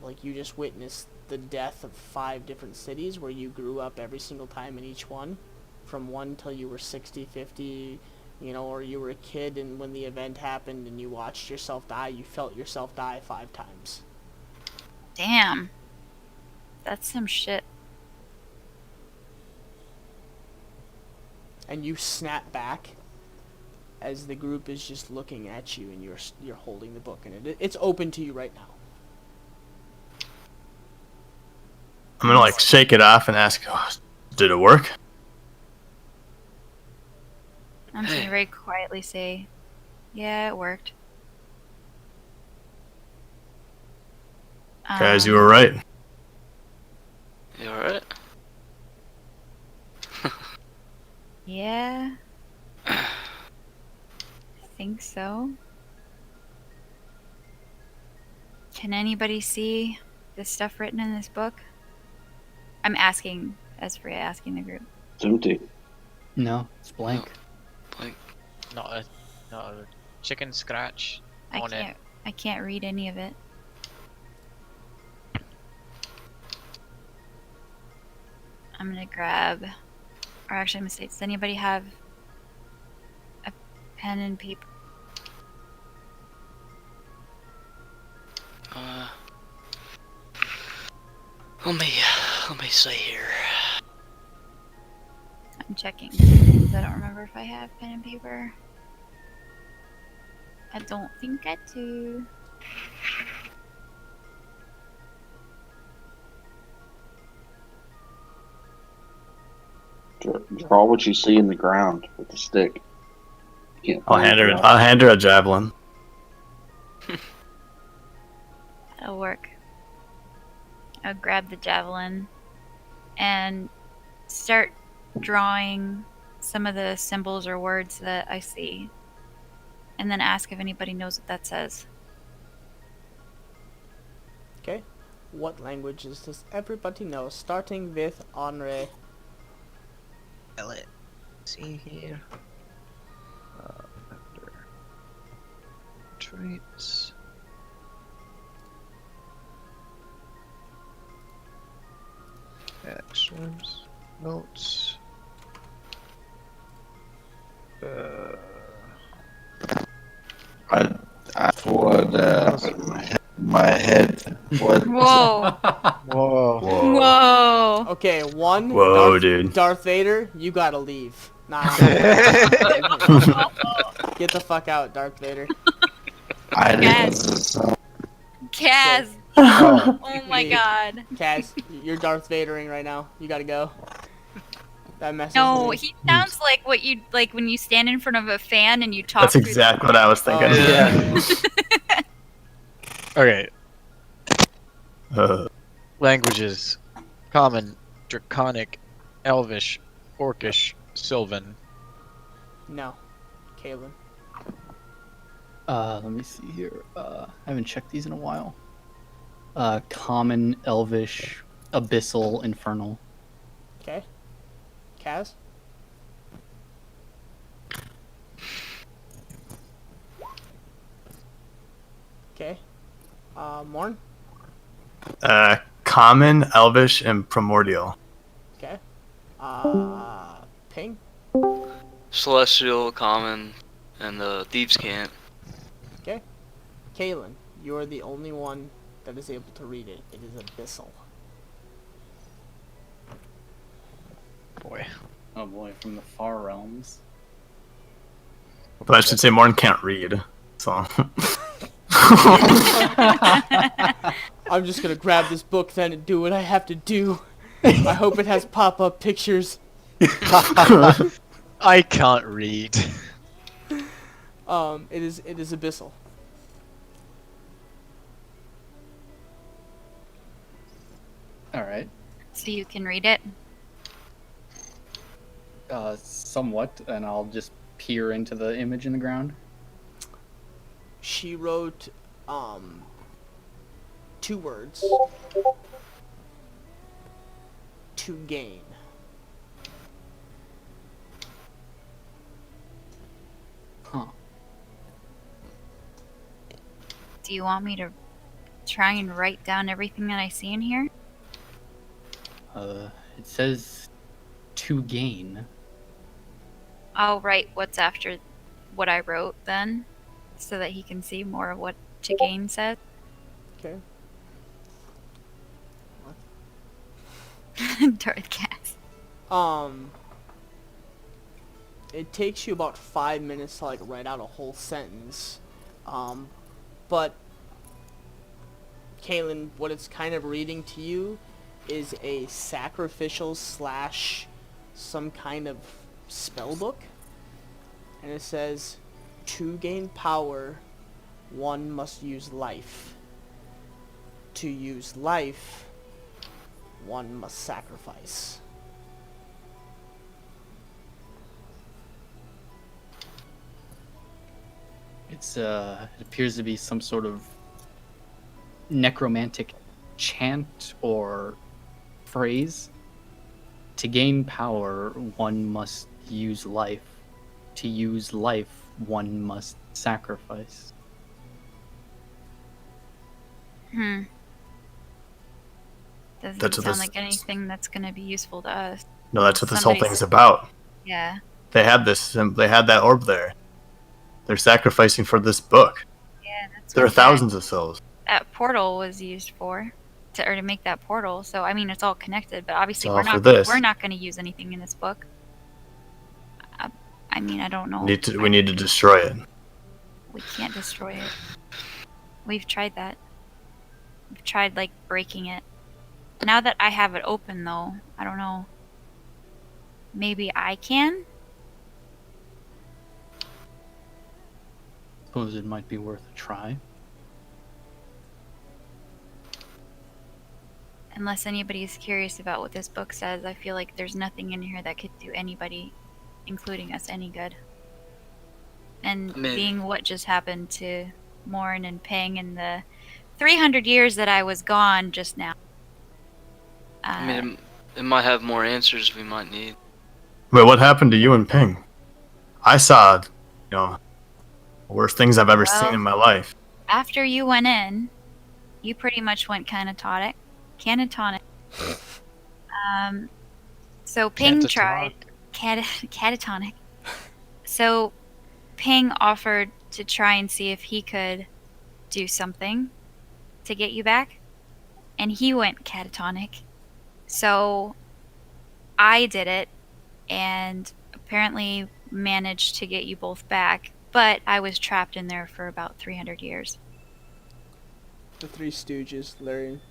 [SPEAKER 1] like you just witnessed the death of 5 different cities where you grew up every single time in each one. From 1 till you were 60, 50, or you were a kid and when the event happened and you watched yourself die, you felt yourself die 5 times.
[SPEAKER 2] Damn. That's some shit.
[SPEAKER 1] And you snap back as the group is just looking at you and you're holding the book and it's open to you right now.
[SPEAKER 3] I'm gonna like shake it off and ask, oh, did it work?
[SPEAKER 2] I'm just gonna very quietly say, yeah, it worked.
[SPEAKER 3] Guys, you were right.
[SPEAKER 8] You alright?
[SPEAKER 2] Yeah. I think so. Can anybody see the stuff written in this book? I'm asking, as Freya asking the group.
[SPEAKER 4] It's empty.
[SPEAKER 7] No, it's blank.
[SPEAKER 5] Not a chicken scratch on it.
[SPEAKER 2] I can't read any of it. I'm gonna grab, or actually I'm gonna say, does anybody have a pen and paper?
[SPEAKER 8] Let me see here.
[SPEAKER 2] I'm checking because I don't remember if I have pen and paper. I don't think I do.
[SPEAKER 4] Draw what you see in the ground with the stick. You can't
[SPEAKER 3] I'll hand her a javelin.
[SPEAKER 2] That'll work. I'll grab the javelin and start drawing some of the symbols or words that I see. And then ask if anybody knows what that says.
[SPEAKER 1] Okay. What languages does everybody know? Starting with Henri.
[SPEAKER 5] Let's see here. Under traits. Actions. Notes.
[SPEAKER 10] I would my head. What?
[SPEAKER 2] Whoa!
[SPEAKER 6] Whoa.
[SPEAKER 2] Whoa!
[SPEAKER 1] Okay, one.
[SPEAKER 3] Whoa, dude.
[SPEAKER 1] Darth Vader, you gotta leave. Nah. Get the fuck out, Darth Vader.
[SPEAKER 10] I
[SPEAKER 2] Kaz.
[SPEAKER 10] didn't.
[SPEAKER 2] Kaz!
[SPEAKER 6] Oh,
[SPEAKER 2] Oh my god.
[SPEAKER 1] Kaz, you're Darth Vadering right now. You gotta go. That messes
[SPEAKER 2] No,
[SPEAKER 1] with me.
[SPEAKER 2] he sounds like what you like when you stand in front of a fan and you talk.
[SPEAKER 3] That's
[SPEAKER 2] through
[SPEAKER 3] exactly what I was thinking.
[SPEAKER 8] Yeah.
[SPEAKER 6] okay.
[SPEAKER 3] Uh,
[SPEAKER 6] Languages: Common, Draconic, Elvish, Orcish, Sylvan.
[SPEAKER 1] No. Kalen.
[SPEAKER 7] Let me see here. I haven't checked these in a while. Common, Elvish, Abyssal, Infernal.
[SPEAKER 1] Okay. Kaz? Okay. Morn?
[SPEAKER 3] Common, Elvish, and Primordial.
[SPEAKER 1] Okay. Ping?
[SPEAKER 8] Celestial, common, and thieves can't.
[SPEAKER 1] Okay. Kaylin, you're the only one that is able to read it. It is abyssal.
[SPEAKER 6] Boy.
[SPEAKER 7] Oh boy, from the far realms.
[SPEAKER 3] But I should say Morn can't read. So.
[SPEAKER 1] I'm just gonna grab this book then and do what I have to do. I hope it has pop-up pictures.
[SPEAKER 6] I can't read.
[SPEAKER 1] It is abyssal.
[SPEAKER 7] Alright.
[SPEAKER 2] So you can read it.
[SPEAKER 7] Somewhat, and I'll just peer into the image in the ground.
[SPEAKER 1] She wrote, 2 words. To gain.
[SPEAKER 7] Huh.
[SPEAKER 2] Do you want me to try and write down everything that I see in here?
[SPEAKER 7] It says to gain.
[SPEAKER 2] I'll write what's after what I wrote then, so that he can see more of what to gain says.
[SPEAKER 1] Okay.
[SPEAKER 2] Darth Cass.
[SPEAKER 1] It takes you about 5 minutes to like write out a whole sentence. But Kaylin, what it's kind of reading to you is a sacrificial / some kind of spell book. And it says, to gain power, one must use life. To use life, one must sacrifice.
[SPEAKER 7] It appears to be some sort of necromantic chant or phrase. To gain power, one must use life. To use life, one must sacrifice.
[SPEAKER 2] Doesn't
[SPEAKER 3] That's what
[SPEAKER 2] sound
[SPEAKER 3] this-
[SPEAKER 2] like anything that's going to be useful to us.
[SPEAKER 3] No, that's what this whole
[SPEAKER 2] Somebody's-
[SPEAKER 3] thing's about.
[SPEAKER 2] Yeah.
[SPEAKER 3] They had this. They had that orb there. They're sacrificing for this book.
[SPEAKER 2] Yeah, that's
[SPEAKER 3] There are
[SPEAKER 2] what
[SPEAKER 3] thousands of souls.
[SPEAKER 2] that portal was used for. To make that portal. So, I mean, it's all connected, but obviously
[SPEAKER 3] It's
[SPEAKER 2] we're
[SPEAKER 3] all for
[SPEAKER 2] not
[SPEAKER 3] this.
[SPEAKER 2] we're not going to use anything in this book. I mean, I don't know.
[SPEAKER 3] We need to destroy it.
[SPEAKER 2] We can't destroy it. We've tried that. We've tried, like, breaking it. Now that I have it open, though, I don't know. Maybe I can?
[SPEAKER 7] Suppose it might be worth a try.
[SPEAKER 2] Unless anybody's curious about what this book says, I feel like there's nothing in here that could do anybody, including us, any good. And being what just happened to Morn and Ping in the 300 years that I was gone just now.
[SPEAKER 8] I mean, it might have more answers we might need.
[SPEAKER 3] Wait, what happened to you and Ping? I saw, worst things I've ever seen in my life.
[SPEAKER 2] After you went in, you pretty much went catatonic. So Ping tried catatonic. So Ping offered to try and see if he could do something to get you back, and he went catatonic. So I did it, and apparently managed to get you both back, but I was trapped in there for about 300 years.
[SPEAKER 1] The Three Stooges, Larry,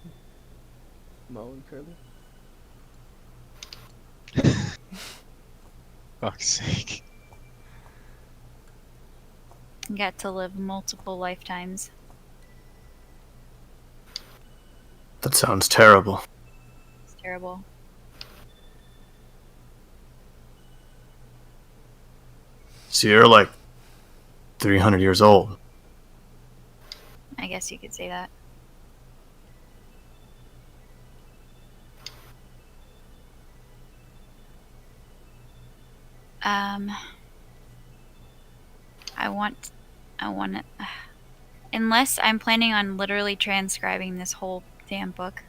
[SPEAKER 1] Moe, and Curly.
[SPEAKER 6] Fuck's sake.
[SPEAKER 2] Got to live multiple lifetimes.
[SPEAKER 3] That sounds terrible.
[SPEAKER 2] It's terrible.
[SPEAKER 3] So you're like 300 years old.
[SPEAKER 2] I guess you could say that. I want it. Unless I'm planning on literally transcribing this whole damn book.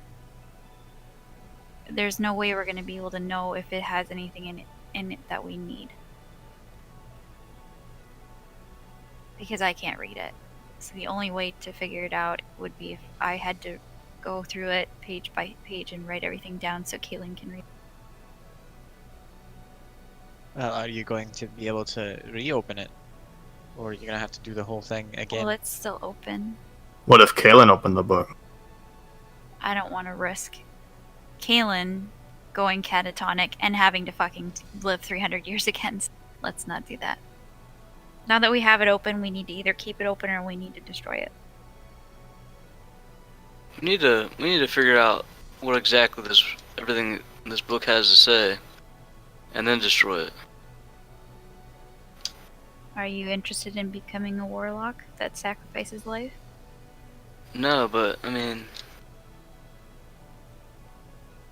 [SPEAKER 2] There's no way we're going to be able to know if it has anything in it that we need. Because I can't read it. So the only way to figure it out would be if I had to go through it page by page and write everything down so Kaylin can read.
[SPEAKER 6] Well, are you going to be able to reopen it? Or are you gonna have to do the whole thing again?
[SPEAKER 2] Well, it's still open.
[SPEAKER 3] What if Kaylin opened the book?
[SPEAKER 2] I don't want to risk Kaylin going catatonic and having to fucking live 300 years again. Let's not do that. Now that we have it open, we need to either keep it open or we need to destroy it.
[SPEAKER 8] We need to figure out what exactly everything this book has to say, and then destroy it.
[SPEAKER 2] Are you interested in becoming a warlock that sacrifices life?
[SPEAKER 8] No, but I mean,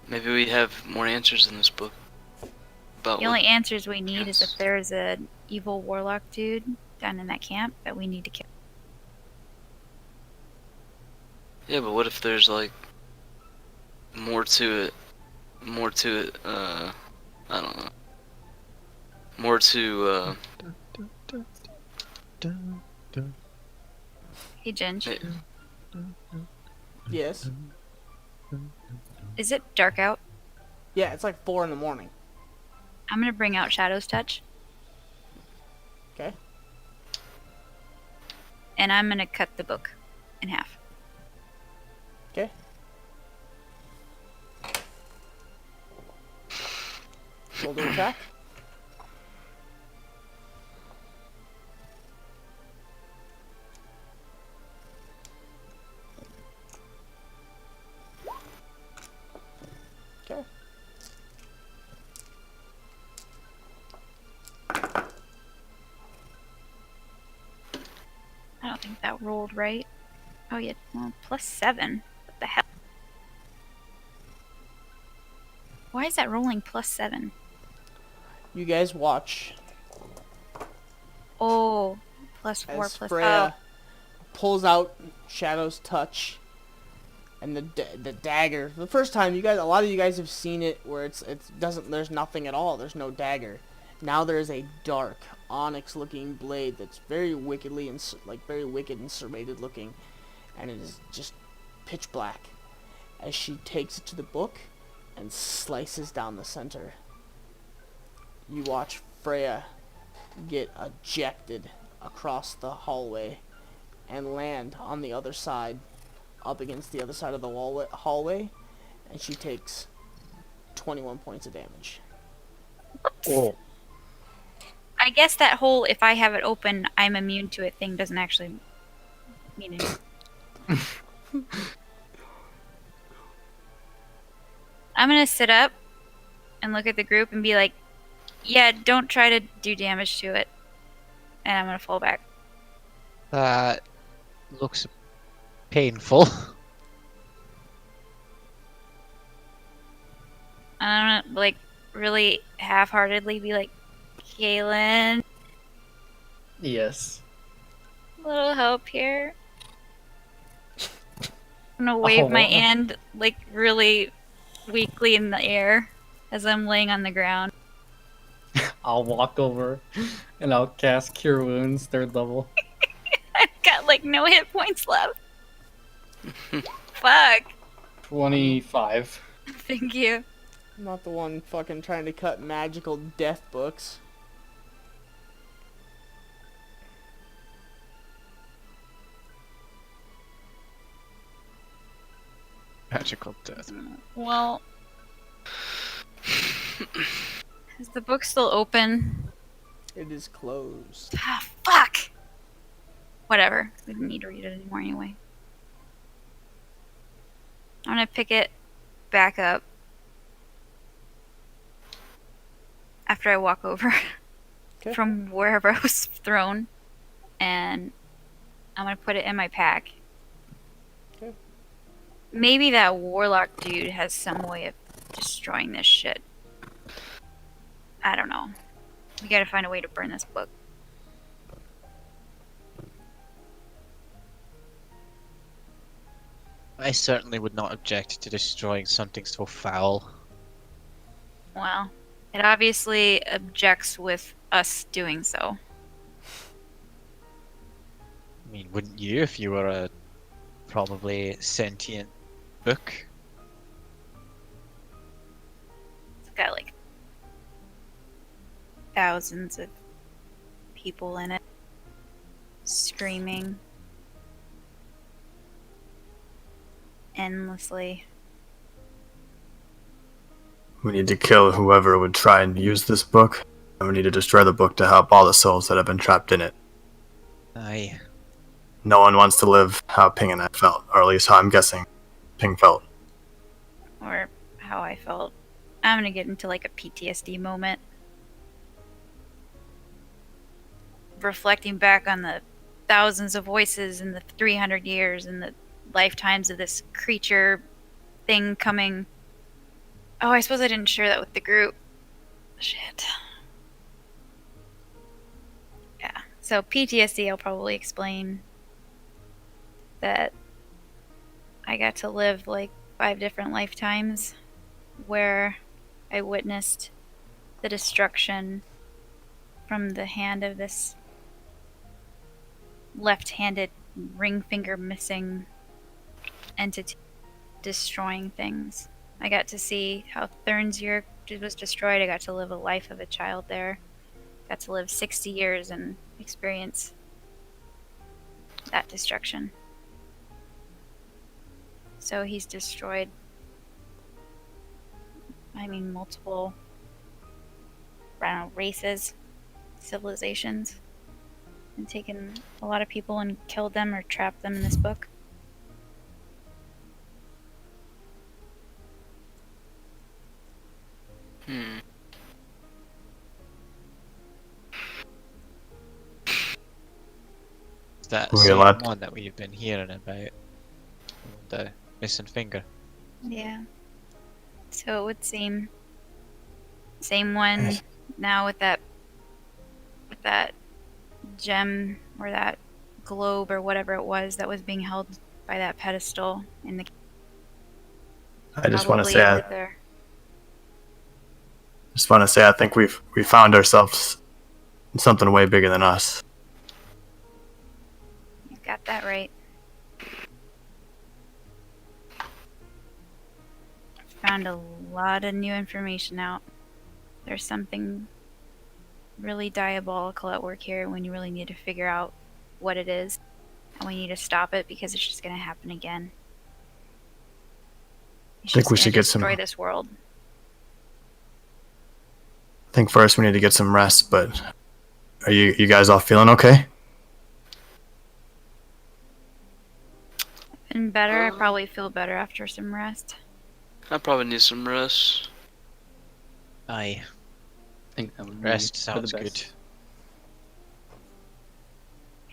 [SPEAKER 8] maybe we have more answers in this book about
[SPEAKER 2] The only answers we need is if there's an evil warlock dude down in that camp that we need to kill.
[SPEAKER 8] Yeah, but what if there's like more to it? I don't know. More to
[SPEAKER 2] Hey, Ginge.
[SPEAKER 1] Yes.
[SPEAKER 2] Is it dark out?
[SPEAKER 1] Yeah, it's like 4 in the morning.
[SPEAKER 2] I'm gonna bring out Shadow's Touch.
[SPEAKER 1] Okay.
[SPEAKER 2] And I'm gonna cut the book in half.
[SPEAKER 1] Okay. Shoulder attack. Okay.
[SPEAKER 2] I don't think that rolled right. Oh yeah, well, +7. What the hell? Why is that rolling +7?
[SPEAKER 1] You guys watch
[SPEAKER 2] Oh, +4
[SPEAKER 1] as
[SPEAKER 2] plus.
[SPEAKER 1] Freya pulls out Shadow's Touch and the dagger. The first time a lot of you guys have seen it where there's nothing at all. There's no dagger. Now there is a dark onyx-looking blade that's very wicked and serrated looking, and it is just pitch black. As she takes it to the book and slices down the center, you watch Freya get ejected across the hallway and land on the other side, up against the other side of the hallway, and she takes 21 points of damage.
[SPEAKER 6] Oh.
[SPEAKER 2] I guess that whole "if I have it open, I'm immune to it" thing doesn't actually mean anything. I'm gonna sit up and look at the group and be like, yeah, don't try to do damage to it. And I'm gonna fall back.
[SPEAKER 6] That looks painful.
[SPEAKER 2] I'm gonna, like, really half-heartedly be like, Kaylin,
[SPEAKER 7] Yes.
[SPEAKER 2] a little help here. I'm gonna wave my
[SPEAKER 7] Oh.
[SPEAKER 2] hand, like, really weakly in the air as I'm laying on the ground.
[SPEAKER 7] I'll walk over and I'll cast Cure Wounds, 3rd level.
[SPEAKER 2] I've got, like, no hit points left. Fuck.
[SPEAKER 7] 25.
[SPEAKER 2] Thank you.
[SPEAKER 1] I'm not the one fucking trying to cut magical death books.
[SPEAKER 6] Magical death.
[SPEAKER 2] Well, is the book still open?
[SPEAKER 1] It is closed.
[SPEAKER 2] Ah, fuck! Whatever. We didn't need to read it anymore anyway. I'm gonna pick it back up after I walk over
[SPEAKER 1] Okay.
[SPEAKER 2] from wherever I was thrown, and I'm gonna put it in my pack.
[SPEAKER 1] Okay.
[SPEAKER 2] Maybe that warlock dude has some way of destroying this shit. I don't know. We gotta find a way to burn this book.
[SPEAKER 6] I certainly would not object to destroying something so foul.
[SPEAKER 2] Well, it obviously objects with us doing so.
[SPEAKER 6] I mean, wouldn't you if you were a probably sentient book?
[SPEAKER 2] It's got like thousands of people in it screaming endlessly.
[SPEAKER 3] We need to kill whoever would try and use this book, and we need to destroy the book to help all the souls that have been trapped in it.
[SPEAKER 6] Aye.
[SPEAKER 3] No one wants to live how Ping and I felt, or at least how I'm guessing Ping felt.
[SPEAKER 2] Or how I felt. I'm gonna get into like a PTSD moment. Reflecting back on the thousands of voices and the 300 years and the lifetimes of this creature thing coming. Oh, I suppose I didn't share that with the group. Shit. Yeah. So PTSD, I'll probably explain that I got to live like 5 different lifetimes where I witnessed the destruction from the hand of this left-handed ring finger missing entity destroying things. I got to see how Thurn's was destroyed. I got to live a life of a child there. Got to live 60 years and experience that destruction. So he's destroyed, multiple, I don't know, races, civilizations, and taken a lot of people and killed them or trapped them in this book.
[SPEAKER 6] Is that
[SPEAKER 3] We're
[SPEAKER 6] same
[SPEAKER 3] allowed-
[SPEAKER 6] one that we've been hearing about? The missing finger.
[SPEAKER 2] Yeah. So it would seem same one now with that gem or that globe or whatever it was that was being held by that pedestal in the
[SPEAKER 3] I just want to
[SPEAKER 2] probably
[SPEAKER 3] say,
[SPEAKER 2] over there.
[SPEAKER 3] I think we found ourselves in something way bigger than us.
[SPEAKER 2] You got that right. Found a lot of new information out. There's something really diabolical at work here when you really need to figure out what it is. And we need to stop it because it's just going to happen again. It's
[SPEAKER 3] Think
[SPEAKER 2] just
[SPEAKER 3] we
[SPEAKER 2] gonna
[SPEAKER 3] should get some-
[SPEAKER 2] destroy this world.
[SPEAKER 3] I think first we need to get some rest, but are you guys all feeling okay?
[SPEAKER 2] And better, I probably feel better after some rest.
[SPEAKER 8] I probably need some rest.
[SPEAKER 6] Aye.
[SPEAKER 7] I think that would
[SPEAKER 6] Rest
[SPEAKER 7] be for
[SPEAKER 6] sounds
[SPEAKER 7] the
[SPEAKER 6] good.
[SPEAKER 7] best.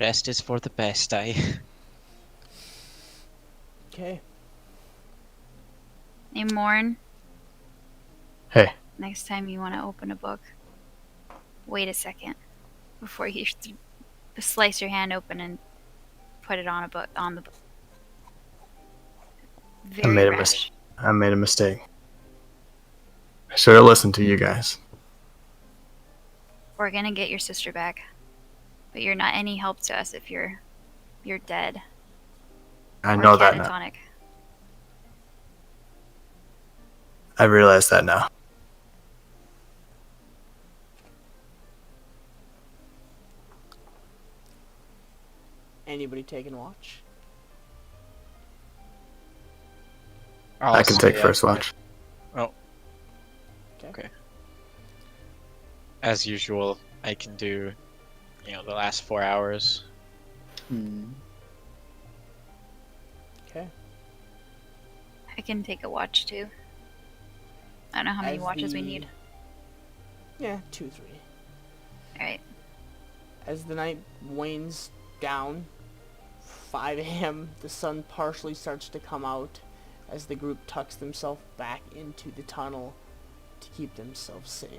[SPEAKER 6] Rest is for the best, aye.
[SPEAKER 1] Okay.
[SPEAKER 2] Hey, Morn,
[SPEAKER 3] Hey,
[SPEAKER 2] next time you want to open a book, wait a second before you slice your hand open and put it on the book. Very
[SPEAKER 3] made a
[SPEAKER 2] rash.
[SPEAKER 3] I made a mistake. I should have listened to you guys.
[SPEAKER 2] We're gonna get your sister back, but you're not any help to us if you're dead.
[SPEAKER 3] I
[SPEAKER 2] or
[SPEAKER 3] know that now.
[SPEAKER 2] catatonic.
[SPEAKER 3] I realize that now.
[SPEAKER 1] Anybody taking watch?
[SPEAKER 3] I can take first watch.
[SPEAKER 6] As usual, I can do, the last 4 hours.
[SPEAKER 1] Okay.
[SPEAKER 2] I can take a watch too. I don't know how many
[SPEAKER 1] As
[SPEAKER 2] watches we
[SPEAKER 1] the-
[SPEAKER 2] need.
[SPEAKER 1] Yeah, 2, 3.
[SPEAKER 2] Alright.
[SPEAKER 1] As the night wanes down, 5 a.m., the sun partially starts to come out as the group tucks themselves back into the tunnel to keep themselves safe.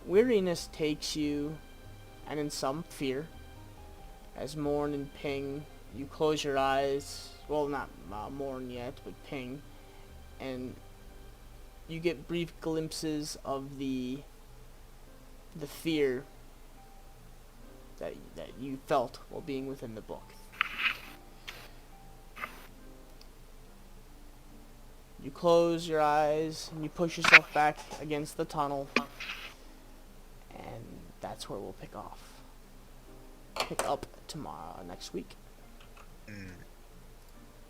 [SPEAKER 1] Weariness takes you, and in some fear, as Morn and Ping, you close your eyes. Well, not Morn yet, but Ping, and you get brief glimpses of the fear that you felt while being within the book. You close your eyes and you push yourself back against the tunnel, and that's where we'll pick up tomorrow next week.
[SPEAKER 6] Mm.